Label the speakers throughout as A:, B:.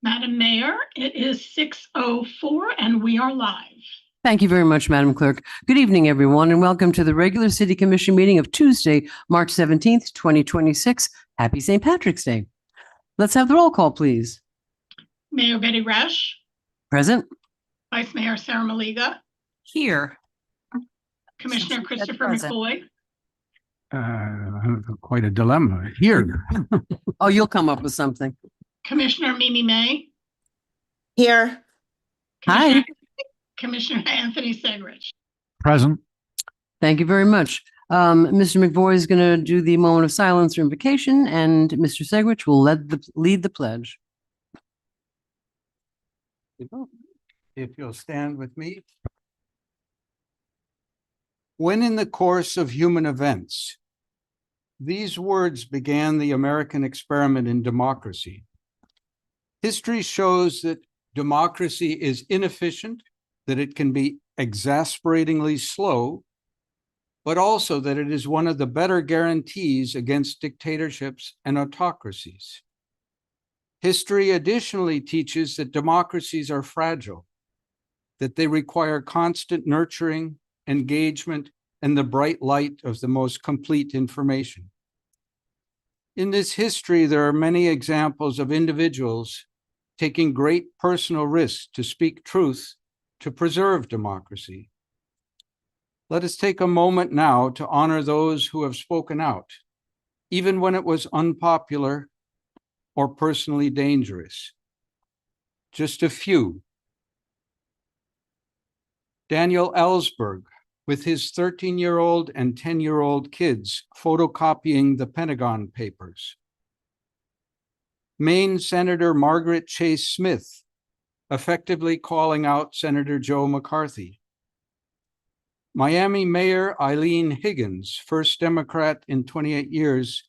A: Madam Mayor, it is 6:04 and we are live.
B: Thank you very much, Madam Clerk. Good evening, everyone, and welcome to the regular City Commission meeting of Tuesday, March 17th, 2026. Happy St. Patrick's Day. Let's have the roll call, please.
A: Mayor Betty Resch,
B: Present.
A: Vice Mayor Sarah Maliga,
B: Here.
A: Commissioner Christopher
B: present.
A: McCoy,
C: Quite a dilemma here.
B: Oh, you'll come up with something.
A: Commissioner Mimi May,
D: Here.
B: Hi.
A: Commissioner Anthony Segrich.
C: Present.
B: Thank you very much. Mr. McVoy is going to do the moment of silence or invocation, and Mr. Segrich will lead the pledge.
C: If you'll stand with me. When in the course of human events, these words began the American experiment in democracy. History shows that democracy is inefficient, that it can be exasperatingly slow, but also that it is one of the better guarantees against dictatorships and autocracies. History additionally teaches that democracies are fragile, that they require constant nurturing, engagement, and the bright light of the most complete information. In this history, there are many examples of individuals taking great personal risks to speak truth to preserve democracy. Let us take a moment now to honor those who have spoken out, even when it was unpopular or personally dangerous. Just a few. Daniel Ellsberg, with his 13-year-old and 10-year-old kids photocopying the Pentagon Papers. Maine Senator Margaret Chase Smith, effectively calling out Senator Joe McCarthy. Miami Mayor Eileen Higgins, first Democrat in 28 years,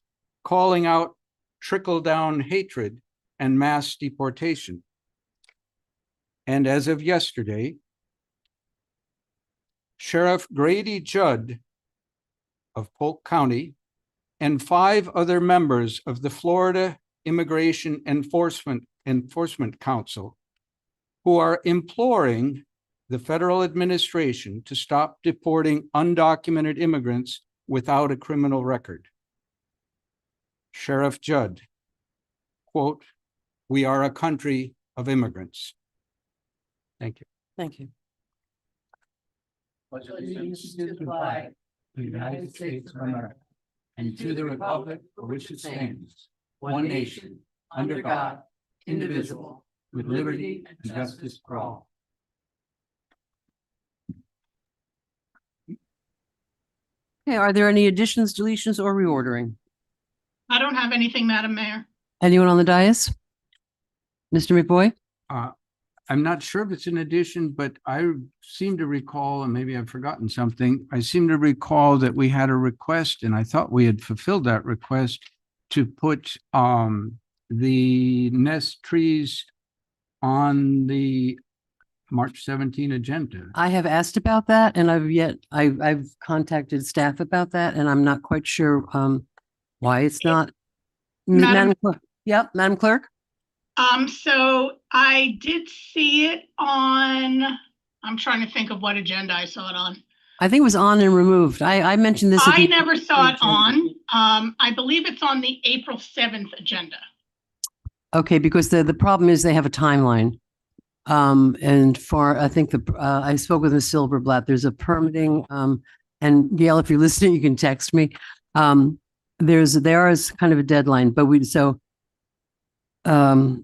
C: calling out trickle-down hatred and mass deportation. And as of yesterday, Sheriff Grady Judd of Polk County and 5 other members of the Florida Immigration Enforcement Council, who are imploring the federal administration to stop deporting undocumented immigrants without a criminal record. Sheriff Judd, quote, "We are a country of immigrants." Thank you.
B: Thank you.
E: Pledge allegiance to the flag of the United States of America and to the republic for which it stands, one nation, under God, indivisible, with liberty and justice for all.
B: Okay, are there any additions, deletions, or reordering?
A: I don't have anything, Madam Mayor.
B: Anyone on the dais? Mr. McVoy?
C: I'm not sure if it's an addition, but I seem to recall, and maybe I've forgotten something, I seem to recall that we had a request, and I thought we had fulfilled that request to put the nest trees on the March 17 agenda.
B: I have asked about that, and I've contacted staff about that, and I'm not quite sure why it's not. Madam Clerk. Yep, Madam Clerk.
A: So I did see it on, I'm trying to think of what agenda I saw it on.
B: I think it was on and removed. I mentioned this.
A: I never saw it on. I believe it's on the April 7th agenda.
B: Okay, because the problem is they have a timeline. And for, I think I spoke with Ms. Silverblatt, there's a permitting, and Gail, if you're listening, you can text me. There is kind of a deadline, but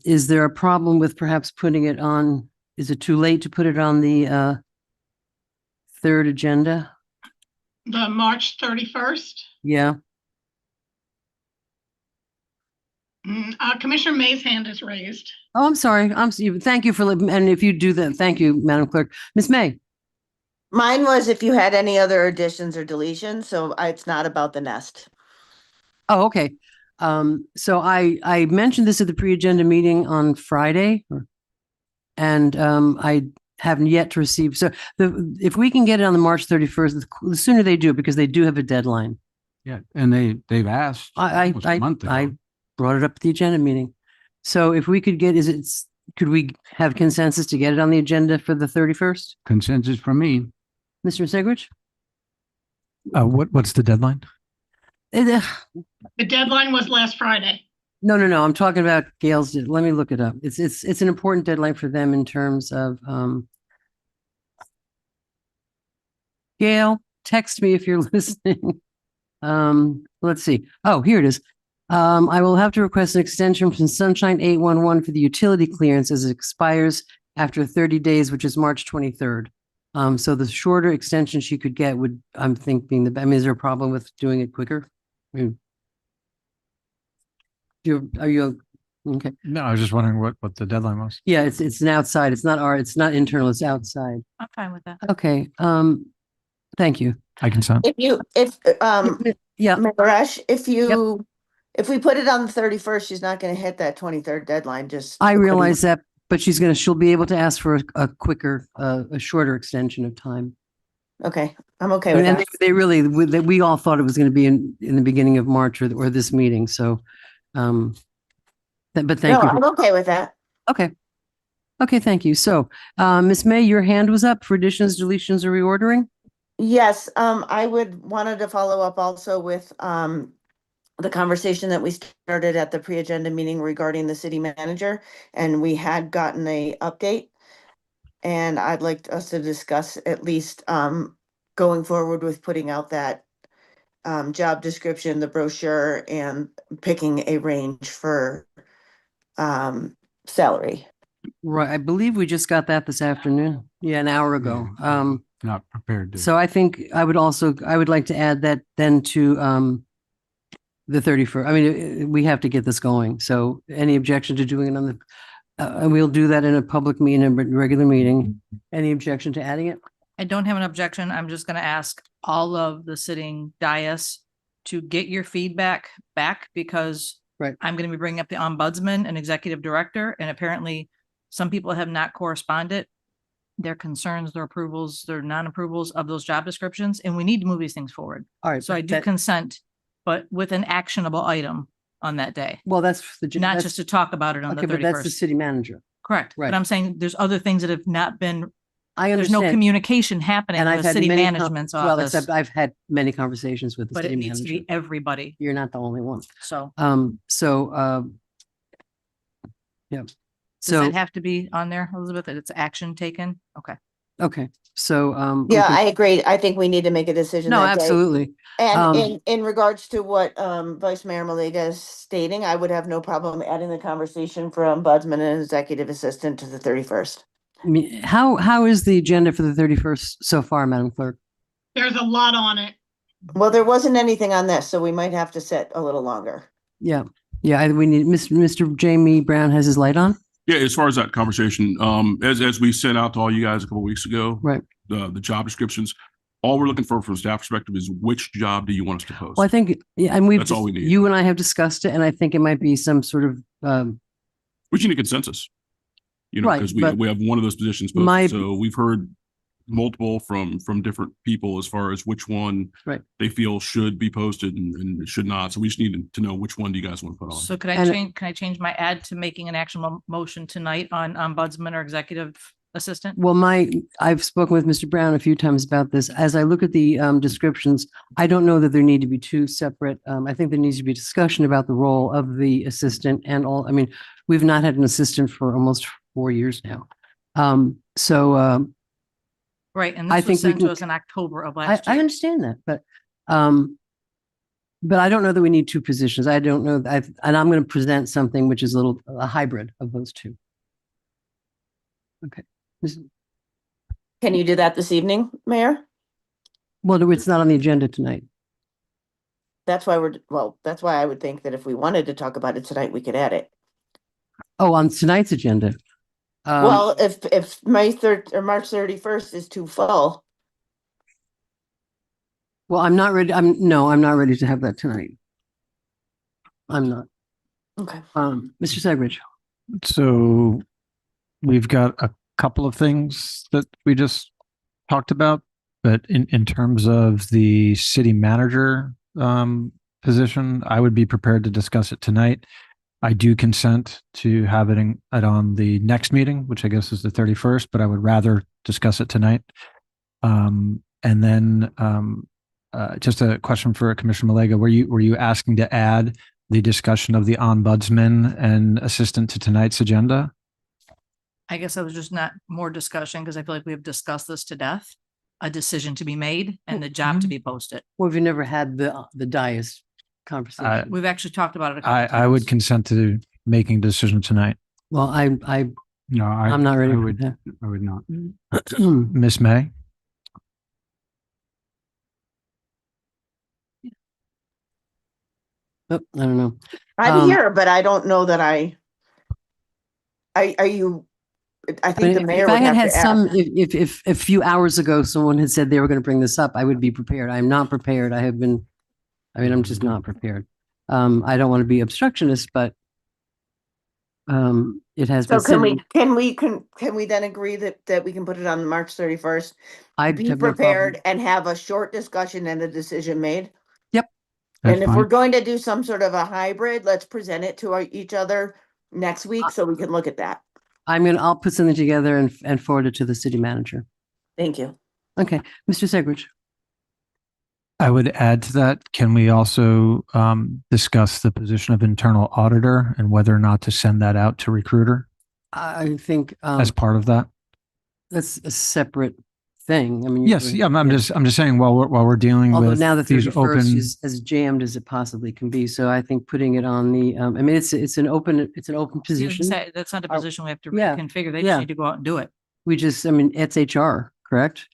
B: is there a problem with perhaps putting it on? Is it too late to put it on the third agenda?
A: The March 31st.
B: Yeah.
A: Commissioner May's hand is raised.
B: Oh, I'm sorry. Thank you for, and if you do that, thank you, Madam Clerk. Ms. May.
D: Mine was if you had any other additions or deletions, so it's not about the nest.
B: Oh, okay. So I mentioned this at the pre-agenda meeting on Friday, and I haven't yet to receive. So if we can get it on the March 31st, the sooner they do it, because they do have a deadline.
C: Yeah, and they've asked almost a month ago.
B: I brought it up at the agenda meeting. So if we could get, could we have consensus to get it on the agenda for the 31st?
C: Consensus for me.
B: Mr. Segrich?
E: What's the deadline?
B: Uh,
A: The deadline was last Friday.
B: No, I'm talking about Gail's. Let me look it up. It's an important deadline for them in terms of, Gail, text me if you're listening. Let's see. Oh, here it is. I will have to request an extension from Sunshine 811 for the utility clearance as it expires after 30 days, which is March 23rd. So the shorter extension she could get would, I'm thinking, is there a problem with doing it quicker? I mean, are you, okay?
E: No, I was just wondering what the deadline was.
B: Yeah, it's an outside. It's not internal, it's outside.
F: I'm fine with that.
B: Okay, thank you.
E: I consent.
B: Yeah,
D: Maresh, if we put it on the 31st, she's not gonna hit that 23rd deadline, just.
B: I realize that, but she'll be able to ask for a quicker, a shorter extension of time.
D: Okay, I'm okay with
B: And
D: that.
B: they really, we all thought it was going to be in the beginning of March or this meeting, so, but
D: No,
B: thank you.
D: I'm okay with that.
B: Okay. Okay, thank you. So, Ms. May, your hand was up for additions, deletions, or reordering?
D: Yes, I wanted to follow up also with, the conversation that we started at the pre-agenda meeting regarding the city manager, and we had gotten a update. And I'd like us to discuss at least, going forward with putting out that, job description, the brochure, and picking a range for, salary.
B: Right, I believe we just got that this afternoon. Yeah, an hour ago.
C: Yeah. Not prepared to.
B: So I think I would like to add that then to, the 31st. I mean, we have to get this going. So any objection to doing it on the, and we'll do that in a public meeting, a regular meeting. Any objection to adding it?
F: I don't have an objection. I'm just gonna ask all of the sitting dais to get your feedback back because
B: Right.
F: I'm gonna be bringing up the ombudsman and executive director, and apparently some people have not corresponded their concerns, their approvals, their non-approvals of those job descriptions, and we need to move these things forward.
B: All right.
F: So I do consent, but with an actionable item on that day,
B: Well, that's the.
F: not
B: that's-
F: just to talk about it on the
B: Okay, but that's the
F: 31st.
B: city manager.
F: Correct.
B: Right.
F: But I'm saying there's other things that have not been,
B: I
F: there's no
B: understand.
F: communication happening
B: And
F: in
B: I've
F: the
B: had
F: city
B: many,
F: management's
B: well,
F: office,
B: except I've had many conversations with the
F: but
B: city
F: it needs to
B: manager.
F: be everybody.
B: You're not the only one.
F: So
B: Yeah.
F: does
B: So,
F: that have to be on there, Elizabeth, that it's action taken? Okay.
B: okay, so,
D: Yeah,
B: okay.
D: I agree. I think we need to make a decision
B: No,
D: that day.
B: absolutely.
D: And in regards to what, Vice Mayor Malega is stating, I would have no problem adding the conversation for ombudsman and executive assistant to the 31st.
B: I mean, how is the agenda for the 31st so far, Madam Clerk?
A: There's a lot on it.
D: Well, there wasn't anything on this, so we might have to sit a little longer.
B: Yeah, we need, Mr. Jamie Brown has his light on?
G: Yeah, as far as that conversation, as we sent out to all you guys a couple weeks ago,
B: Right.
G: The job descriptions, all we're looking for from staff perspective is which job do you want us to post?
B: Well, I think, yeah, and
G: That's all we need.
B: you and I have discussed it, and I think it might be some sort of,
G: We need a consensus. You know,
B: Right,
G: because
B: but
G: we have one of those positions
B: my-
G: posted, so we've heard multiple from different people as far as which one
B: Right.
G: they feel should be posted and should not. So we just need to know which one do you guys want to put on.
F: So
B: And-
F: can I change my ad to making an action motion tonight on ombudsman or executive assistant?
B: well, I've spoken with Mr. Brown a few times about this. As I look at the descriptions, I don't know that there need to be two separate, I think there needs to be discussion about the role of the assistant and all, I mean, we've not had an assistant for almost 4 years now.
F: Right, and
B: I
F: this was
B: think we
F: sent to
B: can-
F: us in October of
B: I
F: last year.
B: understand that, but I don't know that we need two positions. I don't know, and I'm going to present something which is a hybrid of those two. Okay.
D: Can you do that this evening, Mayor?
B: Well, it's not on the agenda tonight.
D: That's why that's why I would think that if we wanted to talk about it tonight, we could add it.
B: Oh, on tonight's agenda.
D: Well, if May 3rd or March 31st is too full,
B: Well, I'm not ready. I'm not ready to have that tonight. I'm not.
D: okay.
B: Mr. Segridge.
E: So we've got a couple of things that we just talked about, but in terms of the city manager position, I would be prepared to discuss it tonight. I do consent to have it on the next meeting, which I guess is the 31st, but I would rather discuss it tonight. And then just a question for Commissioner Malega. Were you asking to add the discussion of the ombudsman and assistant to tonight's agenda?
F: I guess I was just not more discussion because I feel like we have discussed this to death. A decision to be made and the job to be posted.
B: Well, we've never had the dais conversation.
F: We've actually talked about it. A couple
E: I would
F: times.
E: consent to making a decision tonight.
B: Well,
C: No,
B: I'm not ready
C: I
B: for
C: would,
B: that.
C: I would not.
E: Miss May?
B: Oh, I don't know.
D: I'm
B: Um,
D: here, but I don't know that are you, I
B: I
D: think
B: mean,
D: the mayor
B: if I
D: would
B: had
D: have
B: had
D: to
B: some,
D: ask.
B: if a few hours ago, someone had said they were going to bring this up, I would be prepared. I'm not prepared. I'm just not prepared. I don't want to be obstructionist, but it has
D: So
B: been said.
D: can we then agree that we can put it on March 31st?
B: I
D: Be
B: have no problem.
D: prepared and have a short discussion and a decision made?
E: That's
D: And if we're
E: fine.
D: going to do some sort of a hybrid, let's present it to each other next week so we can look at that.
B: I'll put something together and forward it to the city manager.
D: Thank you.
B: Okay, Mr. Segridge.
E: I would add to that, can we also discuss the position of internal auditor and whether or not to send that out to recruiter
B: I think
E: as part of that?
B: that's a separate thing. I mean,
E: Yes, yeah, I'm just saying while we're dealing
B: although
E: with
B: now the
E: these
B: 31st
E: open,
B: is as jammed as it possibly can be. So I think putting it on the, I mean, it's an open position.
F: That's not a
B: Are-
F: position we have to
B: yeah,
F: reconfigure. They
B: yeah.
F: just need to go out and do it.
B: I mean, it's HR, correct?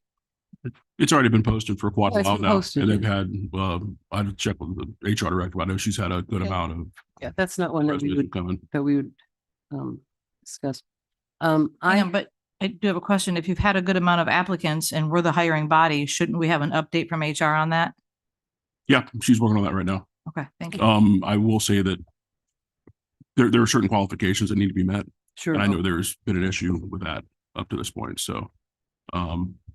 G: It's already been posted for quite
B: Oh,
G: a
B: it's
G: while
B: been
G: now,
B: posted,
G: and they've
B: yeah.
G: had, I'd check with the HR director, but I know she's had a good
B: Okay.
G: amount of
B: Yeah, that's not one that we
G: resumes
B: would,
G: coming.
B: discuss.
F: Hang on, but I do have a question. If you've had a good amount of applicants and we're the hiring body, shouldn't we have an update from HR on that?
G: Yeah, she's working on that right now.
F: Okay, thank you.
G: I will say that there are certain qualifications that need to be met,
B: Sure.
G: and I know there's been an issue with that up to this point, so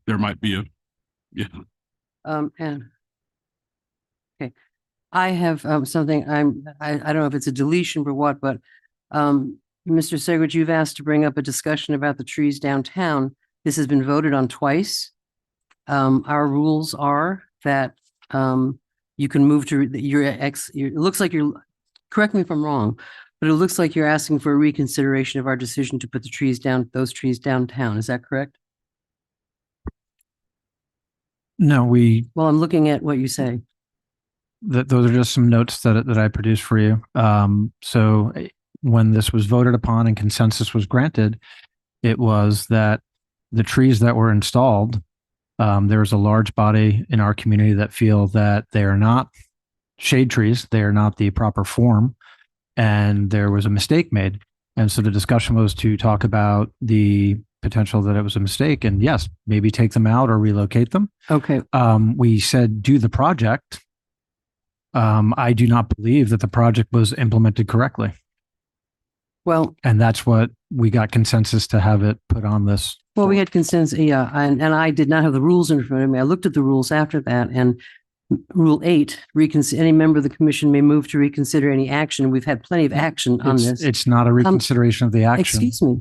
G: there might be yeah.
B: And okay, I have something. I don't know if it's a deletion or what, but Mr. Segridge, you've asked to bring up a discussion about the trees downtown. This has been voted on twice. Our rules are that you can move to it looks like you're, correct me if I'm wrong, but it looks like you're asking for a reconsideration of our decision to put those trees downtown. Is that correct?
E: no,
B: Well, I'm looking at what you say.
E: those are just some notes that I produced for you. So when this was voted upon and consensus was granted, it was that the trees that were installed, there's a large body in our community that feel that they are not shade trees. They are not the proper form. And there was a mistake made. And so the discussion was to talk about the potential that it was a mistake and yes, maybe take them out or relocate them.
B: Okay.
E: We said, do the project. I do not believe that the project was implemented correctly.
B: Well,
E: And that's what we got consensus to have it put on this.
B: well, we had consensus, yeah, and I did not have the rules in front of me. I looked at the rules after that, and Rule 8, any member of the commission may move to reconsider any action. We've had plenty of action on this.
E: It's not a reconsideration of the action.
B: Excuse me.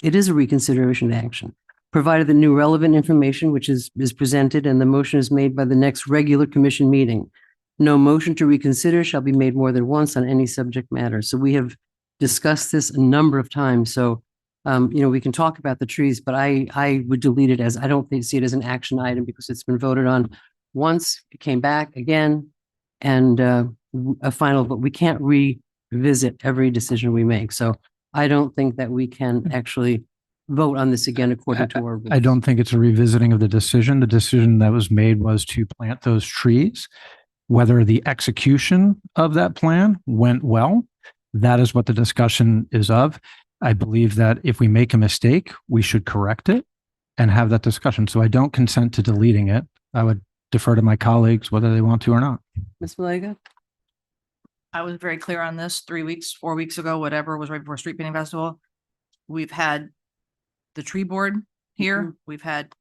B: It is a reconsideration of action, provided the new relevant information which is presented and the motion is made by the next regular commission meeting. No motion to reconsider shall be made more than once on any subject matter. So we have discussed this a number of times. So we can talk about the trees, but I would delete it as, I don't see it as an action item because it's been voted on once, it came back again, and a final, but we can't revisit every decision we make. So I don't think that we can actually vote on this again according to our rules.
E: I don't think it's a revisiting of the decision. The decision that was made was to plant those trees. Whether the execution of that plan went well, that is what the discussion is of. I believe that if we make a mistake, we should correct it and have that discussion. So I don't consent to deleting it. I would defer to my colleagues whether they want to or not.
B: Ms. Malega?
F: I was very clear on this 3 weeks, 4 weeks ago, whatever was right before Street Painting Festival. We've had the tree board here. We've had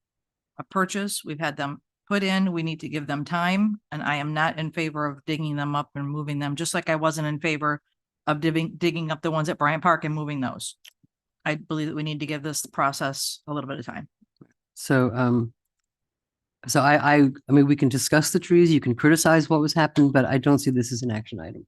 F: a purchase. We've had them put in. We need to give them time. And I am not in favor of digging them up and moving them, just like I wasn't in favor of digging up the ones at Bryant Park and moving those. I believe that we need to give this process a little bit of time.
B: So, so I mean, we can discuss the trees, you can criticize what was happened, but I don't see this as an action item.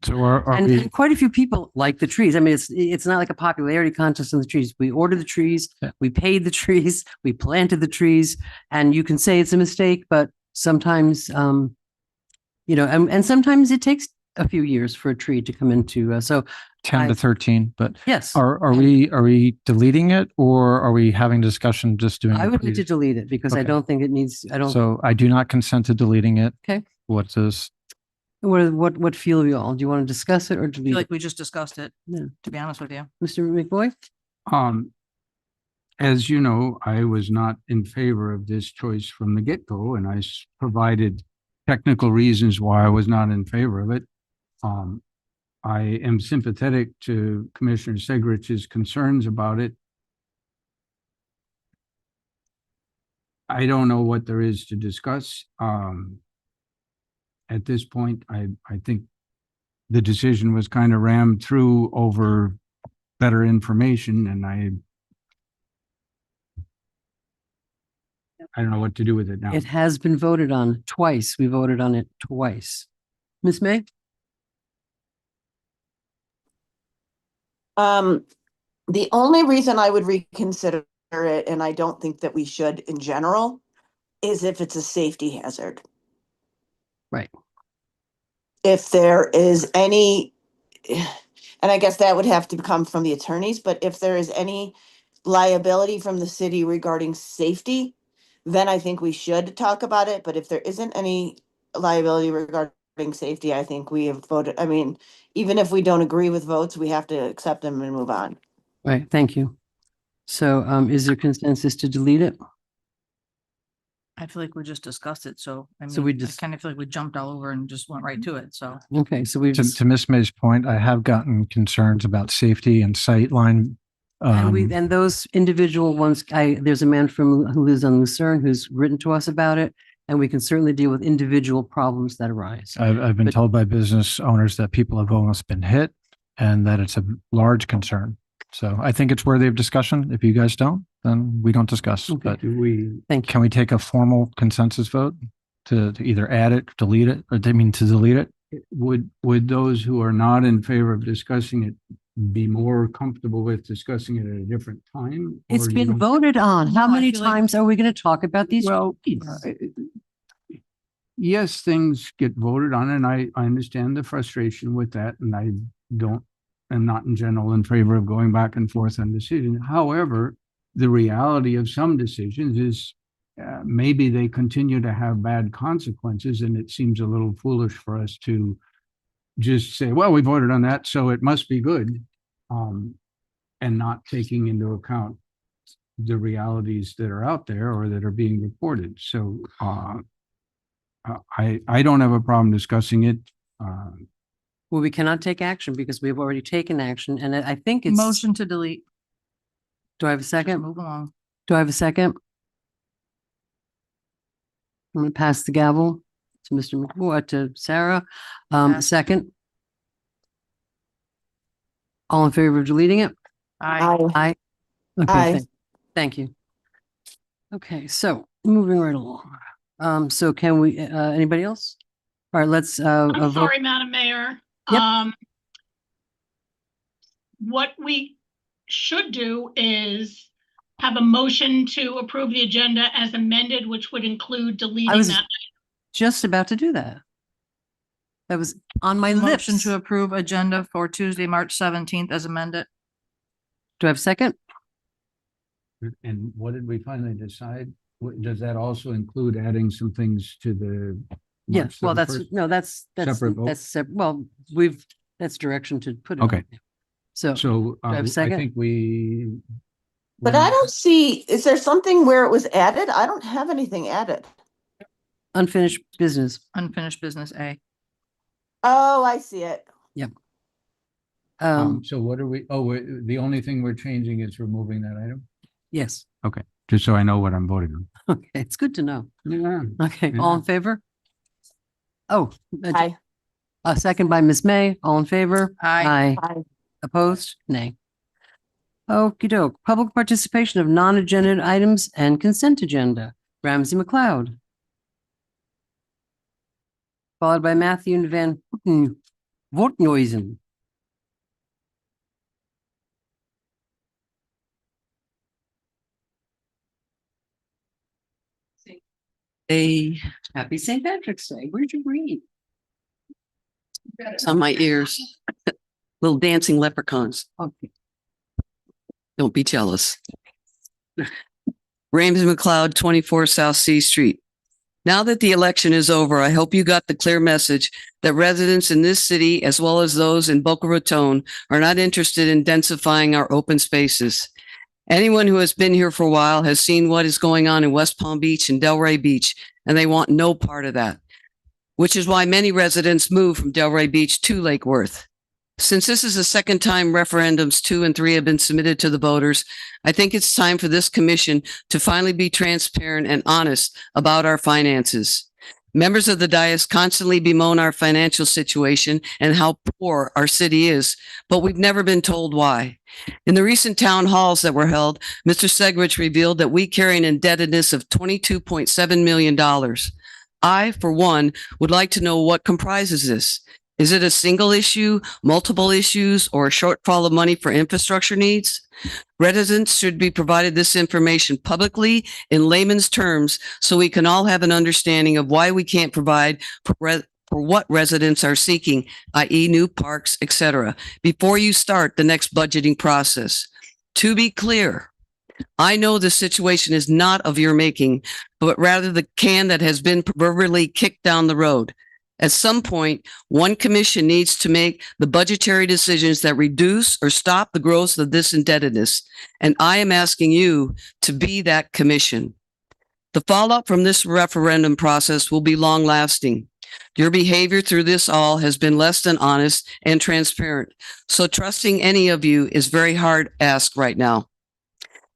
E: So are
B: And
E: we,
B: and quite a few people like the trees. I mean, it's not like a popularity contest in the trees. We ordered the trees,
E: Yeah.
B: we paid the trees, we planted the trees, and you can say it's a mistake, but sometimes, you know, and sometimes it takes a few years for a tree to come into, so
E: 10 to
B: I-
E: 13, but
B: yes.
E: are
B: and
E: we deleting it, or are we having discussion just doing?
B: I
E: the
B: would like to
E: previous-
B: delete it because I
E: Okay.
B: don't think it needs, I don't,
E: So I do not consent to deleting it.
B: Okay.
E: What does,
B: what feel you all? Do you want to discuss it or
F: I
B: delete
F: feel
B: it?
F: like we just discussed it,
B: Yeah.
F: to be honest with you.
B: Mr. McBoy?
C: As you know, I was not in favor of this choice from the get-go, and I provided technical reasons why I was not in favor of it. I am sympathetic to Commissioner Segrich's concerns about it. I don't know what there is to discuss. At this point, I think the decision was kind of rammed through over better information, and I don't know what to do with it now.
B: It has been voted on twice. We voted on it twice. Ms. May?
D: The only reason I would reconsider it, and I don't think that we should in general, is if it's a safety hazard.
B: Right.
D: If there is any, and I guess that would have to come from the attorneys, but if there is any liability from the city regarding safety, then I think we should talk about it. But if there isn't any liability regarding safety, I think we have voted, I mean, even if we don't agree with votes, we have to accept them and move on.
B: Right, thank you. So, is there consensus to delete it?
F: I feel like we just discussed it, so I
B: So we
F: mean, I
B: just-
F: kind of feel like we jumped all over and just went right to it, so.
B: Okay, so we've,
E: to Ms. May's point, I have gotten concerns about safety and sightline.
B: and those individual ones, there's a man who lives on Lucerne who's written to us about it, and we can certainly deal with individual problems that arise.
E: I've been
B: But-
E: told by business owners that people have almost been hit and that it's a large concern. So I think it's worthy of discussion. If you guys don't, then we don't discuss.
B: Okay.
E: But
C: Do we,
B: Thank you.
E: can we take a formal consensus vote to either add it, delete it, or to delete it?
C: would those who are not in favor of discussing it be more comfortable with discussing it at a different time?
B: It's
C: Or you
B: been
C: don't-
B: voted on. How
F: No, I
B: many
F: feel like-
B: times are we going to talk about these?
C: Well,
B: trees?
C: yes, things get voted on, and I understand the frustration with that, and I'm not in general in favor of going back and forth on decisions. However, the reality of some decisions is maybe they continue to have bad consequences, and it seems a little foolish for us to just say, well, we voted on that, so it must be good, and not taking into account the realities that are out there or that are being reported. So I don't have a problem discussing it.
B: Well, we cannot take action because we've already taken action, and I think it's.
F: Motion to delete.
B: Do I have a
F: Just
B: second?
F: move along.
B: Do I have a second? I'm going to pass the gavel to Mr. McBoy, to Sarah.
F: Pass.
B: Second. All in favor of deleting it?
F: I,
B: Okay,
D: Aye.
B: thank you. Okay, so moving right along. So can we, anybody else? All right, let's,
A: I'm
B: vote.
A: sorry, Madam Mayor.
B: Yep.
A: What we should do is have a motion to approve the agenda as amended, which would include deleting
B: was-
A: that.
B: Just about to do that. That was on my
F: motion
B: lips.
F: to approve agenda for Tuesday, March 17th as amended.
B: Do I have a second?
C: And what did we finally decide? Does that also include adding some things to the?
B: Yeah,
C: March
B: well, that's,
C: 31st?
B: no, that's,
C: Separate vote?
B: well, that's direction to put it. on
C: Okay.
B: there. So,
C: So
B: I have a
C: I
B: second?
C: think we.
D: But I don't see, is there something where it was added? I don't have anything added.
B: unfinished business.
F: Unfinished business A.
D: Oh, I see it.
C: So what are we, the only thing we're changing is removing that item?
B: Yes,
C: Just so I know what I'm voting on.
B: okay, it's good to know.
C: Yeah.
B: Okay, all in
C: Yeah.
B: favor? Oh,
D: Aye.
B: a second by Ms. May. All in favor?
F: Aye.
B: Aye. Opposed? Nay. Okey doke. Public participation of non-agenda items and consent agenda. Ramsey McLeod. Followed by Matthew Van Voorthuizen. A happy St. Patrick's Day. Where'd you read? It's on my ears. Little dancing leprechauns. Okay. Don't be jealous. Ramsey McLeod, 24 South C Street. Now that the election is over, I hope you got the clear message that residents in this city, as well as those in Boca Raton, are not interested in densifying our open spaces. Anyone who has been here for a while has seen what is going on in West Palm Beach and Delray Beach, and they want no part of that, which is why many residents moved from Delray Beach to Lake Worth. Since this is the second time referendums 2 and 3 have been submitted to the voters, I think it's time for this commission to finally be transparent and honest about our finances. Members of the dais constantly bemoan our financial situation and how poor our city is, but we've never been told why. In the recent town halls that were held, Mr. Segrich revealed that we carry an indebtedness of $22.7 million. I, for one, would like to know what comprises this. Is it a single issue, multiple issues, or a shortfall of money for infrastructure needs? Residents should be provided this information publicly in layman's terms so we can all have an understanding of why we can't provide for what residents are seeking, i.e. new parks, etc., before you start the next budgeting process. To be clear, I know the situation is not of your making, but rather the can that has been proverbially kicked down the road. At some point, one commission needs to make the budgetary decisions that reduce or stop the growth of this indebtedness, and I am asking you to be that commission. The fallout from this referendum process will be long-lasting. Your behavior through this all has been less than honest and transparent, so trusting any of you is very hard ask right now.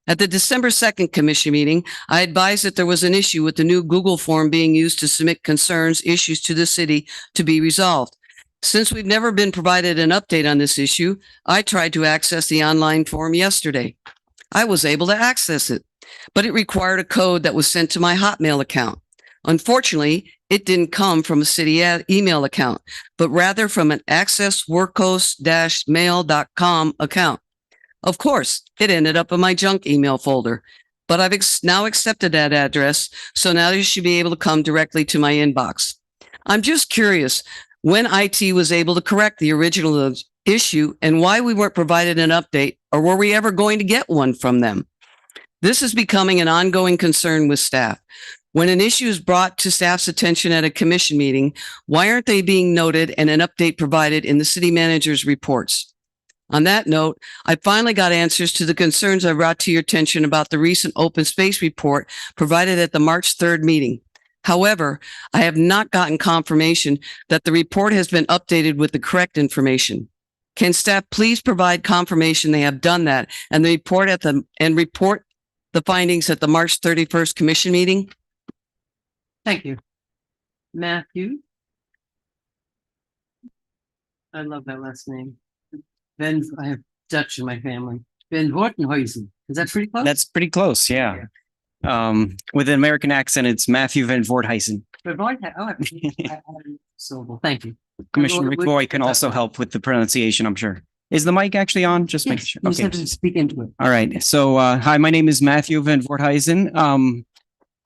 B: At the December 2nd commission meeting, I advised that there was an issue with the new Google form being used to submit concerns, issues to the city to be resolved. Since we've never been provided an update on this issue, I tried to access the online form yesterday. I was able to access it, but it required a code that was sent to my Hotmail account. Unfortunately, it didn't come from a city email account, but rather from an accessworkhost-mail.com account. Of course, it ended up in my junk email folder, but I've now accepted that address, so now you should be able to come directly to my inbox. I'm just curious when IT was able to correct the original issue and why we weren't provided an update, or were we ever going to get one from them? This is becoming an ongoing concern with staff. When an issue is brought to staff's attention at a commission meeting, why aren't they being noted and an update provided in the city manager's reports? On that note, I finally got answers to the concerns I brought to your attention about the recent open space report provided at the March 3rd meeting. However, I have not gotten confirmation that the report has been updated with the correct information. Can staff please provide confirmation they have done that and report the findings at the March 31st commission meeting? Thank you. Matthew? I love that last name. I have Dutch in my family. Van Voorthuizen. Is that pretty close?
H: That's pretty close, yeah. With an American accent, it's Matthew Van Voorthuizen.
B: Syllable. Thank you.
H: Commissioner McVoy can also help with the pronunciation, I'm sure. Is the mic actually on? Just make
B: Yes,
H: sure.
B: you just
H: Okay.
B: have to speak into it.
H: All right. So, hi, my name is Matthew Van Voorthuizen.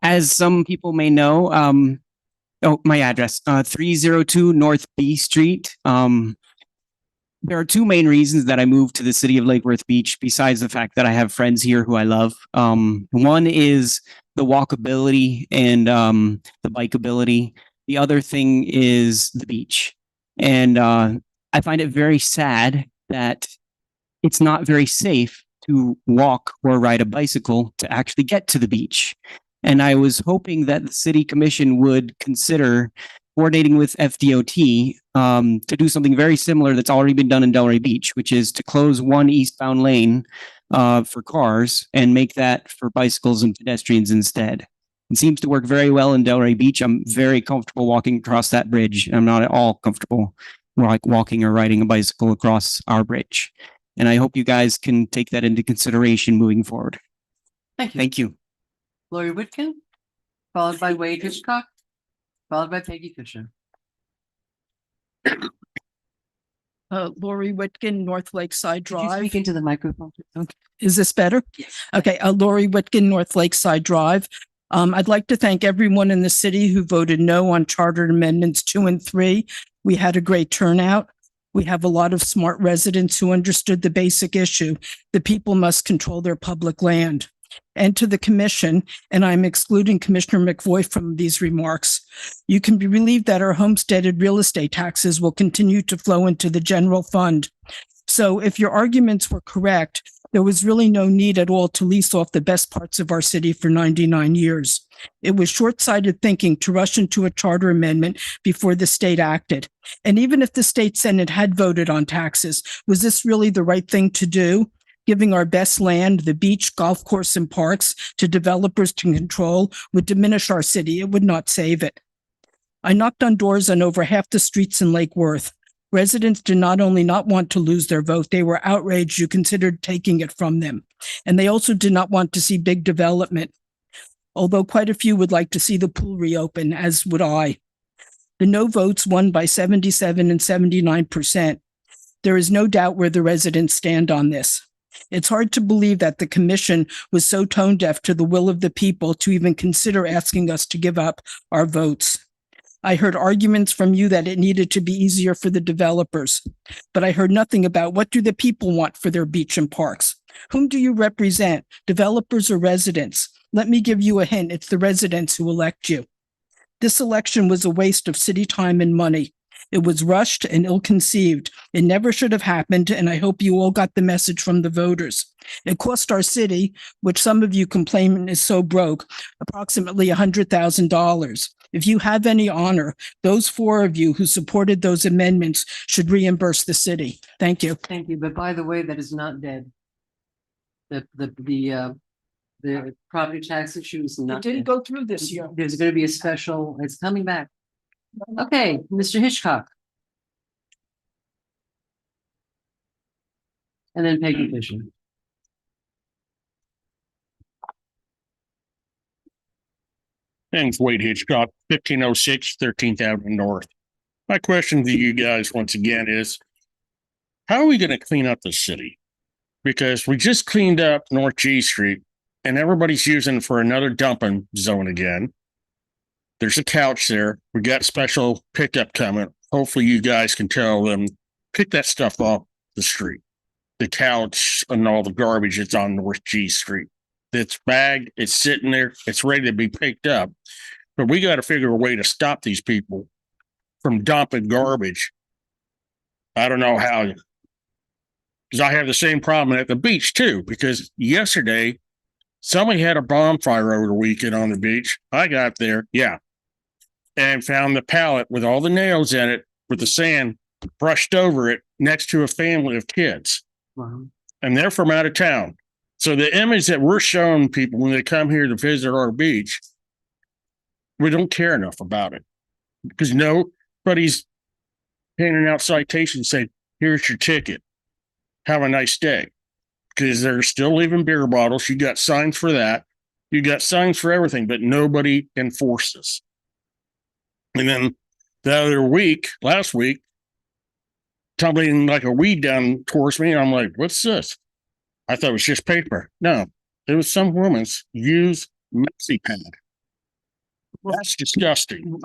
H: As some people may know, my address, 302 North B Street. There are two main reasons that I moved to the city of Lake Worth Beach, besides the fact that I have friends here who I love. One is the walkability and the bikeability. The other thing is the beach. And I find it very sad that it's not very safe to walk or ride a bicycle to actually get to the beach. And I was hoping that the city commission would consider coordinating with FDOT to do something very similar that's already been done in Delray Beach, which is to close one eastbound lane for cars and make that for bicycles and pedestrians instead. It seems to work very well in Delray Beach. I'm very comfortable walking across that bridge. I'm not at all comfortable like walking or riding a bicycle across our bridge. And I hope you guys can take that into consideration moving forward.
B: Thank you.
H: Thank you.
B: Lori Whitkin, followed by Wade Hitchcock, followed by Peggy Fisher.
I: Lori Whitkin, North Lakeside
B: Could you
I: Drive.
B: speak into the microphone?
I: Is this better?
B: Yes.
I: Okay, Lori Whitkin, North Lakeside Drive. I'd like to thank everyone in the city who voted no on Charter Amendments 2 and 3. We had a great turnout. We have a lot of smart residents who understood the basic issue. The people must control their public land. And to the commission, and I'm excluding Commissioner McVoy from these remarks, you can be relieved that our homesteaded real estate taxes will continue to flow into the general fund. So if your arguments were correct, there was really no need at all to lease off the best parts of our city for 99 years. It was short-sighted thinking to rush into a charter amendment before the state acted. And even if the state Senate had voted on taxes, was this really the right thing to do? Giving our best land, the beach, golf course, and parks to developers to control would diminish our city. It would not save it. I knocked on doors on over half the streets in Lake Worth. Residents did not only not want to lose their vote, they were outraged you considered taking it from them. And they also did not want to see big development, although quite a few would like to see the pool reopen, as would I. The no votes won by 77 and 79%. There is no doubt where the residents stand on this. It's hard to believe that the commission was so tone deaf to the will of the people to even consider asking us to give up our votes. I heard arguments from you that it needed to be easier for the developers, but I heard nothing about what do the people want for their beach and parks. Whom do you represent, developers or residents? Let me give you a hint. It's the residents who elect you. This election was a waste of city time and money. It was rushed and ill-conceived. It never should have happened, and I hope you all got the message from the voters. It cost our city, which some of you complain is so broke, approximately $100,000. If you have any honor, those 4 of you who supported those amendments should reimburse the city. Thank you.
B: Thank you. But by the way, that is not dead. The property tax issue is
I: It
B: not
I: didn't
B: dead.
I: go through this year.
B: There's going to be a special, it's coming back. Okay, Mr. Hitchcock. And then Peggy Fisher.
J: Name's Wade Hitchcock, 1506 13th Avenue North. My question to you guys once again is, how are we going to clean up the city? Because we just cleaned up North G Street and everybody's using it for another dumping zone again. There's a couch there. We got special pickup coming. Hopefully you guys can tell them, pick that stuff off the street. The couch and all the garbage that's on North G Street. It's bagged, it's sitting there, it's ready to be picked up. But we got to figure a way to stop these people from dumping garbage. I don't know how, because I have the same problem at the beach too, because yesterday somebody had a bonfire over the weekend on the beach. I got there, and found the pallet with all the nails in it with the sand brushed over it next to a family of kids.
B: Wow.
J: And they're from out of town. So the image that we're showing people when they come here to visit our beach, we don't care enough about it because nobody's handing out citations saying, here's your ticket. Have a nice day. Because they're still leaving beer bottles. You got signs for that. You got signs for everything, but nobody enforces. And then the other week, last week, tumbling like a weed down towards me. And I'm like, what's this? I thought it was just paper. No, it was some woman's used Maxi pad. That's disgusting.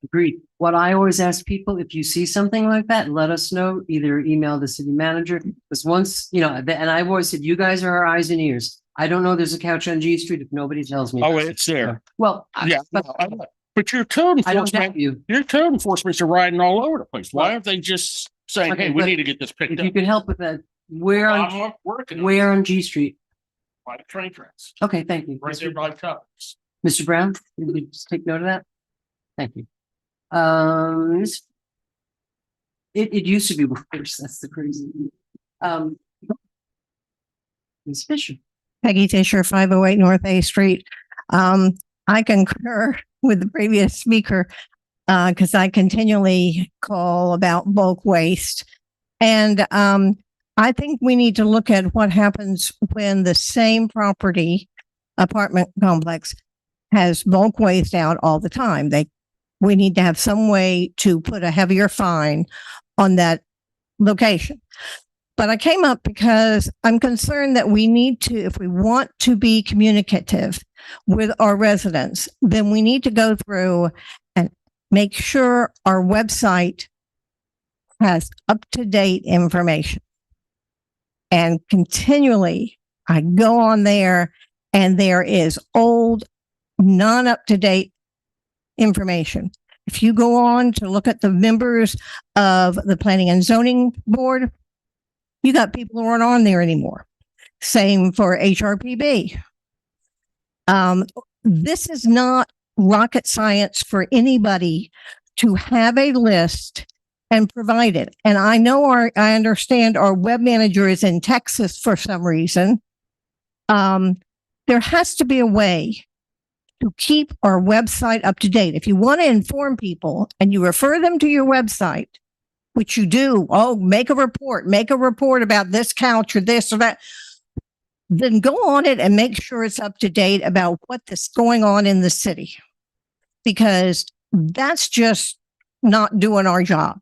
B: Agreed. What I always ask people, if you see something like that, let us know, either email the city manager, because once, and I've always said, you guys are our eyes and ears. I don't know there's a couch on G Street if nobody tells me.
J: Oh, it's there.
B: Well,
J: But your code
B: I don't
J: enforcement,
B: doubt you.
J: your code enforcements are riding all over the place. Why aren't they just saying,
B: Okay,
J: hey, we
B: but
J: need to get this picked
B: If
J: up?
B: you could help with that, where
J: I'm working on it.
B: where on G Street?
J: By the train tracks,
B: Okay, thank you.
J: right there by Cups.
B: Mr. Brown, would you just take note of that? Thank you. It used to be worse. That's the crazy. Ms. Fisher.
K: Peggy Fisher, 508 North A Street. I concur with the previous speaker, because I continually call about bulk waste. And I think we need to look at what happens when the same property, apartment complex, has bulk waste out all the time. We need to have some way to put a heavier fine on that location. But I came up because I'm concerned that we need to, if we want to be communicative with our residents, then we need to go through and make sure our website has up-to-date information. And continually, I go on there and there is old, non-up-to-date information. If you go on to look at the members of the Planning and Zoning Board, you got people who aren't on there anymore. Same for HRPB. This is not rocket science for anybody to have a list and provide it. And I know I understand our web manager is in Texas for some reason. There has to be a way to keep our website up to date. If you want to inform people and you refer them to your website, which you do, make a report about this couch or this or that, then go on it and make sure it's up to date about what's going on in the city. Because that's just not doing our job.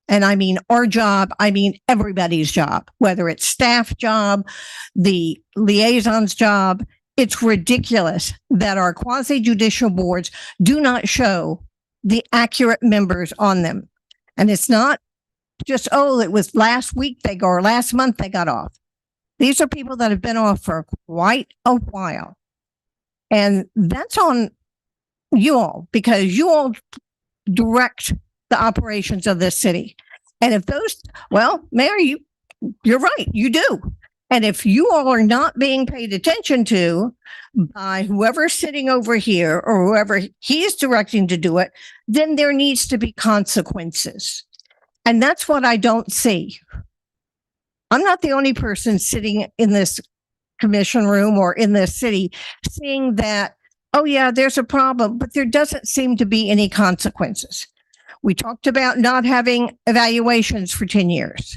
K: And I mean our job, I mean everybody's job, whether it's staff job, the liaison's job. It's ridiculous that our quasi-judicial boards do not show the accurate members on them. And it's not just, it was last week or last month they got off. These are people that have been off for quite a while. And that's on you all, because you all direct the operations of this city. And if Mayor, you're right, you do. And if you all are not being paid attention to by whoever's sitting over here or whoever he's directing to do it, then there needs to be consequences. And that's what I don't see. I'm not the only person sitting in this commission room or in this city seeing that, there's a problem, but there doesn't seem to be any consequences. We talked about not having evaluations for 10 years.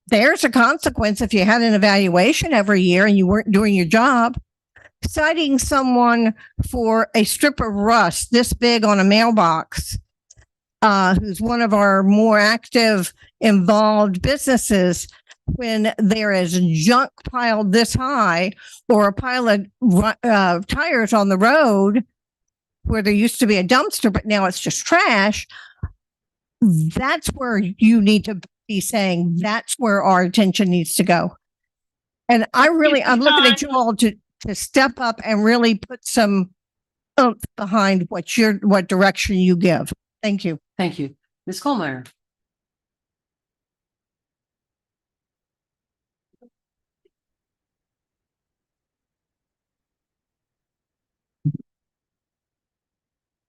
K: There's a consequence if you had an evaluation every year and you weren't doing your job. Citing someone for a strip of rust this big on a mailbox, who's one of our more active, involved businesses, when there is junk piled this high or a pile of tires on the road where there used to be a dumpster, but now it's just trash. That's where you need to be saying that's where our attention needs to go. And I'm looking at you all to step up and really put some oomph behind what direction you give. Thank you.
B: Thank you. Ms. Kohlmeyer.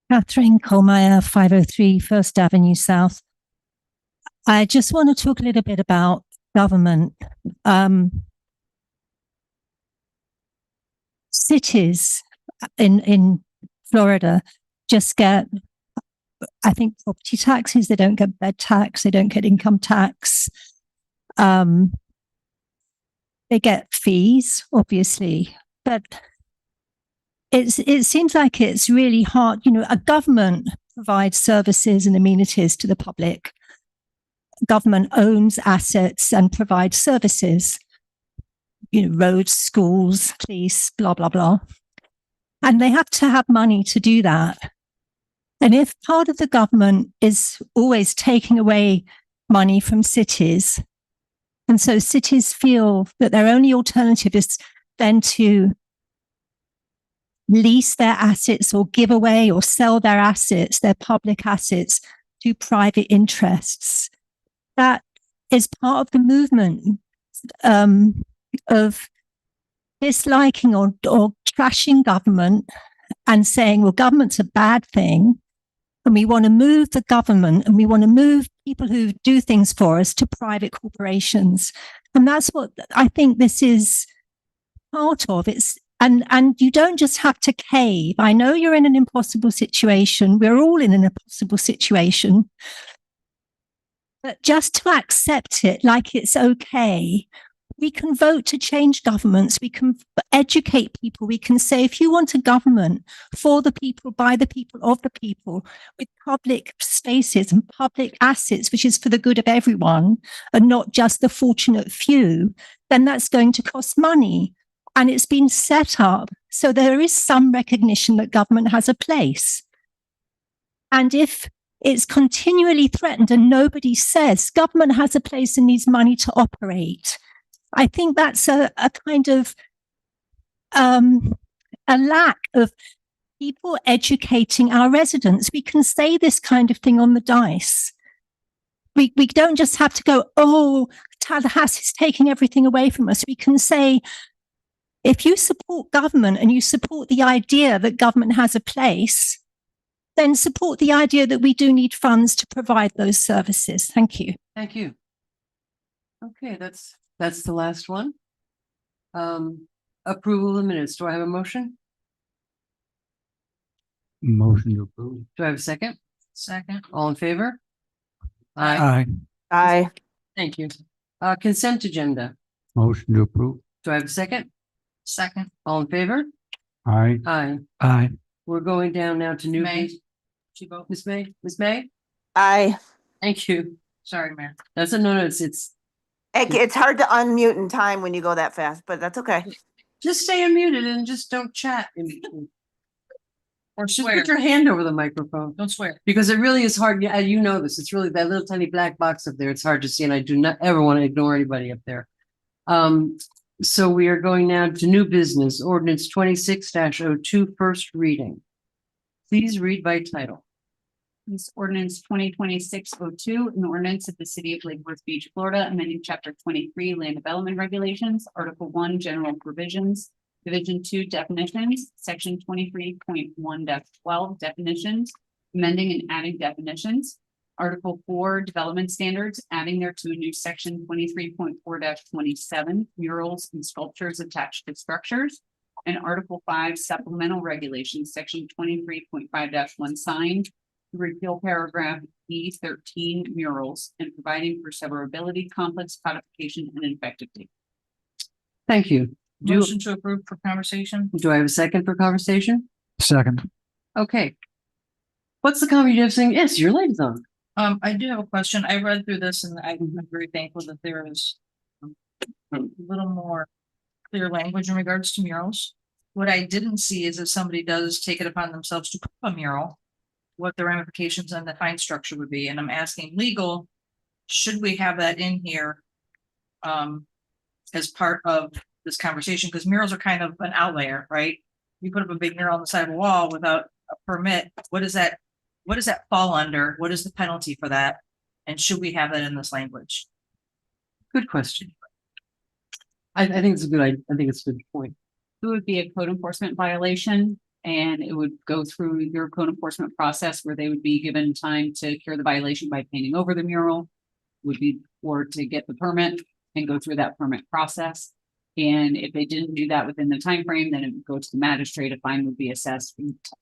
L: Catherine Kohlmeyer, 503 First Avenue South. I just want to talk a little bit about government. Cities in Florida just get, I think, property taxes. They don't get bed tax. They don't get income tax. They get fees, obviously, but it seems like it's really hard. A government provides services and amenities to the public. Government owns assets and provides services, roads, schools, police, blah, blah, blah. And they have to have money to do that. And if part of the government is always taking away money from cities, and so cities feel that their only alternative is then to lease their assets or give away or sell their assets, their public assets, to private interests. That is part of the movement of disliking or trashing government and saying, well, government's a bad thing. And we want to move the government and we want to move people who do things for us to private corporations. And that's what I think this is part of. And you don't just have to cave. I know you're in an impossible situation. We're all in an impossible situation. But just to accept it like it's okay, we can vote to change governments. We can educate people. We can say, if you want a government for the people, by the people, of the people, with public spaces and public assets, which is for the good of everyone and not just the fortunate few, then that's going to cost money. And it's been set up so there is some recognition that government has a place. And if it's continually threatened and nobody says government has a place and needs money to operate, I think that's a kind of a lack of people educating our residents. We can say this kind of thing on the dice. We don't just have to go, oh, Tallahassee's taking everything away from us. We can say, if you support government and you support the idea that government has a place, then support the idea that we do need funds to provide those services. Thank you.
B: Thank you. Okay, that's the last one. Approval of the minutes. Do I have a motion?
C: Motion to approve.
B: Do I have a second?
F: Second.
B: All in favor? Aye.
C: Aye.
D: Aye.
B: Thank you. Consent agenda.
C: Motion to approve.
B: Do I have a second?
F: Second.
B: All in favor?
C: Aye.
B: Aye.
C: Aye.
B: We're going down now to new.
F: May.
B: She vote. Ms. May? Ms. May?
D: Aye.
B: Thank you.
F: Sorry, Mayor.
B: That's a no, it's
D: It's hard to unmute in time when you go that fast, but that's okay.
B: just stay unmuted and just don't chat.
F: Or
B: Just
F: swear.
B: put your hand over the microphone.
F: Don't swear.
B: Because it really is hard. Yeah, you know this. It's really that little tiny black box up there. It's hard to see, and I do not ever want to ignore anybody up there. So we are going now to new business, ordinance 26-02, first reading. Please read by title.
M: This ordinance 2026-02, an ordinance of the city of Lake Worth Beach, Florida, amending chapter 23 land development regulations, article 1 general provisions, division 2 definitions, section 23.1-12 definitions, amending and adding definitions, article 4 development standards, adding thereto a new section 23.4-27 murals and sculptures attached to structures, and article 5 supplemental regulations, section 23.5-1 sign, to repeal paragraph E13 murals and providing for severability, complex codification, and effective date.
B: Thank you.
F: Motion to approve for conversation.
B: Do I have a second for conversation?
C: Second.
B: Okay. What's the comment you have saying? Yes, your light is on.
F: I do have a question. I read through this and I'm very thankful that there is a little more clear language in regards to murals. What I didn't see is if somebody does take it upon themselves to put a mural, what the ramifications and the fine structure would be. And I'm asking legal, should we have that in here as part of this conversation? Because murals are kind of an outlier, right? You put up a big mural on the side of a wall without a permit. What does that fall under? What is the penalty for that? And should we have that in this language?
B: Good question. I think it's a good, I think it's a good point.
M: It would be a code enforcement violation, and it would go through your code enforcement process where they would be given time to cure the violation by painting over the mural, would be, or to get the permit and go through that permit process. And if they didn't do that within the time frame, then it would go to the magistrate. A fine would be assessed,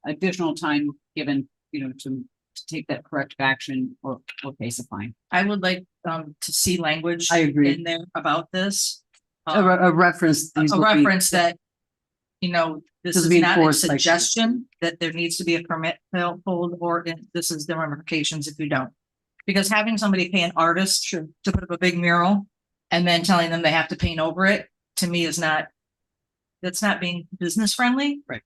M: additional time given, to take that corrective action or face a fine.
F: I would like to see language
B: I agree.
F: in there about this.
B: A reference.
F: A reference that, this
B: Doesn't
F: is
B: be
F: not a
B: enforced like-
F: suggestion that there needs to be a permit pulled, or this is the ramifications if you don't. Because having somebody pay an artist to put up a big mural and then telling them they have to paint over it, to me that's not being business friendly.
B: Right.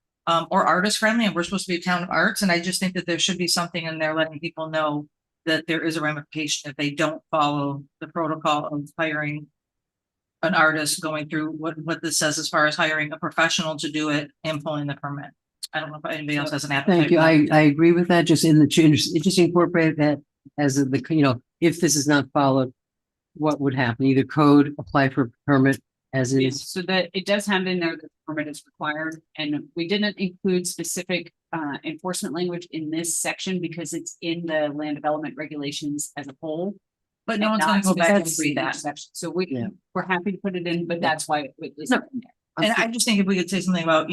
F: Or artist friendly, and we're supposed to be a town of arts, and I just think that there should be something in there letting people know that there is a ramification if they don't follow the protocol of hiring an artist, going through what this says as far as hiring a professional to do it and pulling the permit. I don't know if anybody else has an appetite.
B: Thank you.
F: for that.
B: I agree with that. Just in the change, just incorporate that as if this is not followed, what would happen? Either code, apply for permit as
M: Yes,
B: is.
M: so that it does have in there that the permit is required, and we didn't include specific enforcement language in this section because it's in the land development regulations as a whole.
F: But no
M: and
F: one's gonna
M: not
F: go back and
M: specifically
F: read that.
M: section. So we're
B: Yeah.
M: happy to put it in, but that's why it is.
B: No.
M: in there.
F: And I just think if we could say something about,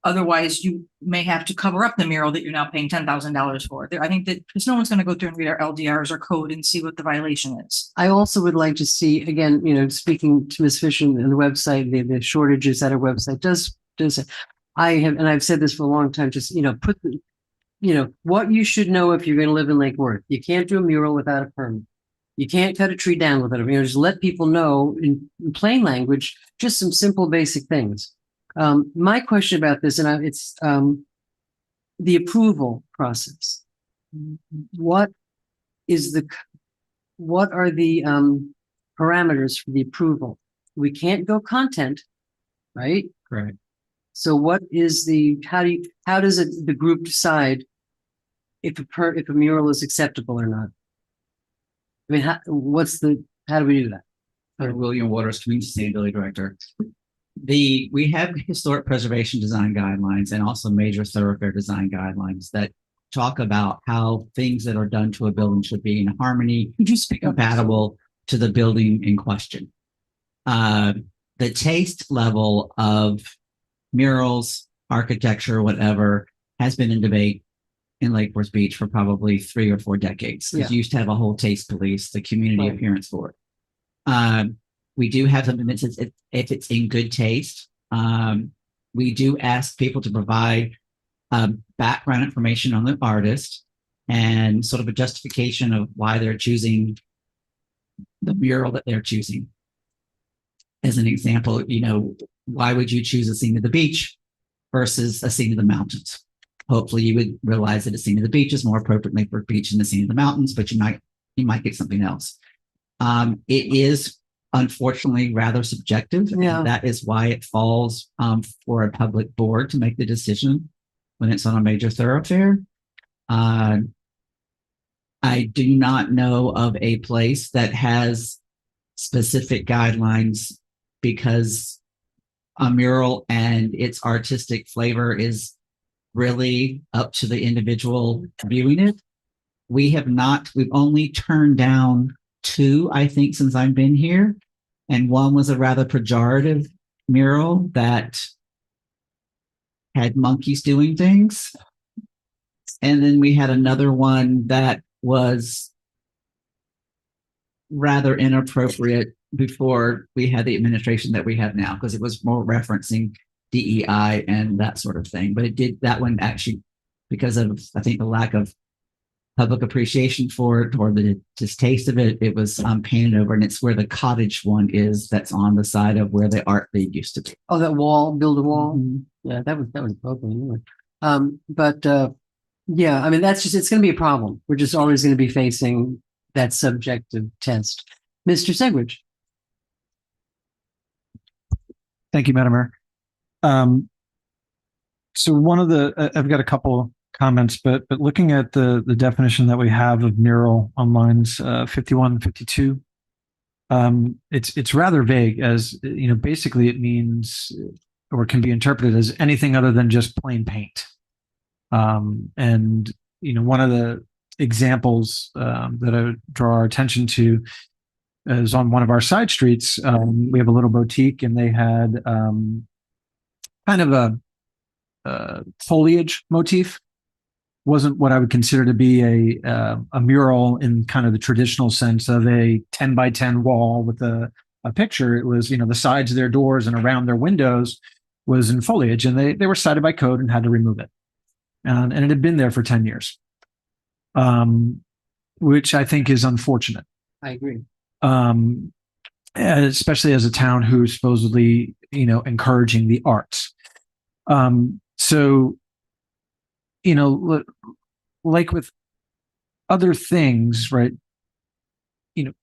F: otherwise you may have to cover up the mural that you're now paying $10,000 for. I think that, because no one's gonna go through and read our LDRs or code and see what the violation is.
B: I also would like to see, again, speaking to Ms. Fisher and the website, the shortages at our website does, I've said this for a long time, just, put what you should know if you're going to live in Lake Worth. You can't do a mural without a permit. You can't cut a tree down without a permit. Just let people know in plain language, just some simple basic things. My question about this, and it's the approval process. What are the parameters for the approval? We can't go content, right?
E: Correct.
B: So what is how does the group decide if a mural is acceptable or not? I mean, how do we do that?
E: William Waters, Community Sustainability Director. We have historic preservation design guidelines and also major thoroughfare design guidelines that talk about how things that are done to a building should be in harmony, compatible to the building in question. The taste level of murals, architecture, whatever, has been in debate in Lake Worth Beach for probably 3 or 4 decades.
B: Yeah.
E: You used to have a whole taste police, the community
B: Right.
E: appearance board. We do have something that says if it's in good taste. We do ask people to provide background information on the artist and sort of a justification of why they're choosing the mural that they're choosing. As an example, why would you choose a scene of the beach versus a scene of the mountains? Hopefully you would realize that a scene of the beach is more appropriately for a beach than a scene of the mountains, but you might get something else. It is unfortunately rather subjective.
B: Yeah.
E: And that is why it falls for a public board to make the decision when it's on a major thoroughfare. I do not know of a place that has specific guidelines because a mural and its artistic flavor is really up to the individual viewing it. We've only turned down 2, I think, since I've been here. And one was a rather pejorative mural that had monkeys doing things. And then we had another one that was rather inappropriate before we had the administration that we have now, because it was more referencing DEI and that sort of thing. But that one actually, because of, I think, the lack of public appreciation for it or the distaste of it, it was painted over, and it's where the cottage one is that's on the side of where the art league used to be.
B: Oh, that wall, build a wall.
E: Mm-hmm.
B: Yeah, that was broken anyway. Yeah, I mean, it's going to be a problem. We're just always going to be facing that subjective test. Mr. Segridge.
N: Thank you, Madam Mayor. So I've got a couple comments, but looking at the definition that we have of mural on lines 51 and 52, it's rather vague, as basically it means, or can be interpreted as anything other than just plain paint. And one of the examples that I would draw our attention to is on one of our side streets. We have a little boutique, and they had kind of a foliage motif. Wasn't what I would consider to be a mural in kind of the traditional sense of a 10 by 10 wall with a picture. It was, the sides of their doors and around their windows was in foliage, and they were cited by code and had to remove it. And it had been there for 10 years, which I think is unfortunate.
B: I agree.
N: Especially as a town who's supposedly, encouraging the arts. So, like with other things, right?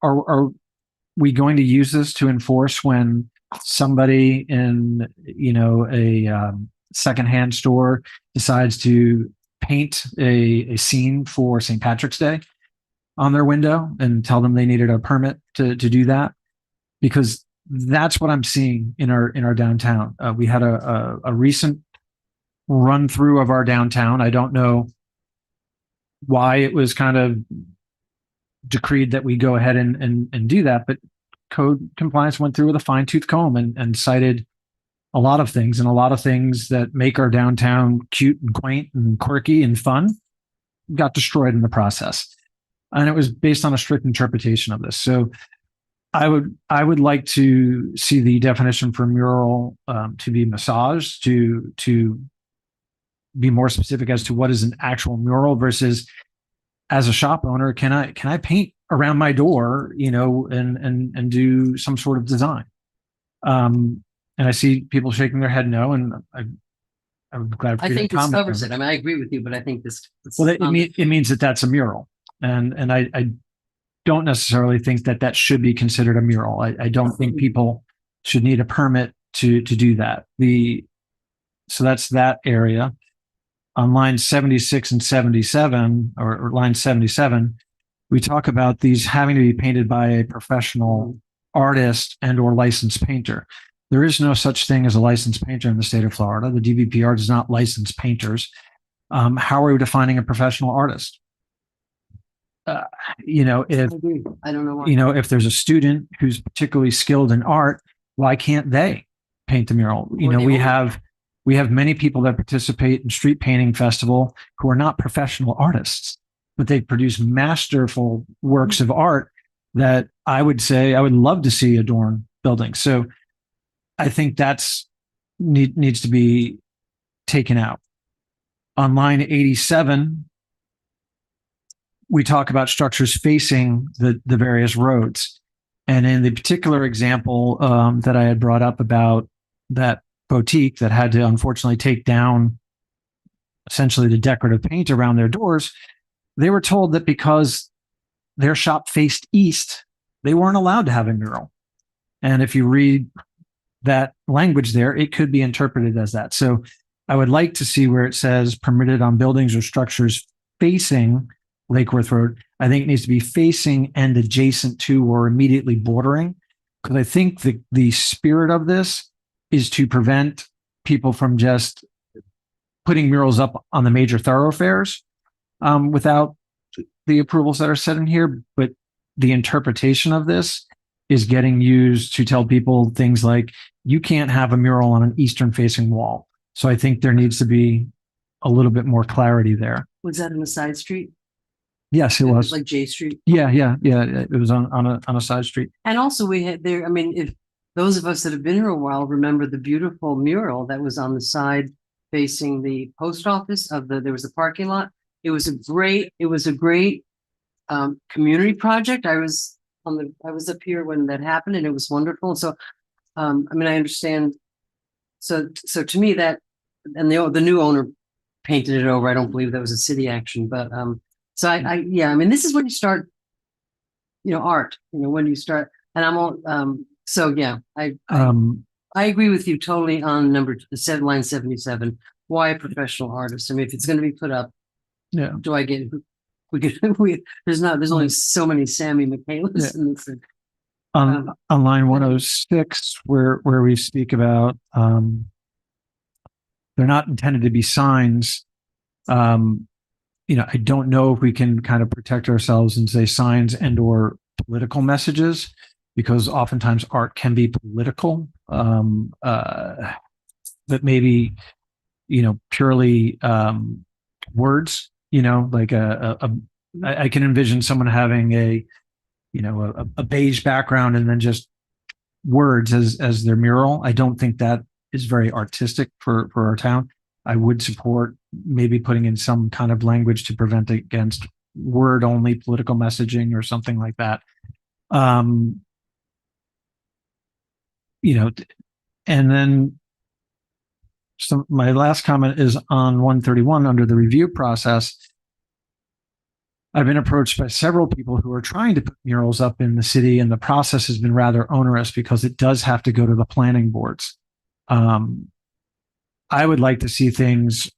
N: Are we going to use this to enforce when somebody in, a secondhand store decides to paint a scene for St. Patrick's Day on their window and tell them they needed a permit to do that? Because that's what I'm seeing in our downtown. We had a recent run through of our downtown. I don't know why it was kind of decreed that we go ahead and do that, but code compliance went through with a fine tooth comb and cited a lot of things, and a lot of things that make our downtown cute and quaint and quirky and fun got destroyed in the process. And it was based on a strict interpretation of this. So I would like to see the definition for mural to be massaged, to be more specific as to what is an actual mural versus, as a shop owner, can I paint around my door, and do some sort of design? And I see people shaking their head no, and I'm glad for
B: I
N: you to
B: think this
N: comment on
B: covers
N: it.
B: it. I mean, I agree with you, but I think this.
N: Well, it means that that's a mural, and I don't necessarily think that should be considered a mural. I don't think people should need a permit to do that. So that's that area. On line 76 and 77, or line 77, we talk about these having to be painted by a professional artist and or licensed painter. There is no such thing as a licensed painter in the state of Florida. The DVPR does not license painters. How are we defining a professional artist? If
B: I don't know why.
N: If there's a student who's particularly skilled in art, why can't they paint the mural? We have many people that participate in street painting festival who are not professional artists, but they produce masterful works of art that I would say I would love to see adorn buildings. So I think that's needs to be taken out. On line 87, we talk about structures facing the various roads. And in the particular example that I had brought up about that boutique that had to unfortunately take down essentially the decorative paint around their doors, they were told that because their shop faced east, they weren't allowed to have a mural. And if you read that language there, it could be interpreted as that. So I would like to see where it says permitted on buildings or structures facing Lake Worth Road. I think it needs to be facing and adjacent to or immediately bordering, because I think the spirit of this is to prevent people from just putting murals up on the major thoroughfares without the approvals that are set in here. But the interpretation of this is getting used to tell people things like, you can't have a mural on an eastern facing wall. So I think there needs to be a little bit more clarity there.
B: Was that on a side street?
N: Yes, it was.
B: Like J Street?
N: Yeah. It was on a side street.
B: And also we had there, I mean, if those of us that have been here a while remember the beautiful mural that was on the side facing the post office there was a parking lot. It was a great community project. I was up here when that happened, and it was wonderful. So, I mean, I understand. So to me that, and the new owner painted it over. I don't believe that was a city action, but, so I mean, this is when you start, art, when you start, and I'm all, so yeah, I agree with you totally on line 77. Why a professional artist? I mean, if it's going to be put up,
N: yeah.
B: Do I get? There's only so many Sammy Michaelis in this thing.
N: On line 106, where we speak about they're not intended to be signs. I don't know if we can kind of protect ourselves and say signs and or political messages, because oftentimes art can be political. That maybe, purely words, like I can envision someone having a beige background and then just words as their mural. I don't think that is very artistic for our town. I would support maybe putting in some kind of language to prevent against word only political messaging or something like that. And then my last comment is on 131 under the review process. I've been approached by several people who are trying to put murals up in the city, and the process has been rather onerous because it does have to go to the planning boards. I would like to see things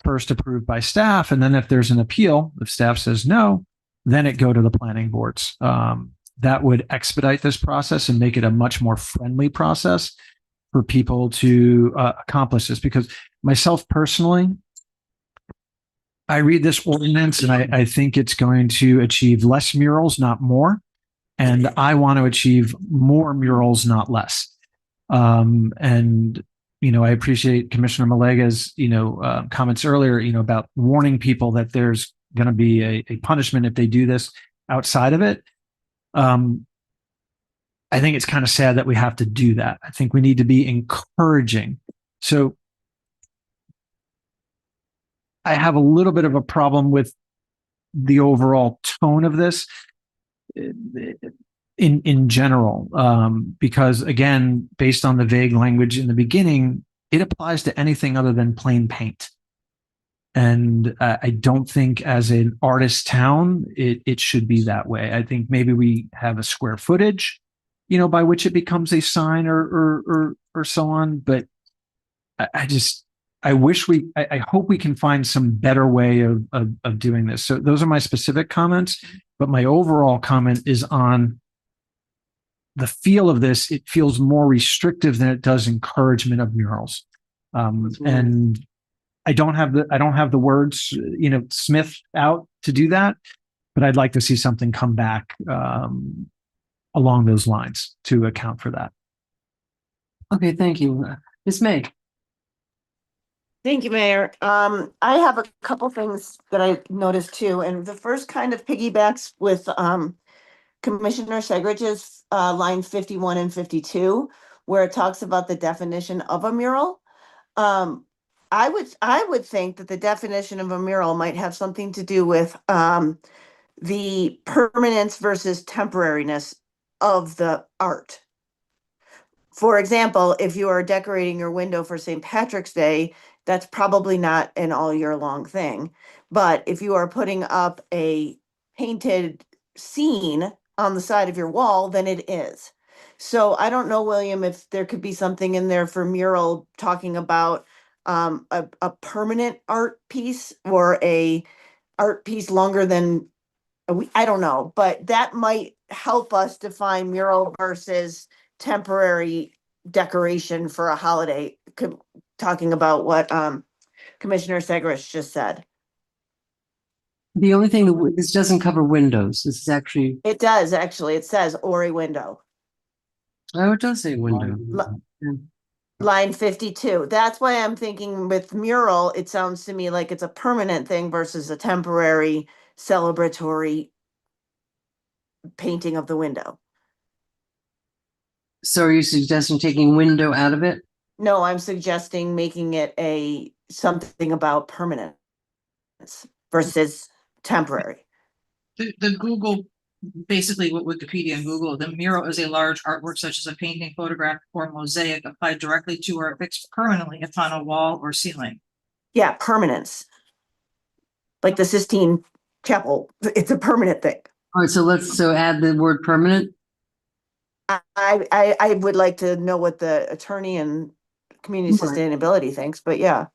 N: first approved by staff, and then if there's an appeal, if staff says no, then it go to the planning boards. That would expedite this process and make it a much more friendly process for people to accomplish this. Because myself personally, I read this ordinance and I think it's going to achieve less murals, not more. And I want to achieve more murals, not less. And I appreciate Commissioner Malega's, comments earlier, about warning people that there's going to be a punishment if they do this outside of it. I think it's kind of sad that we have to do that. I think we need to be encouraging. So I have a little bit of a problem with the overall tone of this in general, because again, based on the vague language in the beginning, it applies to anything other than plain paint. And I don't think as an artist town, it should be that way. I think maybe we have a square footage, by which it becomes a sign or so on. But I hope we can find some better way of doing this. So those are my specific comments, but my overall comment is on the feel of this. It feels more restrictive than it does encouragement of murals. And I don't have the words, Smith out to do that, but I'd like to see something come back along those lines to account for that.
B: Okay, thank you. Ms. May.
D: Thank you, Mayor. I have a couple things that I noticed too, and the first kind of piggybacks with Commissioner Segrich's line 51 and 52, where it talks about the definition of a mural. I would think that the definition of a mural might have something to do with the permanence versus temporariness of the art. For example, if you are decorating your window for St. Patrick's Day, that's probably not an all year long thing. But if you are putting up a painted scene on the side of your wall, then it is. So I don't know, William, if there could be something in there for mural talking about a permanent art piece or a art piece longer than a week. I don't know, but that might help us define mural versus temporary decoration for a holiday, talking about what Commissioner Segrich just said.
B: The only thing this doesn't cover windows. This is actually.
D: It does, actually. It says or a window.
B: Oh, it does say window.
D: Line 52. That's why I'm thinking with mural, it sounds to me like it's a permanent thing versus a temporary celebratory painting of the window.
B: So are you suggesting taking window out of it?
D: No, I'm suggesting making it something about permanence versus temporary.
F: The Google, basically what Wikipedia and Google, the mural is a large artwork such as a painting, photograph, or mosaic applied directly to or fixed permanently upon a wall or ceiling.
D: Yeah, permanence. Like the Sistine Chapel, it's a permanent thing.
B: All right, so add the word permanent.
D: I would like to know what the attorney and community
B: Right.
D: sustainability thinks, but yeah.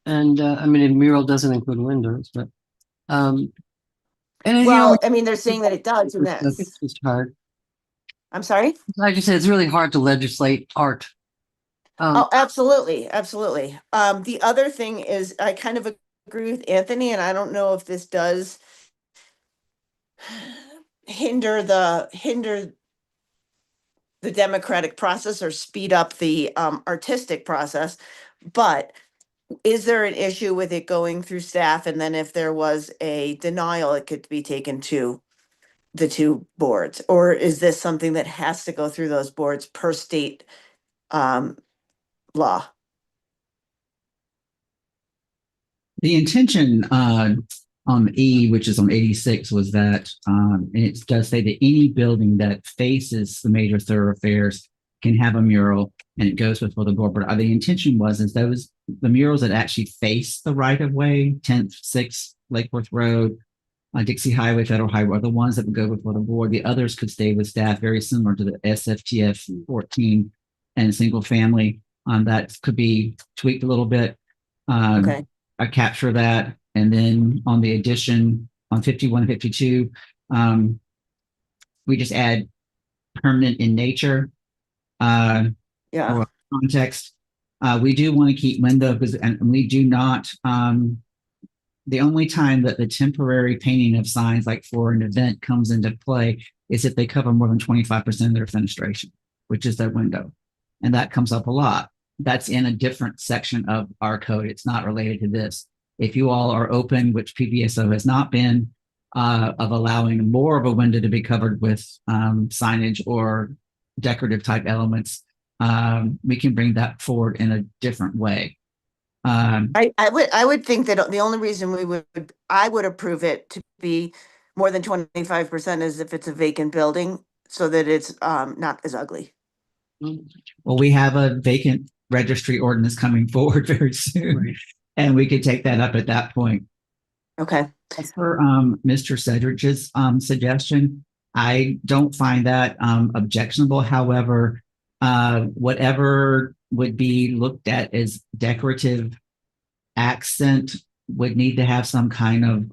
B: And I mean, a mural doesn't include windows, but and
D: Well, I mean, they're saying that it does in
B: that's
D: this.
B: just hard.
D: I'm sorry?
B: Like you said, it's really hard to legislate art.
D: Oh, absolutely, absolutely. The other thing is I kind of agree with Anthony, and I don't know if this does hinder the democratic process or speed up the artistic process, but is there an issue with it going through staff, and then if there was a denial, it could be taken to the two boards? Or is this something that has to go through those boards per state law?
E: The intention on E, which is on 86, was that, and it does say that any building that faces the major thoroughfares can have a mural, and it goes before the board. But the intention was the murals that actually face the right of way, 10th, 6th, Lake Worth Road, Dixie Highway, Federal Highway, are the ones that would go before the board. The others could stay with staff, very similar to the SFTF 14 and single family. That could be tweaked a little bit.
D: Okay.
E: I capture that. And then on the addition on 51 and 52, we just add permanent in nature.
D: Yeah.
E: For context. We do want to keep window because, and we do not, the only time that the temporary painting of signs like for an event comes into play is if they cover more than 25% of their fenestration, which is their window. And that comes up a lot. that's in a different section of our code. It's not related to this. If you all are open, which PBSO has not been, of allowing more of a window to be covered with signage or decorative type elements, we can bring that forward in a different way.
D: I would think that the only reason I would approve it to be more than 25% is if it's a vacant building, so that it's not as ugly.
E: Well, we have a vacant registry ordinance coming forward very soon, and we could take that up at that point.
D: Okay.
E: As for Mr. Sedgwick's suggestion, I don't find that objectionable. However, whatever would be looked at as decorative accent would need to have some kind of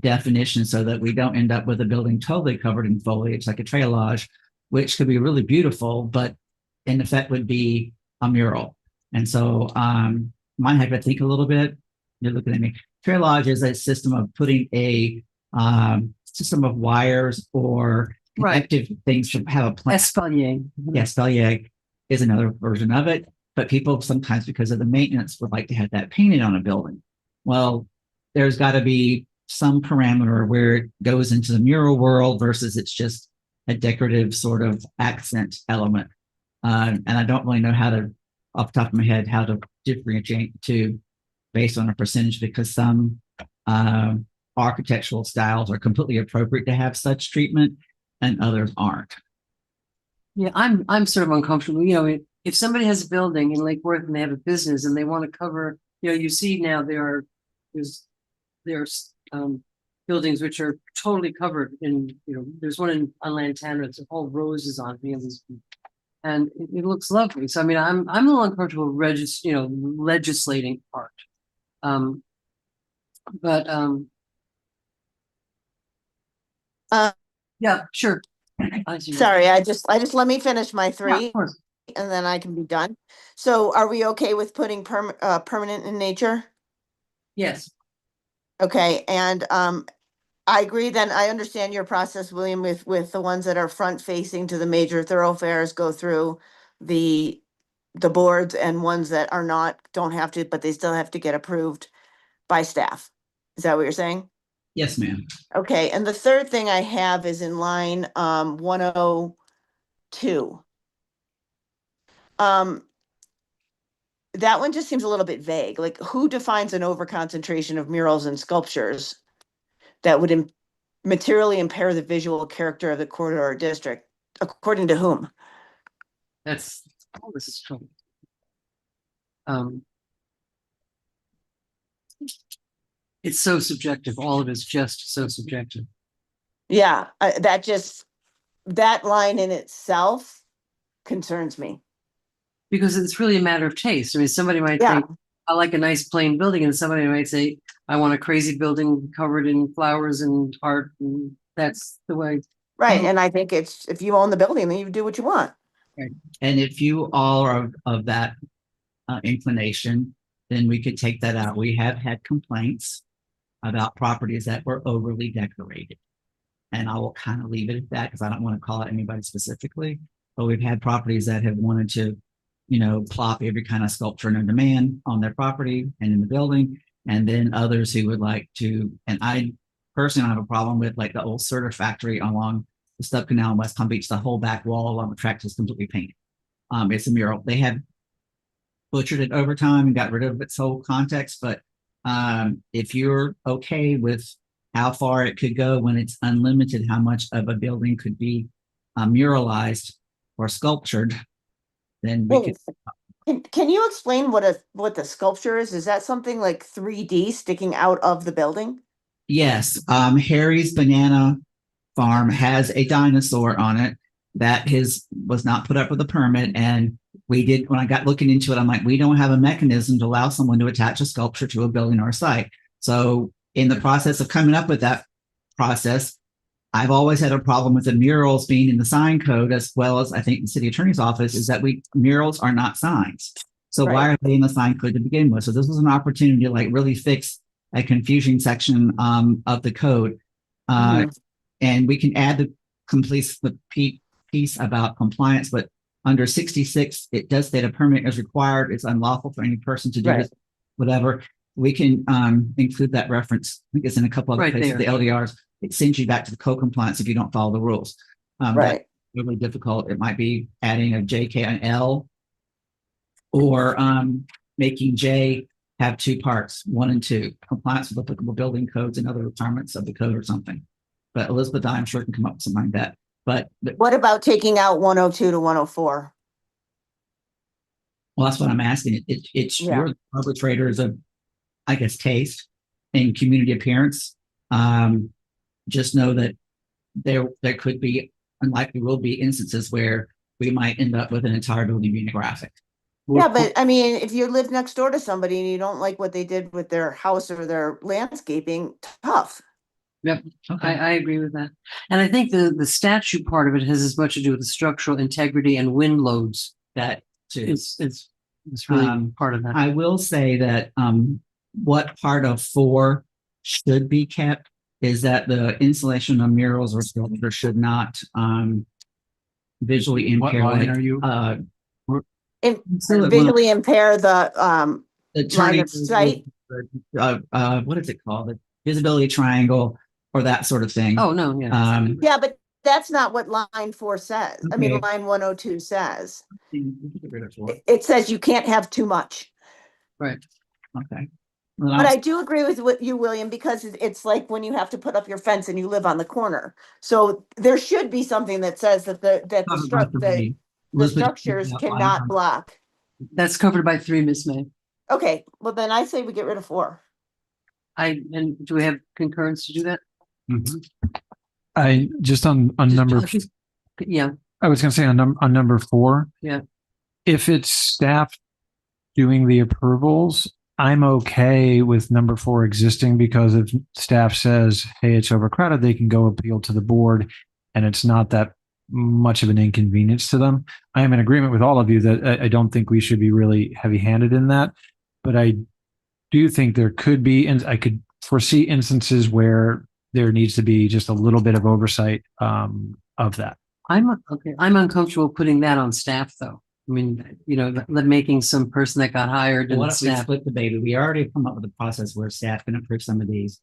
E: definition so that we don't end up with a building totally covered in foliage like a treillage, which could be really beautiful, but in effect would be a mural. And so might have to think a little bit. You're looking at me. Treillage is a system of putting a system of wires or connective things to have a plan.
B: Espalier.
E: Yes, espalier is another version of it. But people sometimes, because of the maintenance, would like to have that painted on a building. Well, there's got to be some parameter where it goes into the mural world versus it's just a decorative sort of accent element. And I don't really know how to, off the top of my head, how to differentiate two based on a percentage, because some architectural styles are completely appropriate to have such treatment and others aren't.
B: Yeah, I'm sort of uncomfortable. You know, if somebody has a building in Lake Worth and they have a business and they want to cover, you know, you see now there's buildings which are totally covered in, you know, there's one on Lantana, it's all roses on me, and it looks lovely. So I mean, I'm a little uncomfortable legislating art. Yeah, sure.
D: Sorry, I just let me finish my
B: Yeah,
D: three
B: of course.
D: and then I can be done. So are we okay with putting permanent in nature?
B: Yes.
D: Okay, and I agree then. I understand your process, William, with the ones that are front facing to the major thoroughfares go through the boards, and ones that are not, don't have to, but they still have to get approved by staff. Is that what you're saying?
E: Yes, ma'am.
D: Okay, and the third thing I have is in line 102. That one just seems a little bit vague. Like, who defines an overconcentration of murals and sculptures that would materially impair the visual character of the corridor or district? According to whom?
B: This is trouble. It's so subjective. All of it's just so subjective.
D: Yeah, that line in itself concerns me.
B: Because it's really a matter of taste. I mean, somebody might
D: Yeah.
B: think, I like a nice plain building, and somebody might say, I want a crazy building covered in flowers and art, and that's the way.
D: Right, and I think it's, if you own the building, then you do what you want.
E: And if you all are of that inclination, then we could take that out. We have had complaints about properties that were overly decorated. And I will kind of leave it at that because I don't want to call out anybody specifically. But we've had properties that have wanted to, you know, plop every kind of sculpture known to man on their property and in the building. And then others who would like to, and I personally don't have a problem with, like the old Serta factory along the Stub Canal in West Palm Beach. The whole back wall along the track is completely painted. It's a mural. They have butchered it over time and got rid of its whole context. But if you're okay with how far it could go when it's unlimited, how much of a building could be muralized or sculptured, then we could.
D: Can you explain what the sculpture is? Is that something like 3D sticking out of the building?
E: Yes, Harry's Banana Farm has a dinosaur on it that was not put up with a permit. And we did, when I got looking into it, I'm like, we don't have a mechanism to allow someone to attach a sculpture to a building or a site. So in the process of coming up with that process, I've always had a problem with the murals being in the sign code, as well as I think the city attorney's office, is that murals are not signs. So why are they in the sign code to begin with? So this was an opportunity to like really fix a confusing section of the code. And we can add the piece about compliance, but Under 66, it does state a permit is required. It's unlawful for any person to do
B: Right.
E: this, whatever. We can include that reference. I think it's in a couple other
B: Right
E: places,
B: there.
E: the LDRs. It sends you back to the code compliance if you don't follow the rules. That's
D: Right.
E: really difficult. It might be adding a JK and L, or making J have two parts, 1 and 2, compliance with applicable building codes and other requirements of the code or something. But Elizabeth, I'm sure can come up with something like that. But
D: What about taking out 102 to 104?
E: well, that's what I'm asking. It's
D: Yeah.
E: your arbitrators of, I guess, taste and community appearance. Just know that there could be, and likely will be, instances where we might end up with an entire building being a graphic.
D: Yeah, but I mean, if you live next door to somebody and you don't like what they did with their house or their landscaping, tough.
B: Yep,
E: Okay.
B: I agree with that. And I think the statute part of it has as much to do with the structural integrity and wind loads.
E: That too.
B: It's really part of that.
E: I will say that what part of 4 should be kept is that the installation of murals or sculptures should not visually
N: What
E: impair.
N: line
E: like,
N: are you?
D: Visually impair the
E: the
D: line
E: turning
D: of sight.
E: what is it called? The visibility triangle or that sort of thing.
B: Oh, no, yeah.
D: Yeah, but that's not what line 4 says. I mean,
E: Okay.
D: line 102 says.
E: Okay.
D: It says you can't have too much.
B: Right.
E: Well,
D: But I do agree with what you, William, because it's like when you have to put up your fence and you live on the corner. So there should be something that says that the structures cannot block.
B: That's covered by 3, Miss May.
D: Okay, well then I say we get rid of 4.
B: And do we have concurrence to do that?
N: I just on number,
B: Yeah,
N: I was gonna say on number 4.
B: Yeah.
N: If it's staff doing the approvals, I'm okay with number 4 existing, because if staff says, hey, it's overcrowded, they can go appeal to the board and it's not that much of an inconvenience to them. I am in agreement with all of you that I don't think we should be really heavy handed in that, but I do think there could be, and I could foresee instances where there needs to be just a little bit of oversight of that.
B: I'm uncomfortable putting that on staff, though. I mean, making some person that got hired
E: What
B: and
E: if we
B: staff.
E: split the baby? We already come up with a process where staff can approve some of these,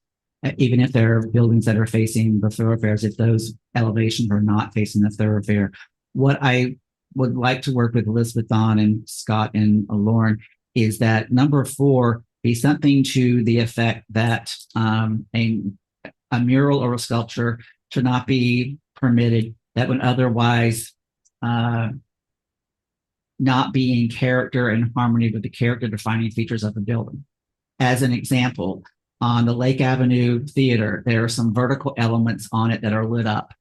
E: even if there are buildings that are facing the thoroughfares, if those elevations are not facing the thoroughfare. What I would like to work with Elizabeth on and Scott and Lauren is that number 4 be something to the effect that a mural or a sculpture should not be permitted that would otherwise not be in character and harmony with the character defining features of the building. As an example, on the Lake Avenue Theater, there are some vertical elements on it that are lit up.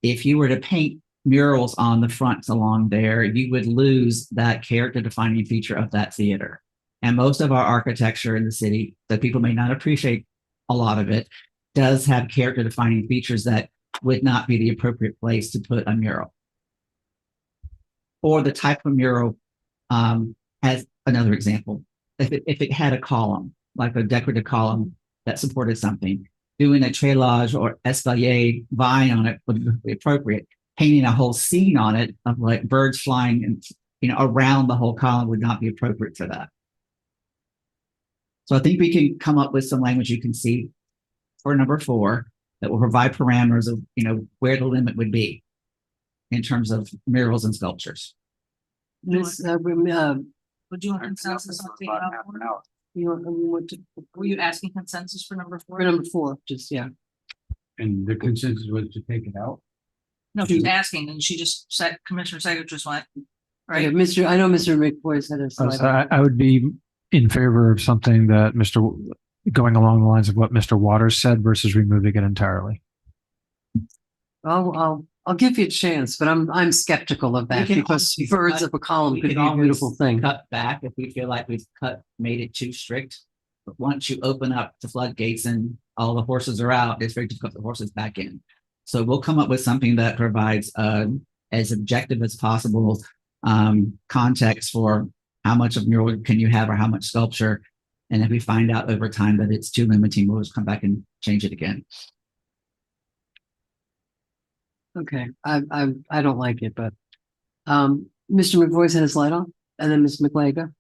E: If you were to paint murals on the fronts along there, you would lose that character defining feature of that theater. And most of our architecture in the city, that people may not appreciate a lot of it, does have character defining features that would not be the appropriate place to put a mural. Or the type of mural, as another example, if it had a column, like a decorative column that supported something, doing a treillage or espalier vine on it would be appropriate. Painting a whole scene on it of like birds flying and around the whole column would not be appropriate for that. So I think we can come up with some language you can see for number 4 that will provide parameters of where the limit would be in terms of murals and sculptures.
B: Miss,
F: Would you want consensus on taking out 4? Were you asking consensus for number 4?
B: For number 4, just, yeah.
C: And the consensus was to take it out?
F: No, she's asking, and she just said, Commissioner Sager just went,
B: Okay,
F: right?
B: I know Mr. McBoy said it.
N: So I would be in favor of something that going along the lines of what Mr. Waters said versus removing it entirely.
B: I'll give you a chance, but I'm skeptical of that because birds of a column could be a beautiful thing.
E: Cut back if we feel like we've made it too strict. But once you open up the floodgates and all the horses are out, it's very difficult to put the horses back in. So we'll come up with something that provides as objective as possible context for how much of mural can you have or how much sculpture. And if we find out over time that it's too limiting, we'll just come back and change it again.
B: Okay, I don't like it, but Mr. McVoy's had his light on, and then Ms. McLeod.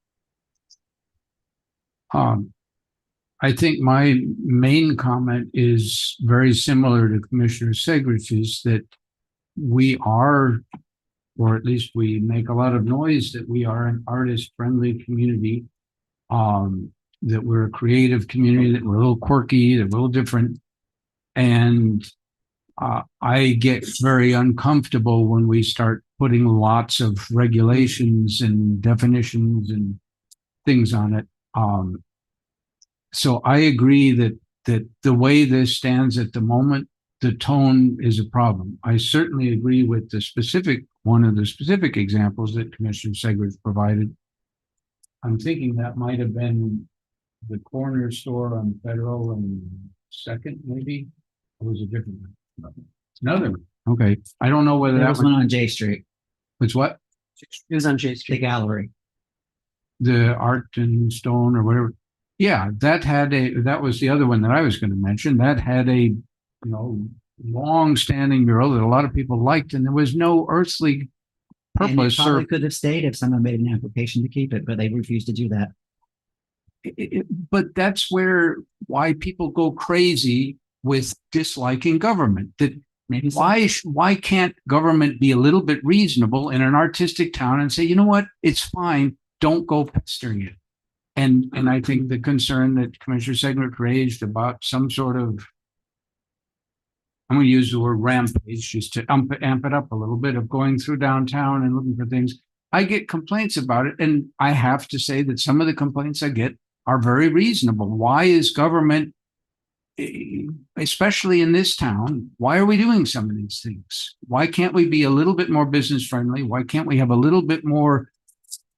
C: I think my main comment is very similar to Commissioner Segrich's, that we are, or at least we make a lot of noise that we are an artist-friendly community, that we're a creative community, that we're a little quirky, that we're a little different. And I get very uncomfortable when we start putting lots of regulations and definitions and things on it. So I agree that the way this stands at the moment, the tone is a problem. I certainly agree with one of the specific examples that Commissioner Segrich provided. I'm thinking that might have been the corner store on Federal and Second, maybe. Or was it a different one? Another one. Okay. I don't know whether
E: There
C: that
E: was one on J Street,
C: was what?
B: It was on J
E: the
B: Street.
E: gallery.
C: The Art and Stone or whatever. Yeah, that was the other one that I was going to mention. That had a, long-standing mural that a lot of people liked, and there was no earthly
E: And it
C: purpose
E: probably
C: or
E: could have stayed if someone made an application to keep it, but they refused to do that.
C: but that's why people go crazy with disliking government. That
E: Maybe so.
C: why can't government be a little bit reasonable in an artistic town and say, you know what, it's fine, don't go pestering it. And I think the concern that Commissioner Segrich raised about some sort of, I'm going to use the word rampage just to amp it up a little bit, of going through downtown and looking for things. I get complaints about it, and I have to say that some of the complaints I get are very reasonable. Why is government, especially in this town, why are we doing some of these things? Why can't we be a little bit more business friendly? Why can't we have a little bit more,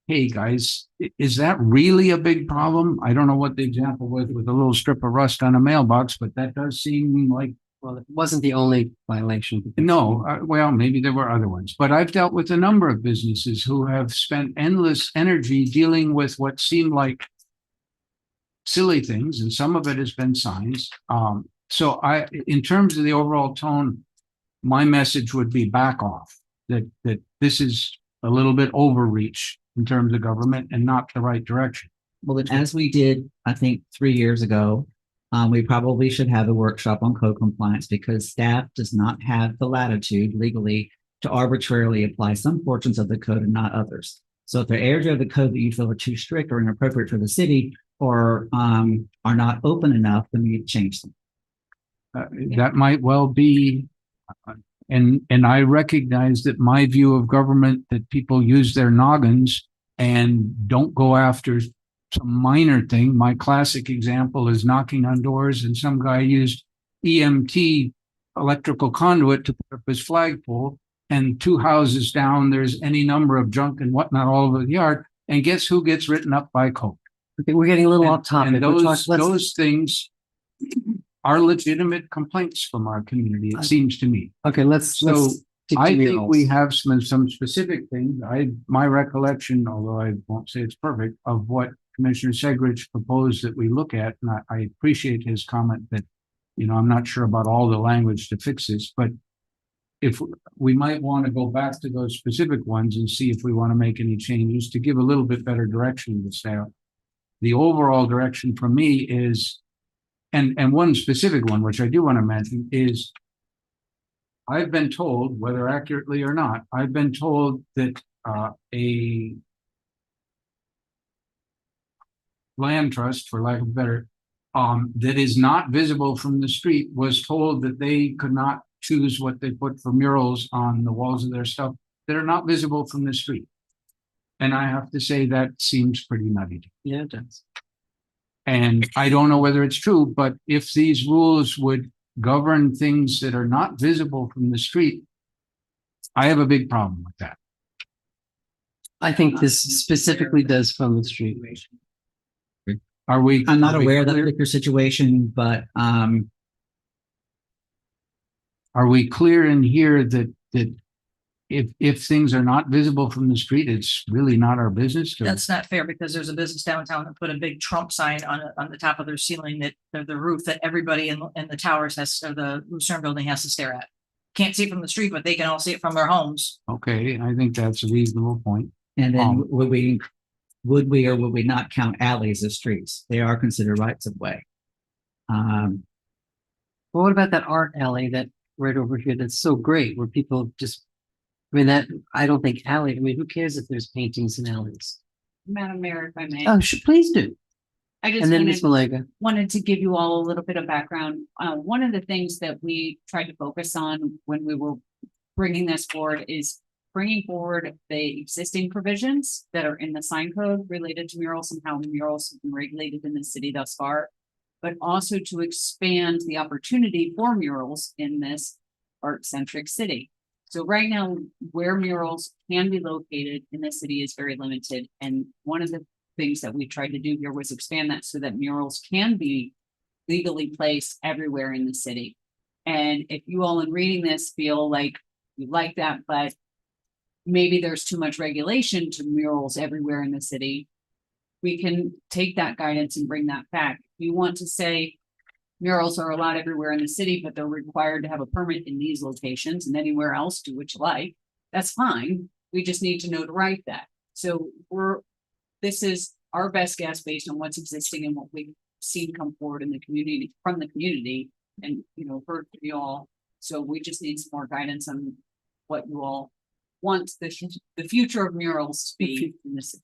C: hey guys, is that really a big problem? I don't know what the example was with a little strip of rust on a mailbox, but that does seem like,
B: Well, it wasn't the only violation.
C: no, well, maybe there were other ones, but I've dealt with a number of businesses who have spent endless energy dealing with what seemed like silly things, and some of it has been signs. So in terms of the overall tone, my message would be back off, that this is a little bit overreach in terms of government and not the right direction.
E: Well, then, as we did, I think 3 years ago, we probably should have a workshop on code compliance, because staff does not have the latitude legally to arbitrarily apply some portions of the code and not others. So if there are areas of the code that you feel are too strict or inappropriate for the city, or are not open enough, then we need to change them.
C: That might well be, and I recognize that my view of government, that people use their noggins and don't go after some minor thing. My classic example is knocking on doors, and some guy used EMT, electrical conduit, to put up his flagpole, and 2 houses down, there's any number of junk and whatnot all over the yard. And guess who gets written up by code?
B: Okay, we're getting a little off topic.
C: And
B: We'll
C: those
B: talk- let's-
C: things are legitimate complaints from our community, it seems to me.
B: Okay, let's stick to
C: I think
B: murals.
C: we have some specific things. My recollection, although I won't say it's perfect, of what Commissioner Segrich proposed that we look at, and I appreciate his comment that, I'm not sure about all the language to fix this, but if we might want to go back to those specific ones and see if we want to make any changes to give a little bit better direction to staff. The overall direction from me is, and one specific one, which I do want to mention, is I've been told, whether accurately or not, I've been told that a land trust, for lack of a better, that is not visible from the street, was told that they could not choose what they put for murals on the walls of their stuff that are not visible from the street. And I have to say that seems pretty nutty.
B: Yeah, it does.
C: And I don't know whether it's true, but if these rules would govern things that are not visible from the street, I have a big problem with that.
B: I think this specifically does from the street.
C: Are we?
E: I'm not
C: are we
E: aware of that
C: clear?
E: particular situation, but
C: Are we clear in here that if things are not visible from the street, it's really not our business?
F: That's not fair, because there's a business downtown that put a big Trump sign on the top of their ceiling, that the roof that everybody in the towers has, or the Lucerne building has to stare at. can't see it from the street, but they can all see it from their homes.
C: Okay, I think that's a reasonable point.
E: And then
C: Um,
E: would we or would we not count alleys as streets? They are considered rights of way.
B: Well, what about that art alley that right over here that's so great where people just, I mean, that, I don't think alley, I mean, who cares if there's paintings in alleys?
M: Madam Mayor, if I may.
B: Oh, please do.
M: I just
B: And then Ms.
M: wanted,
B: Malega.
M: to give you all a little bit of background. One of the things that we tried to focus on when we were bringing this forward is bringing forward the existing provisions that are in the sign code related to murals and how murals have been regulated in the city thus far, but also to expand the opportunity for murals in this art-centric city. So right now, where murals can be located in the city is very limited. And one of the things that we tried to do here was expand that so that murals can be legally placed everywhere in the city. And if you all in reading this feel like you like that, but maybe there's too much regulation to murals everywhere in the city, we can take that guidance and bring that back. If you want to say murals are allowed everywhere in the city, but they're required to have a permit in these locations and anywhere else, do what you like, that's fine. We just need to know to write that. So this is our best guess based on what's existing and what we've seen come forward in the community, from the community, and, you know, heard from you all. So we just need some more guidance on what you all want the future of murals to be in the city.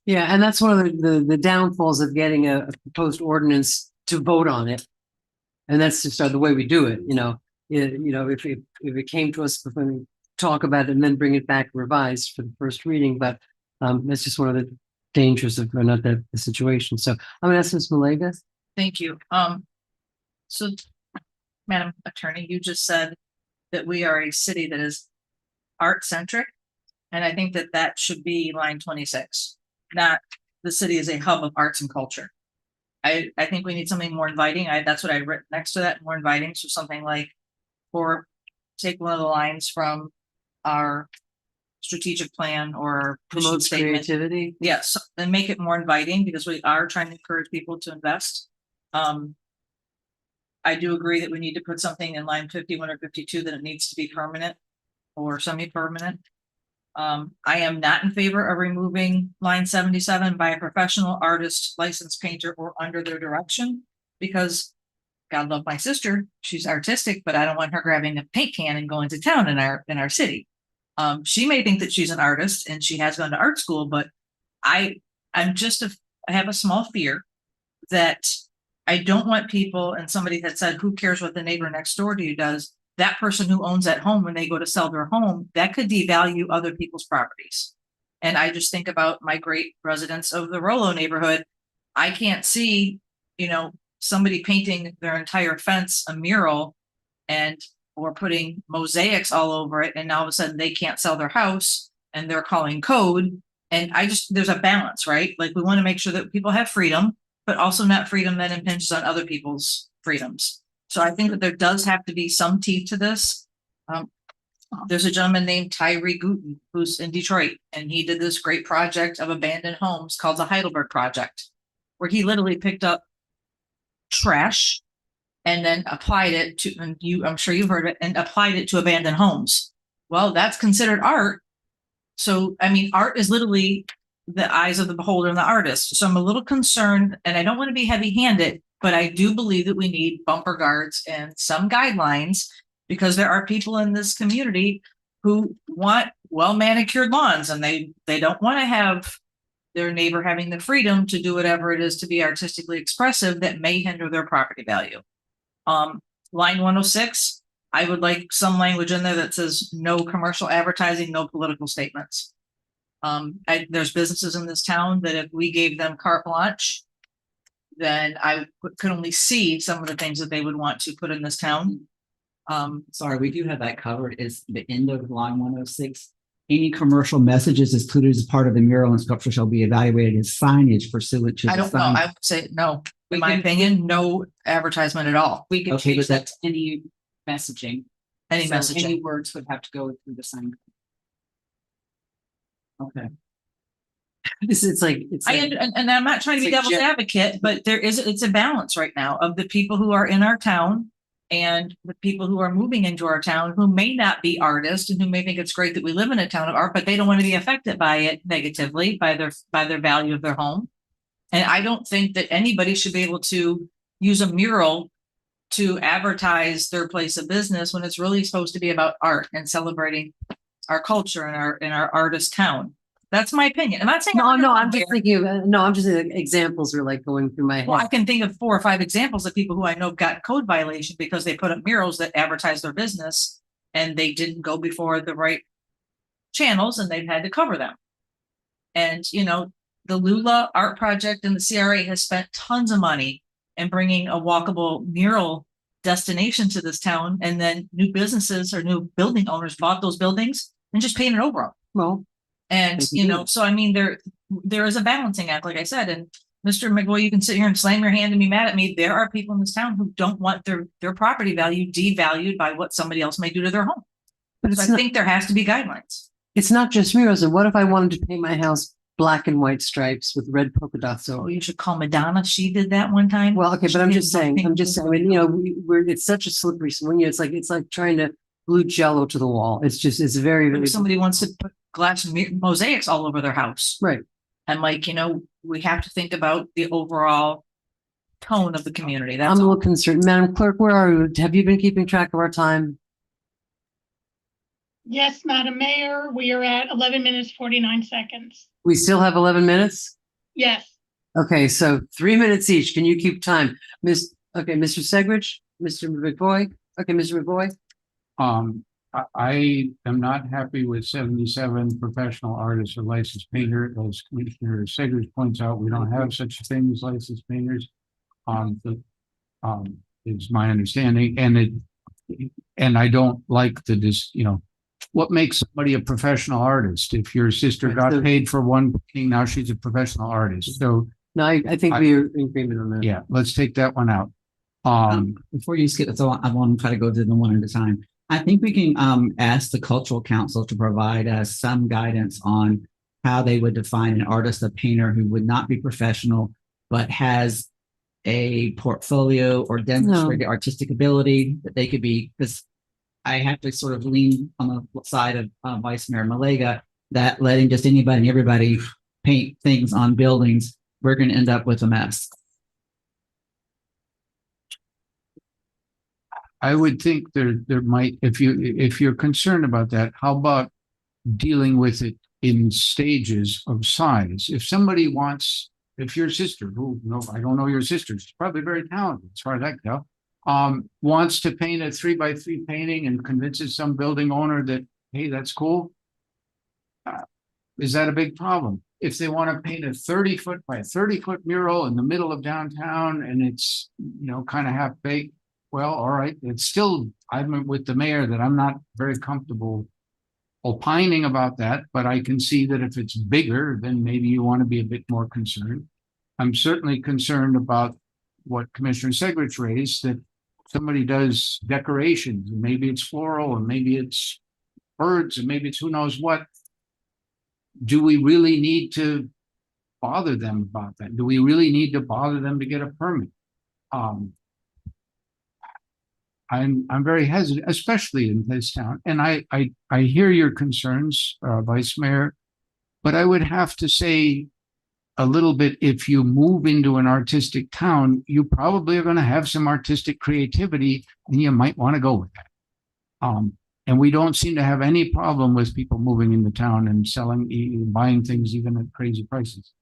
B: Yeah, and that's one of the downfalls of getting a proposed ordinance to vote on it. And that's just the way we do it, you know. If it came to us, when we talk about it and then bring it back revised for the first reading, but that's just one of the dangers of not the situation. So I'm gonna ask Ms. Malega.
F: Thank you. So, Madam Attorney, you just said that we are a city that is art-centric. And I think that that should be line 26, not the city is a hub of arts and culture. I think we need something more inviting. That's what I wrote next to that, more inviting. So something like, or take one of the lines from our strategic plan or mission
B: Promote
F: statement.
B: creativity.
F: Yes, and make it more inviting because we are trying to encourage people to invest. I do agree that we need to put something in line 51 or 52 that it needs to be permanent or semi-permanent. I am not in favor of removing line 77 by a professional artist, licensed painter, or under their direction, because God love my sister, she's artistic, but I don't want her grabbing a paint can and going to town in our city. She may think that she's an artist and she has gone to art school, but I have a small fear that I don't want people, and somebody had said, who cares what the neighbor next door to you does? That person who owns that home, when they go to sell their home, that could devalue other people's properties. And I just think about my great residents of the Rollo neighborhood. I can't see, somebody painting their entire fence a mural or putting mosaics all over it, and all of a sudden they can't sell their house and they're calling code. And there's a balance, right? Like, we want to make sure that people have freedom, but also not freedom that impinges on other people's freedoms. So I think that there does have to be some teeth to this. There's a gentleman named Tyree Gooten who's in Detroit, and he did this great project of abandoned homes called the Heidelberg Project, where he literally picked up trash and then applied it to, and I'm sure you've heard of it, and applied it to abandoned homes. Well, that's considered art. So, I mean, art is literally the eyes of the beholder and the artist. So I'm a little concerned, and I don't want to be heavy-handed, but I do believe that we need bumper guards and some guidelines, because there are people in this community who want well manicured lawns, and they don't want to have their neighbor having the freedom to do whatever it is to be artistically expressive that may hinder their property value. Line 106, I would like some language in there that says no commercial advertising, no political statements. There's businesses in this town that if we gave them carte blanche, then I could only see some of the things that they would want to put in this town.
E: Sorry, we do have that covered. Is the end of line 106. Any commercial messages included as part of the mural and sculpture shall be evaluated as signage pursuant to the
F: I don't know.
E: sign.
F: I would say no. In my opinion, no advertisement at all.
M: We could
E: Okay,
M: change
E: but
M: that to any messaging.
F: Any
M: So
F: messaging.
M: Any words would have to go through the sign.
E: Okay.
B: It's like
F: And I'm not trying to be
B: it's like
F: devil's advocate, but it's a balance right now of the people who are in our town And with people who are moving into our town who may not be artists and who may think it's great that we live in a town of art, but they don't want to be affected by it negatively by their value of their home. And I don't think that anybody should be able to use a mural to advertise their place of business when it's really supposed to be about art and celebrating our culture and our artist town. That's my opinion. I'm not saying.
B: I'm just thinking of, I'm just thinking examples are like going through my head.
F: Well, I can think of 4 or 5 examples of people who I know got code violation because they put up murals that advertise their business and they didn't go before the right channels and they've had to cover them. And, the Lula Art Project and the CRA has spent tons of money in bringing a walkable mural destination to this town. And then new businesses or new building owners bought those buildings and just painted over them.
B: Well,
F: and, so I mean, there is a balancing act, like I said, and Mr. McVoy, you can sit here and slam your hand and be mad at me. There are people in this town who don't want their property value devalued by what somebody else may do to their home. But I think there has to be guidelines.
B: It's not just murals. And what if I wanted to paint my house black and white stripes with red polka dots over?
F: Oh, you should call Madonna. She did that one time.
B: Well, okay, but I'm just saying, I mean, it's such a slippery swing. It's like trying to glue Jello to the wall. It's very, very.
F: If somebody wants to put glass mosaics all over their house.
B: Right.
F: And we have to think about the overall tone of the community. That's
B: I'm a little concerned. Madam Clerk, where are you? Have you been keeping track of our time?
A: Yes, Madam Mayor, we are at 11 minutes, 49 seconds.
B: We still have 11 minutes?
A: Yes.
B: Okay, so 3 minutes each. Can you keep time? Mr. Segridge, Mr. McVoy? Okay, Mr. McVoy?
C: I am not happy with 77 professional artists or licensed painter. As Commissioner Segers points out, we don't have such a thing as licensed painters. Is my understanding, and I don't like what makes somebody a professional artist? If your sister got paid for one painting, now she's a professional artist. So
B: no, I think we're in agreement on that.
C: Yeah, let's take that one out.
E: Before you skip, so I want to try to go to them one at a time. I think we can ask the Cultural Council to provide us some guidance on how they would define an artist, a painter who would not be professional, but has a portfolio or demonstrated artistic ability that they could be, because I have to sort of lean on the side of Vice Mayor Malega that letting just anybody and everybody paint things on buildings, we're going to end up with a mess.
C: I would think there might, if you're concerned about that, how about dealing with it in stages of size? If somebody wants, if your sister, I don't know your sister, she's probably very talented as far as that goes, wants to paint a 3x3 painting and convinces some building owner that, hey, that's cool. Is that a big problem? If they want to paint a 30-foot by 30-foot mural in the middle of downtown and it's, kind of half baked, well, all right. It's still, I'm with the mayor that I'm not very comfortable opining about that, but I can see that if it's bigger, then maybe you want to be a bit more concerned. I'm certainly concerned about what Commissioner Segridge raised, that somebody does decorations, and maybe it's floral, and maybe it's birds, and maybe it's who knows what. Do we really need to bother them about that? Do we really need to bother them to get a permit? I'm very hesitant, especially in this town. And I hear your concerns, Vice Mayor, but I would have to say a little bit, if you move into an artistic town, you probably are going to have some artistic creativity and you might want to go with that. And we don't seem to have any problem with people moving into town and buying things even at crazy prices.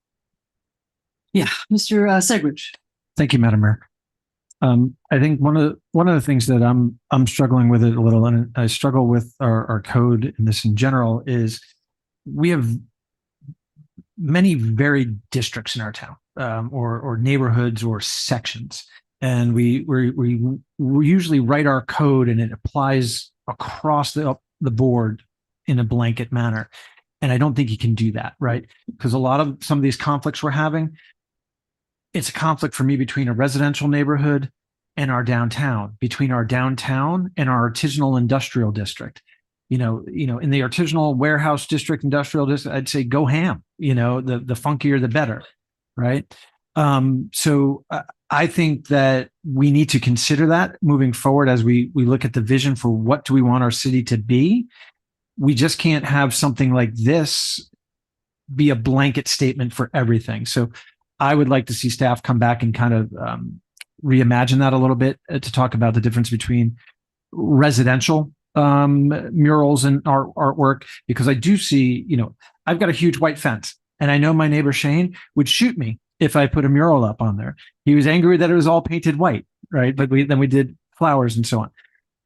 B: Yeah, Mr. Segridge.
N: Thank you, Madam Mayor. I think one of the things that I'm struggling with it a little, and I struggle with our code and this in general, is we have many varied districts in our town, or neighborhoods or sections, and we usually write our code and it applies across the board in a blanket manner, and I don't think you can do that, right? Because some of these conflicts we're having, it's a conflict for me between a residential neighborhood and our downtown, between our downtown and our artisanal industrial district. In the artisanal warehouse district, industrial district, I'd say go ham. The funkier, the better, right? So I think that we need to consider that moving forward as we look at the vision for what do we want our city to be. We just can't have something like this be a blanket statement for everything. So I would like to see staff come back and kind of reimagine that a little bit to talk about the difference between residential murals and artwork, because I do see, I've got a huge white fence and I know my neighbor Shane would shoot me if I put a mural up on there. He was angry that it was all painted white, right? But then we did flowers and so on.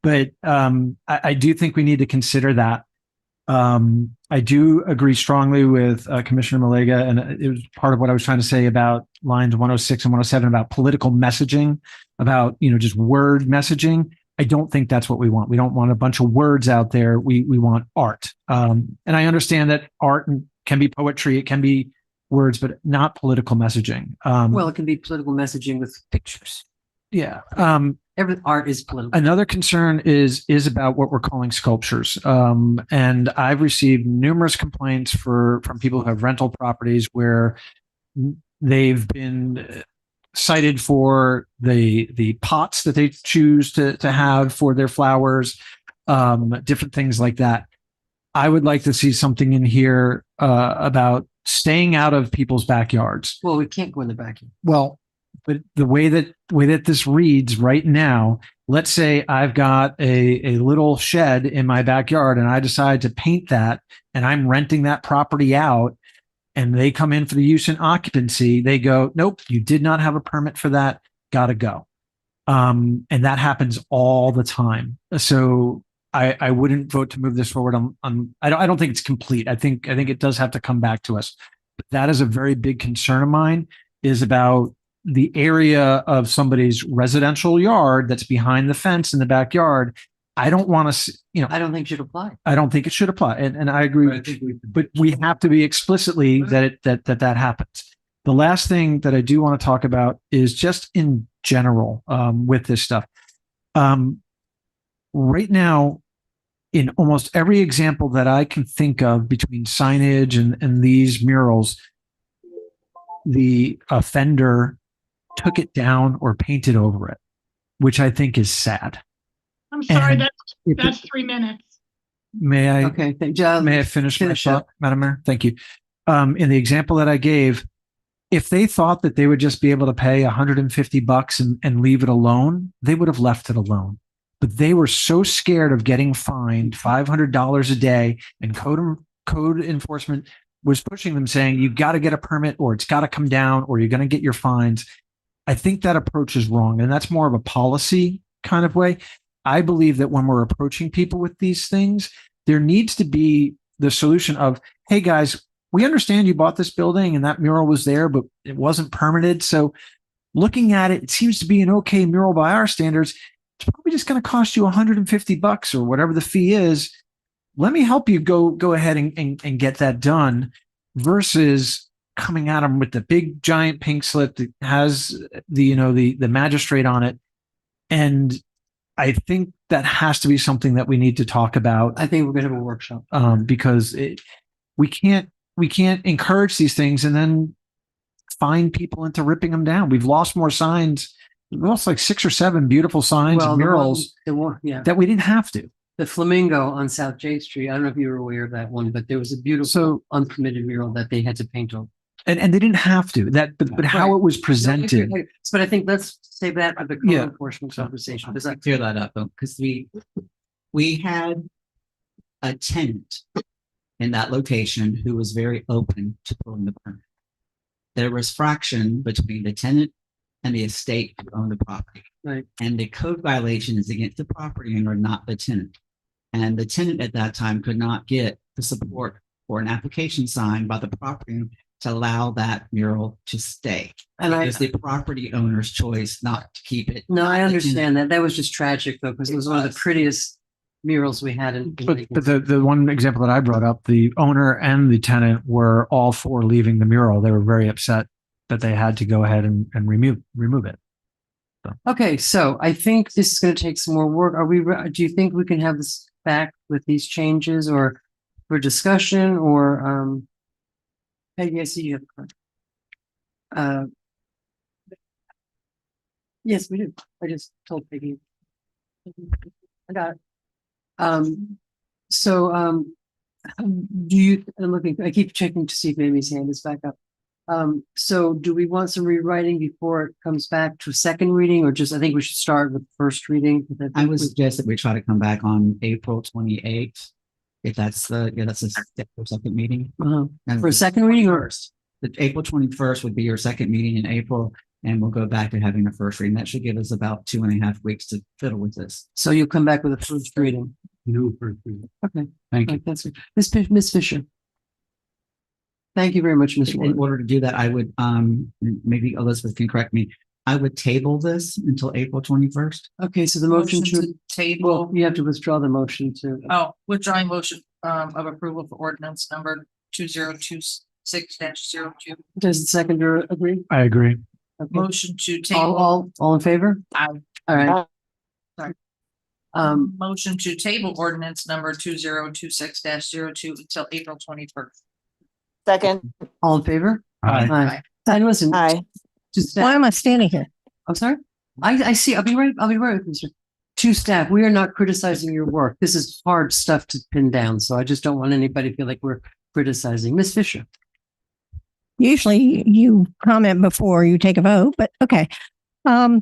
N: But I do think we need to consider that. I do agree strongly with Commissioner Malega, and it was part of what I was trying to say about lines 106 and 107 about political messaging, about, just word messaging. I don't think that's what we want. We don't want a bunch of words out there. We want art. And I understand that art can be poetry, it can be words, but not political messaging.
B: Well, it can be political messaging with pictures.
N: Yeah.
B: Every art is political.
N: Another concern is about what we're calling sculptures. And I've received numerous complaints from people who have rental properties where they've been cited for the pots that they choose to have for their flowers, different things like that. I would like to see something in here about staying out of people's backyards.
B: Well, we can't go in the backyard.
N: Well, but the way that this reads right now, let's say I've got a little shed in my backyard and I decide to paint that and I'm renting that property out and they come in for the use and occupancy. They go, nope, you did not have a permit for that. Gotta go. And that happens all the time. So I wouldn't vote to move this forward. I don't think it's complete. I think it does have to come back to us. But that is a very big concern of mine, is about the area of somebody's residential yard that's behind the fence in the backyard. I don't want to,
B: I don't think it should apply.
N: I don't think it should apply. And I agree, but we have to be explicitly that happens. The last thing that I do want to talk about is just in general with this stuff. Right now, in almost every example that I can think of between signage and these murals, the offender took it down or painted over it, which I think is sad.
A: I'm sorry,
N: And
A: that's 3 minutes.
N: May I?
B: Okay,
N: May I finish my
B: finish
N: thought,
B: up.
N: Madam Mayor? Thank you. In the example that I gave, if they thought that they would just be able to pay $150 and leave it alone, they would have left it alone. But they were so scared of getting fined $500 a day, and code enforcement was pushing them, saying, you got to get a permit or it's got to come down or you're going to get your fines. I think that approach is wrong. And that's more of a policy kind of way. I believe that when we're approaching people with these things, there needs to be the solution of, hey guys, we understand you bought this building and that mural was there, but it wasn't permitted. So looking at it, it seems to be an okay mural by our standards. It's probably just going to cost you $150 or whatever the fee is. Let me help you go ahead and get that done, versus coming at them with the big giant pink slip that has the magistrate on it. And I think that has to be something that we need to talk about.
B: I think we're going to have a workshop.
N: Because we can't encourage these things and then fine people into ripping them down. We've lost more signs. We lost like 6 or 7 beautiful signs and murals that we didn't have to.
B: The Flamingo on South J Street. I don't know if you were aware of that one, but there was a beautiful unpermitted mural that they had to paint over.
N: And they didn't have to. But how it was presented.
B: But I think let's save that for the code enforcement conversation.
E: Does that clear that up? Because we had a tenant in that location who was very open to pulling the permit. There was fraction between the tenant and the estate who owned the property.
B: Right.
E: And the code violation is against the property owner, not the tenant. And the tenant at that time could not get the support or an application signed by the property owner to allow that mural to stay. And it was the property owner's choice not to keep it.
B: No, I understand that. That was just tragic though, because it was one of the prettiest murals we had in
N: But the one example that I brought up, the owner and the tenant were all for leaving the mural. They were very upset that they had to go ahead and remove it. So.
B: Okay, so I think this is going to take some more work. Do you think we can have this back with these changes, or for discussion, or Peggy, I see you have Yes, we do. I just told Peggy. I got it. So, do you, I'm looking, I keep checking to see if Amy's hand is back up. So do we want some rewriting before it comes back to second reading, or just, I think we should start with first reading?
E: I would suggest that we try to come back on April 28th. If that's the, that's the second meeting. And
B: For a second reading or?
E: The April 21st would be your second meeting in April, and we'll go back to having a first reading. That should give us about 2.5 weeks to fiddle with this.
B: So you'll come back with a first reading?
C: No first reading.
B: Okay.
C: Thank you.
B: That's it. Ms. Fisher. Thank you very much, Mr.
E: In
B: Ward.
E: order to do that, I would, maybe Elizabeth can correct me. I would table this until April 21st.
B: Okay, so the motion to,
F: Table,
B: well, you have to withdraw the motion to,
F: withdrawing motion, of approval for ordinance number 2026-02.
B: does the seconder agree?
N: I agree.
B: Okay.
F: Motion to table.
B: All in favor?
F: Aye.
B: All right.
F: Motion to table ordinance number 2026-02 until April 21st.
D: Second,
B: All in favor?
N: Aye.
B: And listen.
D: aye.
L: Why am I standing here?
B: I'm sorry? I see. I'll be right with you, sir. To staff, we are not criticizing your work. This is hard stuff to pin down, so I just don't want anybody to feel like we're criticizing. Ms. Fisher.
L: Usually you comment before you take a vote, but okay. I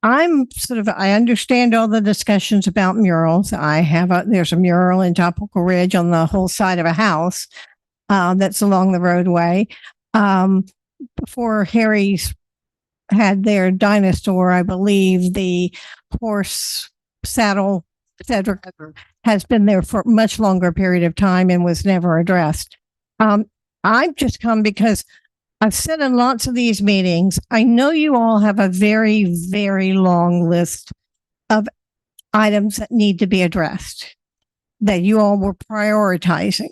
L: understand all the discussions about murals. There's a mural in Topical Ridge on the whole side of a house that's along the roadway. Before Harry's had their dinosaur, I believe the horse saddle Cedric has been there for a much longer period of time and was never addressed. I've just come because I've said in lots of these meetings, I know you all have a very, very long list of items that need to be addressed, that you all were prioritizing.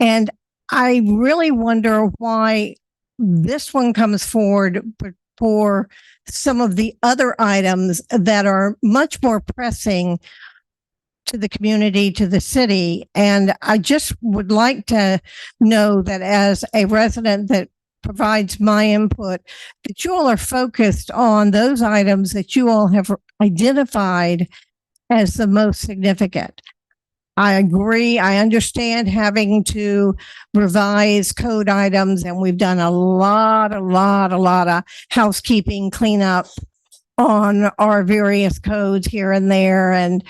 L: And I really wonder why this one comes forward for some of the other items that are much more pressing to the community, to the city. And I just would like to know that as a resident that provides my input, that you all are focused on those items that you all have identified as the most significant. I agree. I understand having to revise code items, and we've done a lot of housekeeping cleanup on our various codes here and there. And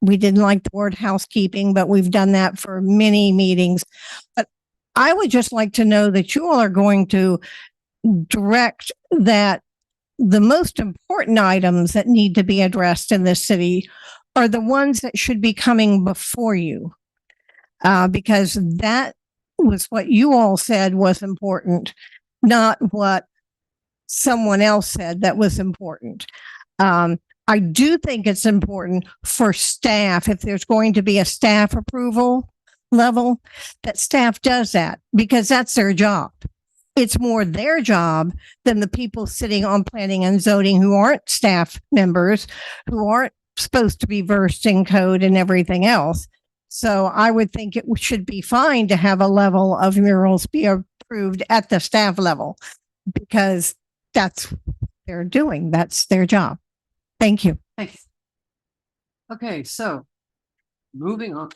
L: we didn't like the word housekeeping, but we've done that for many meetings. But I would just like to know that you all are going to direct that the most important items that need to be addressed in this city are the ones that should be coming before you. Because that was what you all said was important, not what someone else said that was important. I do think it's important for staff, if there's going to be a staff approval level, that staff does that, because that's their job. It's more their job than the people sitting on planning and zoning who aren't staff members, who aren't supposed to be versed in code and everything else. So I would think it should be fine to have a level of murals be approved at the staff level, because that's what they're doing. That's their job. Thank you.
B: Thanks. Okay, so moving on.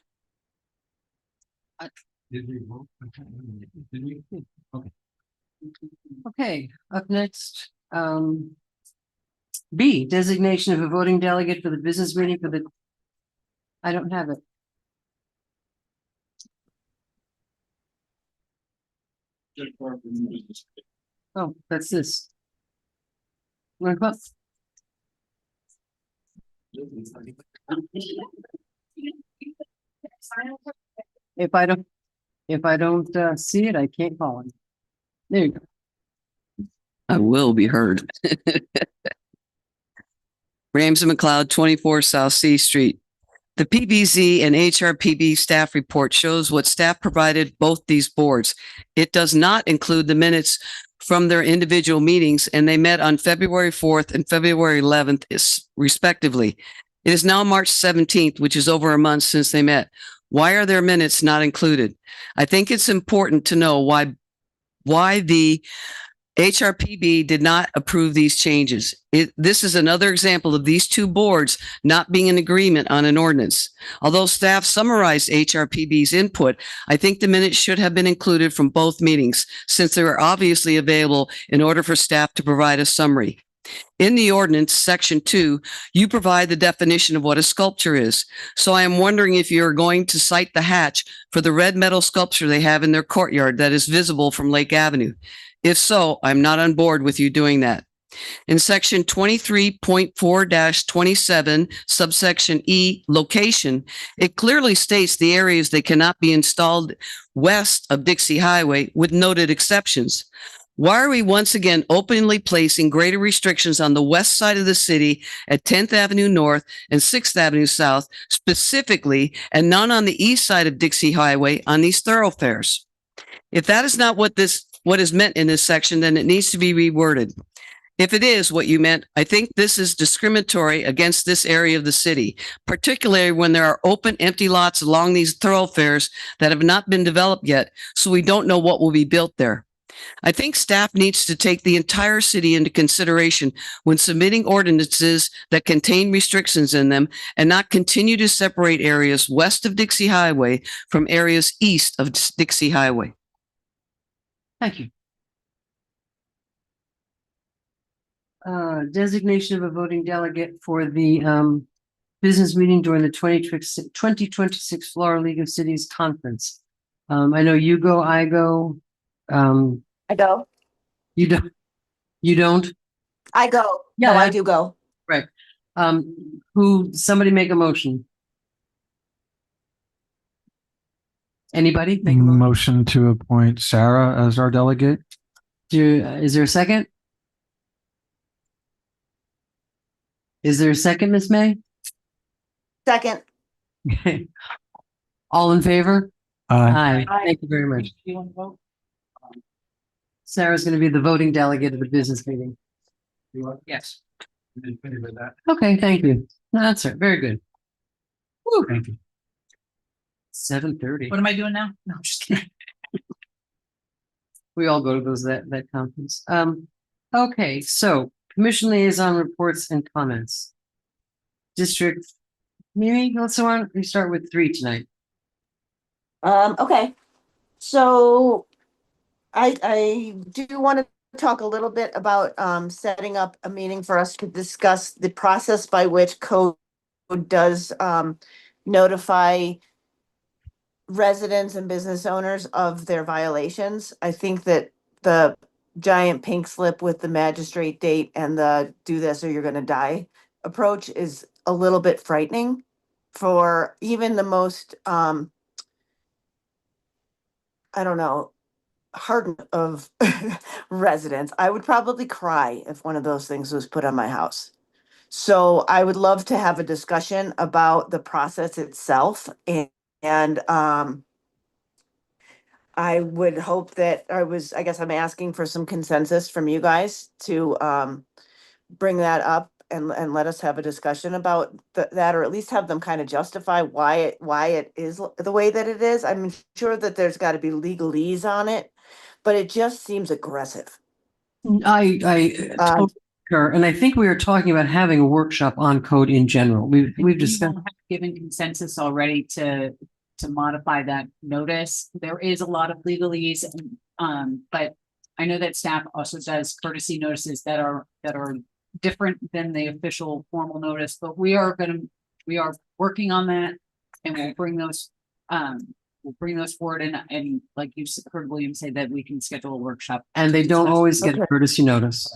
C: Did we vote? Did we? Okay.
B: Okay, up next, B, designation of a voting delegate for the business meeting for the, I don't have it. Oh, that's this. What about? If I don't see it, I can't call it. There you go.
O: I will be heard. Ramsey McLeod, 24 South C Street. The PBZ and HRPB staff report shows what staff provided both these boards. It does not include the minutes from their individual meetings, and they met on February 4th and February 11th, respectively. It is now March 17th, which is over a month since they met. Why are their minutes not included? I think it's important to know why the HRPB did not approve these changes. This is another example of these two boards not being in agreement on an ordinance. Although staff summarized HRPB's input, I think the minutes should have been included from both meetings since they were obviously available in order for staff to provide a summary. In the ordinance, section 2, you provide the definition of what a sculpture is. So I am wondering if you're going to cite the hatch for the red metal sculpture they have in their courtyard that is visible from Lake Avenue. If so, I'm not on board with you doing that. In section 23.4-27, subsection E, location, it clearly states the areas that cannot be installed west of Dixie Highway with noted exceptions. Why are we once again openly placing greater restrictions on the west side of the city at 10th Avenue North and 6th Avenue South specifically, and none on the east side of Dixie Highway on these thoroughfares? If that is not what is meant in this section, then it needs to be reworded. If it is what you meant, I think this is discriminatory against this area of the city, particularly when there are open, empty lots along these thoroughfares that have not been developed yet, so we don't know what will be built there. I think staff needs to take the entire city into consideration when submitting ordinances that contain restrictions in them and not continue to separate areas west of Dixie Highway from areas east of Dixie Highway.
B: Thank you. Designation of a voting delegate for the business meeting during the 2026 Florida League of Cities Conference. I know you go, I go.
D: I go.
B: You don't? You don't?
D: I go.
B: Yeah,
D: No, I do go.
B: Right. Somebody make a motion. Anybody? Make a motion.
N: Motion to appoint Sarah as our delegate.
B: Is there a second? Is there a second, Ms. May?
D: Second.
B: Okay. All in favor?
N: Aye.
B: Aye. Thank you very much.
F: You want to vote?
B: Sarah's going to be the voting delegate of the business meeting.
F: Yes.
B: Okay, thank you. No, that's it. Very good. Woo.
N: Thank you.
B: 7:30.
F: What am I doing now? No, I'm just kidding.
B: We all go to that conference. Okay, so commission liaison reports and comments. District, Mimi, let's we start with 3 tonight.
D: Okay. So I do want to talk a little bit about setting up a meeting for us to discuss the process by which code does notify residents and business owners of their violations. I think that the giant pink slip with the magistrate date and the do this or you're going to die approach is a little bit frightening for even the most I don't know, hardened of residents. I would probably cry if one of those things was put on my house. So I would love to have a discussion about the process itself, and I would hope that I guess I'm asking for some consensus from you guys to bring that up and let us have a discussion about that, or at least have them kind of justify why it is the way that it is. I'm sure that there's got to be legalese on it, but it just seems aggressive.
B: I totally concur, and I think we were talking about having a workshop on code in general. We've discussed.
M: Given consensus already to modify that notice. There is a lot of legalese, but I know that staff also does courtesy notices that are different than the official formal notice, but we are working on that, and we'll bring those forward, and like you heard William say, that we can schedule a workshop.
B: And they don't always get a courtesy notice.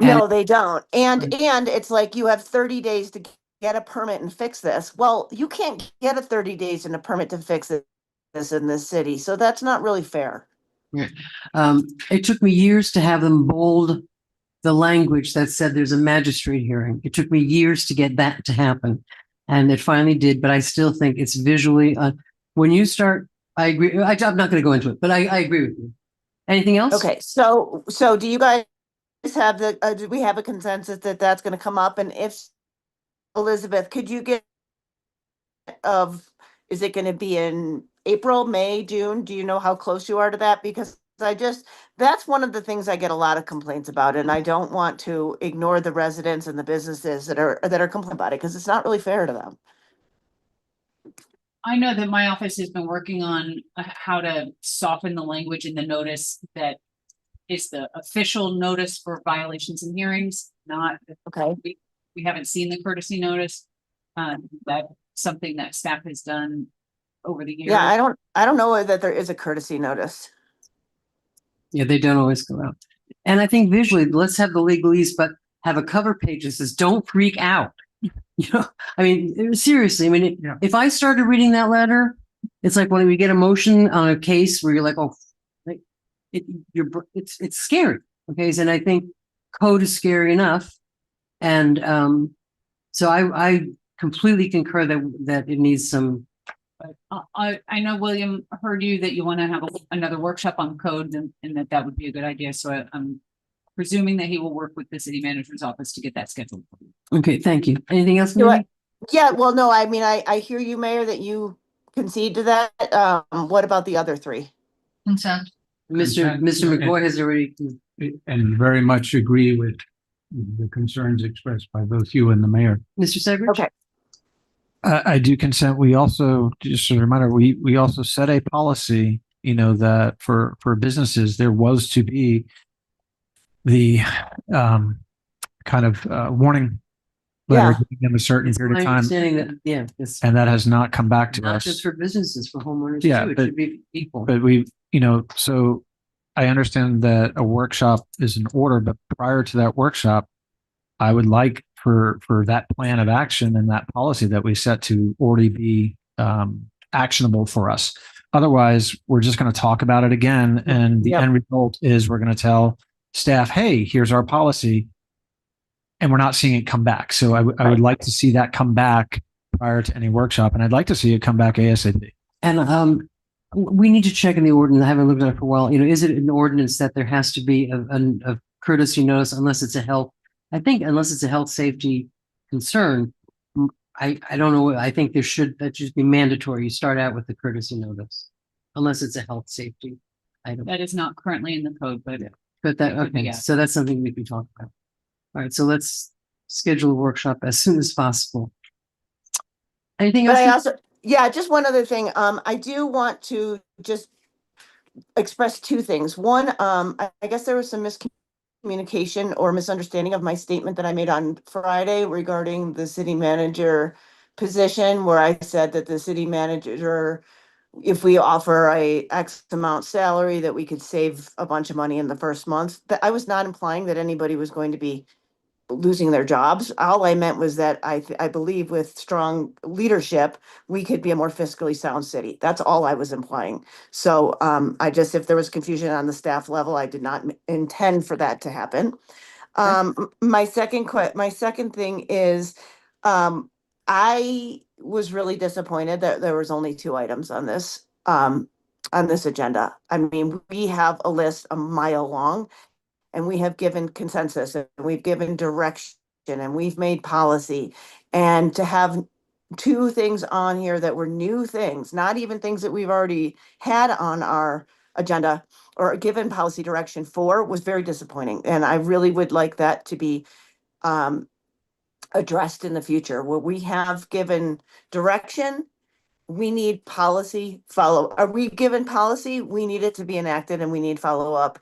D: No, they don't. And it's like you have 30 days to get a permit and fix this. Well, you can't get a 30 days and a permit to fix this in this city. So that's not really fair.
B: Yeah. It took me years to have them bold the language that said there's a magistrate hearing. It took me years to get that to happen. And it finally did, but I still think it's visually, when you start, I agree. I'm not going to go into it, but I agree with you. Anything else?
D: Okay. So do you guys have do we have a consensus that that's going to come up? And if Elizabeth, could you get is it going to be in April, May, June? Do you know how close you are to that? Because that's one of the things I get a lot of complaints about, and I don't want to ignore the residents and the businesses that are complaining about it, because it's not really fair to them.
M: I know that my office has been working on how to soften the language in the notice that is the official notice for violations and hearings, not.
D: Okay.
M: We haven't seen the courtesy notice. That's something that staff has done over the years.
D: Yeah, I don't know that there is a courtesy notice.
B: Yeah, they don't always go out. And I think visually, let's have the legalese, but have a cover page that says, "Don't freak out." You know, I mean, seriously, I mean, if I started reading that letter, it's like when we get a motion on a case where you're like, oh, like it's scary. Okay. And I think code is scary enough. And so I completely concur that it needs some.
M: I know William heard you that you want to have another workshop on code and that would be a good idea. So I'm presuming that he will work with the city manager's office to get that scheduled.
B: Okay, thank you. Anything else?
D: Yeah, well, no, I mean, I hear you, Mayor, that you concede to that. What about the other three?
F: Consent.
C: Consent.
B: Mr. McGoy has already.
C: And very much agree with the concerns expressed by both you and the mayor.
B: Mr. Segrich?
D: Okay.
N: I do consent. We also, just a reminder, we also set a policy, that for businesses, there was to be the kind of warning letter giving them a certain period of time.
B: Understanding that,
N: And that has not come back to
B: not
N: us.
B: just for businesses, for homeowners
N: Yeah,
B: too. It should be equal.
N: But so I understand that a workshop is in order, but prior to that workshop, I would like for that plan of action and that policy that we set to already be actionable for us. Otherwise, we're just going to talk about it again. And the end result is we're going to tell staff, hey, here's our policy. And we're not seeing it come back. So I would like to see that come back prior to any workshop. And I'd like to see it come back ASAP.
B: And we need to check in the ordinance. I haven't looked at it for a while. Is it an ordinance that there has to be a courtesy notice unless it's a health safety concern? I don't know. I think that should be mandatory. You start out with the courtesy notice unless it's a health safety item.
M: That is not currently in the code, but
B: Okay. So that's something we can talk about. All right. So let's schedule a workshop as soon as possible. Anything else?
D: Just one other thing. I do want to just express two things. One, I guess there was some miscommunication or misunderstanding of my statement that I made on Friday regarding the city manager position, where I said that the city manager, if we offer a X amount salary, that we could save a bunch of money in the first month. That I was not implying that anybody was going to be losing their jobs. All I meant was that I believe with strong leadership, we could be a more fiscally sound city. That's all I was implying. So if there was confusion on the staff level, I did not intend for that to happen. My second thing is, I was really disappointed that there was only 2 items on this agenda. I mean, we have a list a mile long, and we have given consensus, and we've given direction, and we've made policy. And to have 2 things on here that were new things, not even things that we've already had on our agenda or given policy direction for, was very disappointing. And I really would like that to be addressed in the future. Where we have given direction, we need policy follow. Are we given policy? We need it to be enacted, and we need follow up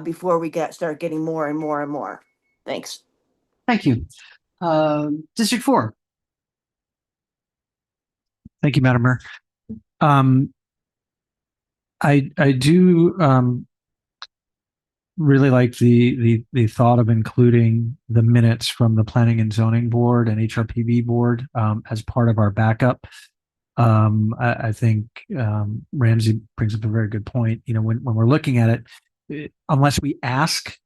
D: before we start getting more and more and more. Thanks.
B: Thank you. District 4.
N: Thank you, Madam Mayor. I do really like the thought of including the minutes from the Planning and Zoning Board and HRPB Board as part of our backup. I think Ramsey brings up a very good point. When we're looking at it, unless we ask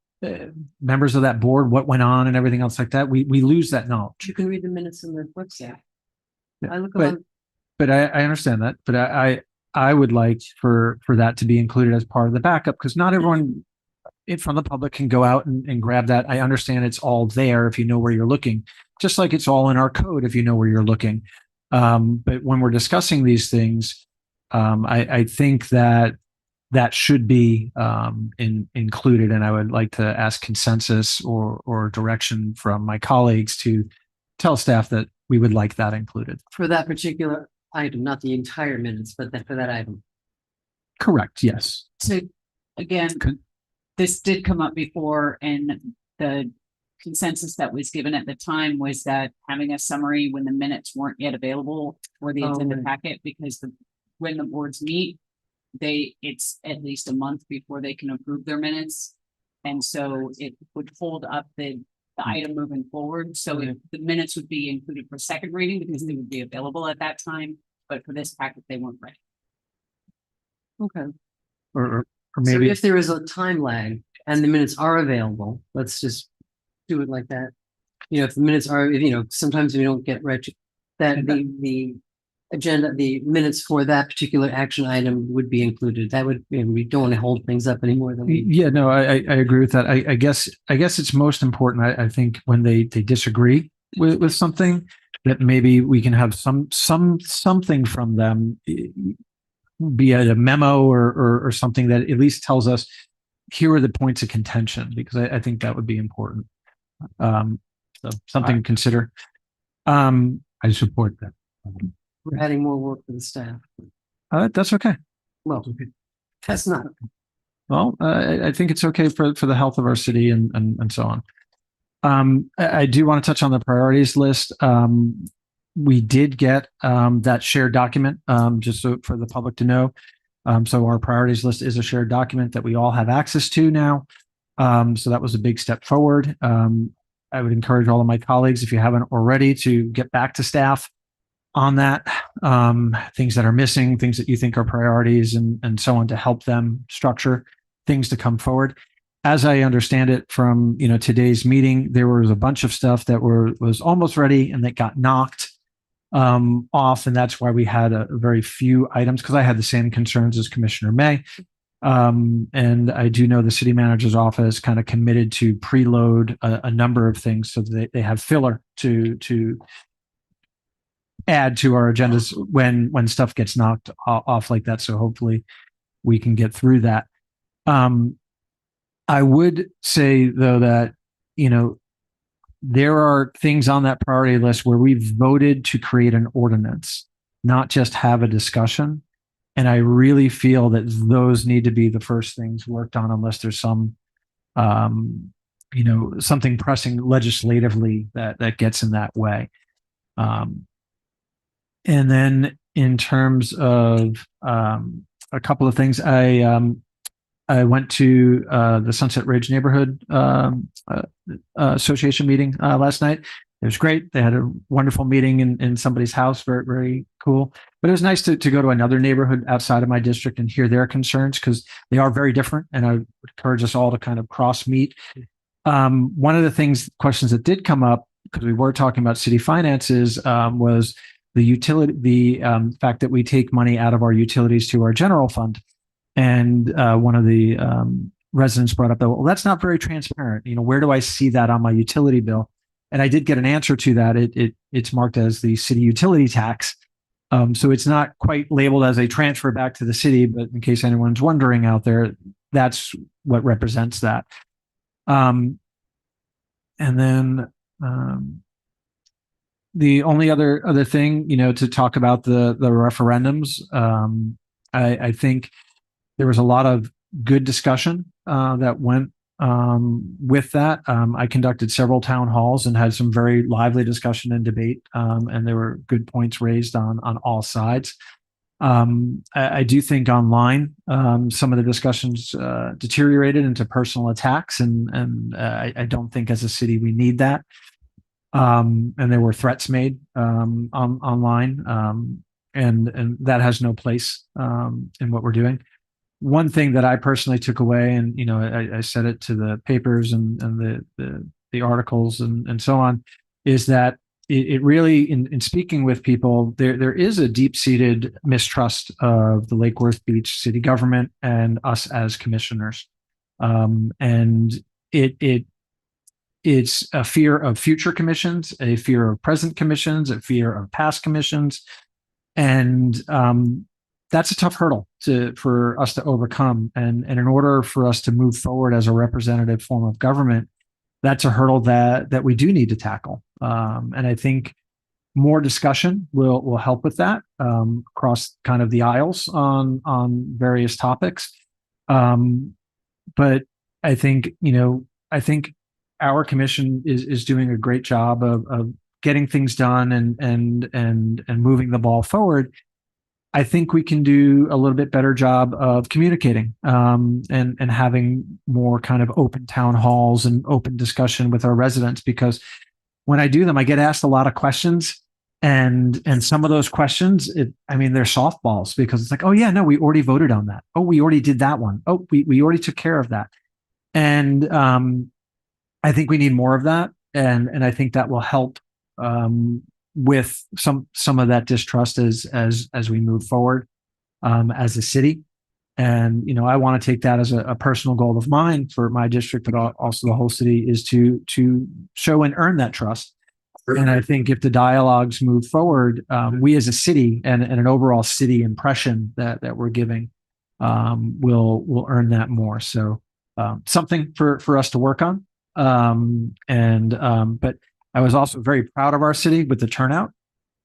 N: members of that board what went on and everything else like that, we lose that knowledge.
B: You can read the minutes in the website.
N: But I understand that. But I would like for that to be included as part of the backup, because not everyone from the public can go out and grab that. I understand it's all there if you know where you're looking, just like it's all in our code if you know where you're looking. But when we're discussing these things, I think that that should be included. And I would like to ask consensus or direction from my colleagues to tell staff that we would like that included.
B: For that particular item, not the entire minutes, but for that item.
N: Correct. Yes.
M: So again, this did come up before, and the consensus that was given at the time was that having a summary when the minutes weren't yet available for the agenda
B: right.
M: packet, because when the boards meet, it's at least a month before they can approve their minutes. And so it would hold up the item moving forward. So the minutes would be included for second reading because they would be available at that time. But for this packet, they weren't ready.
B: Okay.
N: Or
B: So
N: maybe
B: if there is a time lag and the minutes are available, let's just do it like that. If the minutes are, sometimes we don't get that the agenda, the minutes for that particular action item would be included. That would, we don't want to hold things up any more than we.
N: Yeah, no, I agree with that. I guess it's most important. I think when they disagree with something, that maybe we can have something from them, be it a memo or something that at least tells us here are the points of contention, because I think that would be important. So something to consider. I support that.
B: We're adding more work for the staff.
N: That's okay.
B: Well, that's not.
N: Well, I think it's okay for the health of our city and so on. I do want to touch on the priorities list. We did get that shared document, just so for the public to know. So our priorities list is a shared document that we all have access to now. So that was a big step forward. I would encourage all of my colleagues, if you haven't already, to get back to staff on that, things that are missing, things that you think are priorities and so on, to help them structure things to come forward. As I understand it from, today's meeting, there was a bunch of stuff that was almost ready and that got knocked off. And that's why we had a very few items, because I had the same concerns as Commissioner May. And I do know the city manager's office kind of committed to preload a number of things so that they have filler to add to our agendas when stuff gets knocked off like that. So hopefully we can get through that. I would say though that, there are things on that priority list where we've voted to create an ordinance, not just have a discussion. And I really feel that those need to be the first things worked on, unless there's some, something pressing legislatively that gets in that way. And then in terms of a couple of things, I went to the Sunset Ridge Neighborhood Association meeting last night. It was great. They had a wonderful meeting in somebody's house. Very, very cool. But it was nice to go to another neighborhood outside of my district and hear their concerns, because they are very different. And I would encourage us all to kind of cross meet. One of the questions that did come up, because we were talking about city finances, was the fact that we take money out of our utilities to our general fund. And one of the residents brought up that, well, that's not very transparent. Where do I see that on my utility bill? And I did get an answer to that. It's marked as the city utility tax. So it's not quite labeled as a transfer back to the city, but in case anyone's wondering out there, that's what represents that. And then the only other thing, to talk about the referendums, I think there was a lot of good discussion that went with that. I conducted several town halls and had some very lively discussion and debate, and there were good points raised on all sides. I do think online, some of the discussions deteriorated into personal attacks, and I don't think as a city we need that. And there were threats made online, and that has no place in what we're doing. One thing that I personally took away, and I said it to the papers and the articles and so on, is that it really, in speaking with people, there is a deep-seated mistrust of the Lake Worth Beach city government and us as commissioners, and it's a fear of future commissions, a fear of present commissions, a fear of past commissions, and that's a tough hurdle for us to overcome. And in order for us to move forward as a representative form of government, that's a hurdle that we do need to tackle. And I think more discussion will help with that across kind of the aisles on various topics. But I think, I think our commission is doing a great job of getting things done and moving the ball forward. I think we can do a little bit better job of communicating and having more kind of open town halls and open discussion with our residents, because when I do them, I get asked a lot of questions, and some of those questions, they're softballs, because it's like, oh yeah, no, we already voted on that. Oh, we already did that one. Oh, we already took care of that. And I think we need more of that, and I think that will help with some of that distrust as we move forward as a city. And I want to take that as a personal goal of mine for my district, but also the whole city, is to show and earn that trust. And I think if the dialogues move forward, we as a city and an overall city impression that we're giving will earn that more. So something for us to work on. But I was also very proud of our city with the turnout.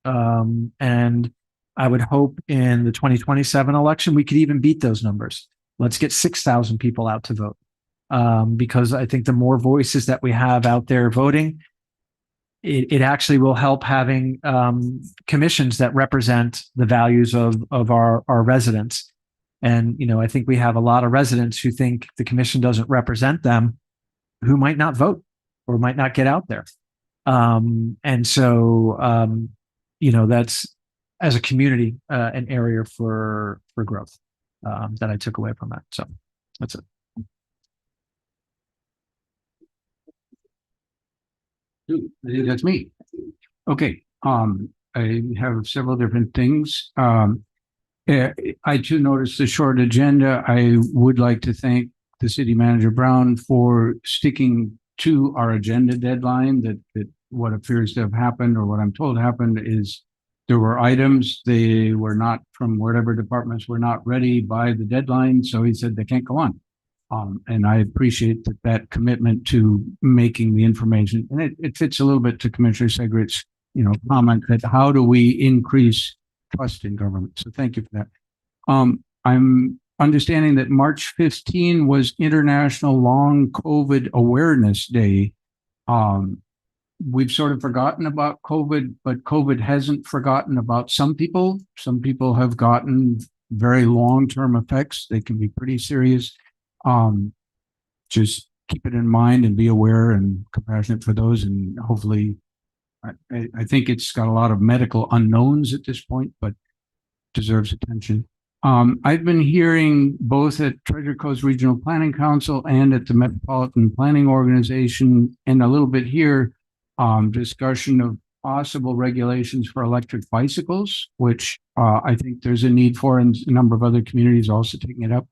N: And I would hope in the 2027 election, we could even beat those numbers. Let's get 6,000 people out to vote. Because I think the more voices that we have out there voting, it actually will help having commissions that represent the values of our residents. And, I think we have a lot of residents who think the commission doesn't represent them, who might not vote or might not get out there. And so, that's, as a community, an area for growth that I took away from that. So that's it.
C: I think that's me. Okay. I have several different things. I too noticed the short agenda. I would like to thank the city manager Brown for sticking to our agenda deadline. That what appears to have happened, or what I'm told happened, is there were items, they were not, from whatever departments, were not ready by the deadline. So he said they can't go on. And I appreciate that commitment to making the information, and it fits a little bit to Commissioner Segret's, comment that how do we increase trust in government? So thank you for that. I'm understanding that March 15 was International Long COVID Awareness Day. We've sort of forgotten about COVID, but COVID hasn't forgotten about some people. Some people have gotten very long-term effects. They can be pretty serious. Just keep it in mind and be aware and compassionate for those. And hopefully, I think it's got a lot of medical unknowns at this point, but deserves attention. I've been hearing both at Treasure Coast Regional Planning Council and at the Metropolitan Planning Organization, and a little bit here, discussion of possible regulations for electric bicycles, which I think there's a need for, and a number of other communities also taking it up.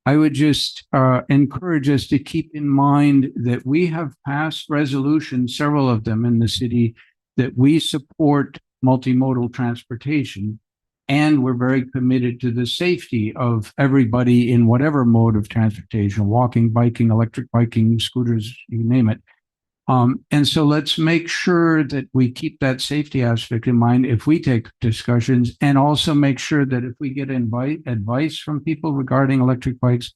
C: I would just encourage us to keep in mind that we have passed resolutions, several of them in the city, that we support multimodal transportation, and we're very committed to the safety of everybody in whatever mode of transportation, walking, biking, electric biking, scooters, you name it. And so let's make sure that we keep that safety aspect in mind if we take discussions, and also make sure that if we get advice from people regarding electric bikes,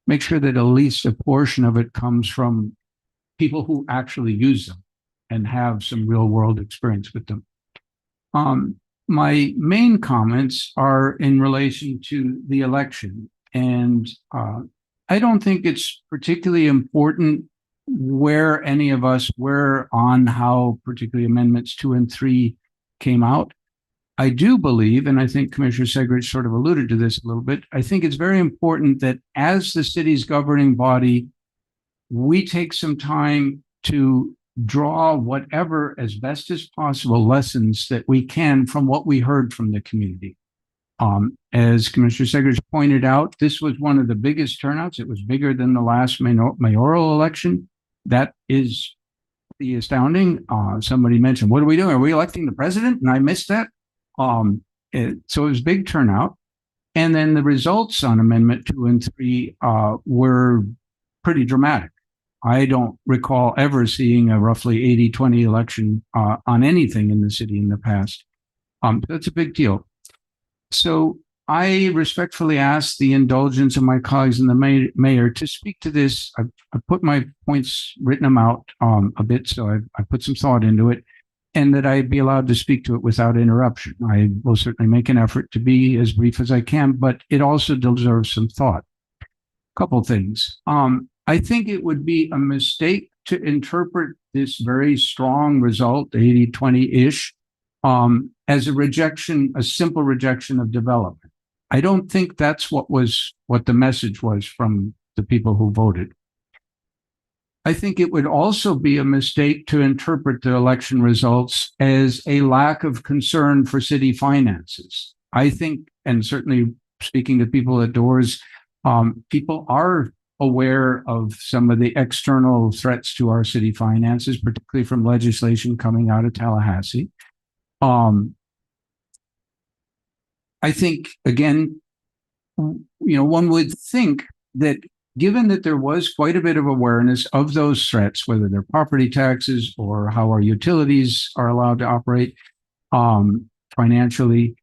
C: make sure that at least a portion of it comes from people who actually use them and have some real world experience with them. My main comments are in relation to the election, and I don't think it's particularly important where any of us were on how particularly amendments 2 and 3 came out. I do believe, and I think Commissioner Segret sort of alluded to this a little bit, I think it's very important that as the city's governing body, we take some time to draw whatever, as best as possible, lessons that we can from what we heard from the community. As Commissioner Segret pointed out, this was one of the biggest turnouts. It was bigger than the last mayoral election. That is the astounding. Somebody mentioned, what are we doing? Are we electing the president? And I missed that. So it was big turnout. And then the results on Amendment 2 and 3 were pretty dramatic. I don't recall ever seeing a roughly 80-20 election on anything in the city in the past. That's a big deal. So I respectfully ask the indulgence of my colleagues and the mayor to speak to this. I put my points, written them out a bit, so I put some thought into it, and that I be allowed to speak to it without interruption. I will certainly make an effort to be as brief as I can, but it also deserves some thought. Couple things. I think it would be a mistake to interpret this very strong result, 80-20-ish, as a rejection, a simple rejection of development. I don't think that's what the message was from the people who voted. I think it would also be a mistake to interpret the election results as a lack of concern for city finances. I think, and certainly speaking to people at Doors, people are aware of some of the external threats to our city finances, particularly from legislation coming out of Tallahassee. I think, again, one would think that given that there was quite a bit of awareness of those threats, whether they're property taxes or how our utilities are allowed to operate financially,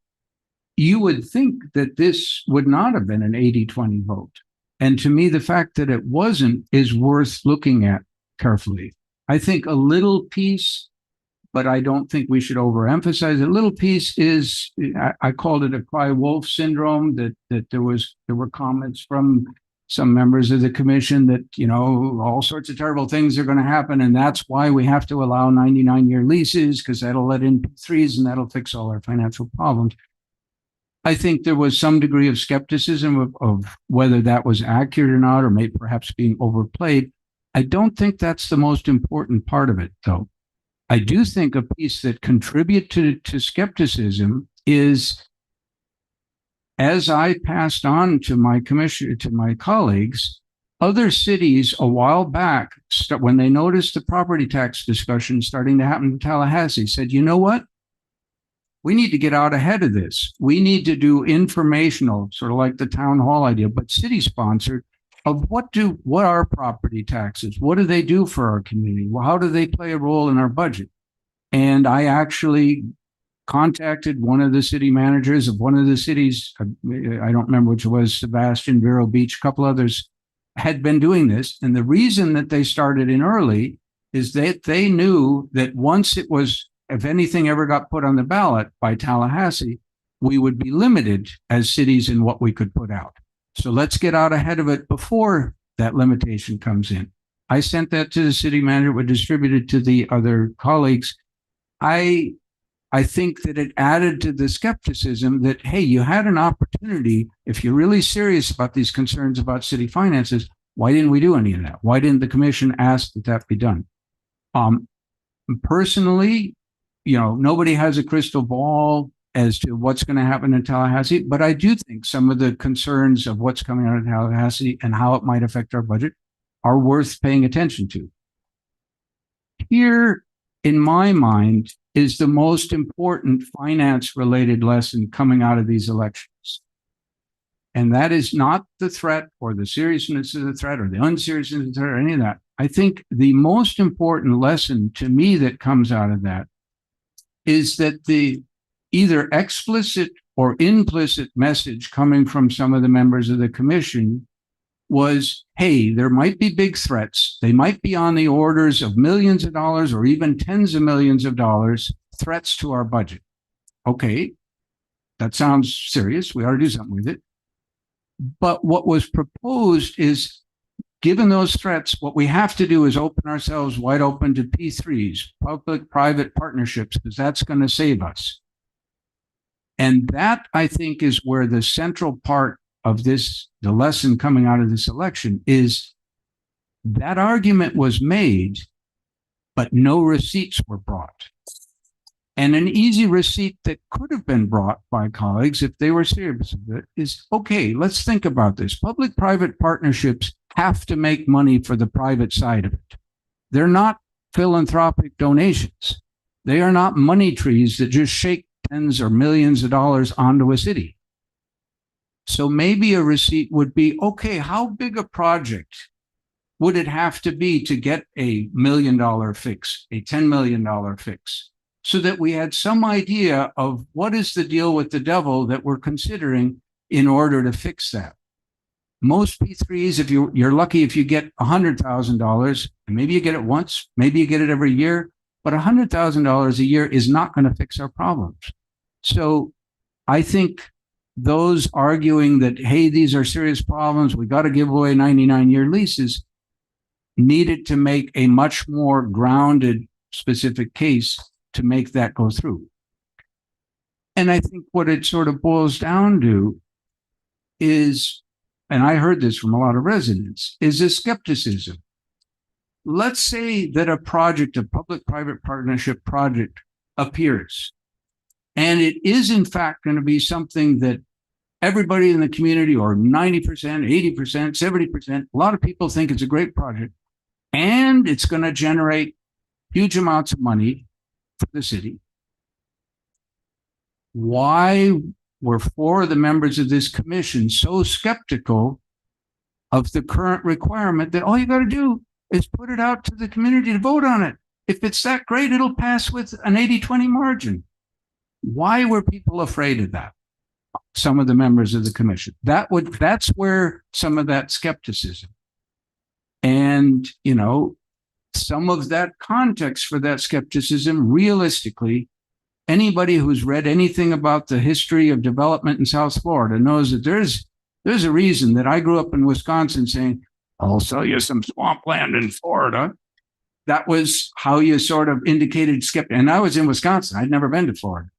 C: you would think that this would not have been an 80-20 vote. And to me, the fact that it wasn't is worth looking at carefully. I think a little piece, but I don't think we should overemphasize it. A little piece is, I called it a cry wolf syndrome, that there were comments from some members of the commission that, all sorts of terrible things are going to happen. And that's why we have to allow 99-year leases, because that'll let in P3s and that'll fix all our financial problems. I think there was some degree of skepticism of whether that was accurate or not, or maybe perhaps being overplayed. I don't think that's the most important part of it, though. I do think a piece that contributed to skepticism is, as I passed on to my colleagues, other cities a while back, when they noticed the property tax discussion starting to happen in Tallahassee, said, you know what? We need to get out ahead of this. We need to do informational, sort of like the town hall idea, but city sponsored, of what are property taxes? What do they do for our community? Well, how do they play a role in our budget? And I actually contacted one of the city managers of one of the cities. I don't remember which it was, Sebastian, Vero Beach, a couple others had been doing this. And the reason that they started in early is that they knew that once it was, if anything ever got put on the ballot by Tallahassee, we would be limited as cities in what we could put out. So let's get out ahead of it before that limitation comes in. I sent that to the city manager, we distributed to the other colleagues. I think that it added to the skepticism that, hey, you had an opportunity. If you're really serious about these concerns about city finances, why didn't we do any of that? Why didn't the commission ask that that be done? Personally, nobody has a crystal ball as to what's going to happen in Tallahassee, but I do think some of the concerns of what's coming out of Tallahassee and how it might affect our budget are worth paying attention to. Here, in my mind, is the most important finance-related lesson coming out of these elections. And that is not the threat or the seriousness of the threat or the unseriousness of the threat or any of that. I think the most important lesson to me that comes out of that is that the either explicit or implicit message coming from some of the members of the commission was, hey, there might be big threats. They might be on the orders of millions of dollars or even tens of millions of dollars, threats to our budget. Okay, that sounds serious. We ought to do something with it. But what was proposed is, given those threats, what we have to do is open ourselves wide open to P3s, public-private partnerships, because that's going to save us. And that, I think, is where the central part of this, the lesson coming out of this election, is that argument was made, but no receipts were brought. And an easy receipt that could have been brought by colleagues, if they were serious about it, is, okay, let's think about this. Public-private partnerships have to make money for the private side of it. They're not philanthropic donations. They are not money trees that just shake tens or millions of dollars onto a city. So maybe a receipt would be, okay, how big a project would it have to be to get a $1 million fix, a $10 million fix? So that we had some idea of what is the deal with the devil that we're considering in order to fix that. Most P3s, if you're lucky if you get $100,000, and maybe you get it once, maybe you get it every year, but $100,000 a year is not going to fix our problems. So I think those arguing that, hey, these are serious problems, we got to give away 99-year leases, needed to make a much more grounded, specific case to make that go through. And I think what it sort of boils down to is, and I heard this from a lot of residents, is a skepticism. Let's say that a project, a public-private partnership project appears, and it is in fact going to be something that everybody in the community, or 90%, 80%, 70%, a lot of people think it's a great project, and it's going to generate huge amounts of money for the city. Why were 4 of the members of this commission so skeptical of the current requirement that all you got to do is put it out to the community to vote on it? If it's that great, it'll pass with an 80-20 margin. Why were people afraid of that? Some of the members of the commission. That's where some of that skepticism. And, you know, some of that context for that skepticism, realistically, anybody who's read anything about the history of development in South Florida knows that there's a reason that I grew up in Wisconsin saying, I'll sell you some swampland in Florida. That was how you sort of indicated skepticism. And I was in Wisconsin. I'd never been to Florida.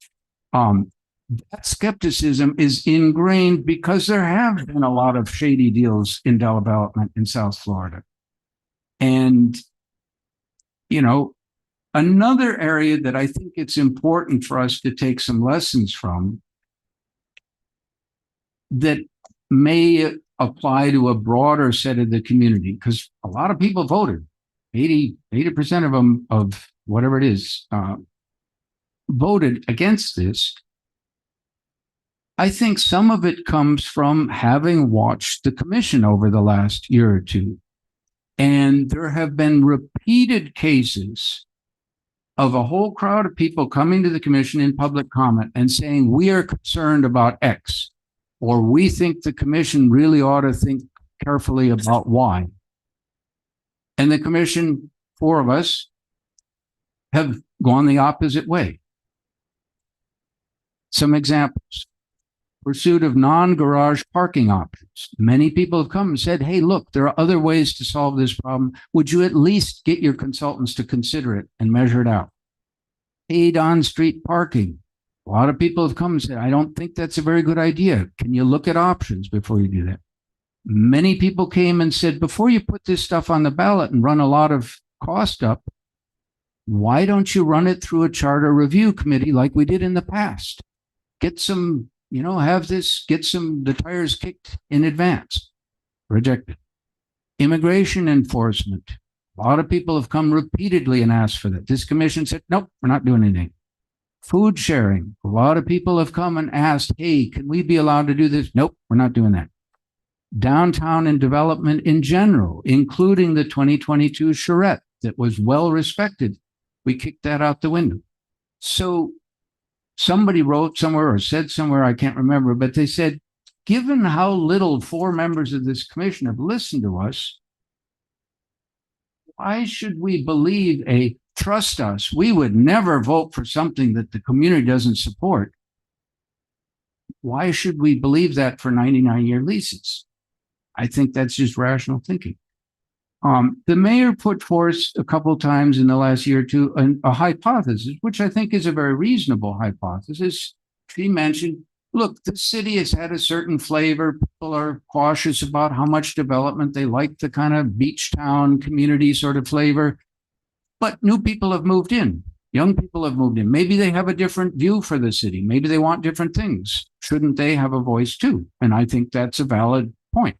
C: That skepticism is ingrained because there have been a lot of shady deals in development in South Florida. And, you know, another area that I think it's important for us to take some lessons from that may apply to a broader set of the community, because a lot of people voted, 80% of them, of whatever it is, voted against this. I think some of it comes from having watched the commission over the last year or two. And there have been repeated cases of a whole crowd of people coming to the commission in public comment and saying, we are concerned about X, or we think the commission really ought to think carefully about Y. And the commission, 4 of us, have gone the opposite way. Some examples. Pursuit of non-garage parking options. Many people have come and said, hey, look, there are other ways to solve this problem. Would you at least get your consultants to consider it and measure it out? Paid on-street parking. A lot of people have come and said, I don't think that's a very good idea. Can you look at options before you do that? Many people came and said, before you put this stuff on the ballot and run a lot of cost up, why don't you run it through a charter review committee like we did in the past? Get some, you know, the tires kicked in advance. Rejected. Immigration enforcement. A lot of people have come repeatedly and asked for that. This commission said, nope, we're not doing anything. Food sharing. A lot of people have come and asked, hey, can we be allowed to do this? Nope, we're not doing that. Downtown and development in general, including the 2022 charrette that was well respected. We kicked that out the window. So somebody wrote somewhere or said somewhere, I can't remember, but they said, given how little 4 members of this commission have listened to us, why should we believe trust us? We would never vote for something that the community doesn't support. Why should we believe that for 99-year leases? I think that's just rational thinking. The mayor put forth a couple of times in the last year or two a hypothesis, which I think is a very reasonable hypothesis. She mentioned, look, the city has had a certain flavor. People are cautious about how much development. They like the kind of beach town community sort of flavor. But new people have moved in. Young people have moved in. Maybe they have a different view for the city. Maybe they want different things. Shouldn't they have a voice too? And I think that's a valid point.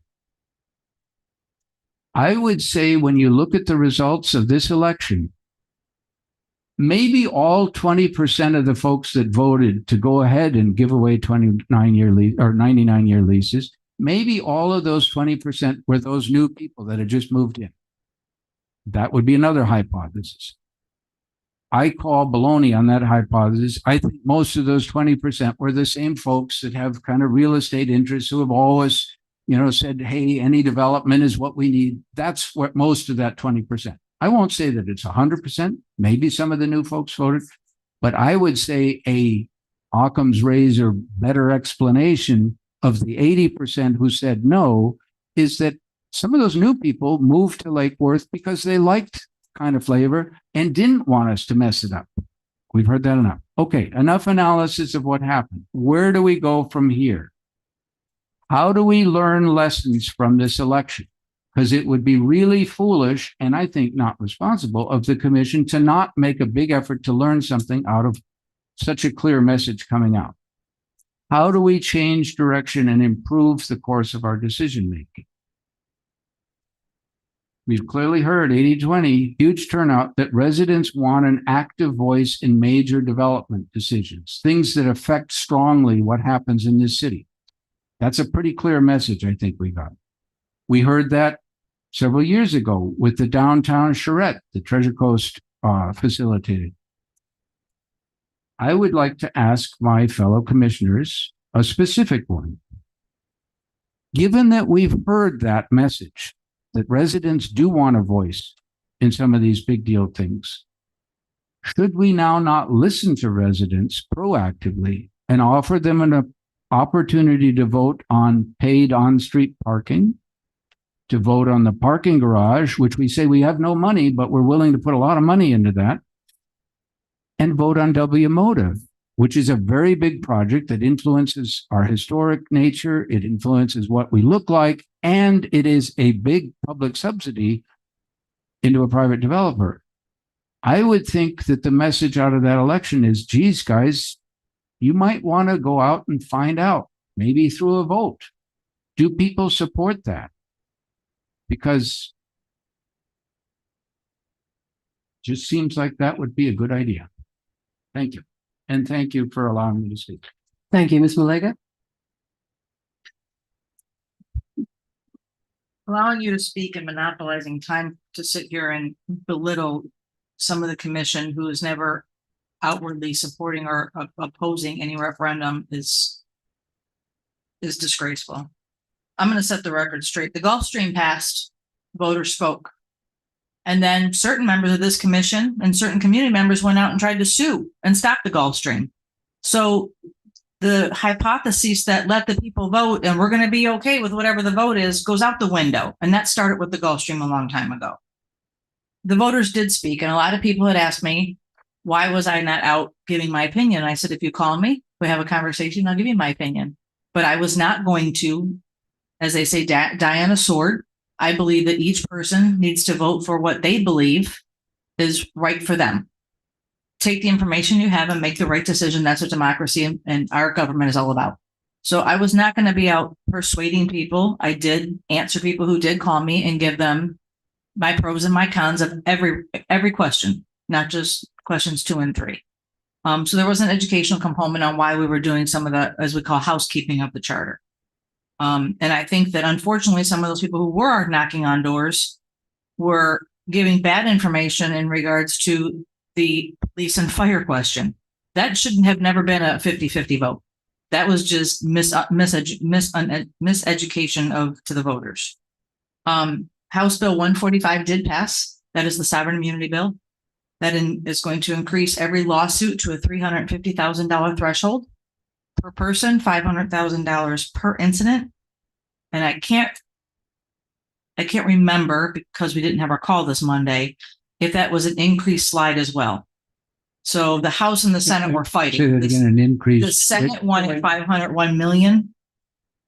C: I would say when you look at the results of this election, maybe all 20% of the folks that voted to go ahead and give away 29-year lease or 99-year leases, maybe all of those 20% were those new people that had just moved in. That would be another hypothesis. I call baloney on that hypothesis. I think most of those 20% were the same folks that have kind of real estate interests who have always, said, hey, any development is what we need. That's what most of that 20%. I won't say that it's 100%. Maybe some of the new folks voted, but I would say a Occam's razor better explanation of the 80% who said no is that some of those new people moved to Lake Worth because they liked kind of flavor and didn't want us to mess it up. We've heard that enough. Okay, enough analysis of what happened. Where do we go from here? How do we learn lessons from this election? Because it would be really foolish and I think not responsible of the commission to not make a big effort to learn something out of such a clear message coming out. How do we change direction and improve the course of our decision making? We've clearly heard 80-20, huge turnout, that residents want an active voice in major development decisions, things that affect strongly what happens in this city. That's a pretty clear message I think we got. We heard that several years ago with the downtown charrette that Treasure Coast facilitated. I would like to ask my fellow commissioners a specific one. Given that we've heard that message, that residents do want a voice in some of these big deal things, should we now not listen to residents proactively and offer them an opportunity to vote on paid on-street parking, to vote on the parking garage, which we say we have no money, but we're willing to put a lot of money into that, and vote on W-Motive, which is a very big project that influences our historic nature, it influences what we look like, and it is a big public subsidy into a private developer. I would think that the message out of that election is, geez, guys, you might want to go out and find out, maybe through a vote. Do people support that? Because it just seems like that would be a good idea. Thank you. And thank you for allowing me to speak.
B: Thank you, Ms. Malega.
F: Allowing you to speak and monopolizing time to sit here and belittle some of the commission who is never outwardly supporting or opposing any referendum is disgraceful. I'm going to set the record straight. The Gulfstream passed, voters spoke. And then certain members of this commission and certain community members went out and tried to sue and stop the Gulfstream. So the hypothesis that let the people vote and we're going to be okay with whatever the vote is goes out the window. And that started with the Gulfstream a long time ago. The voters did speak, and a lot of people had asked me, why was I not out giving my opinion? I said, if you call me, we have a conversation, I'll give you my opinion. But I was not going to, as they say, die on a sword. I believe that each person needs to vote for what they believe is right for them. Take the information you have and make the right decision. That's what democracy and our government is all about. So I was not going to be out persuading people. I did answer people who did call me and give them my pros and my cons of every question, not just questions 2 and 3. So there was an educational component on why we were doing some of the, as we call, housekeeping of the charter. And I think that unfortunately, some of those people who were knocking on doors were giving bad information in regards to the police and fire question. That shouldn't have never been a 50-50 vote. That was just miseducation to the voters. House Bill 145 did pass. That is the sovereign immunity bill. That is going to increase every lawsuit to a $350,000 threshold per person, $500,000 per incident. And I can't remember, because we didn't have our call this Monday, if that was an increased slide as well. So the House and the Senate were fighting.
C: Say that again, an increase.
F: The Senate won at 501 million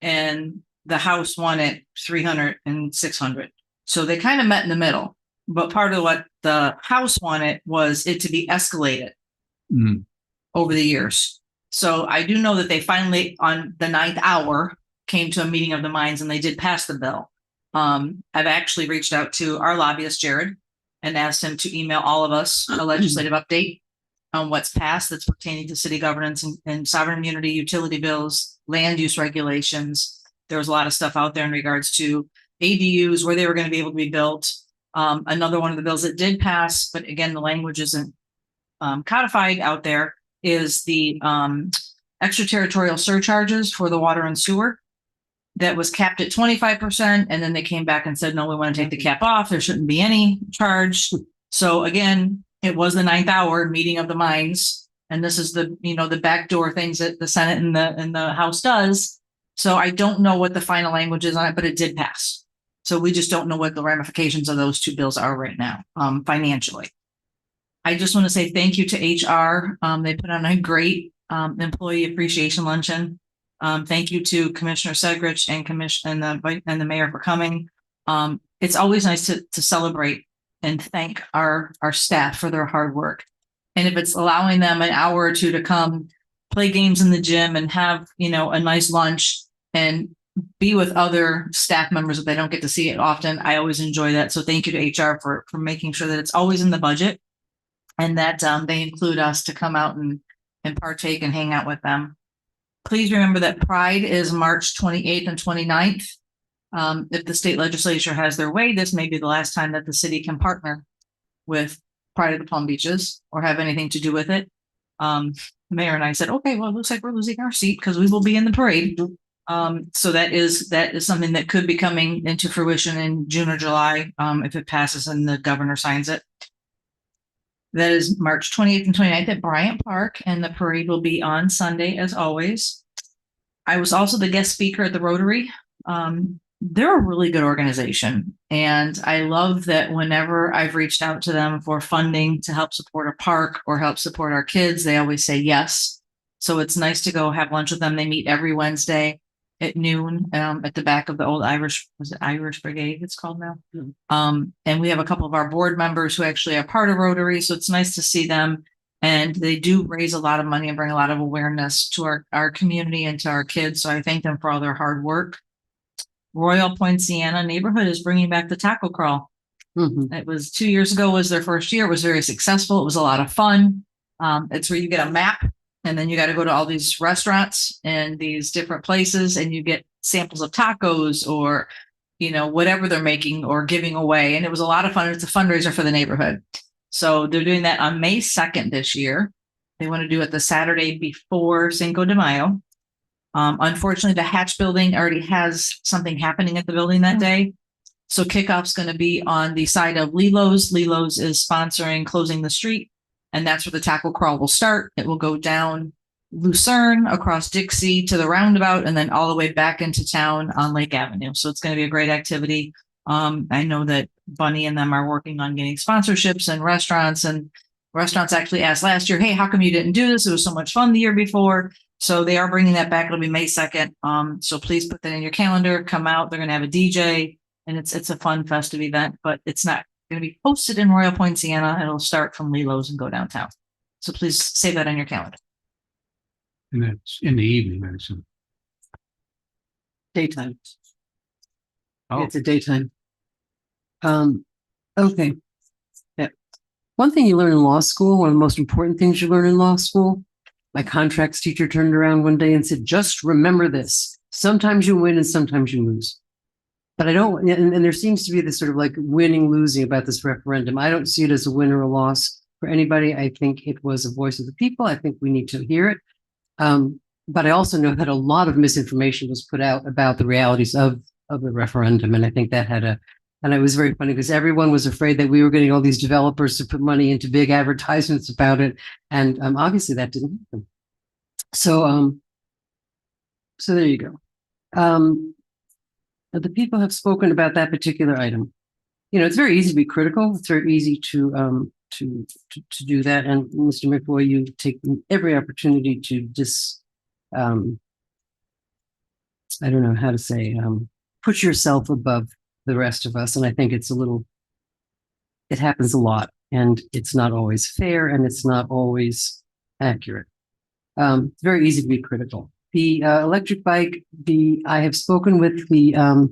F: and the House won at 300 and 600. So they kind of met in the middle. But part of what the House wanted was it to be escalated over the years. So I do know that they finally, on the 9th hour, came to a meeting of the minds and they did pass the bill. I've actually reached out to our lobbyist, Jared, and asked him to email all of us a legislative update on what's passed that's pertaining to city governance and sovereign immunity, utility bills, land use regulations. There was a lot of stuff out there in regards to ADUs, where they were going to be able to be built. Another one of the bills that did pass, but again, the language isn't codified out there, is the extraterritorial surcharges for the water and sewer. That was capped at 25%. And then they came back and said, no, we want to take the cap off. There shouldn't be any charge. So again, it was the 9th hour meeting of the minds. And this is the, the backdoor things that the Senate and the House does. So I don't know what the final language is on it, but it did pass. So we just don't know what the ramifications of those two bills are right now, financially. I just want to say thank you to HR. They put on a great employee appreciation luncheon. Thank you to Commissioner Segrich and the mayor for coming. It's always nice to celebrate and thank our staff for their hard work. And if it's allowing them an hour or two to come play games in the gym and have, a nice lunch and be with other staff members that they don't get to see it often, I always enjoy that. So thank you to HR for making sure that it's always in the budget and that they include us to come out and partake and hang out with them. Please remember that Pride is March 28th and 29th. If the state legislature has their way, this may be the last time that the city can partner with Pride of the Palm Beaches or have anything to do with it. The mayor and I said, okay, well, it looks like we're losing our seat because we will be in the parade. So that is something that could be coming into fruition in June or July if it passes and the governor signs it. That is March 28th and 29th at Bryant Park, and the parade will be on Sunday as always. I was also the guest speaker at the Rotary. They're a really good organization, and I love that whenever I've reached out to them for funding to help support a park or help support our kids, they always say yes. So it's nice to go have lunch with them. They meet every Wednesday at noon at the back of the old Irish Brigade, it's called now. And we have a couple of our board members who actually are part of Rotary. So it's nice to see them. And they do raise a lot of money and bring a lot of awareness to our community and to our kids. So I thank them for all their hard work. Royal Poinciana neighborhood is bringing back the taco crawl. It was 2 years ago was their first year. It was very successful. It was a lot of fun. It's where you get a map. And then you got to go to all these restaurants and these different places and you get samples of tacos or, whatever they're making or giving away. And it was a lot of fun. It's a fundraiser for the neighborhood. So they're doing that on May 2nd this year. They want to do it the Saturday before Cinco de Mayo. Unfortunately, the Hatch building already has something happening at the building that day. So kickoff's going to be on the side of Lilo's. Lilo's is sponsoring Closing the Street. And that's where the taco crawl will start. It will go down Lucerne, across Dixie to the roundabout, and then all the way back into town on Lake Avenue. So it's going to be a great activity. I know that Bunny and them are working on getting sponsorships and restaurants actually asked last year, hey, how come you didn't do this? It was so much fun the year before. So they are bringing that back. It'll be May 2nd. So please put that in your calendar, come out. They're going to have a DJ and it's a fun festive event, but it's not going to be hosted in Royal Poinciana. It'll start from Lilo's and go downtown. So please save that on your calendar.
C: And that's in the evening, I assume.
B: Daytime.
C: Oh.
B: It's a daytime. Okay. Yeah. One thing you learn in law school, one of the most important things you learn in law school, my contracts teacher turned around one day and said, just remember this. Sometimes you win and sometimes you lose. But I don't, and there seems to be this sort of like winning, losing about this referendum. I don't see it as a win or a loss for anybody. I think it was a voice of the people. I think we need to hear it. But I also know that a lot of misinformation was put out about the realities of the referendum. And I think that and it was very funny because everyone was afraid that we were getting all these developers to put money into big advertisements about it. And obviously that didn't happen. So there you go. The people have spoken about that particular item. It's very easy to be critical. It's very easy to do that. And Mr. McBoy, you take every opportunity to I don't know how to say, put yourself above the rest of us. And I think it happens a lot and it's not always fair and it's not always accurate. It's very easy to be critical. The electric bike, I have spoken with the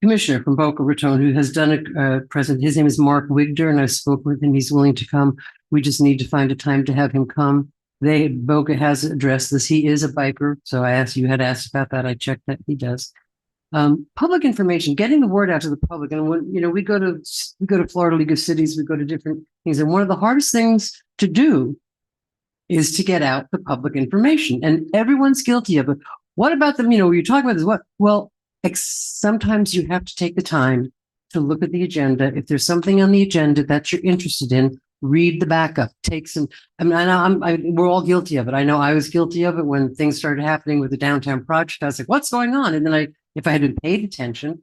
B: commissioner from Boca Raton who has done a present. His name is Mark Wigder, and I've spoken with him. He's willing to come. We just need to find a time to have him come. Boca has addressed this. He is a biker. So you had asked about that. I checked that he does. Public information, getting the word out to the public. And when, we go to Florida League of Cities, we go to different things. And one of the hardest things to do is to get out the public information, and everyone's guilty of it. What about them? You're talking about this. Well, sometimes you have to take the time to look at the agenda. If there's something on the agenda that you're interested in, read the backup, take some, we're all guilty of it. I know I was guilty of it when things started happening with the downtown project. I was like, what's going on? And then if I had been paid attention.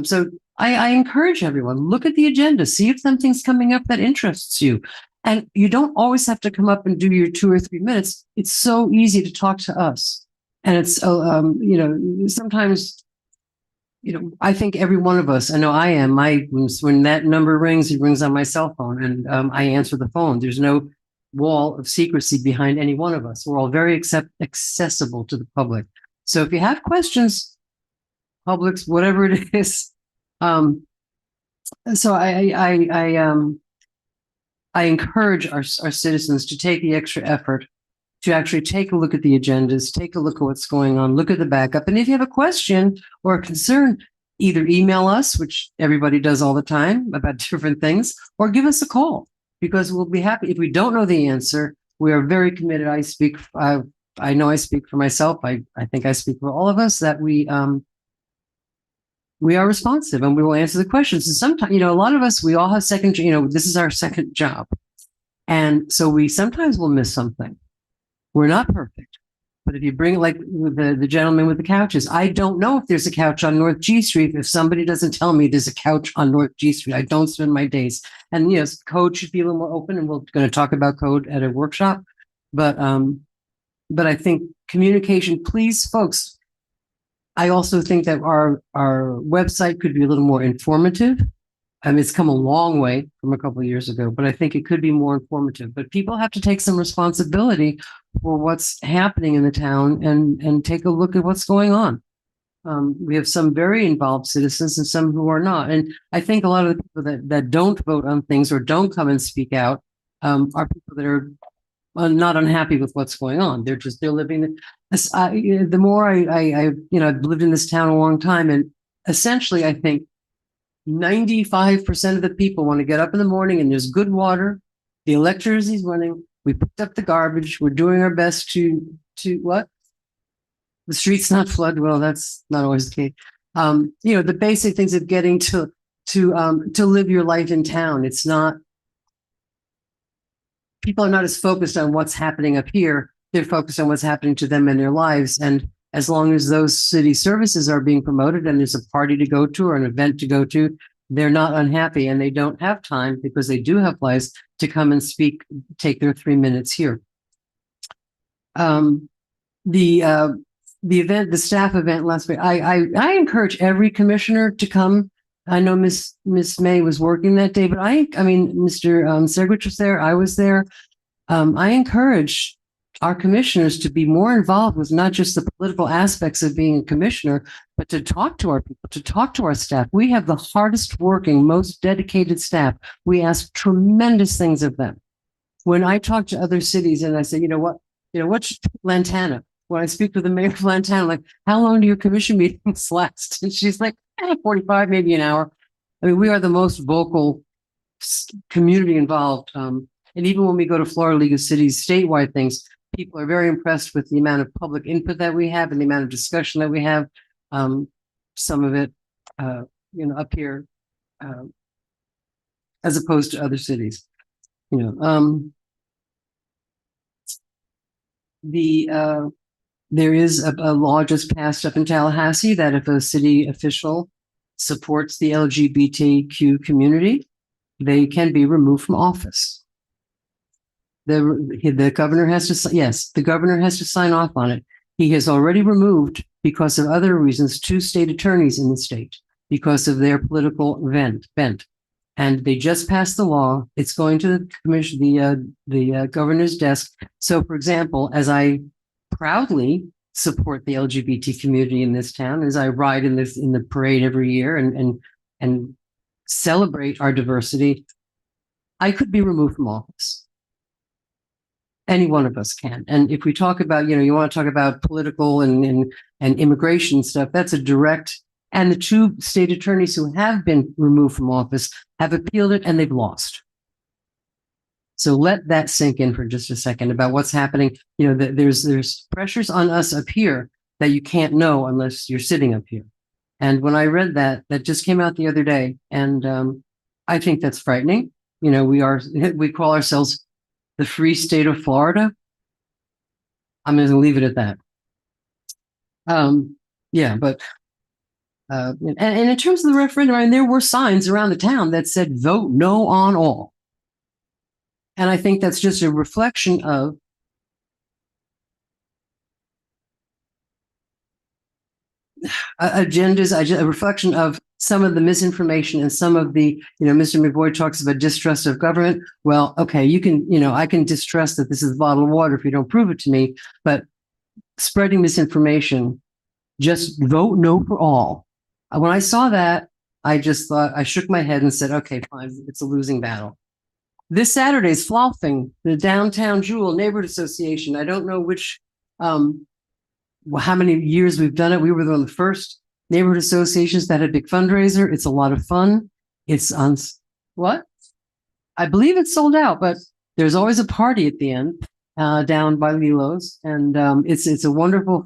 B: So I encourage everyone, look at the agenda, see if something's coming up that interests you. And you don't always have to come up and do your 2 or 3 minutes. It's so easy to talk to us. And it's, sometimes, I think every one of us, I know I am, when that number rings, it rings on my cell phone, and I answer the phone. There's no wall of secrecy behind any one of us. We're all very accessible to the public. So if you have questions, Publix, whatever it is, so I encourage our citizens to take the extra effort to actually take a look at the agendas, take a look at what's going on, look at the backup. And if you have a question or a concern, either email us, which everybody does all the time about different things, or give us a call, because we'll be happy. If we don't know the answer, we are very committed. I know I speak for myself. I think I speak for all of us, that we are responsive and we will answer the questions. And sometimes, a lot of us, we all have this is our second job. And so we sometimes will miss something. We're not perfect. But if you bring, like the gentleman with the couches, I don't know if there's a couch on North G Street. If somebody doesn't tell me there's a couch on North G Street, I don't spend my days. And yes, code should be a little more open, and we're going to talk about code at a workshop. But I think communication, please, folks. I also think that our website could be a little more informative. It's come a long way from a couple of years ago, but I think it could be more informative. But people have to take some responsibility for what's happening in the town and take a look at what's going on. We have some very involved citizens and some who are not. And I think a lot of the people that don't vote on things or don't come and speak out are people that are not unhappy with what's going on. They're living. The more I've lived in this town a long time, and essentially I think 95% of the people want to get up in the morning and there's good water, the electricity's running, we picked up the garbage, we're doing our best to what? The streets not flood. Well, that's not always the case. The basic things of getting to live your life in town. It's not, people are not as focused on what's happening up here. They're focused on what's happening to them in their lives. And as long as those city services are being promoted and there's a party to go to or an event to go to, they're not unhappy, and they don't have time, because they do have lives, to come and speak, take their 3 minutes here. The event, the staff event last week, I encourage every commissioner to come. I know Miss May was working that day, but Mr. Segwich was there. I was there. I encourage our commissioners to be more involved with not just the political aspects of being a commissioner, but to talk to our people, to talk to our staff. We have the hardest working, most dedicated staff. We ask tremendous things of them. When I talk to other cities and I say, what's Lantana? When I speak to the mayor of Lantana, like, how long do your commission meetings last? And she's like, 45, maybe an hour. We are the most vocal, community involved. And even when we go to Florida League of Cities statewide things, people are very impressed with the amount of public input that we have and the amount of discussion that we have. Some of it, up here, as opposed to other cities. There is a law just passed up in Tallahassee that if a city official supports the LGBTQ community, they can be removed from office. The governor has to, yes, the governor has to sign off on it. He has already removed, because of other reasons, 2 state attorneys in the state because of their political bent. And they just passed the law. It's going to the commission, the governor's desk. So, for example, as I proudly support the LGBT community in this town, as I ride in the parade every year and celebrate our diversity, I could be removed from office. Any one of us can. And if we talk about, you want to talk about political and immigration stuff, that's a direct, and the two state attorneys who have been removed from office have appealed it and they've lost. So let that sink in for just a second about what's happening. There's pressures on us up here that you can't know unless you're sitting up here. And when I read that just came out the other day, and I think that's frightening. We call ourselves the free state of Florida. I'm going to leave it at that. And in terms of the referendum, I mean, there were signs around the town that said vote no on all. And I think that's just a reflection of agendas, a reflection of some of the misinformation and some of the, Mr. McBoyd talks about distrust of government. Well, okay, I can distrust that this is a bottle of water if you don't prove it to me, but spreading misinformation, just vote no for all. When I saw that, I just thought, I shook my head and said, okay, fine, it's a losing battle. This Saturday is Floffing, the Downtown Jewel Neighborhood Association. I don't know how many years we've done it. We were one of the first neighborhood associations that had a big fundraiser. It's a lot of fun. It's on what? I believe it's sold out, but there's always a party at the end down by Lilo's, and it's a wonderful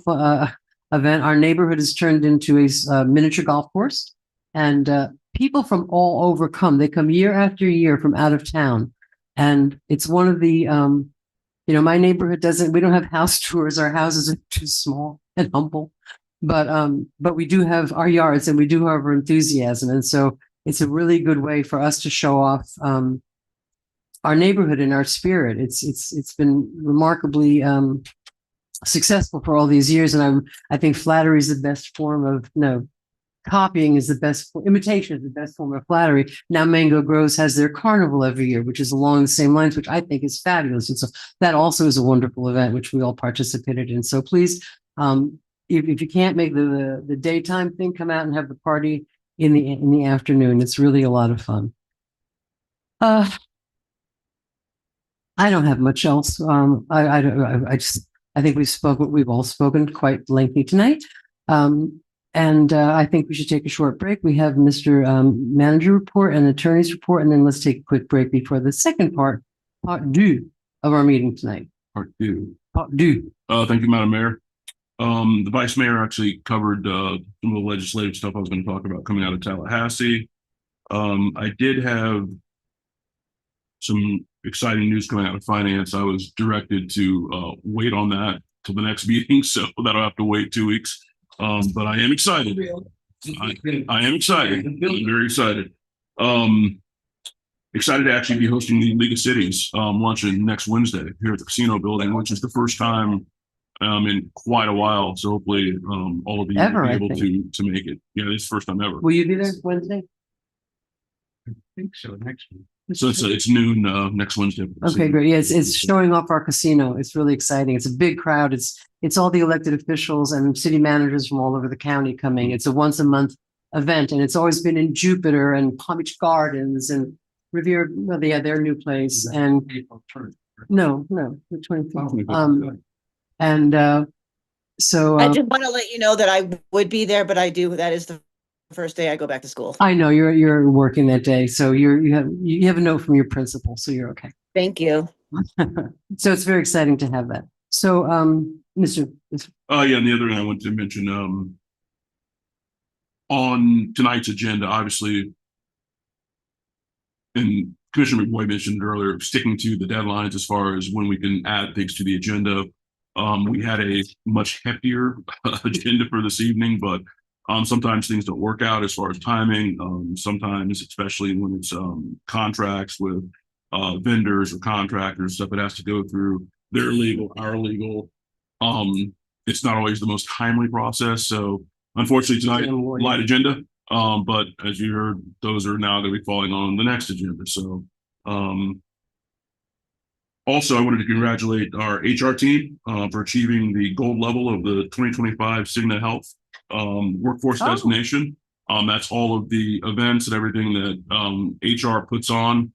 B: event. Our neighborhood has turned into a miniature golf course, and people from all over come. They come year after year from out of town, and it's one of the my neighborhood we don't have house tours. Our houses are too small and humble, but we do have our yards and we do have our enthusiasm. And so it's a really good way for us to show off our neighborhood and our spirit. It's been remarkably successful for all these years. And I think flattery is the best form of, copying is the best, imitation is the best form of flattery. Now Mango Groves has their carnival every year, which is along the same lines, which I think is fabulous. And so that also is a wonderful event, which we all participated in. So please, if you can't make the daytime thing, come out and have the party in the afternoon. It's really a lot of fun. I don't have much else. I think we've all spoken quite lengthy tonight. And I think we should take a short break. We have Mr. Manager report and attorney's report, and then let's take a quick break before the second part two of our meeting tonight.
G: Part two.
B: Thank
G: you, Madam Mayor. The Vice Mayor actually covered some of the legislative stuff I was going to talk about coming out of Tallahassee. I did have some exciting news coming out of finance. I was directed to wait on that till the next meeting, so that'll have to wait 2 weeks. But I am excited. I am excited. I'm very excited. Excited to actually be hosting the League of Cities luncheon next Wednesday here at the casino building, which is the first time in quite a while. So hopefully all of you will be able to make it. Yeah, this is the first time ever.
B: Will you be there Wednesday?
C: I think so, next week.
G: So it's noon next Wednesday.
B: Okay, great. Yeah, it's showing off our casino. It's really exciting. It's a big crowd. It's all the elected officials and city managers from all over the county coming. It's a once a month event, and it's always been in Jupiter and Palm Beach Gardens and Riviera. Well, yeah, their new place. And no, the 24th. So
D: I just want to let you know that I would be there, but that is the first day I go back to school.
B: I know you're working that day, so you have a note from your principal, so you're okay.
D: Thank you.
B: So it's very exciting to have that. So, Mr.
G: Yeah, and the other thing I wanted to mention, on tonight's agenda, obviously, and Commissioner McBoyd mentioned earlier, sticking to the deadlines as far as when we can add things to the agenda. We had a much heftier agenda for this evening, but sometimes things don't work out as far as timing. Sometimes, especially when it's contracts with vendors or contractors, stuff that has to go through their legal, our legal. It's not always the most timely process. So unfortunately tonight, light agenda. But as you heard, those are now going to be falling on the next agenda. So Also, I wanted to congratulate our HR team for achieving the gold level of the 2025 Cigna Health workforce
F: Oh.
G: designation. That's all of the events and everything that HR puts on.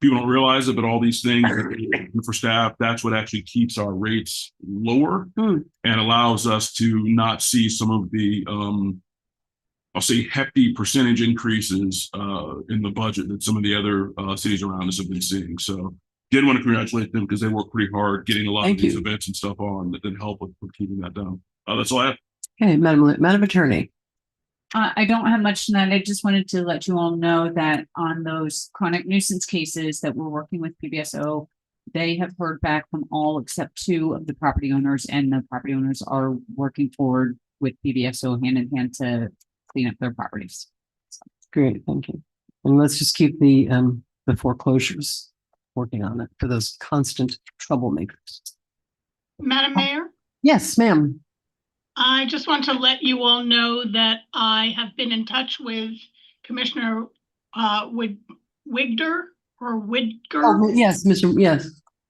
G: People don't realize it, but all these things for staff, that's what actually keeps our rates lower and allows us to not see some of the I'll say hefty percentage increases in the budget that some of the other cities around us have been seeing. So did want to congratulate them because they work pretty hard getting a lot
B: Thank
G: of these
B: you.
G: events and stuff on that then help with keeping that down. That's all I have.
B: Okay, Madam Attorney.
M: I don't have much tonight. I just wanted to let you all know that on those chronic nuisance cases that we're working with PBSO, they have heard back from all except 2 of the property owners, and the property owners are working forward with PBSO hand in hand to clean up their properties.
B: Great, thank you. And let's just keep the foreclosures working on it for those constant troublemakers.
A: Madam Mayor,
B: Yes, ma'am.
A: I just want to let you all know that I have been in touch with Commissioner Wigder or Widger.
B: Oh, yes, yes,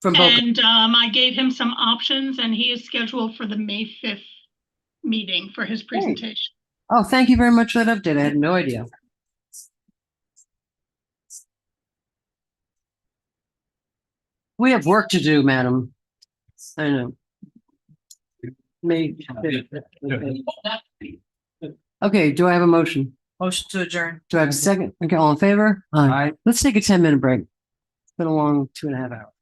B: from Boca.
A: And I gave him some options, and he is scheduled for the May 5th meeting for his presentation.
B: Oh, thank you very much for that update. I had no idea. We have work to do, madam. I know. Okay, do I have a motion?
F: Motion to adjourn.
B: Do I have a second? Okay, all in favor? Aye. Let's take a 10-minute break. It's been a long 2.5 hours.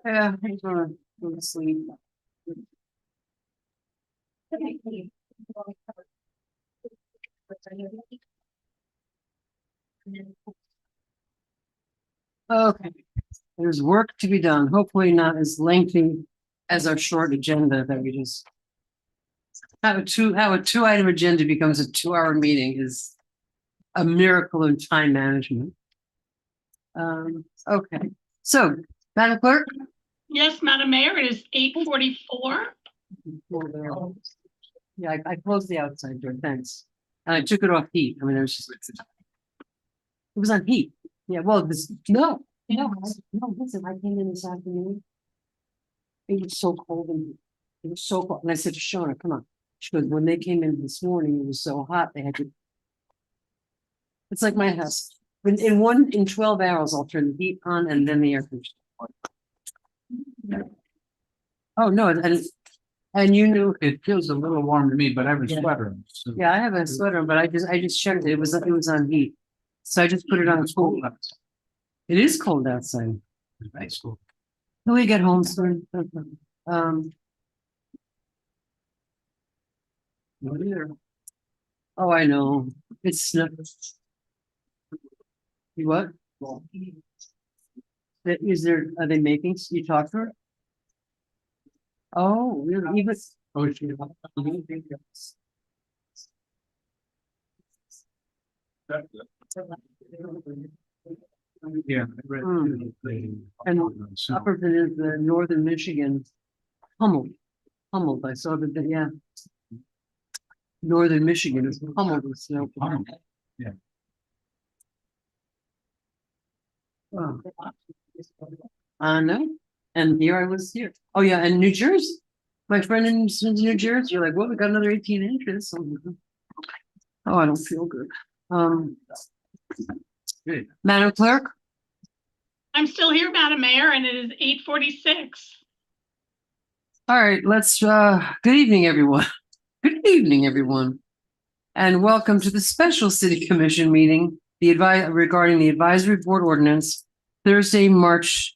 B: Yeah, I'm gonna go to sleep. Okay, there's work to be done, hopefully not as lengthy as our short agenda that we just. How a two-item agenda becomes a 2-hour meeting is a miracle in time management. Okay, so, Madam Clerk?
A: Yes, Madam Mayor, it is 8:44.
B: Yeah, I closed the outside door, thanks. And I took it off heat, I mean, it was just. It was on heat, yeah, well, no, listen, I came in this afternoon. It was so cold and it was so cold, and I said to Shona, come on. She goes, when they came in this morning, it was so hot, they had to. It's like my house, in 12 hours, I'll turn the heat on and then the air conditioner. Oh, no, and you knew.
E: It feels a little warm to me, but I have a
B: Yeah.
E: sweater. So
B: Yeah, I have a sweater, but I just checked it. It was on heat. So I just put it on cool. It is cold outside.
E: Nice. Cool.
B: Till we get home soon. Oh, I know. It's snow. You what? Is there, are they making, you talk to her? Oh, really? Even.
E: Oh, she. Yeah. I read
B: Hmm.
E: the-
B: And Upperton is the northern Michigan. Humboldt, I saw that, yeah. Northern Michigan is pummeled with snow.
E: Yeah.
B: Oh. I know, and here I was here. Oh, yeah, and New Jersey. My friend in New Jersey, you're like, well, we got another 18 inches. Oh, I don't feel good. Madam Clerk?
A: I'm still here, Madam Mayor, and it is 8:46.
B: All right, good evening, everyone. Good evening, everyone. And welcome to the special city commission meeting, regarding the advisory board ordinance, Tuesday, March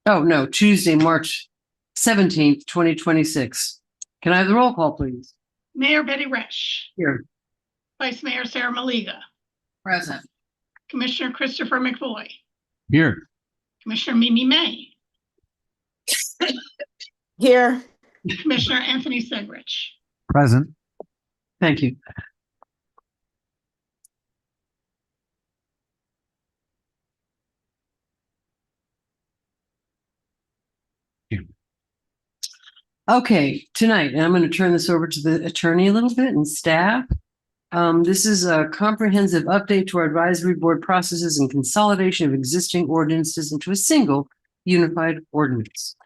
B: 17th, 2026. Can I have the roll call, please?
A: Mayor Betty Resch,
B: Here.
A: Vice Mayor Sarah Maliga,
F: Present.
A: Commissioner Christopher McVoy,
E: Here.
A: Commissioner Mimi May,
D: Here,
A: Commissioner Anthony Segrich.
N: Present.
B: Thank you. Okay, tonight, and I'm going to turn this over to the attorney a little bit and staff. This is a comprehensive update to our advisory board processes and consolidation of existing ordinances into a single unified ordinance.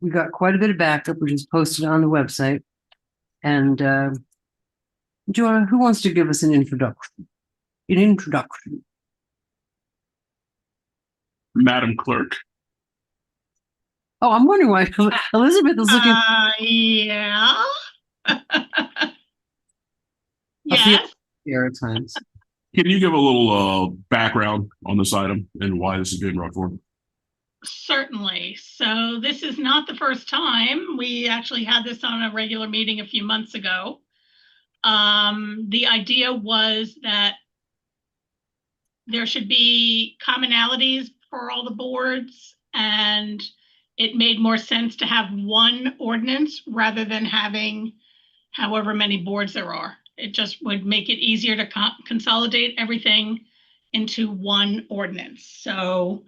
B: We got quite a bit of backup, which is posted on the website. And who wants to give us an introduction?
G: Madam Clerk.
B: Oh, I'm wondering why Elizabeth is looking.
A: Yeah.
B: I feel
A: Yes,
B: here at times.
G: Can you give a little background on this item and why this is being brought forward?
A: certainly. So this is not the first time. We actually had this on a regular meeting a few months ago. The idea was that there should be commonalities for all the boards, and it made more sense to have one ordinance rather than having however many boards there are. It just would make it easier to consolidate everything into one ordinance. So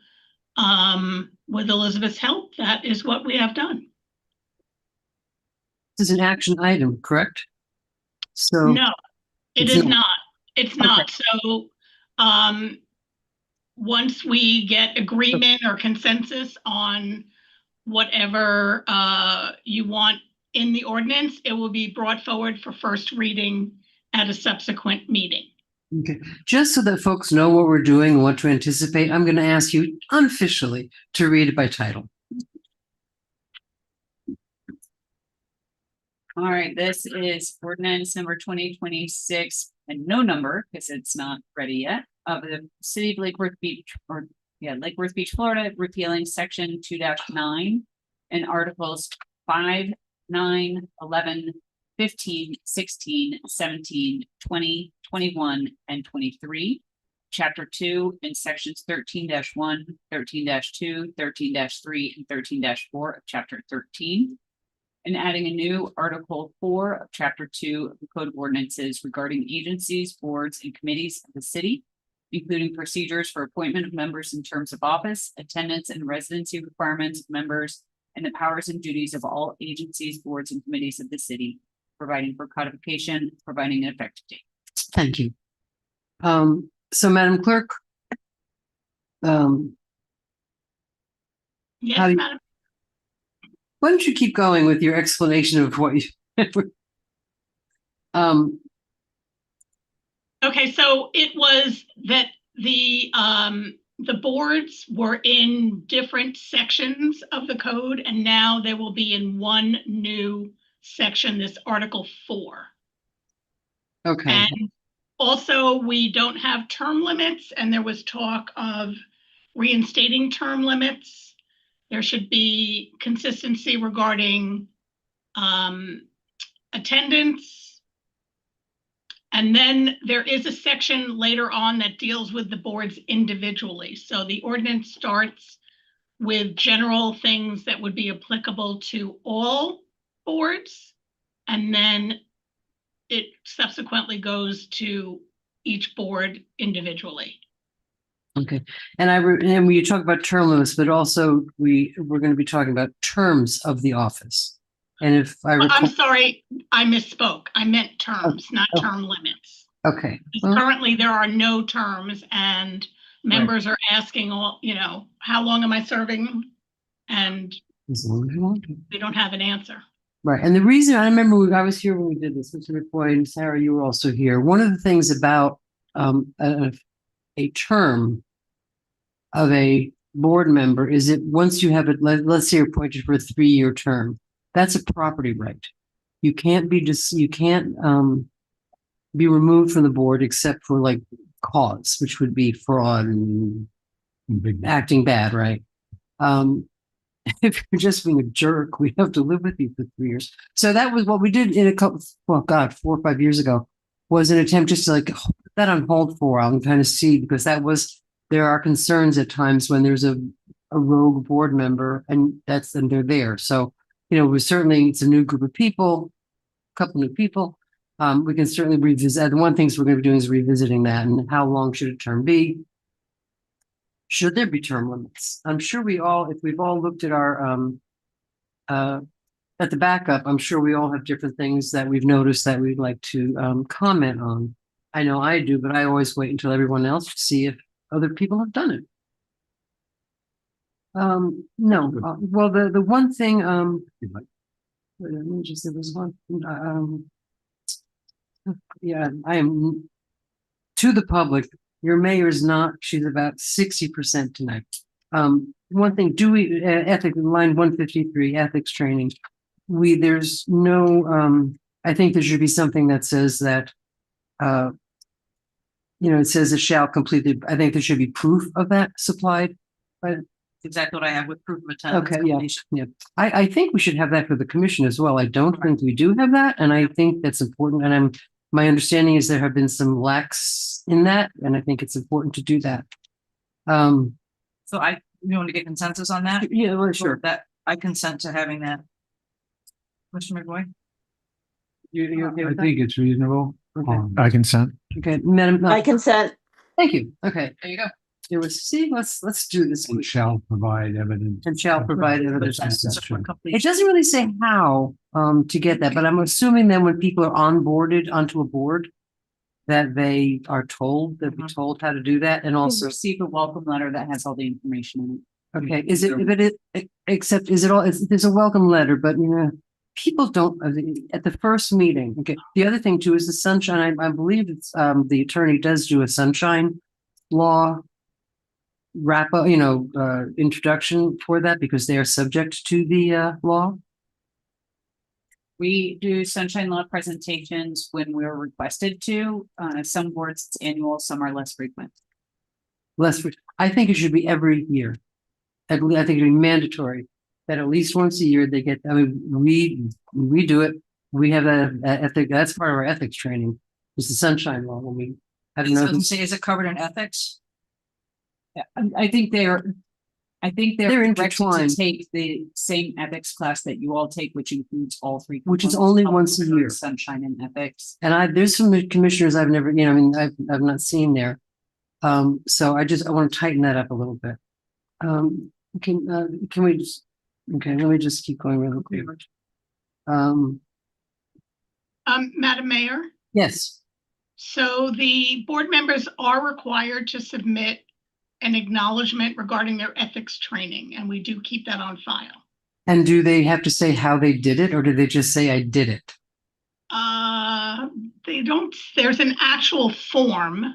A: with Elizabeth's help, that is what we have done.
B: This is an action item, correct? So
A: No, it
B: It's
A: is
B: not.
A: not. It's not. So once we get agreement or consensus on whatever you want in the ordinance, it will be brought forward for first reading at a subsequent meeting.
B: Okay, just so that folks know what we're doing and what to anticipate, I'm going to ask you unofficially to read it by title.
M: All right, this is ordinance number 2026, and no number because it's not ready yet, of the city of Lake Worth Beach, Lake Worth Beach, Florida, repealing section 2-9 and articles 5, 9, 11, 15, 16, 17, 20, 21, and 23. Chapter 2 and sections 13-1, 13-2, 13-3, and 13-4 of chapter 13. And adding a new Article 4 of Chapter 2 of the Code of Ordinances regarding agencies, boards, and committees of the city, including procedures for appointment of members in terms of office, attendance, and residency requirements of members, and the powers and duties of all agencies, boards, and committees of the city, providing for codification, providing an effective date.
B: Thank you. So Madam Clerk,
A: Yes,
B: How do you-
A: Madam.
B: why don't you keep going with your explanation of what you
A: Okay, so it was that the boards were in different sections of the code, and now they will be in one new section, this Article 4.
B: Okay,
A: And also, we don't have term limits, and there was talk of reinstating term limits. There should be consistency regarding attendance. And then there is a section later on that deals with the boards individually. So the ordinance starts with general things that would be applicable to all boards. And then it subsequently goes to each board individually.
B: okay. And and when you talk about term limits, but also we're going to be talking about terms of the office. And if I recall,
A: I'm sorry, I misspoke. I meant terms, not term limits.
B: okay. Well,
A: Currently, there are no terms, and members are asking how long am I serving? And
B: as long as you want to.
A: they don't have an answer.
B: Right. And the reason I remember I was here when we did this, Mr. McCoy and Sarah, you were also here. One of the things about a term of a board member is that once you have it, let's say you're appointed for a 3-year term, that's a property right. You can't be be removed from the board except for like cause, which would be fraud and acting bad, right? If you're just being a jerk, we have to live with you for 3 years. So that was what we did in 4 or 5 years ago, was an attempt just to like put that on hold for a while and kind of see, because there are concerns at times when there's a rogue board member and they're there. So, it's a new group of people, a couple new people. We can certainly revisit. One thing we're going to be doing is revisiting that, and how long should a term be? Should there be term limits? I'm sure if we've all looked at our, at the backup, I'm sure we all have different things that we've noticed that we'd like to comment on. I know I do, but I always wait until everyone else to see if other people have done it. No, well, the one thing, there was one, yeah, I am to the public. Your mayor is not, she's about 60% tonight. One thing, ethics, line 153, ethics training. There's no, I think there should be something that says that, it says it shall complete I think there should be proof of that supplied. But
F: Exactly what I have with proof of attendance.
B: okay, yeah. I think we should have that for the commission as well. I don't think we do have that, and I think that's important. And my understanding is there have been some lacks in that, and I think it's important to do that.
F: So you want to get consensus on that?
B: Yeah, well, sure.
F: That I consent to having that. Mr. McBoy?
B: You okay
C: I
B: with that?
C: think it's reasonable.
B: Okay.
N: I consent.
B: Okay, Madam.
D: I consent.
B: Thank you. Okay.
F: There you go.
B: Let's do this.
C: And shall provide evidence.
B: And shall provide evidence.
F: Complete.
B: It doesn't really say how to get that, but I'm assuming then when people are onboarded onto a board, that they are told, they'll be told how to do that, and also.
M: Receive a welcome letter that has all the information in it.
B: Okay, is it, except, is it all, there's a welcome letter, but people don't, at the first meeting, okay, the other thing too is the sunshine, I believe it's, the attorney does do a sunshine law wrap up, introduction for that because they are subject to the, law.
M: We do sunshine law presentations when we're requested to. Some boards it's annual, some are less frequent.
B: I think it should be every year. I think it'd be mandatory that at least once a year they get, I mean, we do it. We have that ethic, that's part of our ethics training. It's the sunshine law. I mean, I don't know.
F: Doesn't say, is it covered in ethics?
M: Yeah, I think they're
B: They're
M: directed
B: intertwined.
M: to take the same ethics class that you all take, which includes all three.
B: Which is
M: components
B: only
M: of
B: once a year.
M: Sunshine and ethics.
B: And there's some commissioners I've never, I've not seen there. So I want to tighten that up a little bit. Can we just, okay, let me just keep going real quick.
A: Madam Mayor,
B: Yes,
A: so the board members are required to submit an acknowledgement regarding their ethics training, and we do keep that on file.
B: and do they have to say how they did it, or do they just say I did it?
A: They don't, there's an actual form.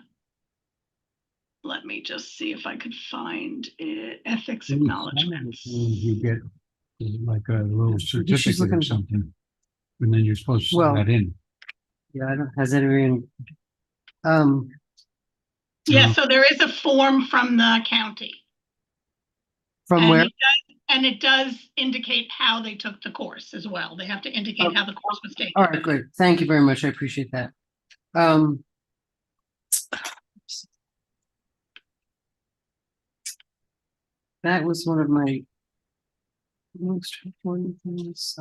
A: Let me just see if I could find it, ethics acknowledgements.
C: You get like a little certificate
B: looking-
C: or something. And then you're supposed to
B: Well-
C: send that in.
B: Yeah, I don't, has anyone,
A: Yeah, so there is a form from the county.
B: from
A: And
B: where?
A: it does indicate how they took the course as well. They have to indicate how the course was taken.
B: All right, great. Thank you very much. I appreciate that. That was one of my most important things.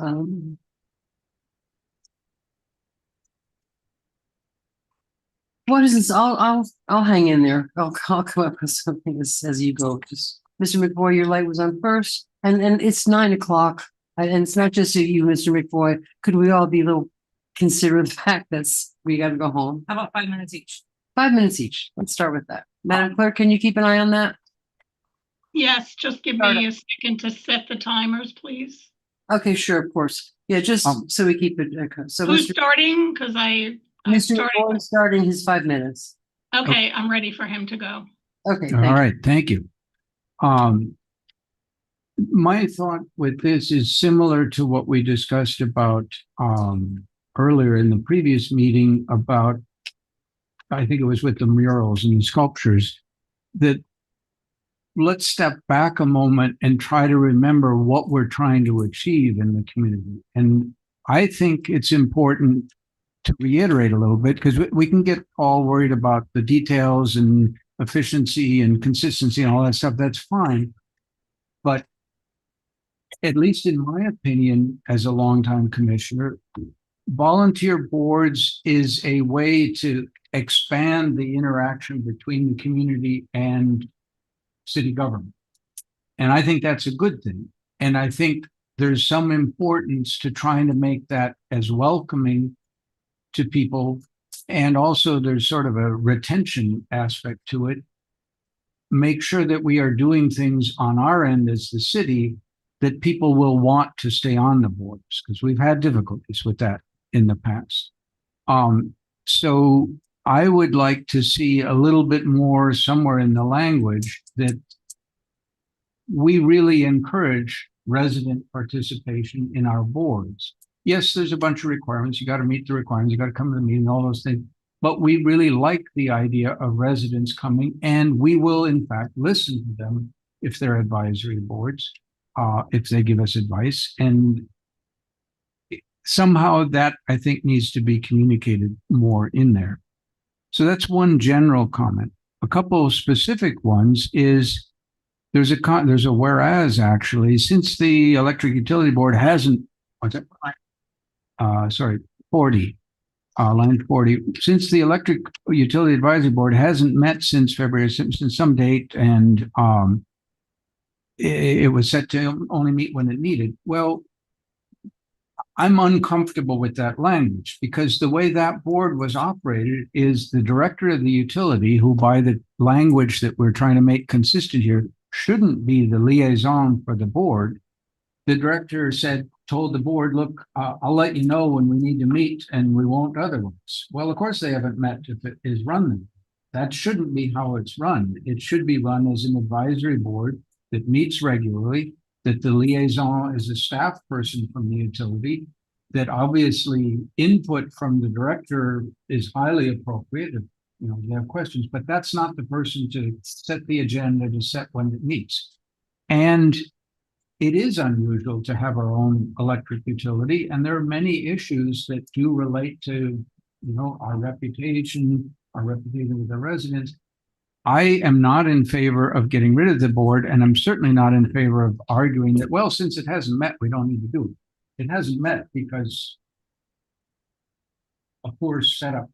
B: What is this? I'll hang in there. I'll come up with something as you go. Just Mr. McBoy, your light was on first, and it's 9 o'clock. And it's not just you, Mr. McBoy. Could we all be a little consider the fact that we got to go home?
F: How about 5 minutes each?
B: 5 minutes each. Let's start with that. Madam Clerk, can you keep an eye on that?
A: Yes, just give me a second to set the timers, please.
B: Okay, sure, of course. Yeah, just so we keep it. So
A: Who's
B: Mr.
A: starting? Because I'm
B: Mr.
A: starting.
B: McBoy is starting his 5 minutes.
A: Okay, I'm ready for him to go.
B: Okay,
C: All
B: thank you.
C: right, thank you. My thought with this is similar to what we discussed about earlier in the previous meeting about, I think it was with the murals and the sculptures, that let's step back a moment and try to remember what we're trying to achieve in the community. And I think it's important to reiterate a little bit because we can get all worried about the details and efficiency and consistency and all that stuff. That's fine. But at least in my opinion, as a longtime commissioner, volunteer boards is a way to expand the interaction between the community and city government. And I think that's a good thing. And I think there's some importance to trying to make that as welcoming to people. And also there's sort of a retention aspect to it. Make sure that we are doing things on our end as the city that people will want to stay on the boards, because we've had difficulties with that in the past. So I would like to see a little bit more somewhere in the language that we really encourage resident participation in our boards. Yes, there's a bunch of requirements. You got to meet the requirements. You got to come to the meeting, all those things. But we really like the idea of residents coming, and we will, in fact, listen to them if they're advisory boards, if they give us advice. And somehow that, I think, needs to be communicated more in there. So that's one general comment. A couple of specific ones is there's a whereas, actually, since the Electric Utility Board hasn't, 40. Line 40, since the Electric Utility Advisory Board hasn't met since February, since some date, and it was set to only meet when it needed. Well, I'm uncomfortable with that language because the way that board was operated is the director of the utility, who by the language that we're trying to make consistent here, shouldn't be the liaison for the board. The director said, told the board, look, I'll let you know when we need to meet and we won't otherwise. Well, of course they haven't met if it is run then. That shouldn't be how it's run. It should be run as an advisory board that meets regularly, that the liaison is a staff person from the utility, that obviously input from the director is highly appropriate if, you know, you have questions, but that's not the person to set the agenda, to set when it meets. And it is unusual to have our own electric utility, and there are many issues that do relate to, you know, our reputation with the residents. I am not in favor of getting rid of the board, and I'm certainly not in favor of arguing that, well, since it hasn't met, we don't need to do it. It hasn't met because a poor setup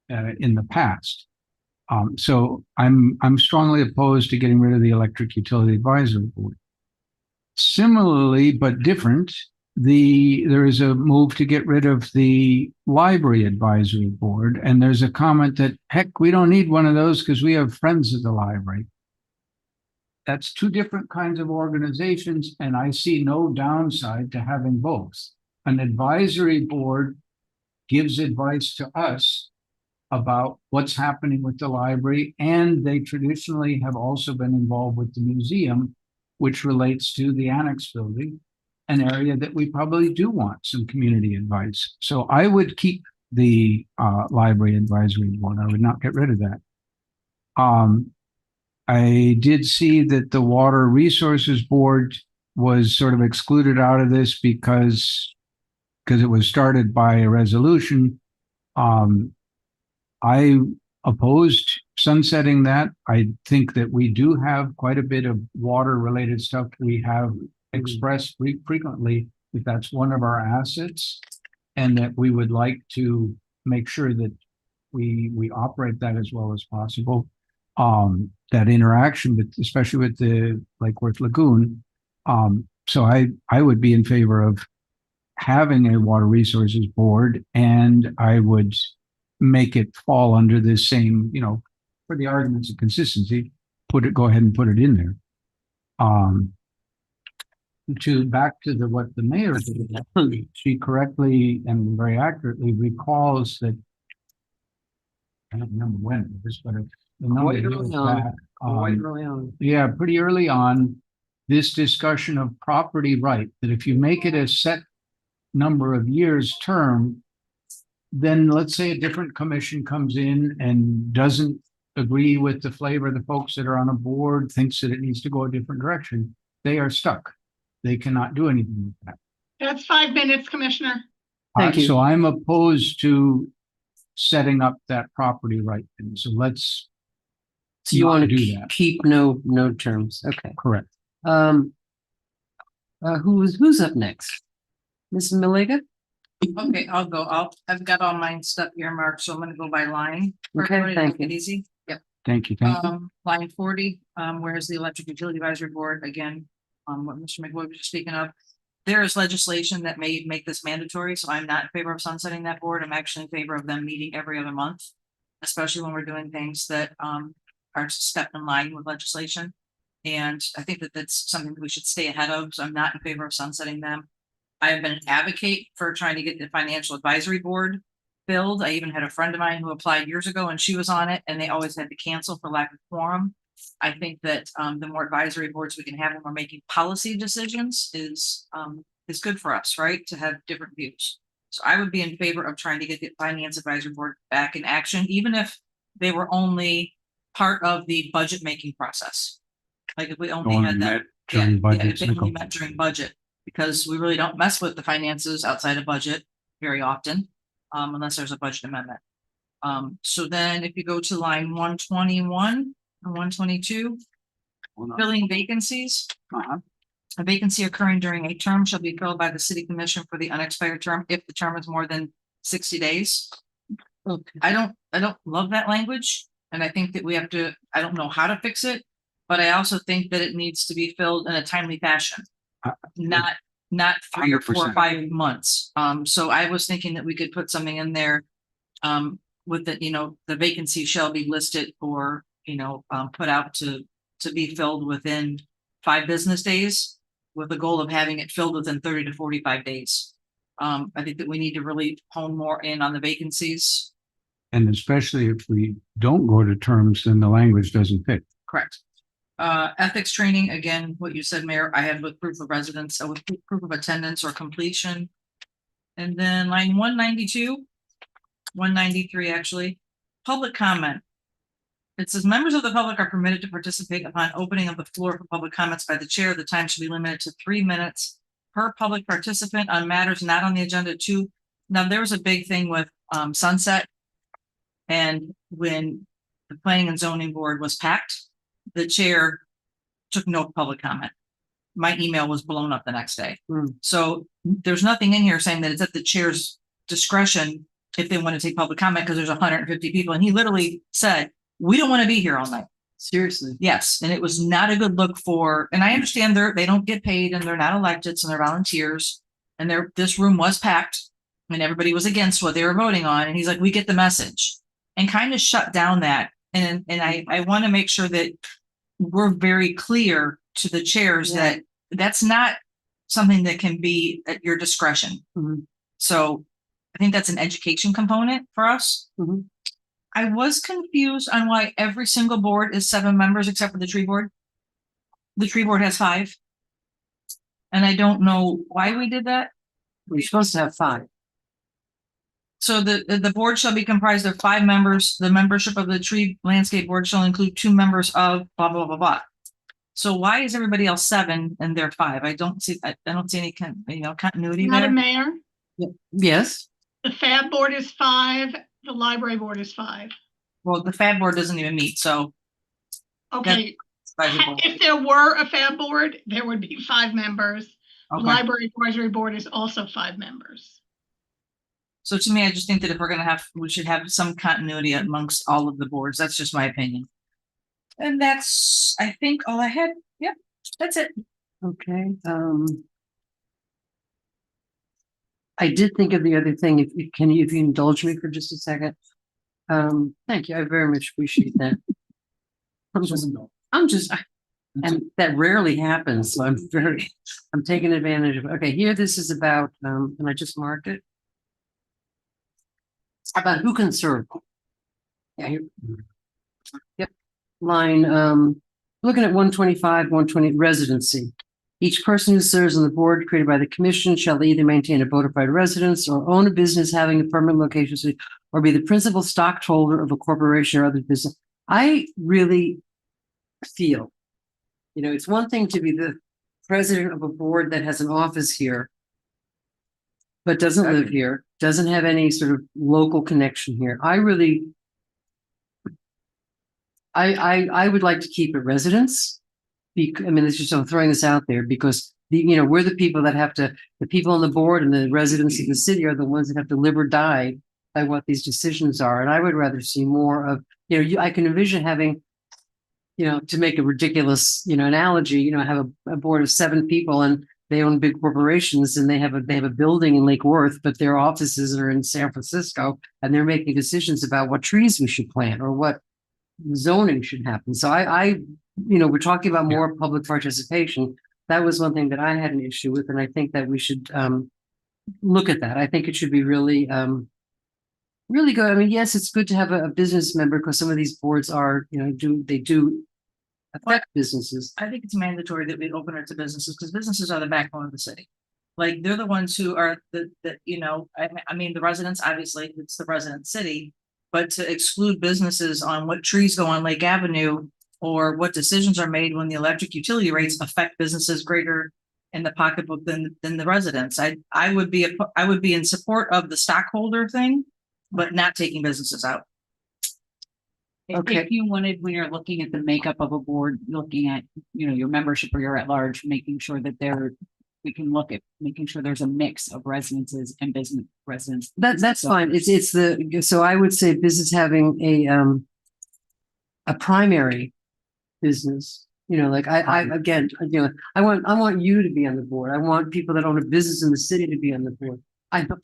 C: in the past. So I'm strongly opposed to getting rid of the Electric Utility Advisory Board. Similarly, but different, there is a move to get rid of the Library Advisory Board, and there's a comment that, heck, we don't need one of those because we have friends at the library. That's two different kinds of organizations, and I see no downside to having both. An advisory board gives advice to us about what's happening with the library, and they traditionally have also been involved with the museum, which relates to the annex building, an area that we probably do want some community advice. So I would keep the Library Advisory Board. I would not get rid of that. I did see that the Water Resources Board was sort of excluded out of this because it was started by a resolution. I opposed sunsetting that. I think that we do have quite a bit of water related stuff. We have expressed frequently that that's one of our assets, and that we would like to make sure that we operate that as well as possible. That interaction, but especially with the Lake Worth Lagoon. So I would be in favor of having a Water Resources Board, and I would make it fall under this same, you know, for the arguments of consistency, go ahead and put it in there. Back to what the mayor did, she correctly and very accurately recalls that, I don't remember when it was, but the number of years back, yeah, pretty early on, this discussion of property right, that if you make it a set number of years term, then let's say a different commission comes in and doesn't agree with the flavor of the folks that are on a board, thinks that it needs to go a different direction, they are stuck. They cannot do anything with that.
A: That's 5 minutes, Commissioner.
B: Thank you.
C: So I'm opposed to setting up that property right thing. So let's.
B: So you want to
C: do that.
B: keep no terms. Okay.
C: Correct.
B: Who's up next? Ms. Malega?
F: Okay, I'll go. I've got all mine stuff earmarked, so I'm gonna go by line. for
B: Okay,
F: everybody to
B: thank
F: make it
B: you.
F: Easy. Yep.
C: Thank you. Thank you.
F: Line 40, where's the Electric Utility Advisory Board, again, what Mr. McWood was just speaking of. There is legislation that may make this mandatory, so I'm not in favor of sunsetting that board. I'm actually in favor of them meeting every other month, especially when we're doing things that are step in line with legislation. And I think that that's something that we should stay ahead of, so I'm not in favor of sunsetting them. I have been an advocate for trying to get the Financial Advisory Board filled. I even had a friend of mine who applied years ago and she was on it, and they always had to cancel for lack of quorum. I think that the more advisory boards we can have when we're making policy decisions is good for us, right? To have different views. So I would be in favor of trying to get the Finance Advisory Board back in action, even if they were only part of the budget making process. Like if we only had that, if they only met during budget, because we really don't mess with the finances outside of budget very often, unless there's a budget amendment. So then if you go to line 121 and 122, filling vacancies. A vacancy occurring during a term shall be filled by the city commission for the unexpired term if the term is more than 60 days.
B: Okay.
F: I don't love that language, and I think that we have to, I don't know how to fix it, but I also think that it needs to be filled in a timely fashion. Not 3 or 4 or 5 months. So I was thinking that we could put something in there with the, the vacancy shall be listed or, put out to be filled within 5 business days. with the goal of having it filled within 30 to 45 days. I think that we need to really hone more in on the vacancies.
C: And especially if we don't go to terms, then the language doesn't fit.
F: Correct. Ethics training, again, what you said, Mayor, I had with proof of residence, so with proof of attendance or completion. And then line 192, 193, actually, public comment. It says members of the public are permitted to participate upon opening of the floor for public comments by the chair. The time should be limited to 3 minutes per public participant on matters not on the agenda. Two. Now, there was a big thing with Sunset. And when the planning and zoning board was packed, the chair took no public comment. My email was blown up the next day. So there's nothing in here saying that it's at the chair's discretion if they want to take public comment, because there's 150 people. And he literally said, we don't want to be here all night.
B: Seriously.
F: Yes. And it was not a good look for, and I understand they don't get paid and they're not elected, so they're volunteers. And this room was packed and everybody was against what they were voting on. And he's like, we get the message, and kind of shut down that. And I want to make sure that we're very clear to the chairs that that's not something that can be at your discretion. So I think that's an education component for us. I was confused on why every single board is 7 members except for the tree board. The tree board has 5. And I don't know why we did that.
B: We're supposed to have 5.
F: So the board shall be comprised of 5 members. The membership of the tree landscape board shall include 2 members of blah, blah, blah, blah. So why is everybody else 7 and they're 5? I don't see any continuity there.
A: Madam Mayor,
B: Yes.
A: the FAB board is 5, the library board is 5.
F: Well, the FAB board doesn't even meet, so.
A: Okay,
F: Sizable.
A: if there were a FAB board, there would be 5 members. The
F: Okay.
A: library advisory board is also 5 members.
F: So to me, I just think that if we're gonna we should have some continuity amongst all of the boards. That's just my opinion. And that's, I think, all I had. Yep, that's it.
B: Okay. I did think of the other thing. If you indulge me for just a second. Thank you. I very much appreciate that. And that rarely happens. So I'm taking advantage of it. Okay, here this is about, and I just marked it. About who can serve. Yeah, here. Yep. Line, looking at 125, 120 residency. Each person who serves on the board created by the commission shall either maintain a bona fide residence or own a business having a permanent location or be the principal stockholder of a corporation or other business. I really feel, it's one thing to be the president of a board that has an office here, but doesn't live here, doesn't have any sort of local connection here. I would like to keep a residence. It's just, I'm throwing this out there because we're the people that the people on the board and the residents of the city are the ones that have to live or die by what these decisions are. And I would rather see more of, I can envision having, to make a ridiculous, analogy, have a board of 7 people and they own big corporations and they have a building in Lake Worth, but their offices are in San Francisco and they're making decisions about what trees we should plant or what zoning should happen. So we're talking about more public participation. That was one thing that I had an issue with. And I think that we should look at that. I think it should be really, really good. Yes, it's good to have a business member because some of these boards are, they do affect businesses.
F: I think it's mandatory that we open it to businesses because businesses are the backbone of the city. Like they're the ones who are the residents, obviously it's the resident city, but to exclude businesses on what trees go on Lake Avenue or what decisions are made when the electric utility rates affect businesses greater in the pocketbook than the residents. I would be in support of the stockholder thing, but not taking businesses out.
M: If you wanted, when you're looking at the makeup of a board, looking at, your membership or your at large, making sure that we can look at making sure there's a mix of residences and business residents.
B: That's fine. So I would say business having a primary business, I want you to be on the board. I want people that own a business in the city to be on the board.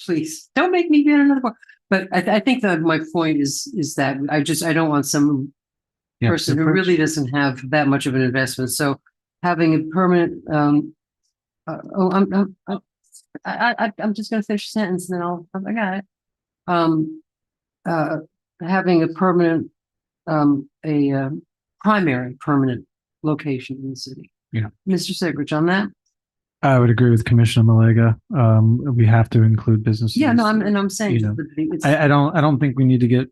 B: Please don't make me be on another board. But I think that my point is that I don't want some person who really doesn't have that much of an investment. So having a permanent I'm just gonna finish the sentence and then I got it. Having a permanent, primary permanent location in the city.
N: Yeah.
B: Mr. Segrich on that?
N: I would agree with Commissioner Malega. We have to include businesses.
B: Yeah, no, I'm saying.
N: You know,
B: it's-
N: I don't think we need to get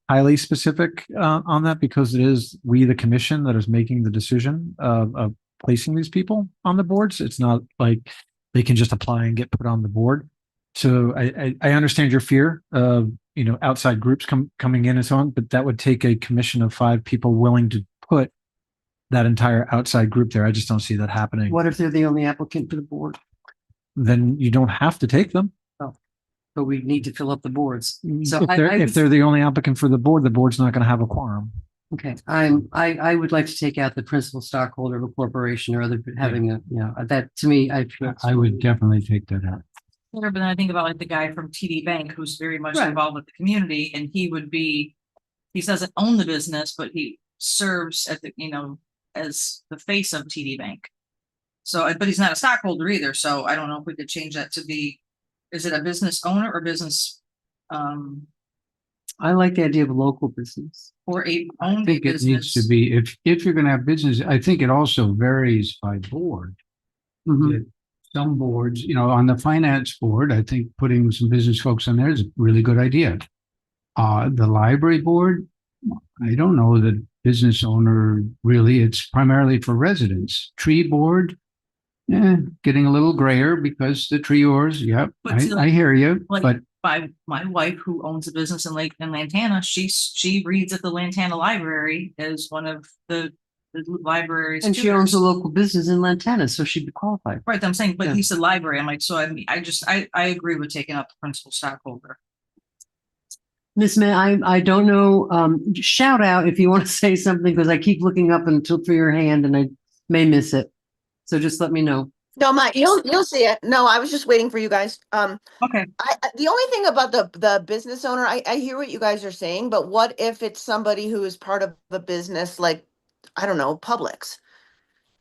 N: highly specific on that because it is we, the commission, that is making the decision of placing these people on the boards. It's not like they can just apply and get put on the board. So I understand your fear of, you know, outside groups coming in and so on, but that would take a commission of 5 people willing to put that entire outside group there. I just don't see that happening.
B: What if they're the only applicant for the board?
N: Then you don't have to take them.
B: But we need to fill up the boards. So
N: If they're the only applicant for the board's not going to have a quorum.
B: okay, I would like to take out the principal stockholder of a corporation or other having a, you know, that to me, I feel.
C: I would definitely take that out.
F: But then I think about like the guy from TD Bank who's very much
B: Right.
F: involved with the community and he doesn't own the business, but he serves at the, you know, as the face of TD Bank. So, but he's not a stockholder either. So I don't know if we could change that to be, is it a business owner or business,
B: I like the idea of a local business.
F: or a
C: I
F: owned
C: think it needs to
F: business?
C: be, if you're gonna have business, I think it also varies by board.
B: Mhm.
C: That Some boards, you know, on the finance board, I think putting some business folks on there is a really good idea. The library board, I don't know the business owner really, it's primarily for residents. Tree board, getting a little grayer because the treors, yep,
F: But see,
C: I hear you,
F: Like
C: but
F: by my wife who owns a business in Lantana, she reads at the Lantana Library as one of the library's.
B: And she
F: tutors.
B: owns a local business in Lantana, so she'd be qualified.
F: Right, I'm saying, but
B: Yeah.
F: he said library. I'm like, so I agree with taking up the principal stockholder.
B: Miss May, I don't know, shout out if you want to say something, because I keep looking up until for your hand and I may miss it. So just let me know.
D: No, you'll see it. No, I was just waiting for you guys.
F: Okay.
D: The only thing about the business owner, I hear what you guys are saying, but what if it's somebody who is part of the business, like, I don't know, Publix,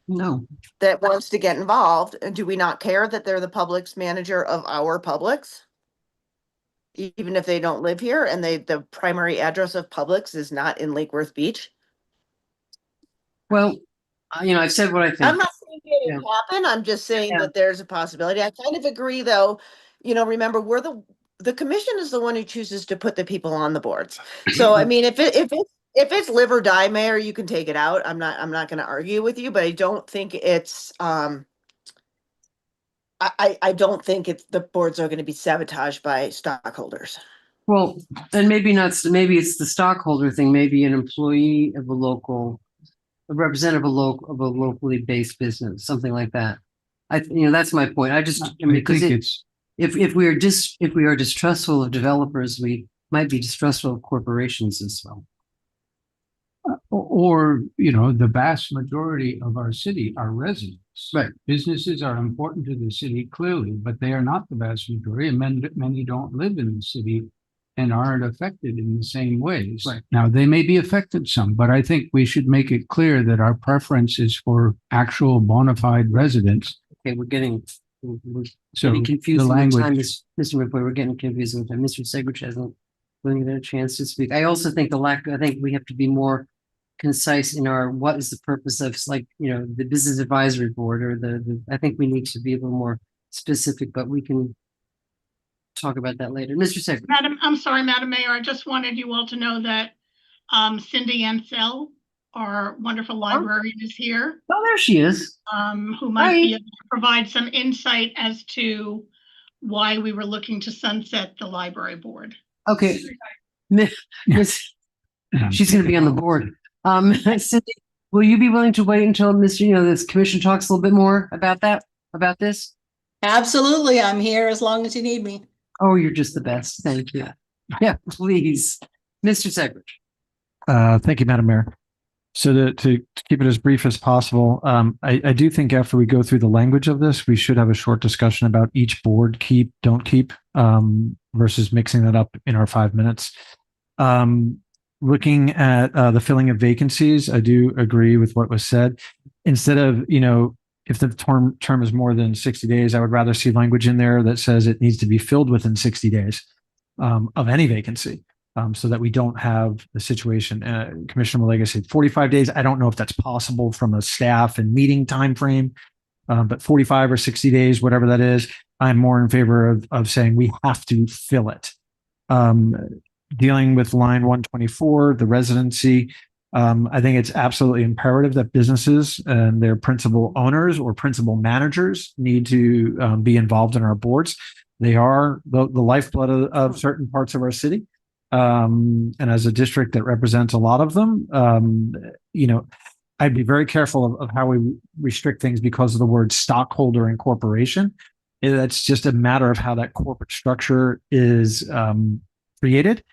B: No,
D: that wants to get involved? And do we not care that they're the Publix manager of our Publix? Even if they don't live here and the primary address of Publix is not in Lake Worth Beach?
B: well, you know, I've said what I think.
D: I'm not saying it didn't happen. I'm just saying that there's a possibility. I kind of agree, though. You know, remember, we're the commission is the one who chooses to put the people on the boards. So, I mean, if it's live or die, Mayor, you can take it out. I'm not going to argue with you, but I don't think it's I don't think the boards are going to be sabotaged by stockholders.
B: Well, and maybe it's the stockholder thing, maybe an employee of a representative of a locally based business, something like that. That's my point. Because if we are distrustful of developers, we might be distrustful of corporations as well.
C: Or, you know, the vast majority of our city are residents.
B: Right.
C: Businesses are important to the city, clearly, but they are not the vast majority, and many don't live in the city and aren't affected in the same ways.
B: Right.
C: Now, they may be affected some, but I think we should make it clear that our preference is for actual bona fide residents.
B: Okay, we're getting
C: So
B: confused
C: the
B: with time.
C: language,
B: Mr. McCoy, we're getting confused with time. Mr. Segrich hasn't really had a chance to speak. I also think I think we have to be more concise in what is the purpose of, like, you know, the business advisory board or I think we need to be a little more specific, but we can talk about that later. Mr. Segrich.
A: I'm sorry, Madam Mayor, I just wanted you all to know that Cindy Ansell, our wonderful librarian, is here.
B: Oh, there she is.
A: Who might be able to provide some insight as to why we were looking to sunset the library board.
B: Okay. She's going to be on the board. Cindy, will you be willing to wait until this commission talks a little bit more about this?
P: Absolutely. I'm here as long as you need me.
B: Oh, you're just the best. Thank you. Yeah, please. Mr. Segrich.
N: Thank you, Madam Mayor. So to keep it as brief as possible, I do think after we go through the language of this, we should have a short discussion about each board keep, don't keep, versus mixing that up in our 5 minutes. Looking at the filling of vacancies, I do agree with what was said. Instead of, if the term is more than 60 days, I would rather see language in there that says it needs to be filled within 60 days of any vacancy. So that we don't have the situation. Commissioner Malega said 45 days. I don't know if that's possible from a staff and meeting time frame, but 45 or 60 days, whatever that is, I'm more in favor of saying we have to fill it. Dealing with line 124, the residency, I think it's absolutely imperative that businesses and their principal owners or principal managers need to be involved in our boards. They are the lifeblood of certain parts of our city. And as a district that represents a lot of them, I'd be very careful of how we restrict things because of the word stockholder and corporation. That's just a matter of how that corporate structure is created.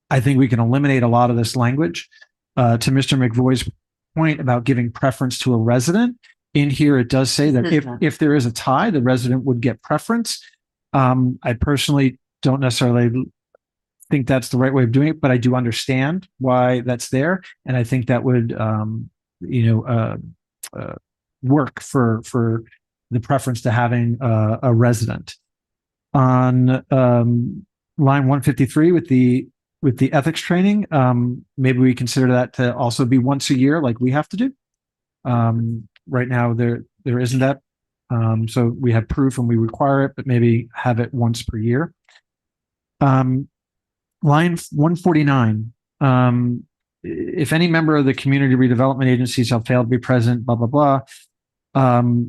N: I think we can eliminate a lot of this language. To Mr. McVoy's point about giving preference to a resident, in here it does say that if there is a tie, the resident would get preference. I personally don't necessarily think that's the right way of doing it, but I do understand why that's there, and I think that would work for the preference to having a resident. On line 153 with the ethics training, maybe we consider that to also be once a year, like we have to do. Right now there isn't that, so we have proof and we require it, but maybe have it once per year. Line 149, if any member of the community redevelopment agency shall fail to be present, blah, blah, blah.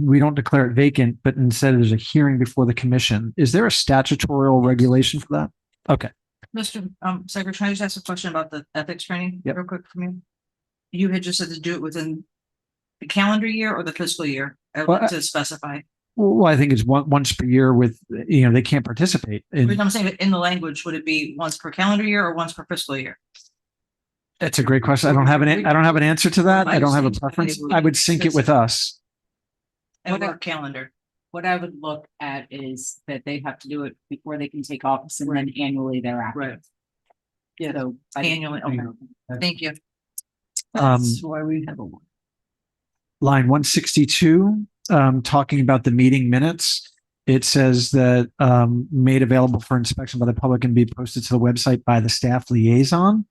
N: We don't declare it vacant, but instead there's a hearing before the commission. Is there a statutorial regulation for that? Okay.
F: Mr. Secretary, can I just ask a question about the ethics training
N: Yep.
F: real quick from you? You had just said to do it within the calendar year or the fiscal year? I'd like to specify.
N: Well, I think it's once per year with, they can't participate.
F: I'm saying that in the language, would it be once per calendar year or once per fiscal year?
N: That's a great question. I don't have an answer to that. I don't have a preference. I would sync it with us.
F: And our calendar.
Q: What I would look at is that they have to do it before they can take office and then annually thereafter.
F: Right.
Q: Yeah. So
F: Annually, okay. Thank you.
N: That's
O: why we have a one.
N: Line 162, talking about the meeting minutes. It says that made available for inspection by the public and be posted to the website by the staff liaison.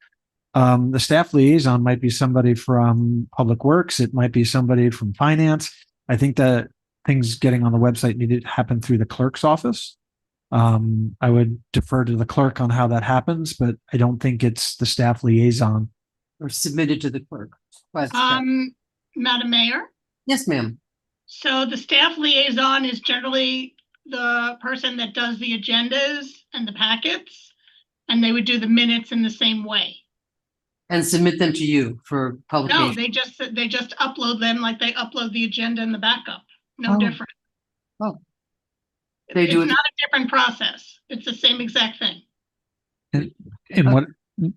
N: The staff liaison might be somebody from Public Works. It might be somebody from finance. I think that things getting on the website need to happen through the clerk's office. I would defer to the clerk on how that happens, but I don't think it's the staff liaison.
B: Or submitted to the clerk. by the staff.
A: Madam Mayor,
B: Yes, ma'am.
A: so the staff liaison is generally the person that does the agendas and the packets, and they would do the minutes in the same way.
B: And submit them to you for
A: No,
B: publication.
A: they just upload them like they upload the agenda and the backup. No
B: Oh.
A: different.
B: Oh. They do
A: It's
B: it-
A: not a different process. It's the same exact thing.
N: And what?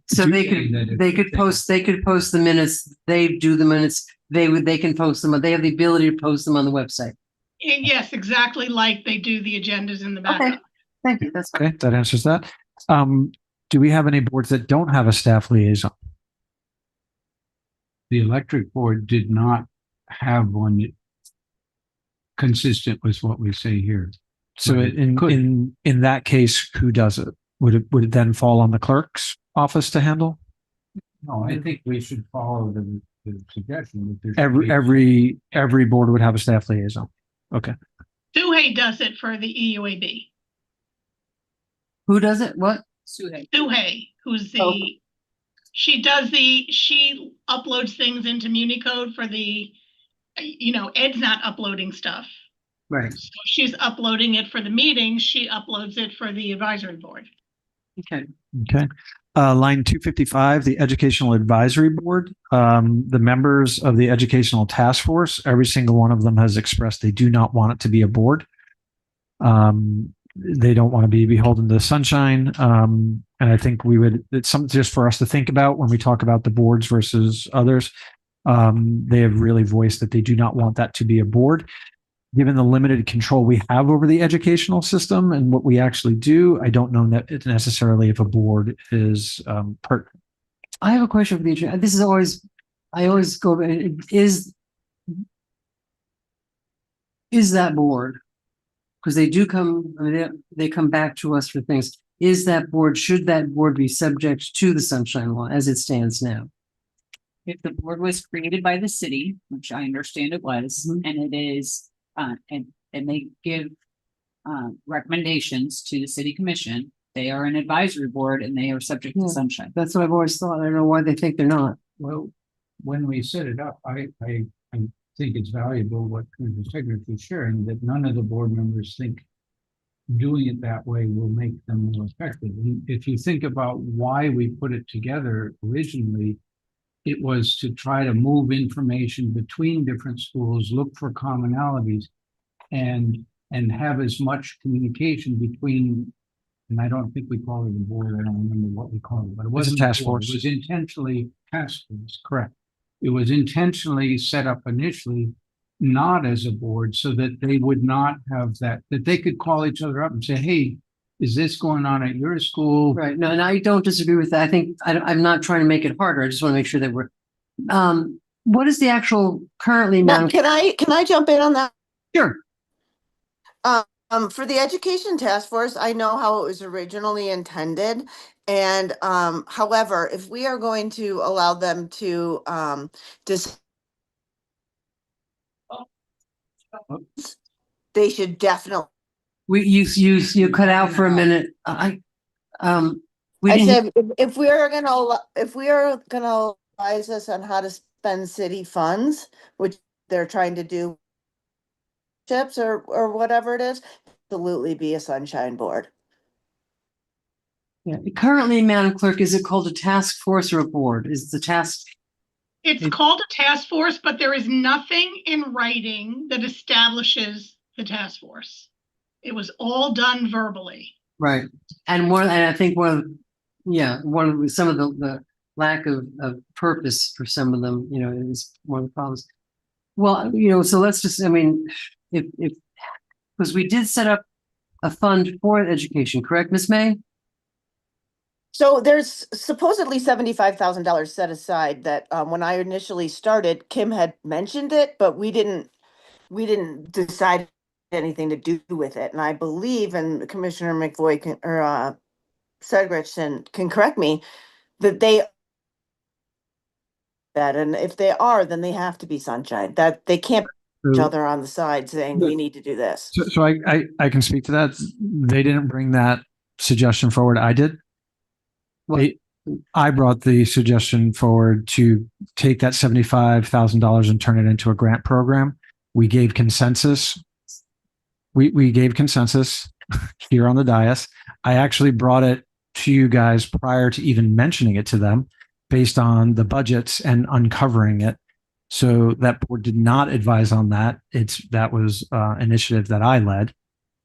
B: So they could post the minutes, they do the minutes, they can post them, they have the ability to post them on the website.
A: Yes, exactly like they do the agendas in the
B: Okay.
A: backup.
B: Thank you, that's.
N: Okay, that answers that. Do we have any boards that don't have a staff liaison?
C: The electric board did not have one consistent with what we say here.
N: So
C: But it could.
N: in that case, who does it? Would it then fall on the clerk's office to handle?
C: No, I think we should follow the suggestion that there should be-
N: Every board would have a staff liaison. Okay.
A: Suhey does it for the E EUAB.
B: Who does it? What?
A: Suhey, who's
B: Oh.
A: she uploads things into MuniCode for the, Ed's not uploading stuff.
B: Right.
A: So she's uploading it for the meeting. She uploads it for the advisory board.
B: Okay.
N: Okay. Line 255, the Educational Advisory Board. The members of the Educational Task Force, every single one of them has expressed they do not want it to be a board. They don't want to be beholden to the sunshine. And I think it's something just for us to think about when we talk about the boards versus others. They have really voiced that they do not want that to be a board. Given the limited control we have over the educational system and what we actually do, I don't know necessarily if a board is pertinent.
B: I have a question for the attorney. I always go, is is that board, because they do come, I mean, they come back to us for things. Is that board, should that board be subject to the sunshine law as it stands now?
Q: If the board was created by the city, which I understand it was, and it is, and they give recommendations to the city commission, they are an advisory board and they are subject to
B: Yeah.
Q: sunshine.
B: That's what I've always thought. I don't know why they think they're not.
C: Well, when we set it up, I think it's valuable what Commissioner Secretary is sharing, that none of the board members think doing it that way will make them more effective. And if you think about why we put it together originally, it was to try to move information between different schools, look for commonalities, and have as much communication between, and I don't think we call it a board, I don't remember what we called it, but it wasn't a
N: task
C: board.
N: force.
C: It was intentionally task force, correct. It was intentionally set up initially not as a board so that they would not have that they could call each other up and say, hey, is this going on at your school?
B: Right. No, and I don't disagree with that. I think I'm not trying to make it harder. I just want to make sure that we're, what is the actual currently
D: Now,
B: amount?
D: can I jump in on that?
B: Sure.
D: For the education task force, I know how it was originally intended. And however, if we are going to allow them to they should definitely.
B: You cut out for a minute. We
D: I
B: didn't,
D: said, if we are gonna advise us on how to spend city funds, which they're trying to do, chips or whatever it is, absolutely be a sunshine board.
B: yeah. Currently, Madam Clerk, is it called a task force or a board? Is the task?
A: It's called a task force, but there is nothing in writing that establishes the task force. It was all done verbally.
B: Right. And I think some of the lack of purpose for some of them, is one of the problems. Well, so let's just, I mean, if because we did set up a fund for education, correct, Miss May?
D: So there's supposedly $75,000 set aside that when I initially started, Kim had mentioned it, but we didn't decide anything to do with it. And I believe, and Commissioner McVoy Sedgwick can correct me, that and if they are, then they have to be sunshine, that they can't put each other on the side saying we need to do this.
N: So I can speak to that. They didn't bring that suggestion forward. I did. I brought the suggestion forward to take that $75,000 and turn it into a grant program. We gave consensus. We gave consensus here on the dais. I actually brought it to you guys prior to even mentioning it to them based on the budgets and uncovering it. So that board did not advise on that. That was initiative that I led.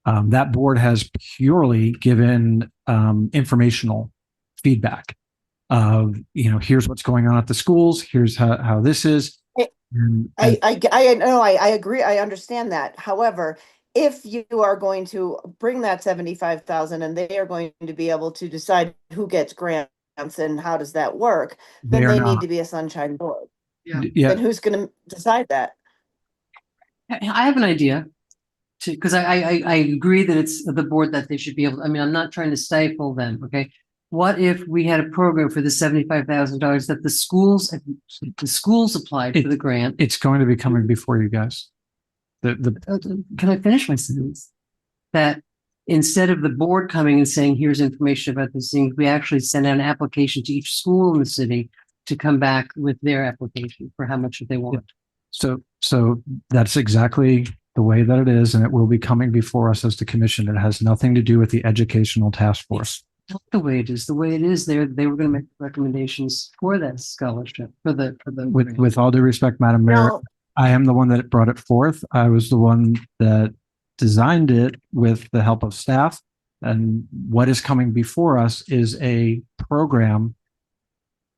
N: That board has purely given informational feedback of, here's what's going on at the schools. Here's how this is.
D: I know, I agree. I understand that. However, if you are going to bring that 75,000 and they are going to be able to decide who gets grants and how does that work, then they need to be a sunshine board.
B: Yeah.
D: Then who's going to decide that?
B: I have an idea, because I agree that it's the board that they should be able. I mean, I'm not trying to stifle them. Okay, what if we had a program for the $75,000 that the schools applied for the grant?
N: It's going to be coming before you guys.
B: Can I finish my sentence? That instead of the board coming and saying, here's information about these things, we actually send out an application to each school in the city to come back with their application for how much they want.
N: So that's exactly the way that it is, and it will be coming before us as the commission. It has nothing to do with the educational task force.
B: Not the way it is. The way it is, they were going to make recommendations for that scholarship for the.
N: With all due respect, Madam Mayor, I am the one that brought it forth. I was the one that designed it with the help of staff. And what is coming before us is a program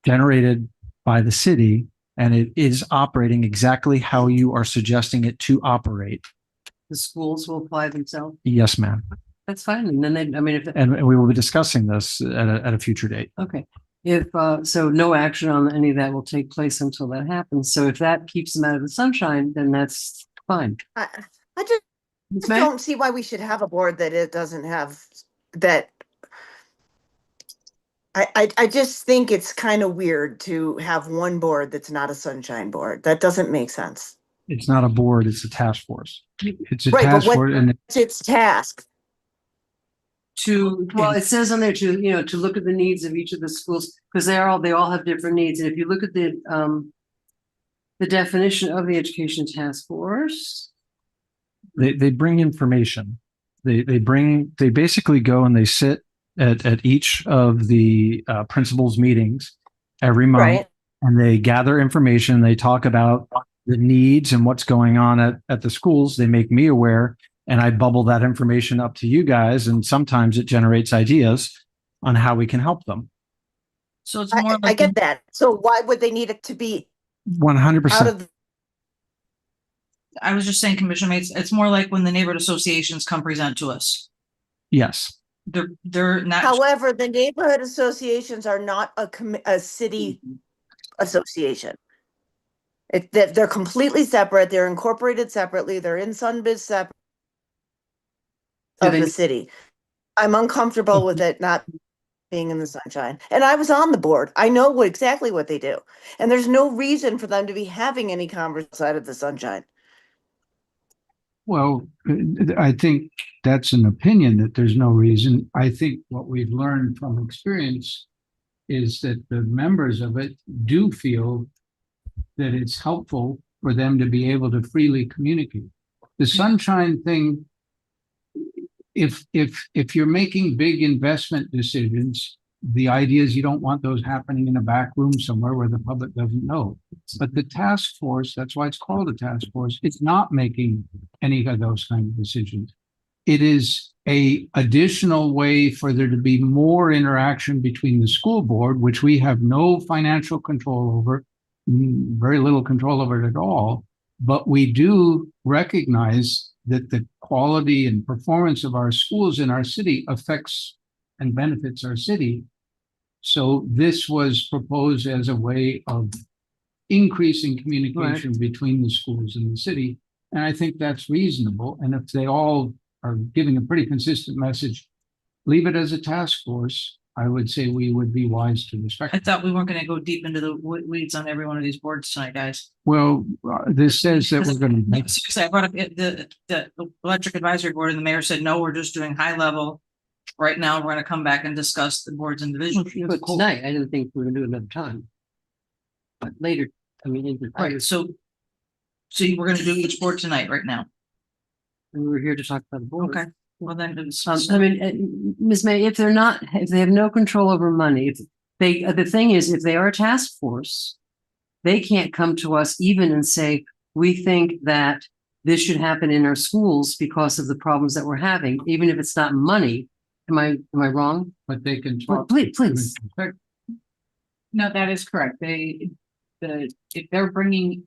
N: generated by the city, and it is operating exactly how you are suggesting it to operate.
B: The schools will apply themselves.
N: Yes, ma'am.
B: That's fine. And then
N: And we will be discussing this at a future date.
B: Okay. If so, no action on any of that will take place until that happens. So if that keeps them out of the sunshine, then that's fine.
D: I just
B: Ms. May?
D: don't see why we should have a board that it doesn't have, that. I just think it's kind of weird to have one board that's not a sunshine board. That doesn't make sense.
N: It's not a board, it's a task force. It's a
D: Right, but
N: task
D: what-
N: force and
D: It's its task.
B: Well, it says on there to look at the needs of each of the schools, because they all have different needs. And if you look at the definition of the education task force.
N: they bring information. They basically go and they sit at each of the principals meetings every month.
D: Right.
N: And they gather information. They talk about the needs and what's going on at the schools. They make me aware, and I bubble that information up to you guys. And sometimes it generates ideas on how we can help them.
F: So it's more
D: I
F: like,
D: get that. So why would they need it to be
N: 100%.
D: out of,
F: I was just saying, Commissioner Mates, it's more like when the neighborhood associations come present to us.
N: Yes.
F: They're not.
D: however, the neighborhood associations are not a city association. They're completely separate. They're incorporated separately. They're in Sunbiz separate
B: Do
D: of
B: they-
D: the city. I'm uncomfortable with it not being in the sunshine. And I was on the board. I know exactly what they do. And there's no reason for them to be having any conversation outside of the sunshine.
C: Well, I think that's an opinion that there's no reason. I think what we've learned from experience is that the members of it do feel that it's helpful for them to be able to freely communicate. The sunshine thing, if you're making big investment decisions, the idea is you don't want those happening in a back room somewhere where the public doesn't know. But the task force, that's why it's called a task force, it's not making any of those kind of decisions. It is a additional way for there to be more interaction between the school board, which we have no financial control over, very little control over it at all. But we do recognize that the quality and performance of our schools in our city affects and benefits our city. So this was proposed as a way of increasing communication between the schools and the city. And I think that's reasonable. And if they all are giving a pretty consistent message, leave it as a task force, I would say we would be wise to respect
F: I
C: it.
F: thought we weren't gonna go deep into the weeds on every one of these boards tonight, guys.
C: Well, this says that we're going to make.
F: Seriously, I brought up the electric advisory board and the mayor said, no, we're just doing high level. Right now, we're gonna come back and discuss the boards individually.
B: But tonight, I didn't think we were gonna do it another time. But later, I mean,
F: Right, so we're gonna do each board tonight, right now.
B: we were here to talk about the board.
F: Okay, well then, it's-
B: I mean, Ms. May, if they have no control over money, the thing is, if they are a task force, they can't come to us even and say, we think that this should happen in our schools because of the problems that we're having, even if it's not money. Am I wrong?
C: But they can
B: Well,
C: talk.
B: please.
M: No, that is correct. If they're bringing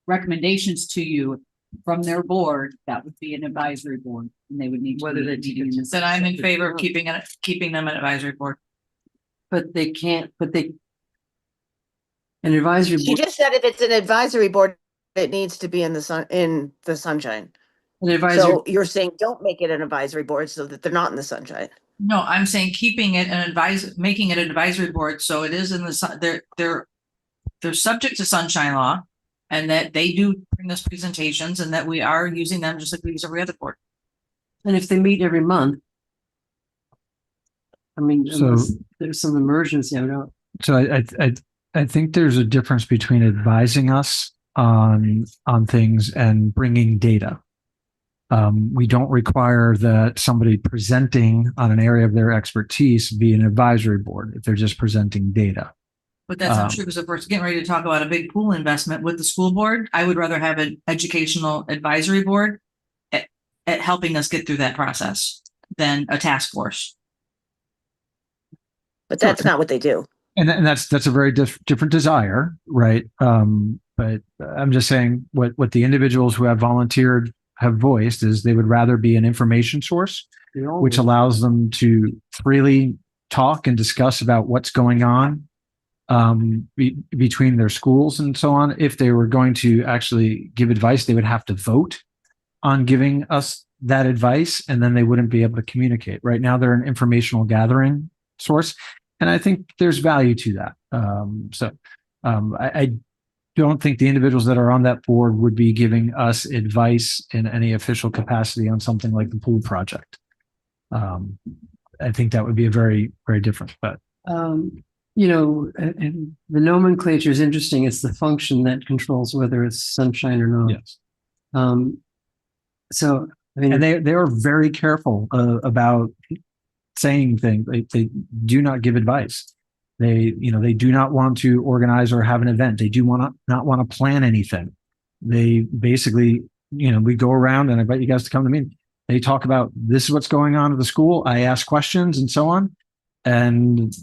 M: recommendations to you from their board, that would be an advisory board, and they would need to.
B: Whether they
M: be meeting in this-
F: then I'm in favor of keeping them an advisory board.
B: But they can't, an advisory
D: She
B: board,
D: just said if it's an advisory board, it needs to be in the sunshine.
B: an advisory,
D: So you're saying don't make it an advisory board so that they're not in the sunshine.
F: No, I'm saying keeping it making it an advisory board, so it is in the they're subject to sunshine law. And that they do bring us presentations and that we are using them just like we use every other board.
B: and if they meet every month. I mean,
N: So-
B: unless there's some emergency, I don't know.
N: So I think there's a difference between advising us on things and bringing data. We don't require that somebody presenting on an area of their expertise be an advisory board if they're just presenting data.
F: But that's not true, because if we're getting ready to talk about a big pool investment with the school board, I would rather have an educational advisory board at helping us get through that process than a task force.
D: But that's not what they do.
N: And that's a very different desire, right? But I'm just saying what the individuals who have volunteered have voiced is they would rather be an information source, which allows them to freely talk and discuss about what's going on between their schools and so on. If they were going to actually give advice, they would have to vote on giving us that advice, and then they wouldn't be able to communicate. Right now, they're an informational gathering source, and I think there's value to that. I don't think the individuals that are on that board would be giving us advice in any official capacity on something like the pool project. I think that would be a very, very different, but
B: you know, and the nomenclature is interesting. It's the function that controls whether it's sunshine or not.
N: yes.
B: So, I mean,
N: And they are very careful about saying things. They do not give advice. They do not want to organize or have an event. They do not want to plan anything. They basically, we go around, and I invite you guys to come to me. They talk about, this is what's going on at the school. I ask questions and so on. And,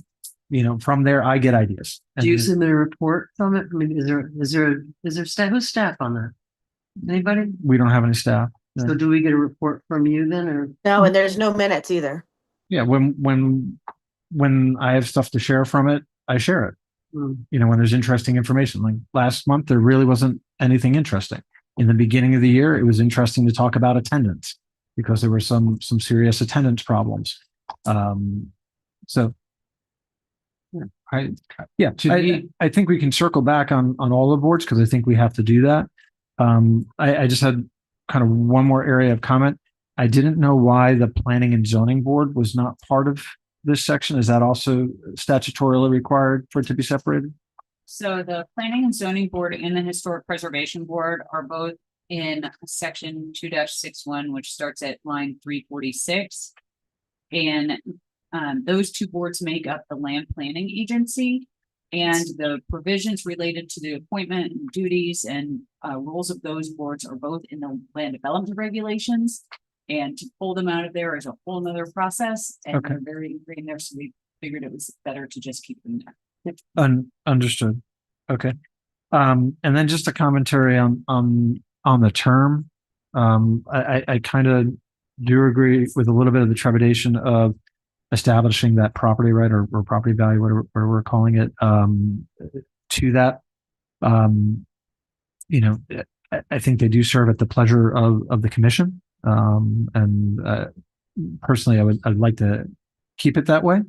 N: from there I get ideas.
B: do you submit a report from it? I mean, is there staff? Who's staff on that? Anybody?
N: We don't have any staff. No.
B: So do we get a report from you then, or?
D: No, and there's no minutes either.
N: Yeah, when I have stuff to share from it, I share it. When there's interesting information. Like last month, there really wasn't anything interesting. In the beginning of the year, it was interesting to talk about attendance because there were some serious attendance problems. I think we can circle back on all the boards, because I think we have to do that. I just had kind of one more area of comment. I didn't know why the planning and zoning board was not part of this section. Is that also statutorily required for it to be separated?
M: So the planning and zoning board and the historic preservation board are both in section 2-61, which starts at line 346. And those two boards make up the land planning agency, and the provisions related to the appointment and duties and rules of those boards are both in the land development regulations. And to pull them out of there is a whole nother process, and
N: Okay.
M: they're very ingrained there. So we figured it was better to just keep them there.
N: Understood. Okay. And then just a commentary on the term. I kind of do agree with a little bit of the trepidation of establishing that property right or property value, whatever we're calling it, to that. I think they do serve at the pleasure of the commission. Personally, I'd like to keep it that way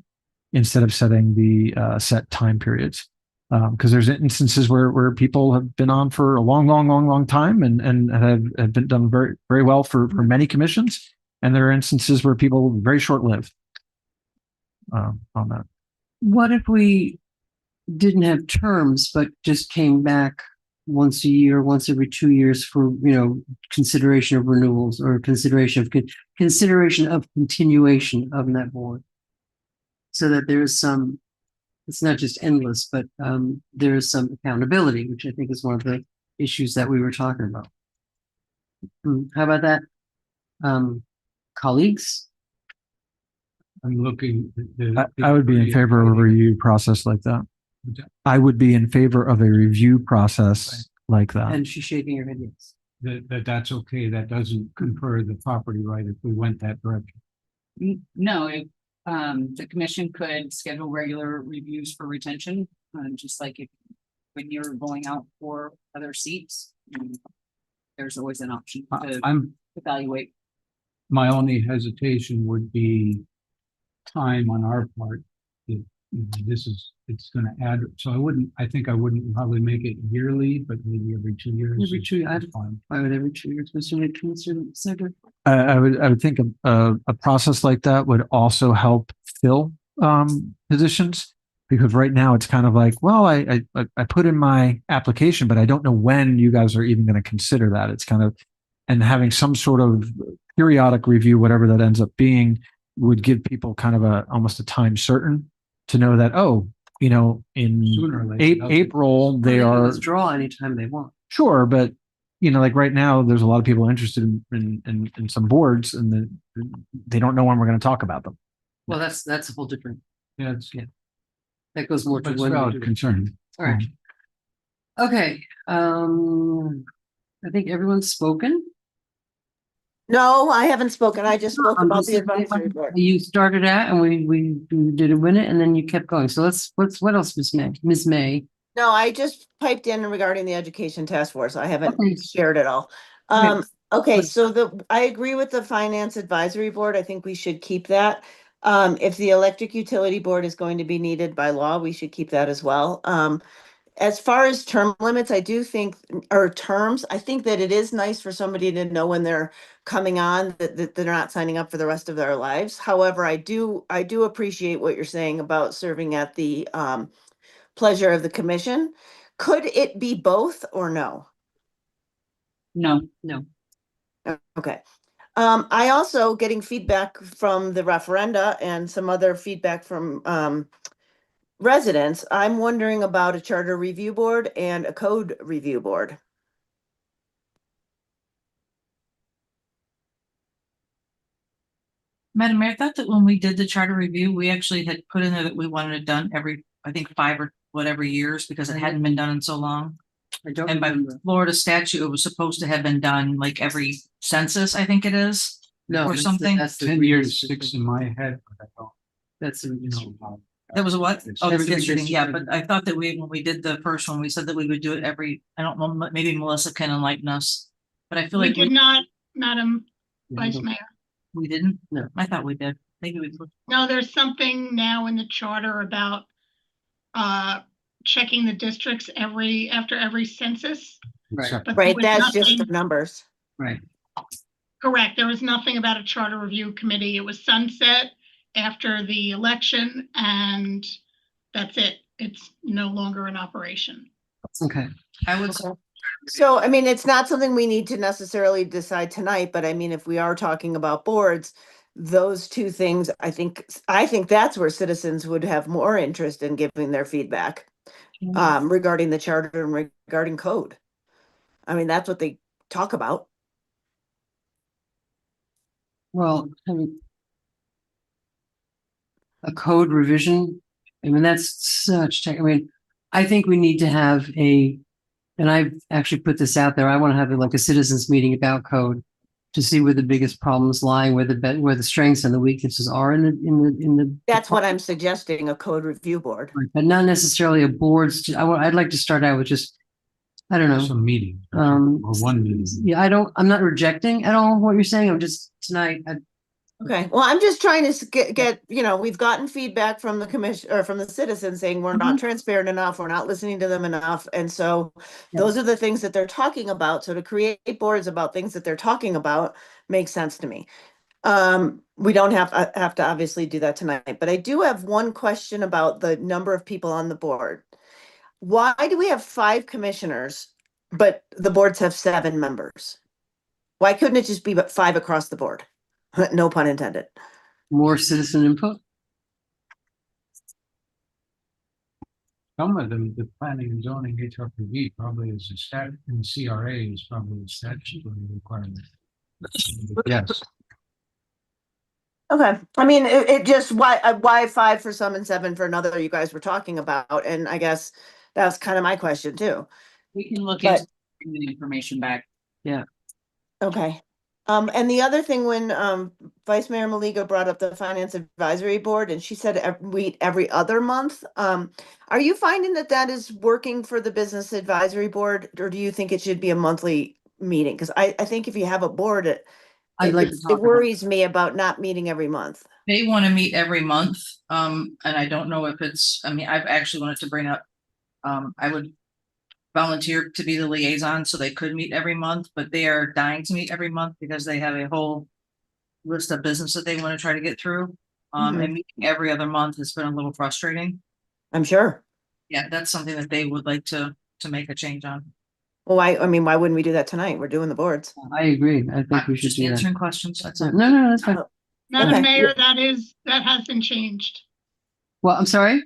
N: instead of setting the set time periods. Because there's instances where people have been on for a long time and have been done very, very well for many commissions. And there are instances where people are very short-lived on that.
B: What if we didn't have terms, but just came back once a year, once every 2 years for, consideration of renewals or consideration of continuation of that board? So that there is some, it's not just endless, but there is some accountability, which I think is one of the issues that we were talking about. How about that? Colleagues?
C: I'm looking.
N: I would be in favor of a review process like that. I would be in favor of a review process like that.
B: And she's shaking her head yes.
C: That's okay. That doesn't confer the property right if we went that direction.
M: No, the commission could schedule regular reviews for retention, just like when you're going out for other seats. There's always an option to evaluate.
C: My only hesitation would be time on our part. It's going to add, so I think I wouldn't probably make it yearly, but maybe every 2 years.
B: Every 2 years, I would every 2 years, Mr. Cedric.
N: I would think a process like that would also help fill positions, because right now it's kind of like, well, I put in my application, but I don't know when you guys are even going to consider that. It's kind of, and having some sort of periodic review, whatever that ends up being, would give people kind of almost a time certain to know that, in April they are
B: withdraw anytime they want.
N: Sure, but like right now, there's a lot of people interested in some boards, and they don't know when we're going to talk about them.
B: Well, that's a whole different.
C: Yeah,
B: that goes more to
C: it's
B: one
C: valid concern.
B: All right. Okay. I think everyone's spoken.
D: No, I haven't spoken. I just spoke about the advisory board.
B: You started out and we did a minute and then you kept going. So what else, Ms. May?
D: No, I just piped in regarding the education task force. I haven't shared it all. Okay, so I agree with the Finance Advisory Board. I think we should keep that. If the Electric Utility Board is going to be needed by law, we should keep that as well. As far as term limits, I do think, or terms, I think that it is nice for somebody to know when they're coming on, that they're not signing up for the rest of their lives. However, I do appreciate what you're saying about serving at the pleasure of the commission. Could it be both or no?
Q: No.
D: Okay. I also getting feedback from the referenda and some other feedback from residents. I'm wondering about a charter review board and a code review board.
F: Madam Mayor, I thought that when we did the charter review, we actually had put in there that we wanted it done every, I think, 5 or whatever years because it hadn't been done in so long.
B: I don't
F: And by
B: remember.
F: Florida statute, it was supposed to have been done like every census, I think it is.
B: No,
F: Or
B: that's the-
F: something.
B: That's the
C: 10 years, 6 in my head. But I don't,
B: That's the,
C: you know,
F: That was a what? Oh, the
B: That's the
F: redistricting, yeah,
B: redistricting.
F: but I thought that when we did the first one, we said that we would do it every, I don't know, maybe Melissa can enlighten us. But I feel
A: We
F: like
A: did not, Madam Vice
B: Yeah.
A: Mayor.
F: we didn't.
B: No.
F: I thought we did. Maybe we.
A: No, there's something now in the charter about checking the districts after every census.
B: Right.
A: But there
D: Right,
A: was
D: that's just the
A: nothing-
D: numbers.
B: Right.
A: Correct. There was nothing about a charter review committee. It was sunset after the election and that's it. It's no longer in operation.
B: Okay.
F: I would.
D: So, I mean, it's not something we need to necessarily decide tonight, but I mean, if we are talking about boards, those two things, I think that's where citizens would have more interest in giving their feedback regarding the charter and regarding code. I mean, that's what they talk about.
B: Well, I mean, a code revision, I mean, that's such tech, I mean, I think we need to have and I've actually put this out there, I want to have like a citizens meeting about code to see where the biggest problems lie, where the strengths and the weaknesses are in the.
D: That's what I'm suggesting, a code review board.
B: But not necessarily a board's, I'd like to start out with just, I don't know.
C: some meeting, or one meeting.
B: Yeah, I'm not rejecting at all what you're saying. I'm just tonight,
D: Okay, well, I'm just trying to get, we've gotten feedback from the commission or from the citizens saying we're not transparent enough, we're not listening to them enough. And so those are the things that they're talking about. So to create boards about things that they're talking about makes sense to me. We don't have to obviously do that tonight, but I do have one question about the number of people on the board. Why do we have 5 commissioners, but the boards have 7 members? Why couldn't it just be 5 across the board? No pun intended.
B: more citizen input.
C: Some of them, the planning and zoning HRPV probably is a stat, and CRA is probably a statutory requirement. Yes.
D: Okay, I mean, it just, why 5 for some and 7 for another, you guys were talking about, and I guess that's kind of my question too.
Q: We can look
D: But-
Q: into bringing the information back.
D: Okay. And the other thing, when Vice Mayor Maliga brought up the Finance Advisory Board, and she said every other month, are you finding that is working for the Business Advisory Board, or do you think it should be a monthly meeting? Because I think if you have a board, it worries me about not meeting every month.
F: They want to meet every month, and I don't know if I've actually wanted to bring up, I would volunteer to be the liaison so they could meet every month, but they are dying to meet every month because they have a whole list of business that they want to try to get through. And meeting every other month has been a little frustrating.
D: I'm sure.
F: Yeah, that's something that they would like to make a change on.
D: Well, why wouldn't we do that tonight? We're doing the boards.
B: I agree. I think we should
F: Just
B: do that.
F: answering questions, that's it.
B: No, that's fine.
A: Madam
D: Okay.
A: Mayor, that has been changed.
B: Well, I'm sorry.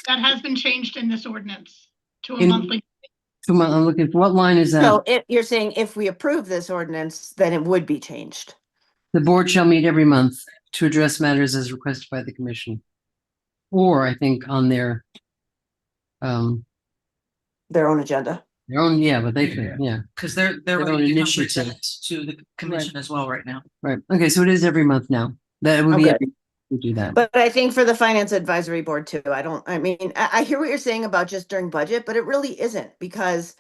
A: That has been changed in this ordinance to a
B: In-
A: monthly.
B: Come on, I'm looking for, what line is that?
D: So you're saying if we approve this ordinance, then it would be changed.
B: The board shall meet every month to address matters as requested by the commission. Or I think on their
D: Their own agenda.
B: own, yeah, but yeah,
F: Because they're
B: Their own
F: ready to come
B: initiative.
F: present to the commission as well right now.
B: right. Okay, so it is every month now. That would be,
D: Okay.
B: we do that.
D: But I think for the Finance Advisory Board too, I hear what you're saying about just during budget, but it really isn't, because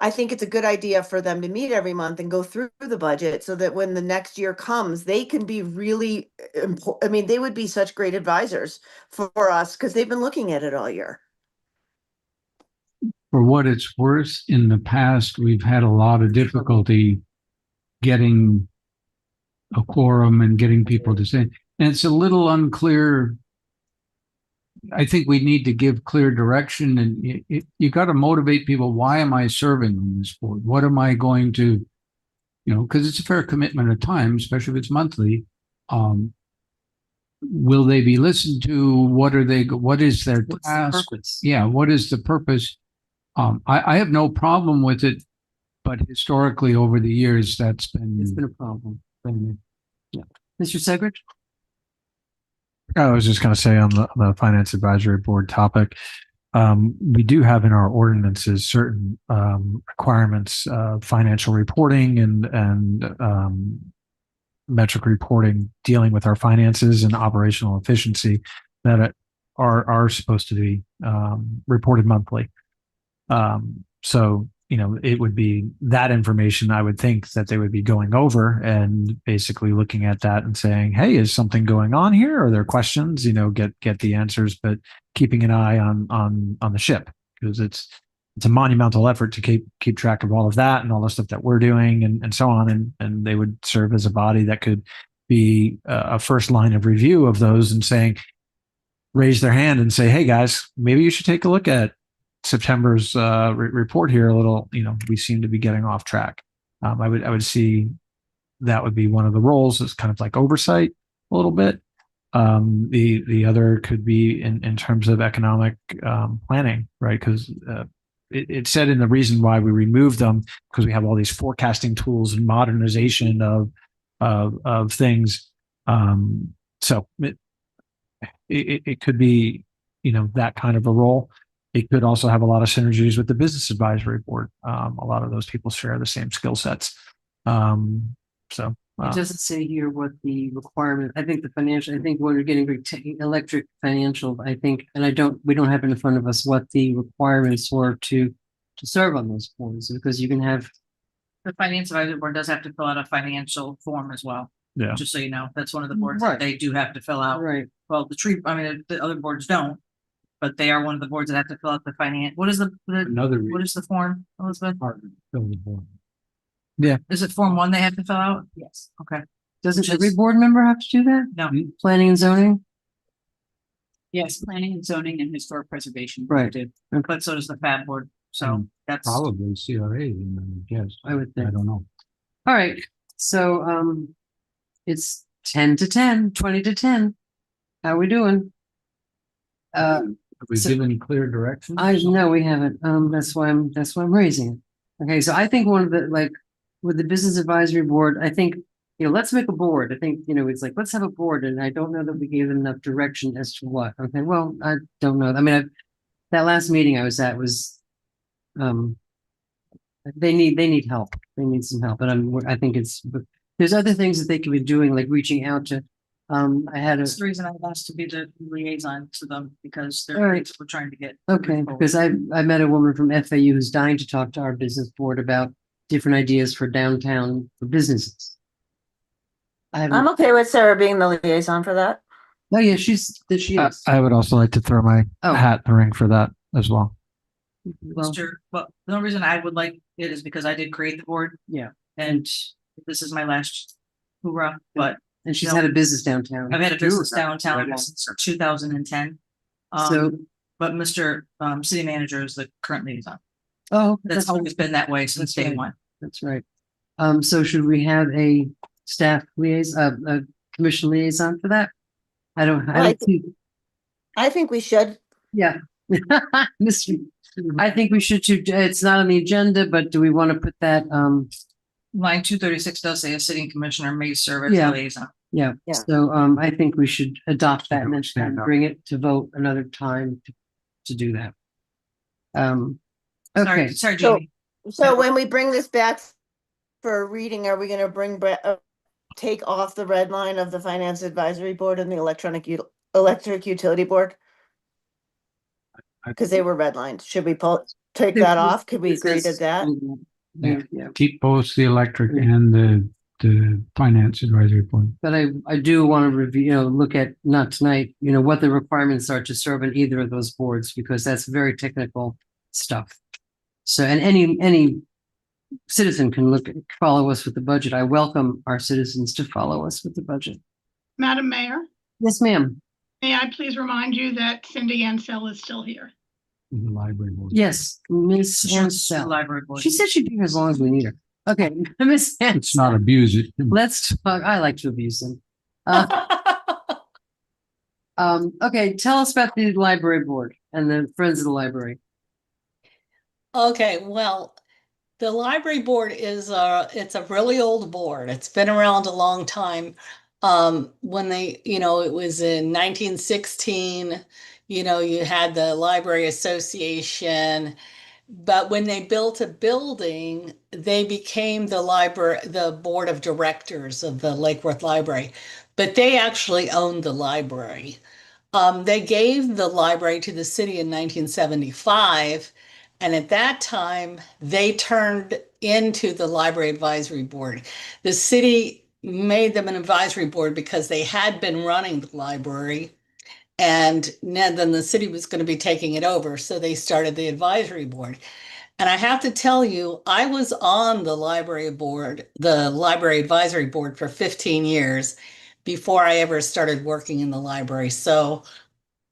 D: I think it's a good idea for them to meet every month and go through the budget so that when the next year comes, they can be really important. I mean, they would be such great advisors for us because they've been looking at it all year.
C: For what it's worth, in the past, we've had a lot of difficulty getting a quorum and getting people to say, and it's a little unclear. I think we need to give clear direction, and you got to motivate people. Why am I serving on this board? What am I going to, because it's a fair commitment of time, especially if it's monthly. Will they be listened to? What is their
B: What's the
C: task?
B: purpose?
C: Yeah, what is the purpose? I have no problem with it, but historically over the years,
B: It's been a problem. Yeah. Mr. Segrich?
N: I was just going to say on the Finance Advisory Board topic, we do have in our ordinances certain requirements of financial reporting and metric reporting dealing with our finances and operational efficiency that are supposed to be reported monthly. So, it would be that information I would think that they would be going over and basically looking at that and saying, hey, is something going on here? Are there questions? Get the answers, but keeping an eye on the ship, because it's a monumental effort to keep track of all of that and all the stuff that we're doing and so on. And they would serve as a body that could be a first line of review of those and saying, raise their hand and say, hey guys, maybe you should take a look at September's report here a little. We seem to be getting off track. I would see that would be one of the roles, is kind of like oversight a little bit. The other could be in terms of economic planning, right? Because it said in the reason why we removed them, because we have all these forecasting tools and modernization of things. So it could be that kind of a role. It could also have a lot of synergies with the Business Advisory Board. A lot of those people share the same skill sets.
B: It doesn't say here what the requirement, I think when we're getting electric financial, we don't have in front of us what the requirements were to serve on those boards, because you can have.
F: The Finance Advisory Board does have to fill out a financial form as well.
N: Yeah.
F: Just so you know, that's one of the boards that they do have to fill out.
B: Right.
F: Well, the other boards don't, but they are one of the boards that have to fill out the finance. What is what is the form, Elizabeth?
N: Yeah.
F: Is it Form 1 they have to fill out? Yes. Okay.
B: Doesn't every board member have to do that?
F: No.
B: Planning and zoning?
M: Yes, planning and zoning and historic preservation.
B: Right.
M: did.
F: But so does the FAB board. So that's.
C: Probably CRA, I guess.
B: I would think.
C: I don't know.
B: All right. So it's 10 to 10, 20 to 10. How are we doing?
C: Have we
B: so-
C: given clear direction?
B: No, we haven't. That's why I'm raising it. Okay, so I think one of the, with the Business Advisory Board, I think, let's make a board. I think, it's like, let's have a board, and I don't know that we gave them enough direction as to what. Okay, well, I don't know. I mean, that last meeting I was at was, they need help. They need some help, and I think there's other things that they could be doing, like reaching out to.
F: That's the reason I've asked to be the liaison to them, because
B: All
F: they're
B: right.
F: we're trying to get.
B: Okay, because I met a woman from FAU who's dying to talk to our business board about different ideas for downtown for businesses.
D: I'm okay with Sarah being the liaison for that.
B: Oh yeah, she is.
N: I would also like to throw my
B: Oh.
N: hat in the ring for that as well.
B: Well,
F: Well, the only reason I would like it is because I did create the board,
B: yeah,
F: and this is my last hoorah, but
B: and she's had a business downtown.
F: I've had a business downtown since 2010.
B: So-
F: But Mr. City Manager is the current liaison.
B: Oh,
F: That's always been that way since
B: That's
F: day
B: right.
F: one.
B: That's right. So should we have a staff liaison, a commission liaison for that? I don't see.
D: I think we should.
B: Yeah. I think we should too. It's not on the agenda, but do we want to put that,
F: Line 236 does say a sitting commissioner may serve as
B: Yeah.
F: a liaison.
B: yeah,
D: Yeah.
B: so, I think we should adopt that and then
C: Stand up.
B: bring it to vote another time to do that. Okay,
F: Sorry,
D: So-
F: Jamie.
D: So when we bring this back for a reading, are we gonna take off the red line of the Finance Advisory Board and the Electric Utility Board? Because they were redlined. Should we pull? take that off? Could we agree to that?
B: Yeah.
E: Keep both the electric and the finance advisory board.
B: But I do want to review, look at, not tonight, what the requirements are to serve on either of those boards, because that's very technical stuff. So, and any citizen can follow us with the budget. I welcome our citizens to follow us with the budget.
A: Madam Mayor,
B: Yes, ma'am.
A: may I please remind you that Cindy Ansell is still here?
E: The library board.
B: Yes, Miss
F: The
B: Ansell.
F: library board.
B: She said she'd be here as long as we need her. Okay, Miss Ansell.
E: Let's not abuse it.
B: Let's talk. I like to abuse them. Okay, tell us about the library board and the Friends of the Library.
P: Okay, well, the library board is it's a really old board. It's been around a long time. When they, it was in 1916, you had the Library Association. But when they built a building, they became the board of directors of the Lake Worth Library. But they actually owned the library. They gave the library to the city in 1975. And at that time, they turned into the Library Advisory Board. The city made them an advisory board because they had been running the library. And then the city was going to be taking it over. So they started the advisory board. And I have to tell you, I was on the library board, the library advisory board for 15 years before I ever started working in the library. So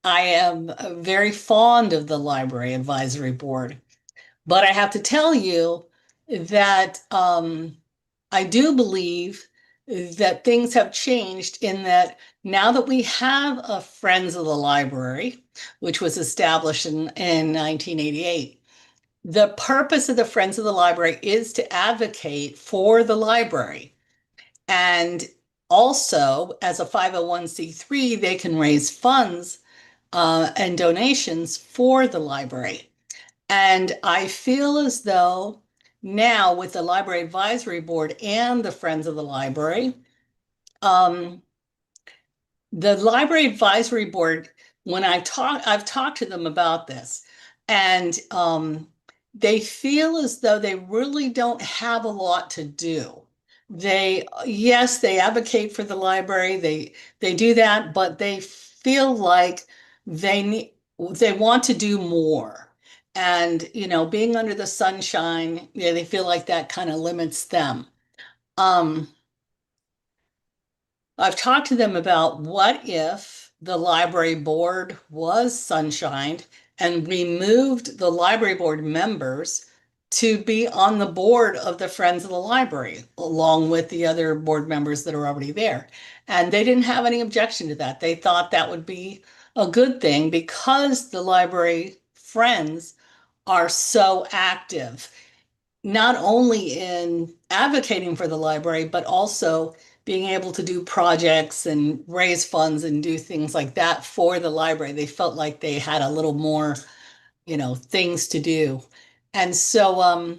P: I am very fond of the library advisory board. But I have to tell you that I do believe that things have changed in that now that we have a Friends of the Library, which was established in 1988, the purpose of the Friends of the Library is to advocate for the library. And also, as a 501c3, they can raise funds and donations for the library. And I feel as though now with the Library Advisory Board and the Friends of the Library, the Library Advisory Board, when I've talked to them about this, and they feel as though they really don't have a lot to do. Yes, they advocate for the library, they do that, but they feel like they want to do more. And, being under the sunshine, they feel like that kind of limits them. I've talked to them about what if the library board was sunshined and removed the library board members to be on the board of the Friends of the Library, along with the other board members that are already there. And they didn't have any objection to that. They thought that would be a good thing because the library friends are so active, not only in advocating for the library, but also being able to do projects and raise funds and do things like that for the library. They felt like they had a little more, things to do. And so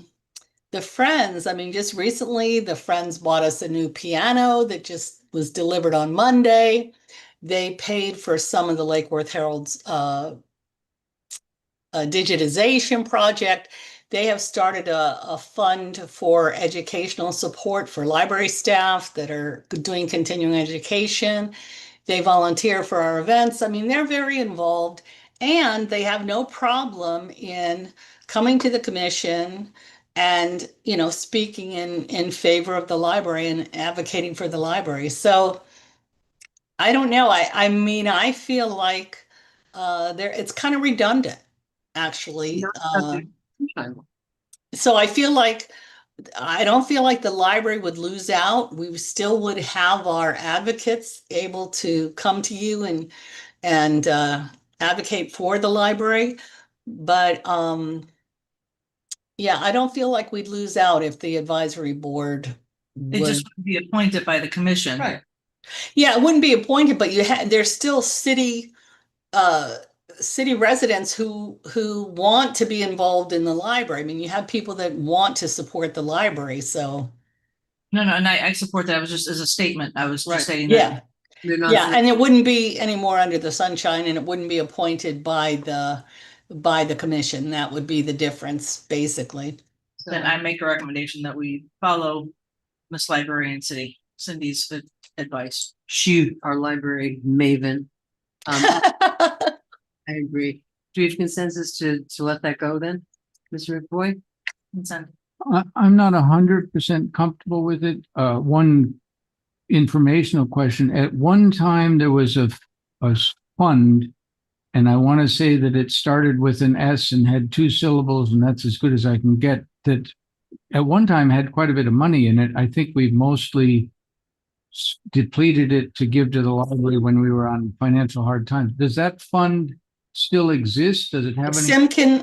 P: the Friends, just recently, the Friends bought us a new piano that just was delivered on Monday. They paid for some of the Lake Worth Herald's digitization project. They have started a fund for educational support for library staff that are doing continuing education. They volunteer for our events. They're very involved, and they have no problem in coming to the commission and, speaking in favor of the library and advocating for the library. So I don't know. I feel like it's kind of redundant, actually. So I don't feel like the library would lose out. We still would have our advocates able to come to you and advocate for the library. But I don't feel like we'd lose out if the advisory board
F: It just would be appointed by the commission.
B: Right.
P: Yeah, it wouldn't be appointed, but there's still city residents who want to be involved in the library. You have people that want to support the library, so.
F: No, and I support that. I was just as a statement. I was just stating
P: Yeah.
F: that.
P: Yeah, and it wouldn't be any more under the sunshine, and it wouldn't be appointed by by the commission. That would be the difference, basically.
F: Then I make a recommendation that we follow Miss Librarian Cindy's advice.
B: Shoot, our library maven. I agree. Do we have consensus to let that go then, Mr. McBoy?
F: Consent.
C: I'm not 100% comfortable with it. One informational question. At one time, there was a fund, and I want to say that it started with an S and had 2 syllables, and that's as good as I can get, that at one time had quite a bit of money in it. I think we've mostly depleted it to give to the library when we were on financial hard times. Does that fund still exist? Does it have any?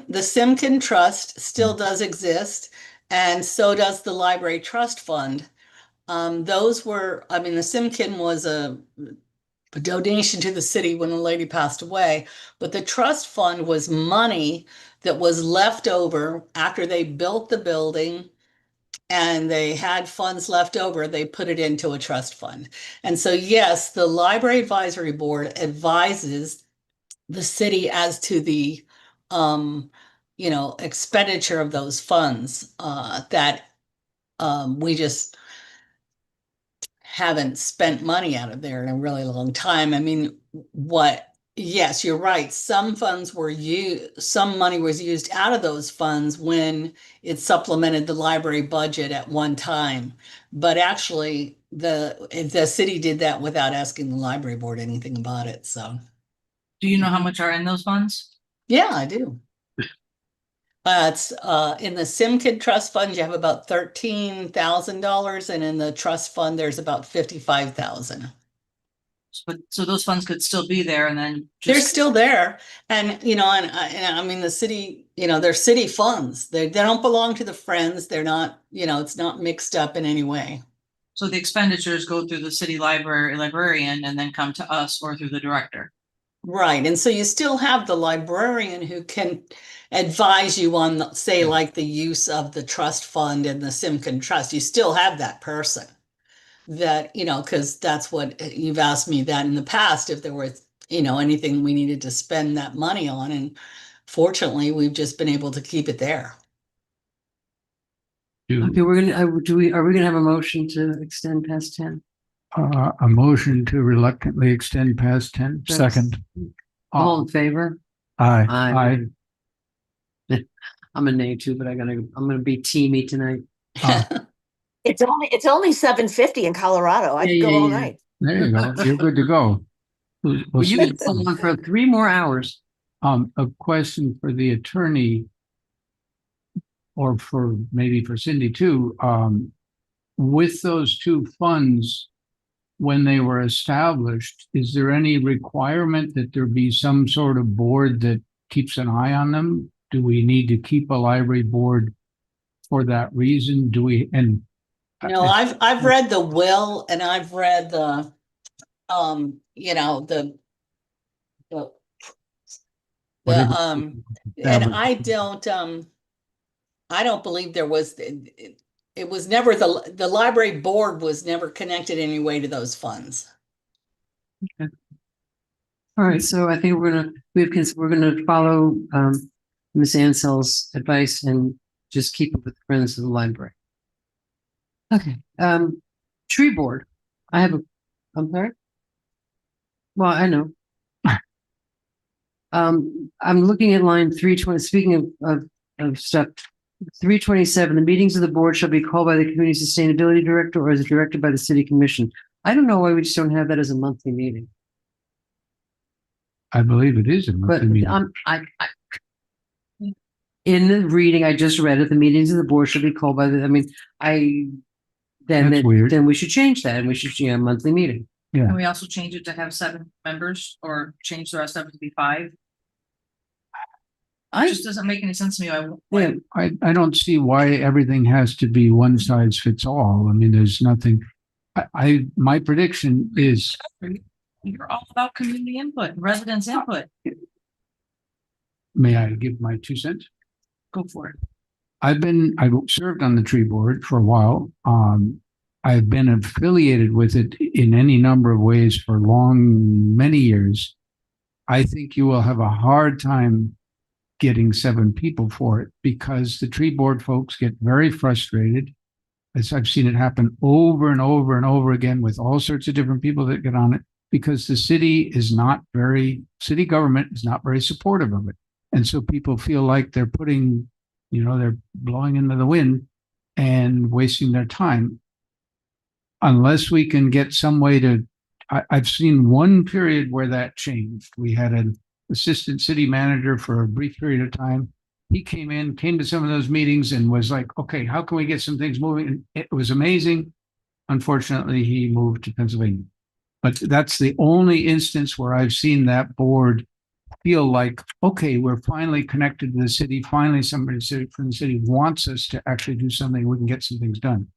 P: The Simkin Trust still does exist, and so does the Library Trust Fund. Those were, I mean, the Simkin was a donation to the city when the lady passed away, but the trust fund was money that was left over after they built the building and they had funds left over. They put it into a trust fund. And so, yes, the Library Advisory Board advises the city as to the, expenditure of those funds that we just haven't spent money out of there in a really long time. I mean, yes, you're right. Some funds were used, some money was used out of those funds when it supplemented the library budget at one time. But actually, the city did that without asking the library board anything about it. So,
F: Do you know how much are in those funds?
P: yeah, I do. It's in the Simkin Trust Fund, you have about $13,000, and in the trust fund, there's about 55,000.
F: So those funds could still be there, and then
P: They're still there, and I mean the city, they're city funds. They don't belong to the Friends. They're not, it's not mixed up in any way.
F: So the expenditures go through the city librarian and then come to us or through the director.
P: Right, and so you still have the librarian who can advise you on, say, like the use of the trust fund and the Simkin Trust. You still have that person that, because that's what you've asked me that in the past, if there was, anything we needed to spend that money on. And fortunately, we've just been able to keep it there.
B: Okay, are we gonna have a motion to extend past 10?
C: A motion to reluctantly extend past 10.
N: Second.
B: All in favor?
C: Aye.
B: Aye. I'm a nay too, but I'm gonna be teamy tonight.
D: It's only 7:50 in Colorado. I could go all night.
C: There you go. You're good to go.
B: Well, you can go on for 3 more hours.
C: A question for the attorney, or maybe for Cindy too. With those 2 funds, when they were established, is there any requirement that there be some sort of board that keeps an eye on them? Do we need to keep a library board for that reason?
P: No, I've read the will, and I've read the, and I don't believe there was, it was never, the library board was never connected in any way to those funds.
B: Okay. All right, so I think we're gonna follow Ms. Ansell's advice and just keep it with the Friends of the Library. Okay, tree board. I'm sorry? Well, I know. I'm looking at line 320, speaking of stuff, 327, the meetings of the board shall be called by the community sustainability director or as directed by the city commission. I don't know why we just don't have that as a monthly meeting.
C: I believe it is a monthly meeting.
B: In the reading I just read it, the meetings of the board should be called by the,
C: That's weird.
B: Then we should change that and we should a monthly meeting.
C: Yeah.
F: Can we also change it to have 7 members or change the rest of it to be 5? It just doesn't make any sense to me.
C: I don't see why everything has to be one size fits all. I mean, there's nothing. My prediction is.
F: You're all about community input, residents input.
C: May I give my 2 cents?
F: Go for it.
C: I've served on the tree board for a while. I've been affiliated with it in any number of ways for many years. I think you will have a hard time getting 7 people for it because the tree board folks get very frustrated. As I've seen it happen over and over and over again with all sorts of different people that get on it because the city government is not very supportive of it. And so people feel like they're putting, they're blowing into the wind and wasting their time. Unless we can get some way to, I've seen one period where that changed. We had an assistant city manager for a brief period of time. He came to some of those meetings and was like, okay, how can we get some things moving? And it was amazing. Unfortunately, he moved to Pennsylvania. But that's the only instance where I've seen that board feel like, okay, we're finally connected to the city. Finally, somebody from the city wants us to actually do something. We can get some things done.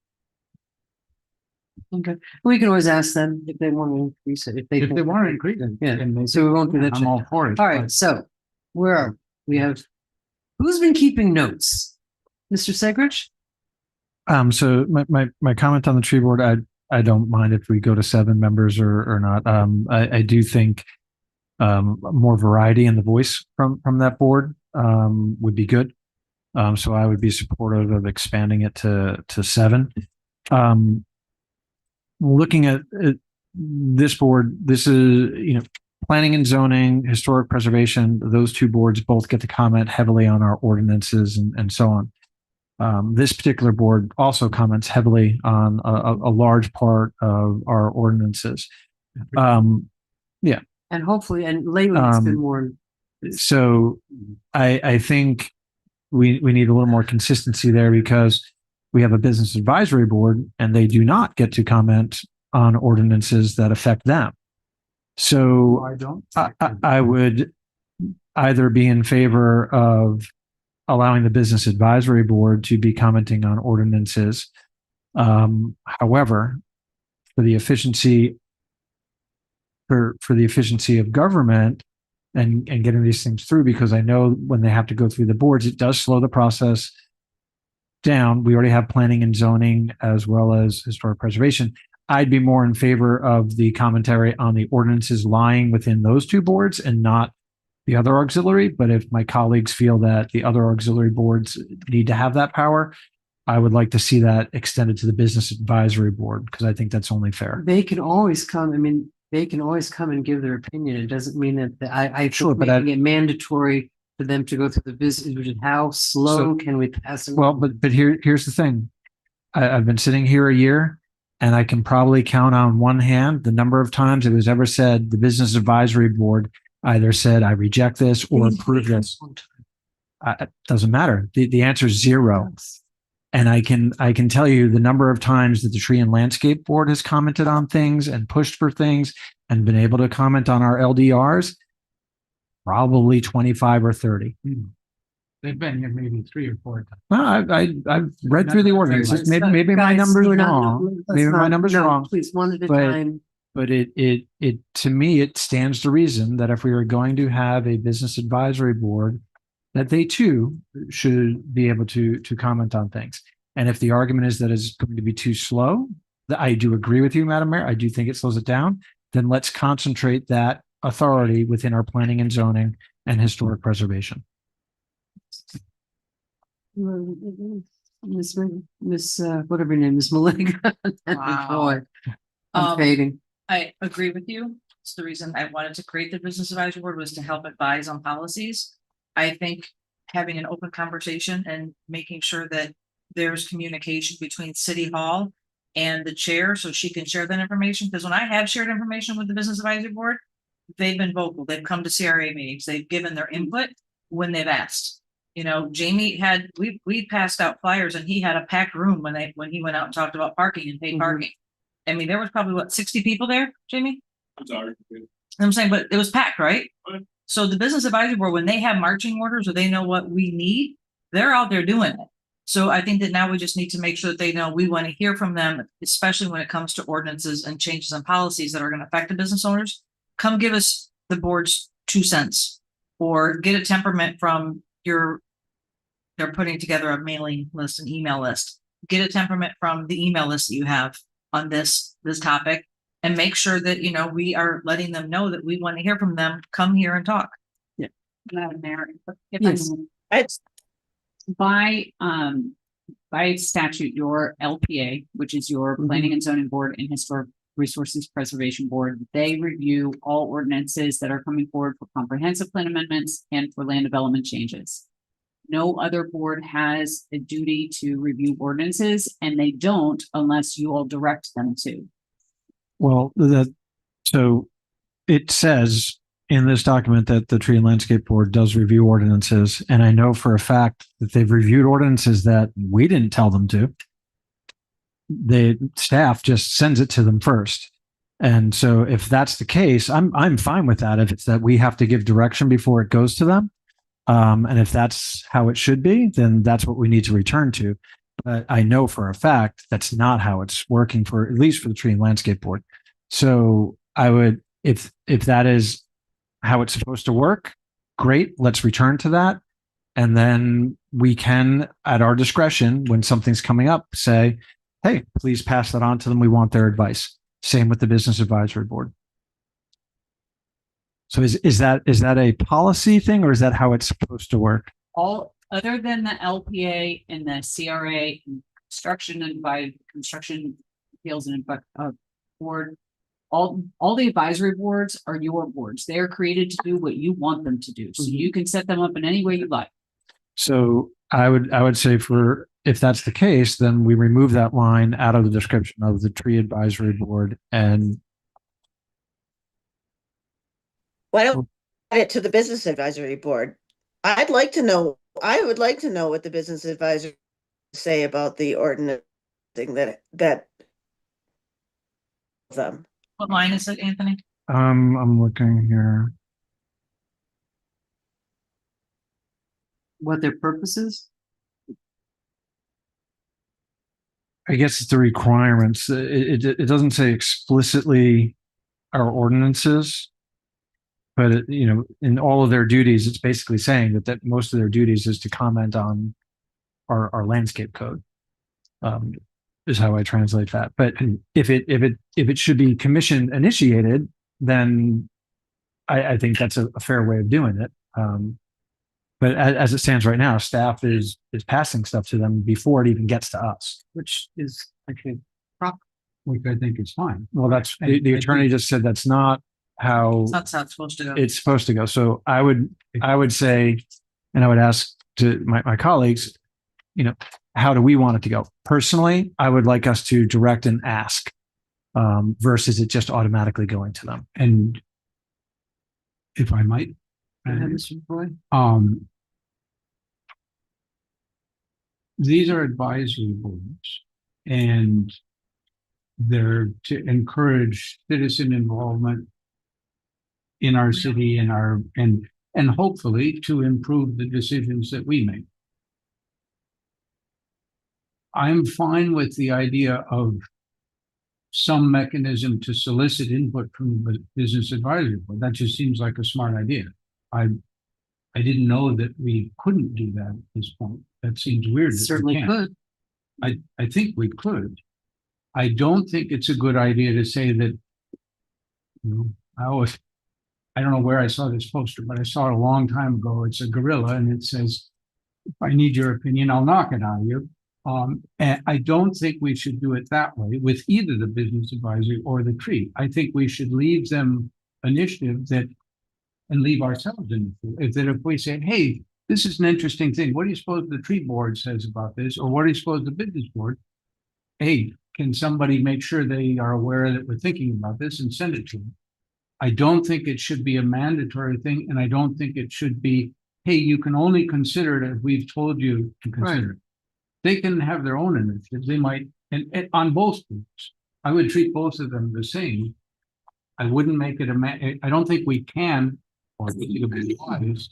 B: Okay, we can always ask them if they want to increase it.
C: If they want to increase it,
B: yeah.
C: and they
B: So we won't do that.
C: I'm all for it.
B: All right, so where are we? Have who's been keeping notes? Mr. Segrich?
N: So my comment on the tree board, I don't mind if we go to 7 members or not. I do think more variety in the voice from that board would be good. So I would be supportive of expanding it to 7. Looking at this board, this is, planning and zoning, historic preservation, those 2 boards both get to comment heavily on our ordinances and so on. This particular board also comments heavily on a large part of our ordinances. Yeah.
B: And hopefully, and lately it's been more.
N: So I think we need a little more consistency there because we have a business advisory board and they do not get to comment on ordinances that affect them. So I would either be in favor of allowing the business advisory board to be commenting on ordinances. However, for the efficiency of government and getting these things through, because I know when they have to go through the boards, it does slow the process down. We already have planning and zoning as well as historic preservation. I'd be more in favor of the commentary on the ordinances lying within those 2 boards and not the other auxiliary. But if my colleagues feel that the other auxiliary boards need to have that power, I would like to see that extended to the business advisory board because I think that's only fair.
B: They can always come. I mean, they can always come and give their opinion. It doesn't mean that I
N: Sure, but
B: making it mandatory for them to go through the business. Which is how slow can we pass it?
N: Well, but here's the thing. I've been sitting here a year and I can probably count on one hand the number of times it was ever said the business advisory board either said, I reject this or approve this. It doesn't matter. The answer is 0. And I can tell you the number of times that the Tree and Landscape Board has commented on things and pushed for things and been able to comment on our LDRs, probably 25 or 30.
C: They've been here maybe 3 or 4 times.
N: Well, I've read through the ordinances. Maybe my number's wrong. Maybe my number's wrong.
B: Please, one at a time.
N: But it to me, it stands to reason that if we are going to have a business advisory board, that they too should be able to comment on things. And if the argument is that it's going to be too slow, I do agree with you, Madam Mayor. I do think it slows it down. Then let's concentrate that authority within our planning and zoning and historic preservation.
B: Miss whatever your name is, Malinga.
F: Wow.
B: Boy, I'm fading.
F: I agree with you. It's the reason I wanted to create the business advisory board was to help advise on policies. I think having an open conversation and making sure that there's communication between City Hall and the chair so she can share that information. Because when I have shared information with the business advisory board, they've been vocal. They've come to CRA meetings. They've given their input when they've asked. You know, Jamie had, we passed out flyers and he had a packed room when he went out and talked about parking and paid parking. I mean, there was probably 60 people there, Jamie?
G: I'm sorry.
F: I'm saying, but it was packed, right? So the business advisory board, when they have marching orders or they know what we need, they're out there doing it. So I think that now we just need to make sure that they know we want to hear from them, especially when it comes to ordinances and changes in policies that are going to affect the business owners. Come give us the board's 2 cents or get a temperament from they're putting together a mailing list, an email list. Get a temperament from the email list that you have on this topic and make sure that, we are letting them know that we want to hear from them. Come here and talk.
B: Yeah.
M: Madam Mayor, if
B: Yes.
M: by statute, your LPA, which is your Planning and Zoning Board and Historic Resources Preservation Board, they review all ordinances that are coming forward for comprehensive plan amendments and for land development changes. No other board has a duty to review ordinances, and they don't unless you all direct them to.
N: Well, so it says in this document that the Tree and Landscape Board does review ordinances, and I know for a fact that they've reviewed ordinances that we didn't tell them to. The staff just sends it to them first. And so if that's the case, I'm fine with that. If it's that we have to give direction before it goes to them. And if that's how it should be, then that's what we need to return to. But I know for a fact that's not how it's working for, at least for the Tree and Landscape Board. So I would, if that is how it's supposed to work, great, let's return to that. And then we can, at our discretion, when something's coming up, say, hey, please pass that on to them. We want their advice. Same with the Business Advisory Board. So is that a policy thing, or is that how it's supposed to work?
M: All other than the LPA and the CRA construction and by construction appeals and board, all the advisory boards are your boards. They are created to do what you want them to do. So you can set them up in any way you like.
N: So I would say if that's the case, then we remove that line out of the description of the Tree Advisory Board. And
D: Why don't we add it to the Business Advisory Board? I would like to know what the Business Advisory say about the ordinance thing that them.
F: What line is it, Anthony?
N: I'm looking here.
B: What their purpose is?
N: I guess it's the requirements. It doesn't say explicitly our ordinances, but in all of their duties, it's basically saying that most of their duties is to comment on our landscape code. Is how I translate that. But if it should be commission initiated, then I think that's a fair way of doing it. But as it stands right now, staff is passing stuff to them before it even gets to us, which is actually proper.
C: Which I think is fine.
N: Well, that's the attorney just said that's not how
F: That's how it's supposed to go.
N: it's supposed to go. So I would say, and I would ask to my colleagues, how do we want it to go? Personally, I would like us to direct and ask versus it just automatically going to them.
C: And if I might, these are advisory boards, and they're to encourage citizen involvement in our city and hopefully to improve the decisions that we make. I'm fine with the idea of some mechanism to solicit input from the Business Advisory Board. That just seems like a smart idea. I didn't know that we couldn't do that at this point. That seems weird. that we
B: Certainly
C: can't.
B: could.
C: I think we could. I don't think it's a good idea to say that, I don't know where I saw this poster, but I saw it a long time ago. It's a gorilla and it says, if I need your opinion, I'll knock it out of you. And I don't think we should do it that way with either the Business Advisory or the Tree. I think we should leave them initiative and leave ourselves initiative. If we say, hey, this is an interesting thing. What do you suppose the Tree Board says about this? Or what do you suppose the Business Board? Hey, can somebody make sure they are aware that we're thinking about this and send it to them? I don't think it should be a mandatory thing, and I don't think it should be, hey, you can only consider it if we've told you to consider it. They can have their own initiatives. They might, and on both groups, I would treat both of them the same. I wouldn't make it I don't think we can, or it would be wise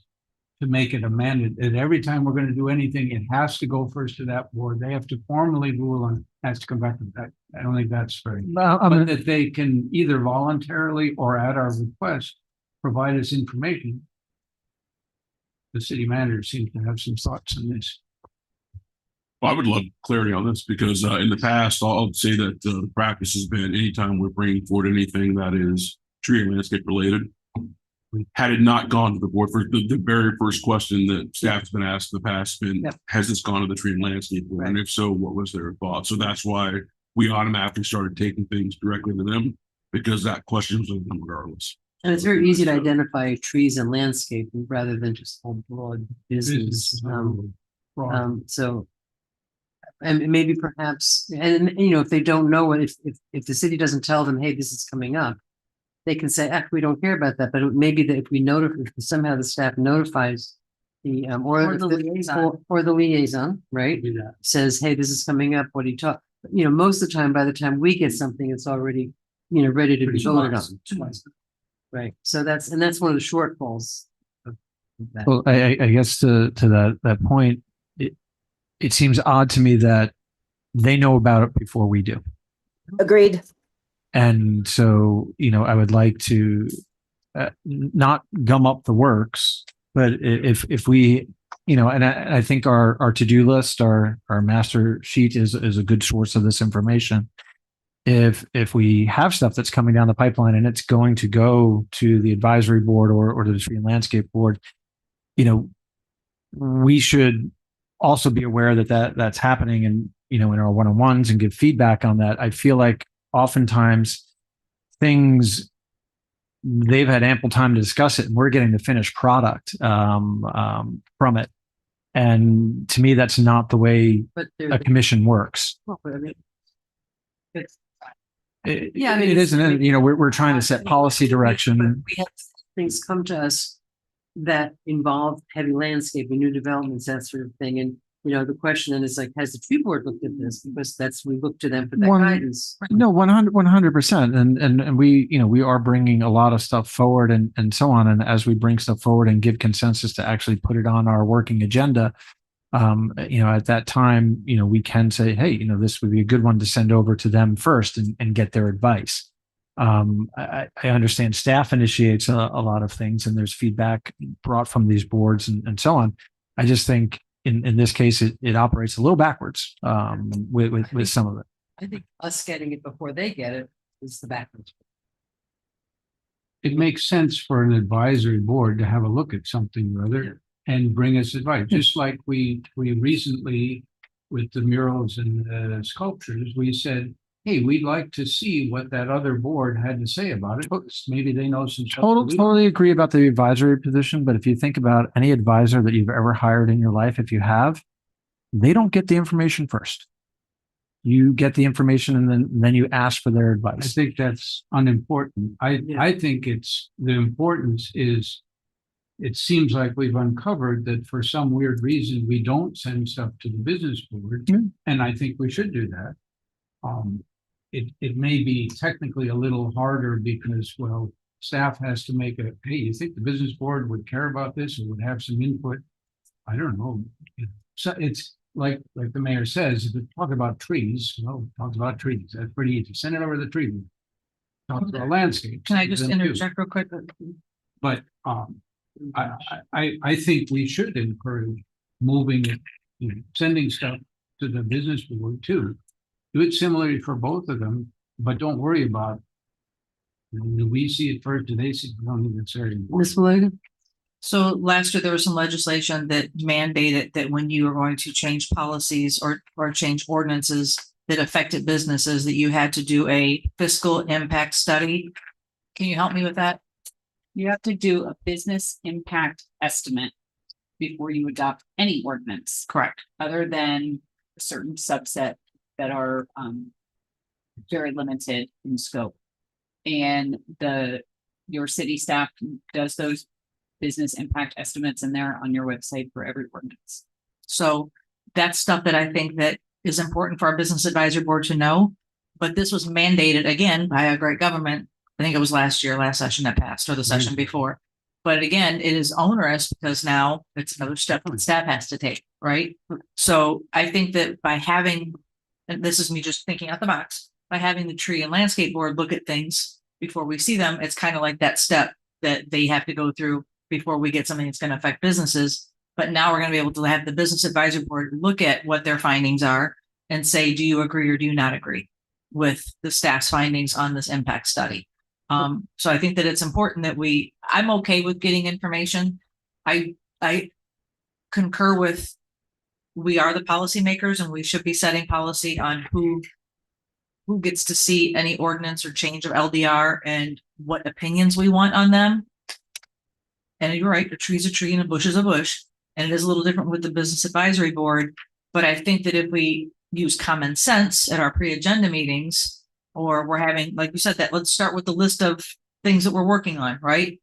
C: to make it a mandate that every time we're going to do anything, it has to go first to that board. They have to formally rule on, has to come back to that. I don't think that's very, but that they can either voluntarily or at our request, provide us information. The city manager seems to have some thoughts on this.
G: Well, I would love clarity on this because in the past, I'll say that the practice has been anytime we're bringing forward anything that is tree and landscape related, had it not gone to the board, for the very first question that staff's been asked in the past been,
B: Yep.
G: has this gone to the tree and landscape board? And if so, what was their thought? So that's why we automatically started taking things directly to them, because that question was on them regardless.
B: And it's very easy to identify trees and landscape rather than just whole broad business. So, and maybe perhaps, and you know, if they don't know, if the city doesn't tell them, hey, this is coming up, they can say, we don't care about that. But maybe that if we notify, if somehow the staff notifies the, or the liaison, or the liaison, right? Says, hey, this is coming up. What do you talk? You know, most of the time, by the time we get something, it's already, you know, ready to be voted on. Right. So that's one of the shortfalls of that.
N: Well, I guess to that point, it seems odd to me that they know about it before we do.
D: Agreed.
N: And so, you know, I would like to not gum up the works, but if we, you know, and I think our to-do list, our master sheet is a good source of this information. If we have stuff that's coming down the pipeline and it's going to go to the advisory board or to the tree and landscape board, you know, we should also be aware that that's happening, and, you know, in our one-on-ones, and give feedback on that. I feel like oftentimes things, they've had ample time to discuss it and we're getting the finished product from it. And to me, that's not the way a commission works.
B: Yeah, I mean,
N: it isn't. You know, we're trying to set policy direction.
B: We have things come to us that involve heavy landscaping, new developments, that sort of thing. And, you know, the question then is like, has the tree board looked at this? Because we look to them for that guidance.
N: No, 100%. And we, you know, we are bringing a lot of stuff forward and so on. And as we bring stuff forward and give consensus to actually put it on our working agenda, you know, at that time, you know, we can say, hey, you know, this would be a good one to send over to them first and get their advice. I understand staff initiates a lot of things and there's feedback brought from these boards and so on. I just think in this case, it operates a little backwards with some of it.
B: I think us getting it before they get it is the backwards.
C: It makes sense for an advisory board to have a look at something or other and bring us advice, just like we recently with the murals and the sculptures, we said, hey, we'd like to see what that other board had to say about it. Maybe they know some stuff.
N: Totally agree about the advisory position, but if you think about any advisor that you've ever hired in your life, if you have, they don't get the information first. You get the information and then you ask for their advice.
C: I think that's unimportant. I think the importance is, it seems like we've uncovered that for some weird reason, we don't send stuff to the business board. And I think we should do that. It may be technically a little harder because, well, staff has to make hey, you think the business board would care about this or would have some input? I don't know. So it's like the mayor says, if we talk about trees, well, talk about trees. That's pretty easy. Send it over to the tree. Talk about landscape.
F: Can I just interject real quick?
C: But I think we should encourage moving it, you know, sending stuff to the business board too. Do it similarly for both of them, but don't worry about, do we see it first? Do they see it? Don't even say.
B: Ms. Malaga?
F: So last year, there was some legislation that mandated that when you were going to change policies or change ordinances that affected businesses, that you had to do a fiscal impact study. Can you help me with that?
M: You have to do a business impact estimate before you adopt any ordinance.
F: Correct.
M: Other than a certain subset that are very limited in scope. And your city staff does those business impact estimates in there on your website for every ordinance.
F: So that's stuff that I think that is important for our business advisory board to know. But this was mandated again by a great government. I think it was last session that passed or the session before. But again, it is onerous because now it's another step that staff has to take, right? So I think that by having, and this is me just thinking out the box, by having the tree and landscape board look at things before we see them, it's kind of like that step that they have to go through before we get something that's going to affect businesses. But now we're going to be able to have the business advisory board look at what their findings are and say, do you agree or do you not agree with the staff's findings on this impact study? So I think that it's important that I'm okay with getting information. I concur with, we are the policymakers and we should be setting policy on who gets to see any ordinance or change of LDR and what opinions we want on them. And you're right, a tree's a tree and a bush is a bush. And it is a little different with the Business Advisory Board. But I think that if we use common sense at our pre-agenda meetings, or we're having, like you said, that let's start with the list of things that we're working on, right?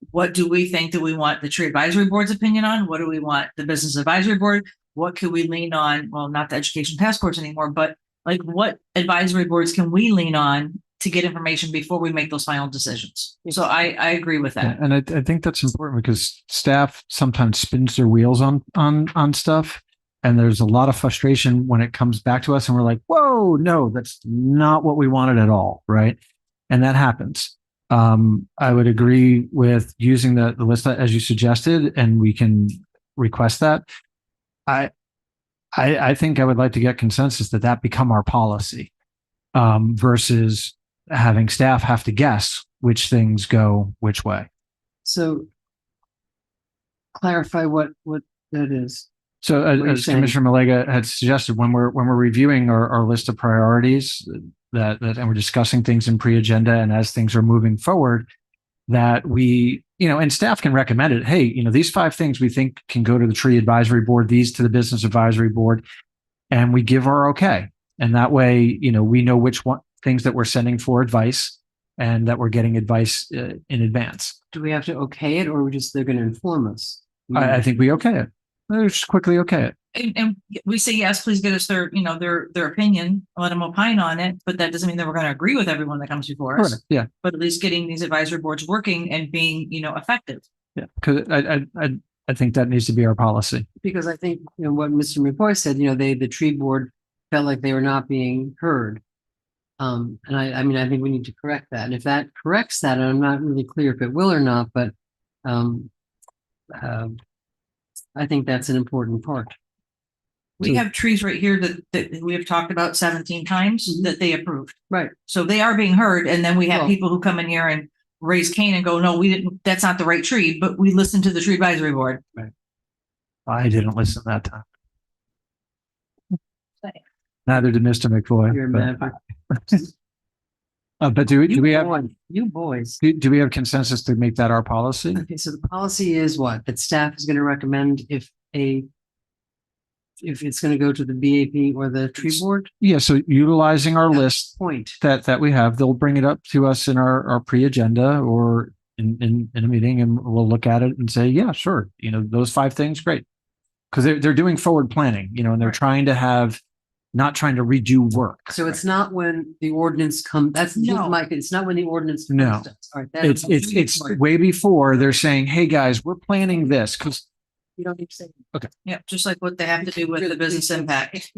F: What do we think that we want the Tree Advisory Board's opinion on? What do we want the Business Advisory Board? What could we lean on? Well, not the Education Task Force anymore, but like what advisory boards can we lean on to get information before we make those final decisions? So I agree with that.
N: And I think that's important because staff sometimes spins their wheels on stuff. And there's a lot of frustration when it comes back to us and we're like, whoa, no, that's not what we wanted at all. Right. And that happens. I would agree with using the list as you suggested, and we can request that. I think I would like to get consensus that become our policy, versus having staff have to guess which things go which way.
B: So clarify what that is.
N: So
B: What are you
N: as
B: saying?
N: Commissioner Malega had suggested, when we're reviewing our list of priorities that and we're discussing things in pre-agenda and as things are moving forward, that we, and staff can recommend it. Hey, these 5 things we think can go to the Tree Advisory Board, these to the Business Advisory Board, and we give our okay. And that way, we know which things that we're sending for advice and that we're getting advice in advance.
B: Do we have to okay it, or they're going to inform us?
N: I think we okay it. Let's just quickly okay it.
F: And we say, yes, please get us their opinion, let them opine on it, but that doesn't mean that we're going to agree with everyone that comes before us.
N: Correct. Yeah.
F: But at least getting these advisory boards working and being, effective.
N: Yeah. Because I think that needs to be our policy.
B: Because I think, what Mr. McCoy said, the tree board felt like they were not being heard. And I think we need to correct that. And if that corrects that, and I'm not really clear if it will or not, but I think that's an important part.
F: We have trees right here that we have talked about 17 times that they approved.
B: Right.
F: So they are being heard. And then we have
B: Well-
F: people who come in here and raise cane and go, no, we didn't, that's not the right tree, but we listened to the Tree Advisory Board.
N: Right. I didn't listen that time. Neither did Mr. McFoy.
B: You're
N: but-
B: mad.
N: But do we have
B: You boys.
N: do we have consensus to make that our policy?
B: Okay, so the policy is what? That staff is going to recommend if it's going to go to the BAP or the tree board?
N: Yeah. So utilizing our list
B: Point.
N: that we have, they'll bring it up to us in our pre-agenda or in a meeting, and we'll look at it and say, yeah, sure. Those 5 things, great. Because they're doing forward planning, and they're trying to not trying to redo work.
B: So it's not when the ordinance comes, Mike, it's not when the ordinance.
N: No.
B: comes to us. All right, that-
N: It's way before they're saying, hey guys, we're planning this because
B: You don't need to say.
N: okay.
F: Yeah, just like what they have to do with the business impact.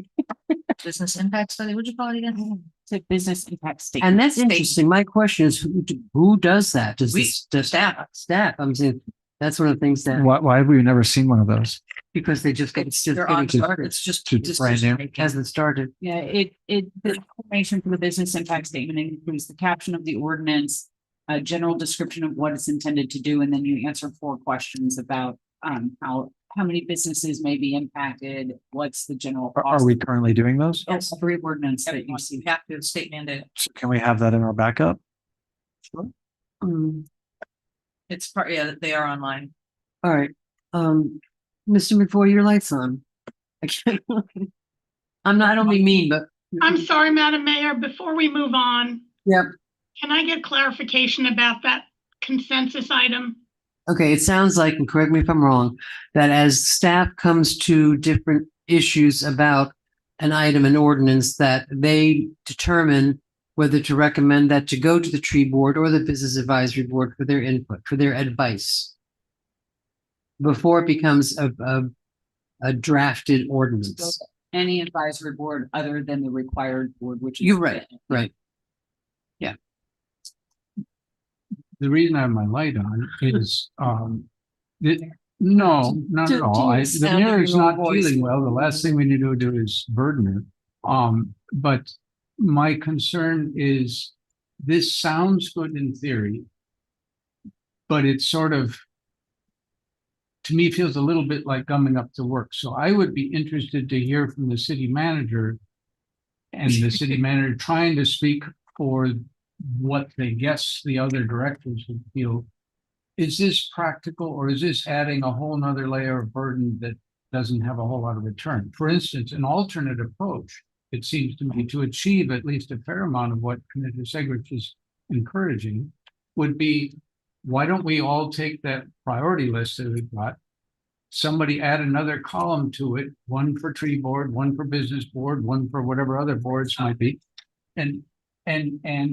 F: Business impact study, what'd you call it again?
Q: It's a business impact statement.
B: And that's interesting. My question is, who does that? Does the
F: staff.
B: Staff. I'm saying that's one of the things that
N: Why have we never seen one of those?
B: because they just get
F: They're on, it's just
N: brand new.
F: decision-making.
B: hasn't started.
Q: Yeah, the information for the business impact statement includes the caption of the ordinance, a general description of what it's intended to do, and then you answer 4 questions about how many businesses may be impacted, what's the general
N: Are
Q: cost.
N: we currently doing those?
Q: Yes, every ordinance that you
F: Everyone,
Q: see.
F: you have to state mandate.
N: So can we have that in our backup?
F: It's part, yeah, they are online.
B: All right. Mr. McFoy, your light's on. I don't mean mean, but.
A: I'm sorry, Madam Mayor, before we move on.
B: Yep.
A: Can I get clarification about that consensus item?
B: Okay, it sounds like, and correct me if I'm wrong, that as staff comes to different issues about an item, an ordinance, that they determine whether to recommend that to go to the tree board or the business advisory board for their input, for their advice, before it becomes a drafted ordinance.
Q: Any advisory board other than the required board, which is.
B: You're right, right.
C: The reason I have my light on is, no, not at all. The mayor is not feeling well. The last thing we need to do is burden her. But my concern is this sounds good in theory, but it's sort of, to me, feels a little bit like gumming up the work. So I would be interested to hear from the city manager and the city manager trying to speak for what they guess the other directors would feel. Is this practical, or is this adding a whole nother layer of burden that doesn't have a whole lot of return? For instance, an alternate approach, it seems to me, to achieve at least a fair amount of what Commissioner Segrich is encouraging would be, why don't we all take that priority list that we've got, somebody add another column to it, one for tree board, one for business board, one for whatever other boards might be. And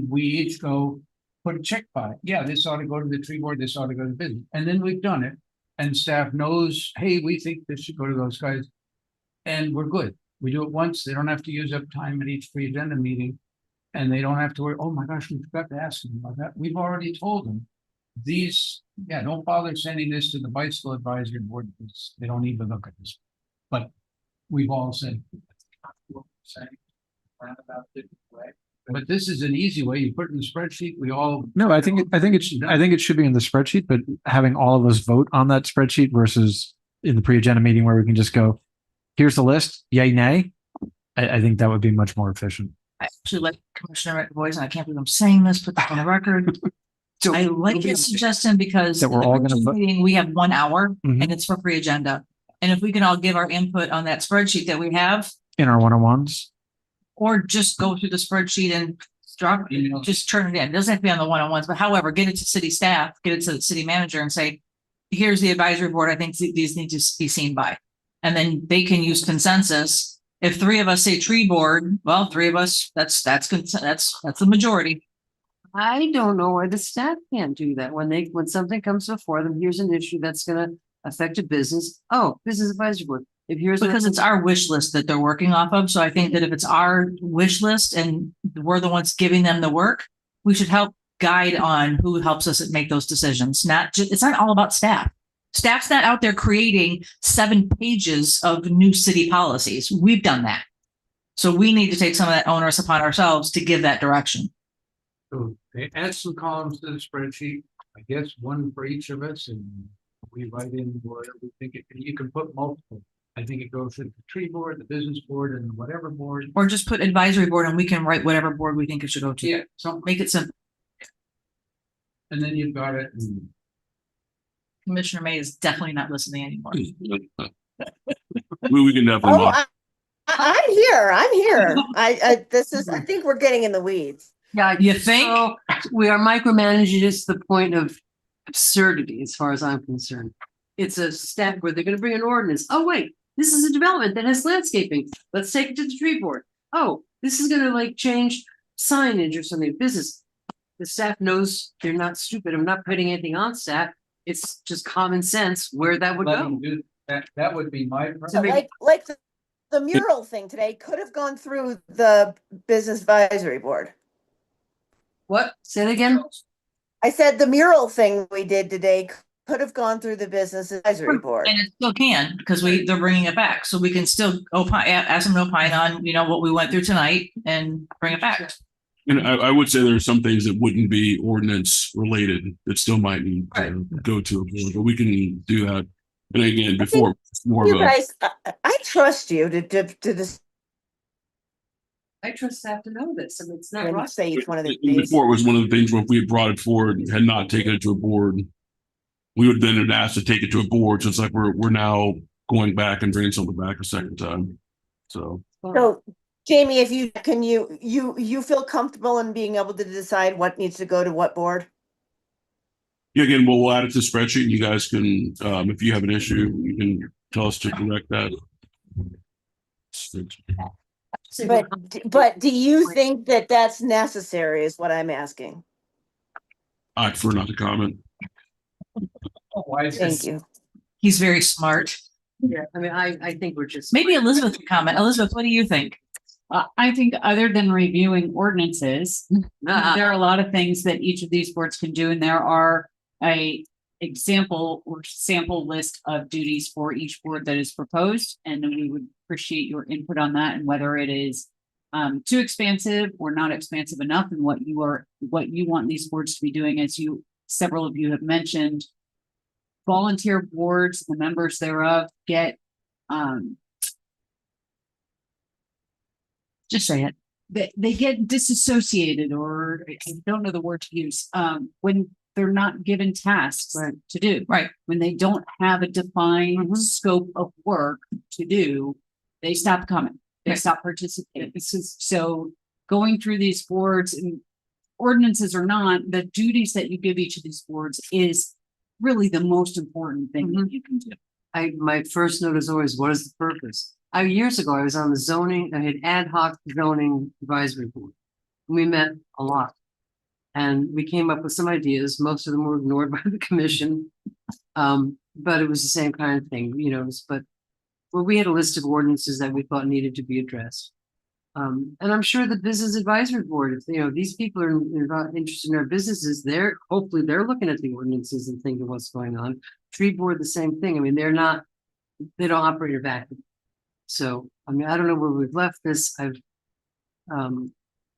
C: we each go put a check by it. Yeah, this ought to go to the tree board, this ought to go to the business. And then we've done it. And staff knows, hey, we think this should go to those guys. And we're good. We do it once. They don't have to use up time at each pre-agenda meeting. And they don't have to worry, oh my gosh, we forgot to ask them about that. We've already told them. Don't bother sending this to the bicycle advisory board because they don't even look at this. But we've all said, but this is an easy way. You put it in the spreadsheet. We all.
N: No, I think it should be in the spreadsheet, but having all of us vote on that spreadsheet versus in the pre-agenda meeting where we can just go, here's the list, yay, nay. I think that would be much more efficient.
F: I actually like Commissioner McVoy's, and I can't believe I'm saying this, put that on the record.
B: So
F: I like his suggestion because
N: that we're all going to vote.
F: We have 1 hour
N: Mhm.
F: and it's for pre-agenda. And if we can all give our input on that spreadsheet that we have,
N: In our one-on-ones.
F: or just go through the spreadsheet and drop, just turn it in. It doesn't have to be on the one-on-ones, but however, get it to city staff, get it to the city manager and say, here's the advisory board. I think these need to be seen by. And then they can use consensus. If 3 of us say tree board, well, 3 of us, that's the majority.
B: I don't know why the staff can't do that. When something comes before them, here's an issue that's gonna affect a business. Oh, business advisory board. If here's.
F: Because it's our wish list that they're working off of. So I think that if it's our wish list and we're the ones giving them the work, we should help guide on who helps us make those decisions. It's not all about staff. Staff's not out there creating 7 pages of new city policies. We've done that. So we need to take some of that onus upon ourselves to give that direction.
C: So they add some columns to the spreadsheet, I guess one for each of us, and we write in whatever we think you can put multiple. I think it goes to the tree board, the business board, and whatever board.
F: Or just put advisory board and we can write whatever board we think it should go to.
C: Yeah, something.
F: Make it simple.
C: And then you've got it.
F: Commissioner May is definitely not listening anymore.
G: We can definitely.
D: I'm here. I think we're getting in the weeds.
B: Yeah,
F: You think?
B: so we are micromanaging this to the point of absurdity, as far as I'm concerned. It's a step where they're going to bring an ordinance. Oh, wait, this is a development that has landscaping. Let's take it to the tree board. Oh, this is going to like change signage or something. Business. The staff knows they're not stupid. I'm not putting anything on staff. It's just common sense where that would
C: Let
B: go.
C: them do that would be my.
D: Like the mural thing today could have gone through the business advisory board.
B: What? Say it again.
D: I said the mural thing we did today could have gone through the business advisory board.
F: And it still can, because they're bringing it back. So we can still ask them to opine on, what we went through tonight and bring it back.
G: And I would say there are some things that wouldn't be ordinance related that still might need to go to a board, but we can do that. And again, before it's more
D: You
G: of a.
D: guys, I trust you to this.
B: I trust staff to know this. I mean, it's not
D: And
B: rocket
D: say each one of these.
G: Before it was one of the things where if we had brought it forward and had not taken it to a board, we would then have asked to take it to a board. So it's like we're now going back and bringing something back a second time. So
D: Jamie, if you feel comfortable in being able to decide what needs to go to what board?
G: yeah, again, we'll add it to the spreadsheet and you guys can, if you have an issue, you can tell us to correct that.
D: But do you think that that's necessary is what I'm asking?
G: I prefer not to comment.
D: Thank you.
F: He's very smart.
B: Yeah, I mean, I think we're just.
F: Maybe Elizabeth can comment. Elizabeth, what do you think?
Q: I think other than reviewing ordinances, there are a lot of things that each of these boards can do, and there are a example or sample list of duties for each board that is proposed, and then we would appreciate your input on that and whether it is
M: too expansive or not expansive enough in what you want these boards to be doing, as several of you have mentioned. Volunteer boards, the members thereof get,
B: Just say it.
M: they get disassociated, or I don't know the word to use, when they're not given tasks to do.
F: Right.
M: When they don't have a defined scope of work to do, they stop coming. They stop participating. So going through these boards, and ordinances or not, the duties that you give each of these boards is really the most important thing that you can do.
B: My first note is always, what is the purpose? Years ago, I was on the zoning, I had ad hoc zoning advisory board. We met a lot. And we came up with some ideas. Most of them were ignored by the commission. But it was the same kind of thing, well, we had a list of ordinances that we thought needed to be addressed. And I'm sure the business advisory board, if these people are interested in our businesses, hopefully they're looking at the ordinances and thinking what's going on. Tree board, the same thing. I mean, they don't operate a vacuum. So, I mean, I don't know where we've left this.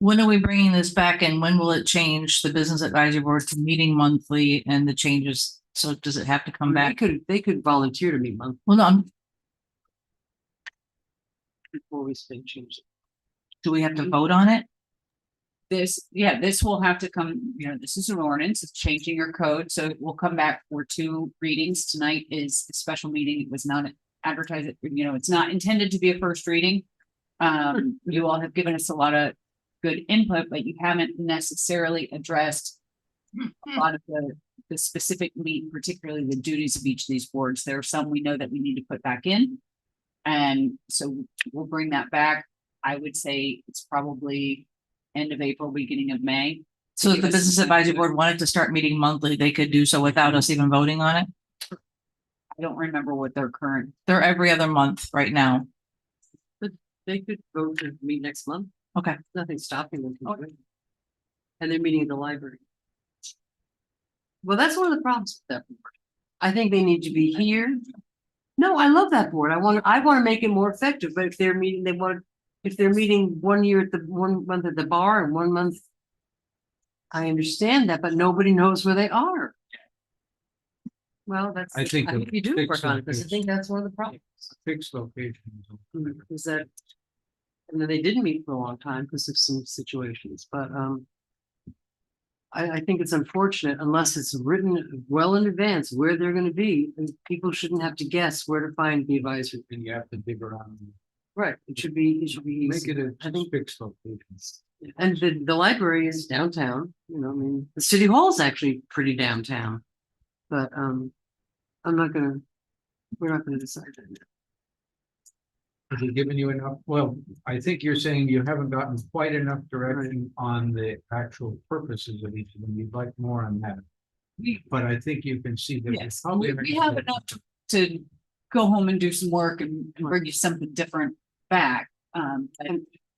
F: When are we bringing this back, and when will it change the business advisory board to meeting monthly and the changes? So does it have to come back?
B: They could volunteer to meet monthly.
F: Well, no,
B: Before we say change it.
F: do we have to vote on it?
M: This will have to come, this is an ordinance, it's changing your code, so it will come back for 2 readings. Tonight is a special meeting. It was not advertised, it's not intended to be a first reading. You all have given us a lot of good input, but you haven't necessarily addressed a lot of the specific meat, particularly the duties of each of these boards. There are some we know that we need to put back in. And so we'll bring that back. I would say it's probably end of April, beginning of May.
F: So if the business advisory board wanted to start meeting monthly, they could do so without us even voting on it?
M: I don't remember what their current.
F: They're every other month right now.
B: But they could vote to meet next month.
F: Okay.
B: Nothing's stopping them from doing it. And they're meeting at the library. Well, that's one of the problems with that board. I think they need to be here. No, I love that board. I want to make it more effective, but if they're meeting, if they're meeting 1 year at 1 month at the bar and 1 month, I understand that, but nobody knows where they are. Well, I think you do work on it, because I think that's one of the problems.
C: Fixed location.
B: Is that, and then they didn't meet for a long time because of some situations, but I think it's unfortunate unless it's written well in advance where they're going to be, and people shouldn't have to guess where to find the advisor.
C: And you have to dig around.
B: Right, it should be easy.
C: Make it a fixed location.
B: And the library is downtown, I mean, the city hall is actually pretty downtown. But we're not gonna decide that yet.
C: Has he given you enough? Well, I think you're saying you haven't gotten quite enough direction on the actual purposes of each of them. You'd like more on that. But I think you can see that.
M: Yes, we have enough to go home and do some work and bring you something different back. And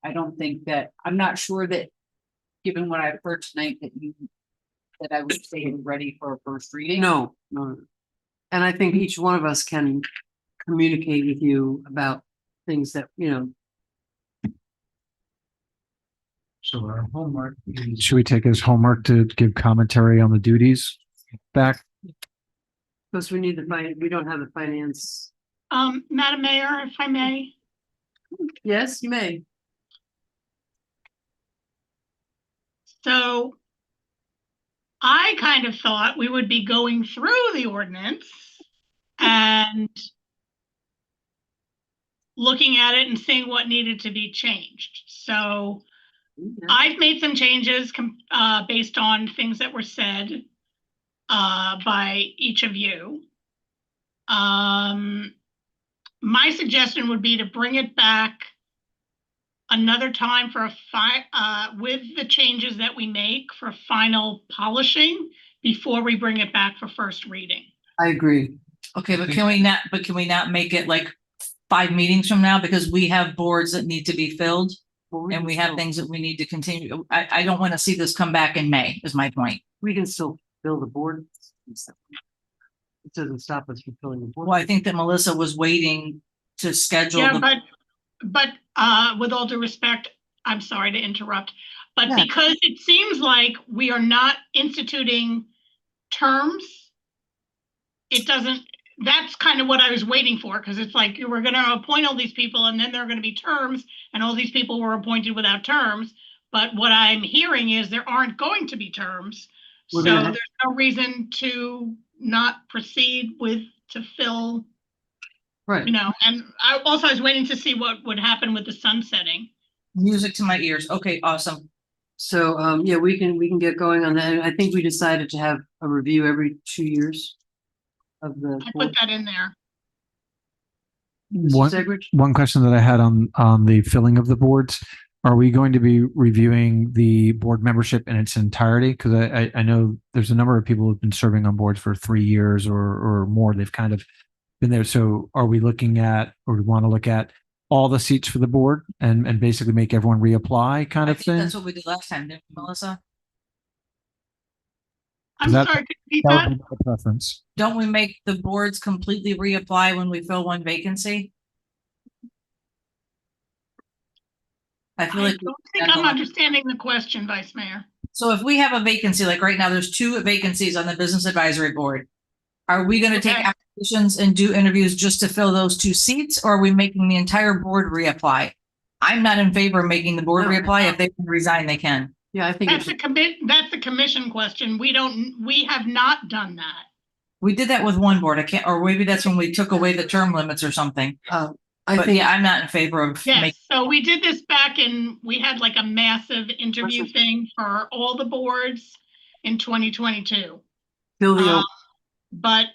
M: I don't think that, I'm not sure that, given what I've heard tonight, that I would say you're ready for a first reading.
B: No. And I think each one of us can communicate with you about things that,
C: So our homework is.
N: Should we take as homework to give commentary on the duties back?
B: because we don't have the finance.
A: Madam Mayor, if I may.
B: Yes, you may.
A: So I kind of thought we would be going through the ordinance and looking at it and seeing what needed to be changed. So I've made some changes based on things that were said by each of you. My suggestion would be to bring it back another time for with the changes that we make for final polishing before we bring it back for first reading.
B: I agree.
F: Okay, but can we not make it like 5 meetings from now, because we have boards that need to be filled and we have things that we need to continue. I don't want to see this come back in May, is my point.
B: We can still fill the board. It doesn't stop us from filling the board.
F: Well, I think that Melissa was waiting to schedule.
A: Yeah, but with all due respect, I'm sorry to interrupt, but
K: Yeah.
A: because it seems like we are not instituting terms, it doesn't, that's kind of what I was waiting for, because it's like you were going to appoint all these people and then there are going to be terms, and all these people were appointed without terms. But what I'm hearing is there aren't going to be terms.
B: We're
A: So
B: gonna have-
A: there's no reason to not proceed with, to fill,
B: Right.
A: you know, and I also was waiting to see what would happen with the sunsetting.
F: Music to my ears. Okay, awesome.
B: So, yeah, we can get going on that. And I think we decided to have a review every 2 years of the
A: I
B: board.
A: put that in there.
N: One,
B: Segridge?
N: one question that I had on the filling of the boards, are we going to be reviewing the board membership in its entirety? Because I know there's a number of people who've been serving on boards for 3 years or more. They've kind of been there. So are we looking at, or we want to look at all the seats for the board and basically make everyone reapply kind
F: I
N: of
F: think
N: thing?
F: that's what we did last time, didn't we, Melissa?
A: I'm
N: That-
A: sorry, could you repeat
N: That
A: that?
N: would be my preference.
F: Don't we make the boards completely reapply when we fill one vacancy? I feel
A: I
F: like.
A: don't think I'm understanding the question, Vice Mayor.
F: So if we have a vacancy, like right now, there's 2 vacancies on the Business Advisory Board. Are we gonna take
A: Okay.
F: applications and do interviews just to fill those 2 seats, or are we making the entire board reapply? I'm not in favor of making the board
B: No.
F: reapply. If they can resign, they can.
B: Yeah, I think
A: That's
B: it's,
A: that's a commission question. We have not done that.
F: We did that with one board. I can't, or maybe that's when we took away the term limits or something.
B: I
F: But
B: think,
F: yeah, I'm not in favor of
A: Yes,
F: making.
A: so we did this back in, we had like a massive interview thing for all the boards in 2022.
B: fill the,
A: Um, But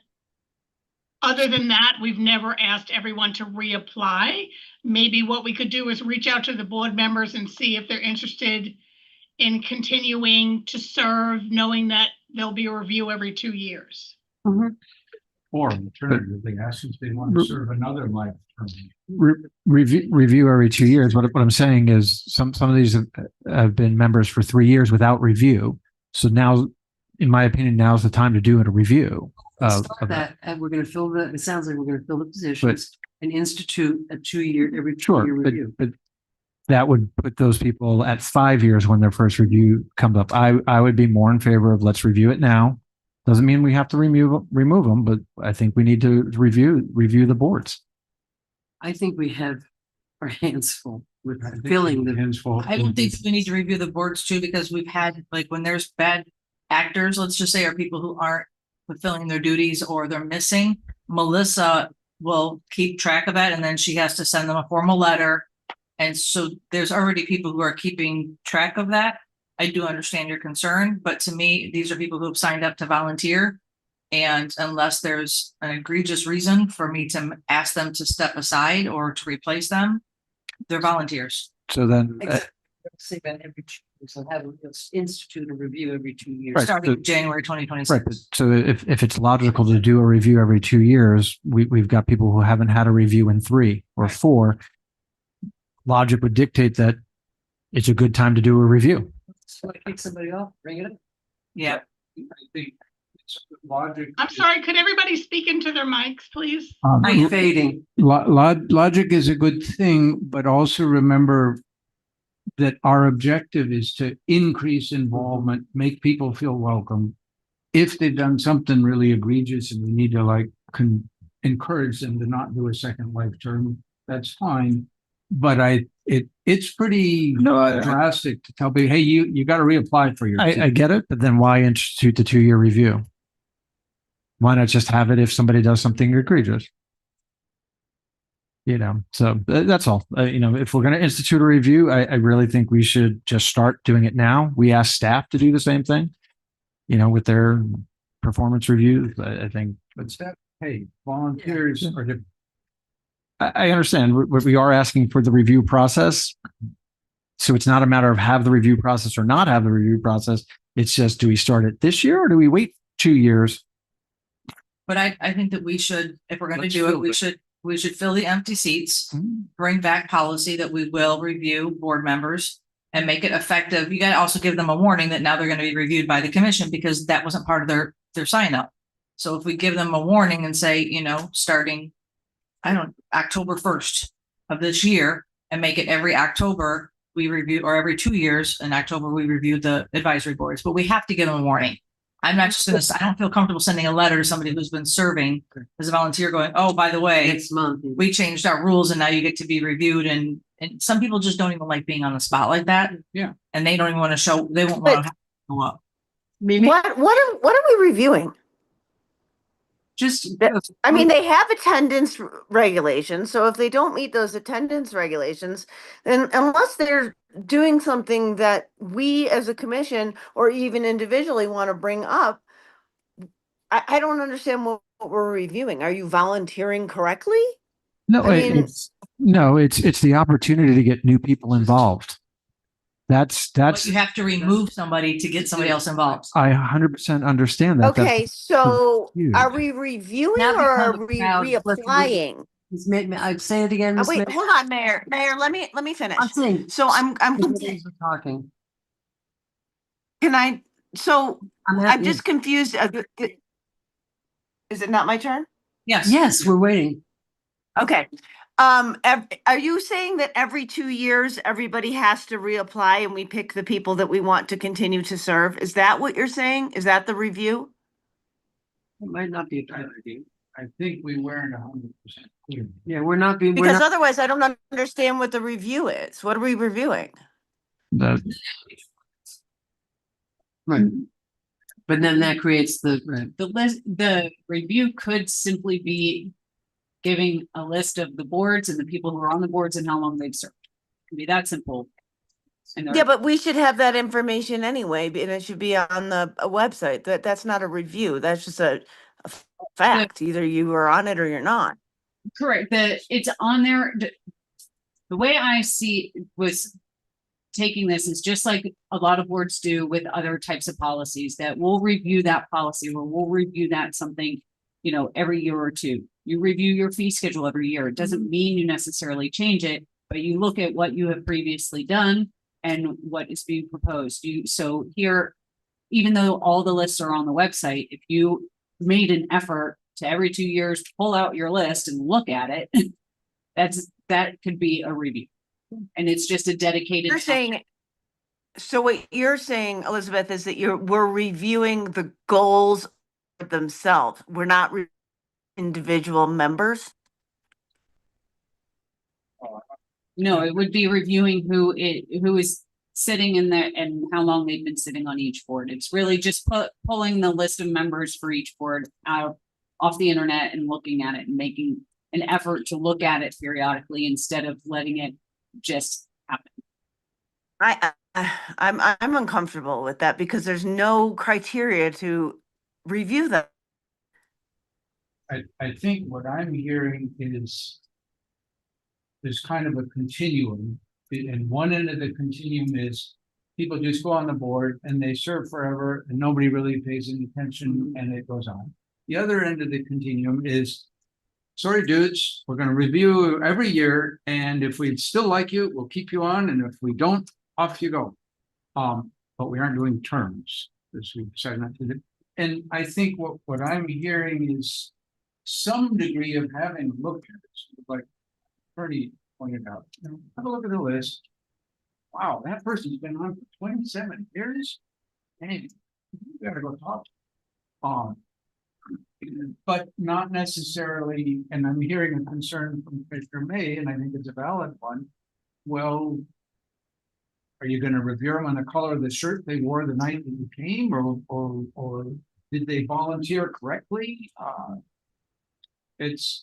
A: other than that, we've never asked everyone to reapply. Maybe what we could do is reach out to the board members and see if they're interested in continuing to serve, knowing that there'll be a review every 2 years.
C: Or alternatively, ask if they want to serve another life term.
N: Review every 2 years. What I'm saying is some of these have been members for 3 years without review. So now, in my opinion, now's the time to do a review.
B: start that, and we're gonna fill the, it sounds like we're gonna fill the positions and institute a 2-year, every 2-year
N: Sure,
B: review.
N: but that would put those people at 5 years when their first review comes up. I would be more in favor of let's review it now. Doesn't mean we have to remove them, but I think we need to review the boards.
B: I think we have our hands full with filling the.
C: Hands full.
F: I don't think we need to review the boards too, because we've had, like, when there's bad actors, let's just say, are people who aren't fulfilling their duties or they're missing. Melissa will keep track of that, and then she has to send them a formal letter. And so there's already people who are keeping track of that. I do understand your concern, but to me, these are people who have signed up to volunteer. And unless there's an egregious reason for me to ask them to step aside or to replace them, they're volunteers.
N: So then,
B: Say that every 2 years, so have, let's institute a review every 2 years.
N: Right.
F: Starting
N: so-
F: January
N: right.
F: 2026.
N: But so if it's logical to do a review every 2 years, we've got people who haven't had a review in 3 or 4. Logic would dictate that it's a good time to do a review.
B: So I kick somebody off, bring it up.
F: Yeah.
C: I think it's logic.
A: I'm sorry, could everybody speak into their mics, please?
B: I'm fading.
C: Logic is a good thing, but also remember that our objective is to increase involvement, make people feel welcome. If they've done something really egregious and we need to encourage them to not do a second life term, that's fine. But it's pretty drastic to tell people, hey, you got to reapply for your.
N: I get it, but then why institute the 2-year review? Why not just have it if somebody does something egregious? So that's all. If we're going to institute a review, I really think we should just start doing it now. We ask staff to do the same thing, with their performance reviews. I think.
C: But staff, hey, volunteers are different.
N: I understand. We are asking for the review process. So it's not a matter of have the review process or not have the review process. It's just, do we start it this year or do we wait 2 years?
F: But I think that we should, if we're going to
B: Let's
F: do it,
B: fill
F: we should fill the empty seats, bring back policy that we will review board members and make it effective. You got to also give them a warning that now they're going to be reviewed by the commission because that wasn't part of their sign up. So if we give them a warning and say, starting, October 1st of this year and make it every October, we review, or every 2 years in October, we review the advisory boards, but we have to give them a warning. I'm not just gonna, I don't feel comfortable sending a letter to somebody who's been serving as a volunteer going, oh, by the way,
B: Next month.
F: we changed our rules and now you get to be reviewed, and some people just don't even like being on the spot like that.
C: Yeah.
F: And they don't even want to show, they won't want to go up.
D: What are we reviewing?
F: Just,
D: I mean, they have attendance regulations, so if they don't meet those attendance regulations, then unless they're doing something that we as a commission or even individually want to bring up, I don't understand what we're reviewing. Are you volunteering correctly?
N: No,
D: I mean,
N: it's the opportunity to get new people involved.
F: but
N: That's
F: you have to remove somebody to get somebody else involved.
N: I 100% understand that.
D: okay, so
N: huge.
D: are we reviewing
F: Now
D: or are
F: become a
D: we
F: crowd.
D: reapplying?
B: I'd say it again. Ms.
D: Wait,
B: Mayor.
D: hold on, Mayor. Mayor, let me finish.
B: I'm saying.
D: So I'm
B: We're talking.
D: can I, so I'm
B: happy.
D: just confused. Is it not my turn?
F: Yes.
B: Yes, we're waiting.
D: Okay. Are you saying that every 2 years, everybody has to reapply and we pick the people that we want to continue to serve? Is that what you're saying? Is that the review?
B: It might not be a good idea.
C: I think we weren't 100% clear.
B: Yeah, we're not being. we're
D: Because
B: not-
D: otherwise I don't understand what the review is. What are we reviewing?
N: that
B: Right. But then that creates the, right.
Q: The list, the review could simply be giving a list of the boards and the people who are on the boards and how long they've served. It can be that simple. And
D: Yeah, but we should have that information anyway, and it should be on the website. That's not a review. That's just a fact. Either you are on it or you're not.
Q: correct, it's on there. The way I see was taking this is just like a lot of boards do with other types of policies, that we'll review that policy or we'll review that something, every year or two. You review your fee schedule every year. It doesn't mean you necessarily change it, but you look at what you have previously done and what is being proposed. So here, even though all the lists are on the website, if you made an effort to every 2 years pull out your list and look at it, that could be a review. And it's just a dedicated.
D: You're saying, so what you're saying, Elizabeth, is that we're reviewing the goals themselves. We're not individual members.
Q: No, it would be reviewing who is sitting in there and how long they've been sitting on each board. It's really just pulling the list of members for each board out off the internet and looking at it and making an effort to look at it periodically instead of letting it just happen.
D: I'm uncomfortable with that because there's no criteria to review them.
C: I think what I'm hearing is there's kind of a continuum. And one end of the continuum is people just go on the board and they serve forever and nobody really pays any attention and it goes on. The other end of the continuum is, sorry, dudes, we're going to review every year. And if we still like you, we'll keep you on. And if we don't, off you go. But we aren't doing terms, as we decided not to do. And I think what I'm hearing is some degree of having looked at it, like Bernie pointed out, have a look at the list. Wow, that person's been on for 27 years. Hey, you gotta go talk. But not necessarily, and I'm hearing a concern from Commissioner May, and I think it's a valid one. Well, are you gonna review them on the color of the shirt they wore the night that you came, or did they volunteer correctly?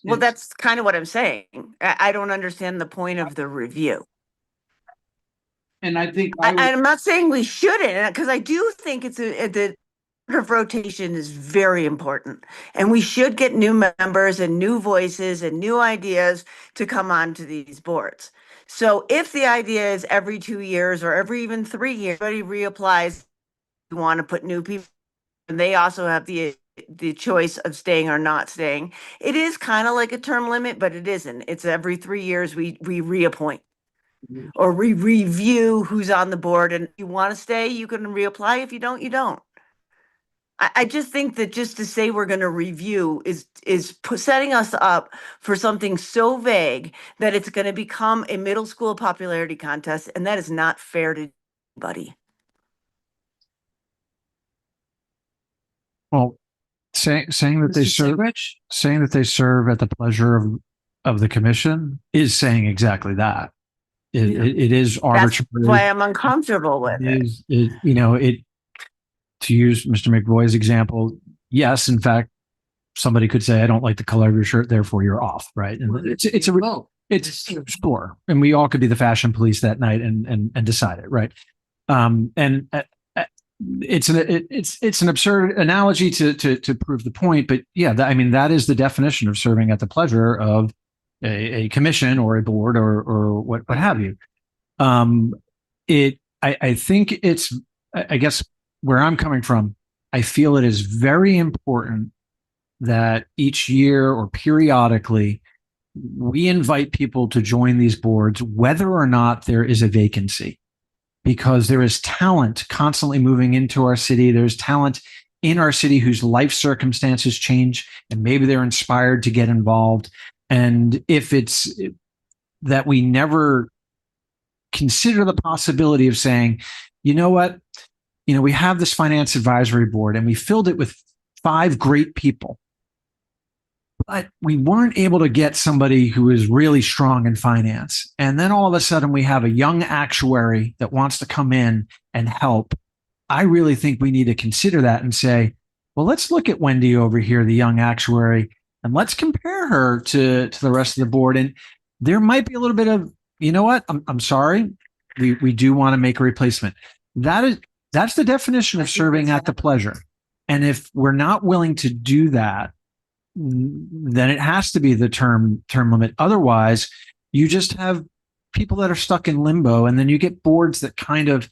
D: Well, that's kind of what I'm saying. I don't understand the point of the review.
C: And I think
D: I'm not saying we shouldn't, because I do think the of rotation is very important, and we should get new members and new voices and new ideas to come onto these boards. So if the idea is every 2 years or every even 3 years, everybody reapplies, you want to put new people, and they also have the choice of staying or not staying. It is kind of like a term limit, but it isn't. It's every 3 years we reappoint or we review who's on the board. And if you want to stay, you can reapply. If you don't, you don't. I just think that just to say we're going to review is setting us up for something so vague that it's going to become a middle school popularity contest, and that is not fair to anybody.
N: Well, saying that they
F: Mr.
N: serve,
F: Segrich?
N: saying that they serve at the pleasure of the commission is saying exactly that. It is
D: That's
N: arbitrary.
D: why I'm uncomfortable with it.
N: You know, to use Mr. McVoy's example, yes, in fact, somebody could say, I don't like the color of your shirt, therefore you're off, right? And it's a score. And we all could be the fashion police that night and decide it, right? It's an absurd analogy to prove the point, but yeah, I mean, that is the definition of serving at the pleasure of a commission or a board or what have you. I think I guess where I'm coming from, I feel it is very important that each year or periodically we invite people to join these boards, whether or not there is a vacancy, because there is talent constantly moving into our city. There's talent in our city whose life circumstances change, and maybe they're inspired to get involved. And if it's that we never consider the possibility of saying, you know what, we have this finance advisory board and we filled it with 5 great people, but we weren't able to get somebody who is really strong in finance. And then all of a sudden we have a young actuary that wants to come in and help. I really think we need to consider that and say, well, let's look at Wendy over here, the young actuary, and let's compare her to the rest of the board. And there might be a little bit of, you know what, I'm sorry, we do want to make a replacement. That's the definition of serving at the pleasure. And if we're not willing to do that, then it has to be the term limit. Otherwise, you just have people that are stuck in limbo, and then you get boards that kind of,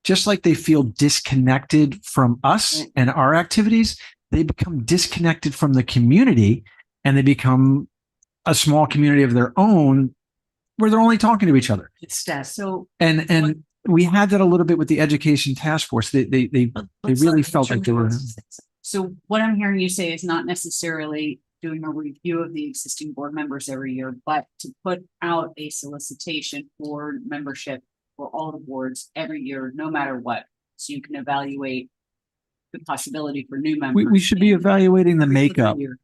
N: just like they feel disconnected from us and our activities, they become disconnected from the community, and they become a small community of their own where they're only talking to each other.
F: It's stats. So
N: And we had that a little bit with the education task force. They really felt like they were.
M: So what I'm hearing you say is not necessarily doing a review of the existing board members every year, but to put out a solicitation for membership for all the boards every year, no matter what. So you can evaluate the possibility for new members.
N: We should be evaluating the makeup,
M: year.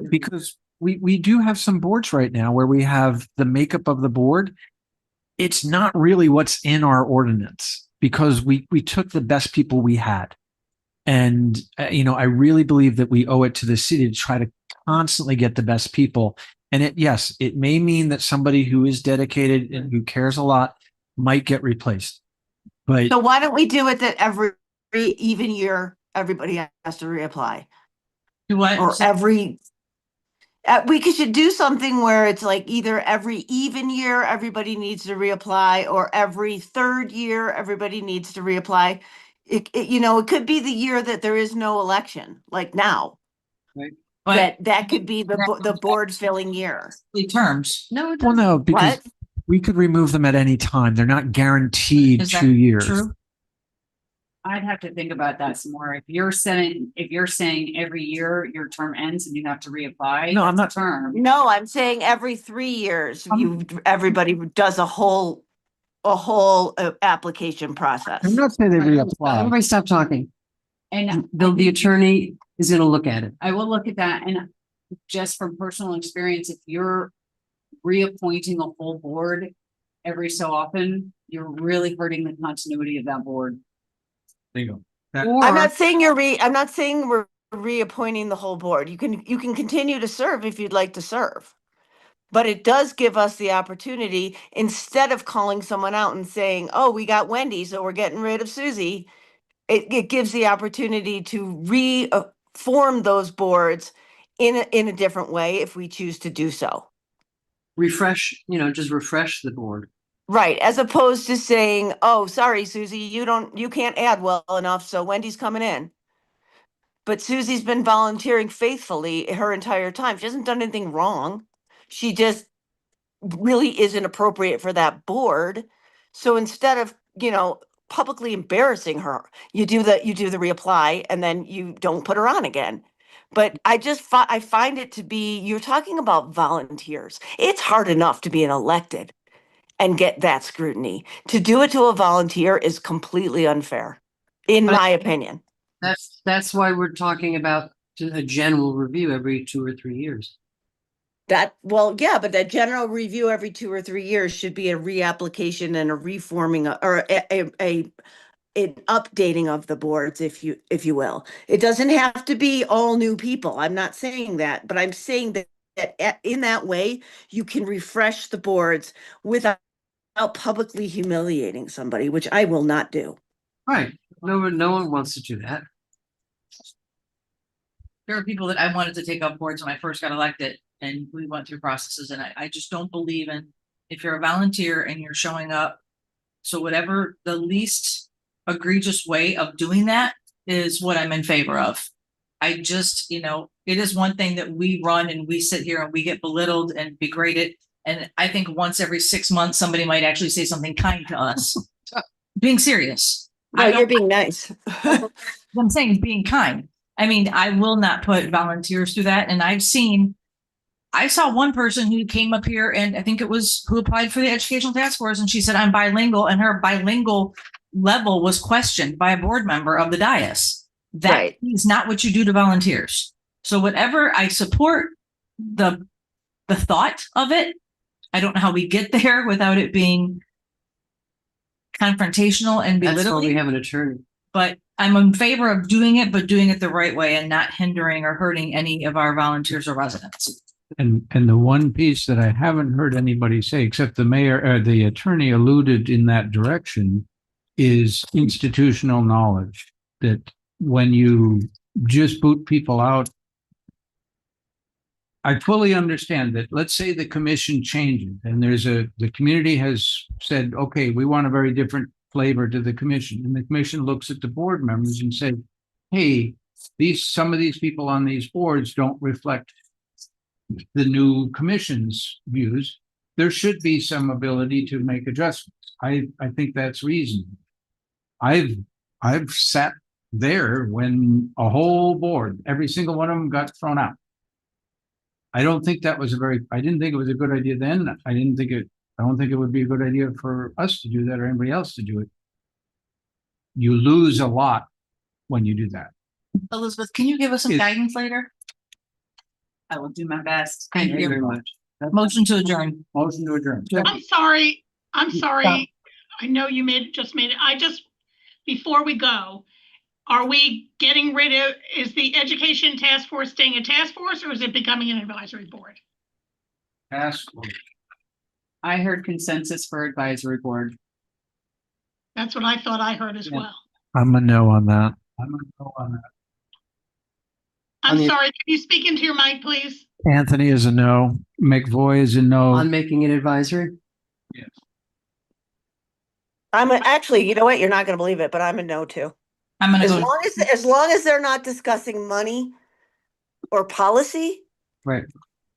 N: because we do have some boards right now where we have the makeup of the board. It's not really what's in our ordinance, because we took the best people we had. And, I really believe that we owe it to the city to try to constantly get the best people. And it may mean that somebody who is dedicated and who cares a lot might get replaced. But
D: So why don't we do it that every even year, everybody has to reapply?
F: do what?
D: Or every, we should do something where it's like either every even year, everybody needs to reapply, or every 3rd year, everybody needs to reapply. It could be the year that there is no election, like now.
F: But
D: That could be the board filling year.
F: the terms. No, it
N: well,
F: doesn't.
N: no, because
D: What?
N: we could remove them at any time. They're not guaranteed
F: Is that
N: 2 years.
F: true?
M: I'd have to think about that some more. If you're saying every year your term ends and you have to reapply.
N: No, I'm
M: that's
N: not-
M: a term.
D: No, I'm saying every 3 years, everybody does a whole application process.
N: I'm not saying they reapply.
E: Everybody stop talking.
M: And
E: The attorney is going to look at it.
M: I will look at that, and just from personal experience, if you're reappointing a full board every so often, you're really hurting the continuity of that board.
N: Bingo.
D: I'm not saying I'm not saying we're reappointing the whole board. You can continue to serve if you'd like to serve. But it does give us the opportunity, instead of calling someone out and saying, oh, we got Wendy, so we're getting rid of Susie. It gives the opportunity to reform those boards in a different way if we choose to do so.
E: Refresh, just refresh the board.
D: Right, as opposed to saying, oh, sorry, Susie, you can't add well enough, so Wendy's coming in. But Susie's been volunteering faithfully her entire time. She hasn't done anything wrong. She just really isn't appropriate for that board. So instead of, publicly embarrassing her. You do the reapply and then you don't put her on again. But I find it to be, you're talking about volunteers. It's hard enough to be an elected and get that scrutiny. To do it to a volunteer is completely unfair, in my opinion.
B: That's why we're talking about a general review every 2 or 3 years.
D: Well, yeah, but that general review every 2 or 3 years should be a reapplication and a reforming or an updating of the boards, if you will. It doesn't have to be all new people. I'm not saying that, but I'm saying that in that way, you can refresh the boards without publicly humiliating somebody, which I will not do.
B: Right. No one wants to do that.
F: There are people that I wanted to take up boards when I first got elected, and we went through processes, and I just don't believe in, if you're a volunteer and you're showing up, so whatever the least egregious way of doing that is what I'm in favor of. I just, it is one thing that we run and we sit here and we get belittled and degraded. And I think once every 6 months, somebody might actually say something kind to us. Being serious.
D: No, you're being nice.
F: I'm saying being kind. I mean, I will not put volunteers through that. And I saw one person who came up here, and I think it was who applied for the educational task force, and she said, I'm bilingual, and her bilingual level was questioned by a board member of the dais. That is not what you do to volunteers. So whatever, I support the thought of it. I don't know how we get there without it being confrontational and belittling.
B: That's why we have an attorney.
F: But I'm in favor of doing it, but doing it the right way and not hindering or hurting any of our volunteers or residents.
C: And the one piece that I haven't heard anybody say, except the mayor or the attorney alluded in that direction, is institutional knowledge. That when you just boot people out, I fully understand that. Let's say the commission changes and the community has said, okay, we want a very different flavor to the commission. And the commission looks at the board members and say, hey, some of these people on these boards don't reflect the new commission's views. There should be some ability to make adjustments. I think that's reasonable. I've sat there when a whole board, every single one of them got thrown out. I don't think that was I didn't think it was a good idea then. I don't think it would be a good idea for us to do that or anybody else to do it. You lose a lot when you do that.
F: Elizabeth, can you give us some guidance later? I will do my best. Thank you very much. Motion to adjourn.
C: Motion to adjourn.
A: I'm sorry. I know you just made it. Before we go, are we getting rid of, is the education task force staying a task force, or is it becoming an advisory board?
C: Task force.
Q: I heard consensus for advisory board.
A: That's what I thought I heard as well.
N: I'm a no on that.
A: I'm sorry, can you speak into your mic, please?
N: Anthony is a no.
C: McVoy is a no.
B: On making it advisory?
C: Yes.
D: Actually, you know what? You're not going to believe it, but I'm a no too.
F: I'm going to
D: as long as they're not discussing money or policy,
B: right?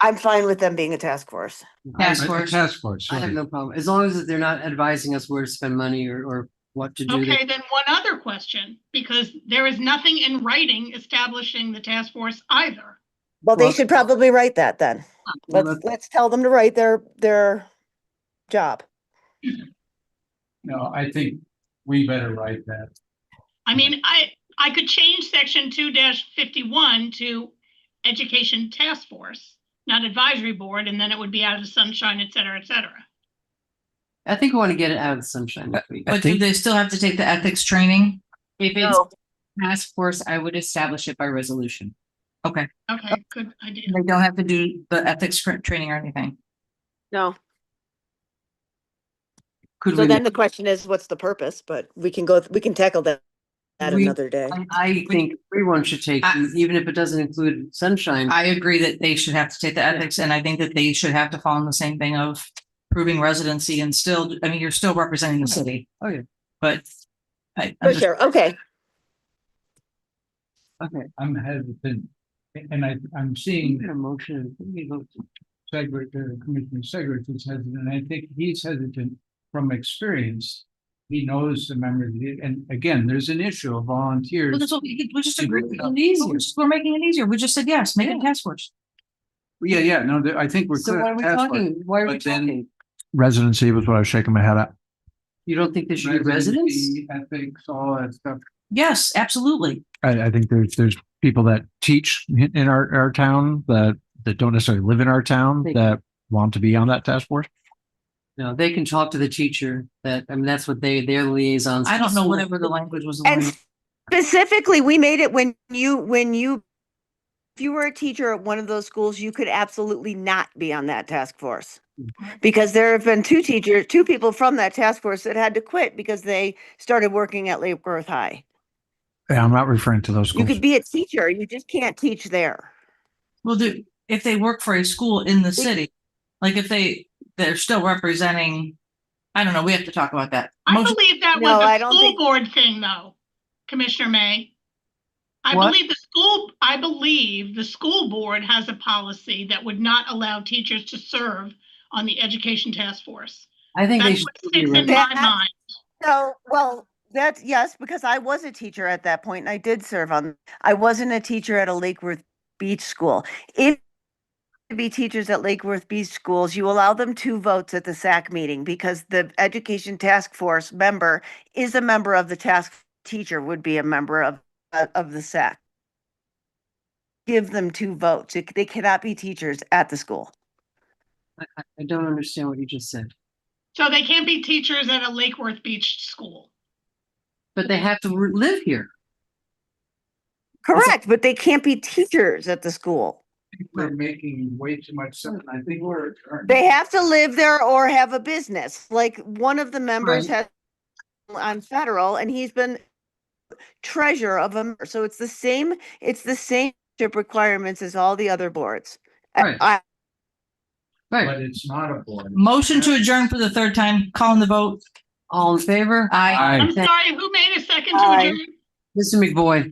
D: I'm fine with them being a task force.
B: Task force.
C: Task force.
B: I have no problem. As long as they're not advising us where to spend money or what to do.
A: Okay, then one other question, because there is nothing in writing establishing the task force either.
D: Well, they should probably write that then. Let's tell them to write their job.
C: No, I think we better write that.
A: I mean, I could change section 2-51 to education task force, not advisory board, and then it would be out of the sunshine, et cetera, et cetera.
B: I think we want to get it out of the sunshine.
F: But do they still have to take the ethics training?
Q: If it's task force, I would establish it by resolution.
F: Okay.
A: Okay, good idea.
F: They don't have to do the ethics training or anything.
D: No.
B: Could
D: So
B: we
D: then the question is, what's the purpose? But we can tackle that another day.
B: I think everyone should take, even if it doesn't include sunshine.
F: I agree that they should have to take the ethics, and I think that they should have to follow the same thing of proving residency and still, I mean, you're still representing the city.
B: Oh, yeah.
F: But
D: For sure. Okay.
B: Okay.
C: I'm hesitant, and I'm seeing
B: a motion.
C: Commissioner Segrich is hesitant, and I think he's hesitant from experience He knows the members, and again, there's an issue of volunteers.
F: Well, that's what we just agreed. We're making it easier. We just said, yes, make it a task force.
C: Yeah, no, I think we're.
B: So
C: clear.
B: why are we
C: Task force.
B: talking? Why are we
C: But then
B: talking?
N: Residency was what I was shaking my head at.
B: You don't think there should be residents?
C: Residency, ethics, all that stuff.
F: Yes, absolutely.
N: I think there's people that teach in our town that don't necessarily live in our town
B: They-
N: that want to be on that task force.
B: No, they can talk to the teacher. That's what their liaisons.
F: I don't know whatever the language was.
D: And specifically, we made it when you, if you were a teacher at one of those schools, you could absolutely not be on that task force. Because there have been two people from that task force that had to quit because they started working at Lake Worth High.
N: Yeah, I'm not referring to those
D: You
N: schools.
D: could be a teacher, you just can't teach there.
F: Well, if they work for a school in the city, like if they're still representing, I don't know, we have to talk about that.
A: I believe that
D: No,
A: was
D: I
A: a
D: don't
A: school
D: think-
A: board thing, though, Commissioner May. I
B: What?
A: believe the school board has a policy that would not allow teachers to serve on the education task force.
B: I think they
A: That's
B: should.
A: what
B: be
A: sticks in
B: residents.
A: my mind.
D: So, well, that's, yes, because I was a teacher at that point and I did serve on, I wasn't a teacher at a Lake Worth Beach school. If to be teachers at Lake Worth Beach schools, you allow them 2 votes at the SAC meeting because the education task force member is a member of the teacher would be a member of the SAC. Give them 2 votes. They cannot be teachers at the school.
B: I don't understand what you just said.
A: So they can't be teachers at a Lake Worth Beach school.
B: But they have to live here.
D: Correct, but they can't be teachers at the school.
C: We're making way too much sense. I think we're.
D: They have to live there or have a business. Like one of the members
B: Right.
D: has on federal and he's been treasurer of a, so it's the same requirements as all the other boards.
B: Right.
C: But it's not a board.
F: Motion to adjourn for the 3rd time, calling the vote.
B: All in favor?
F: Aye.
A: I'm sorry, who made a second to
D: Aye.
A: adjourn?
B: Mr. McBoy.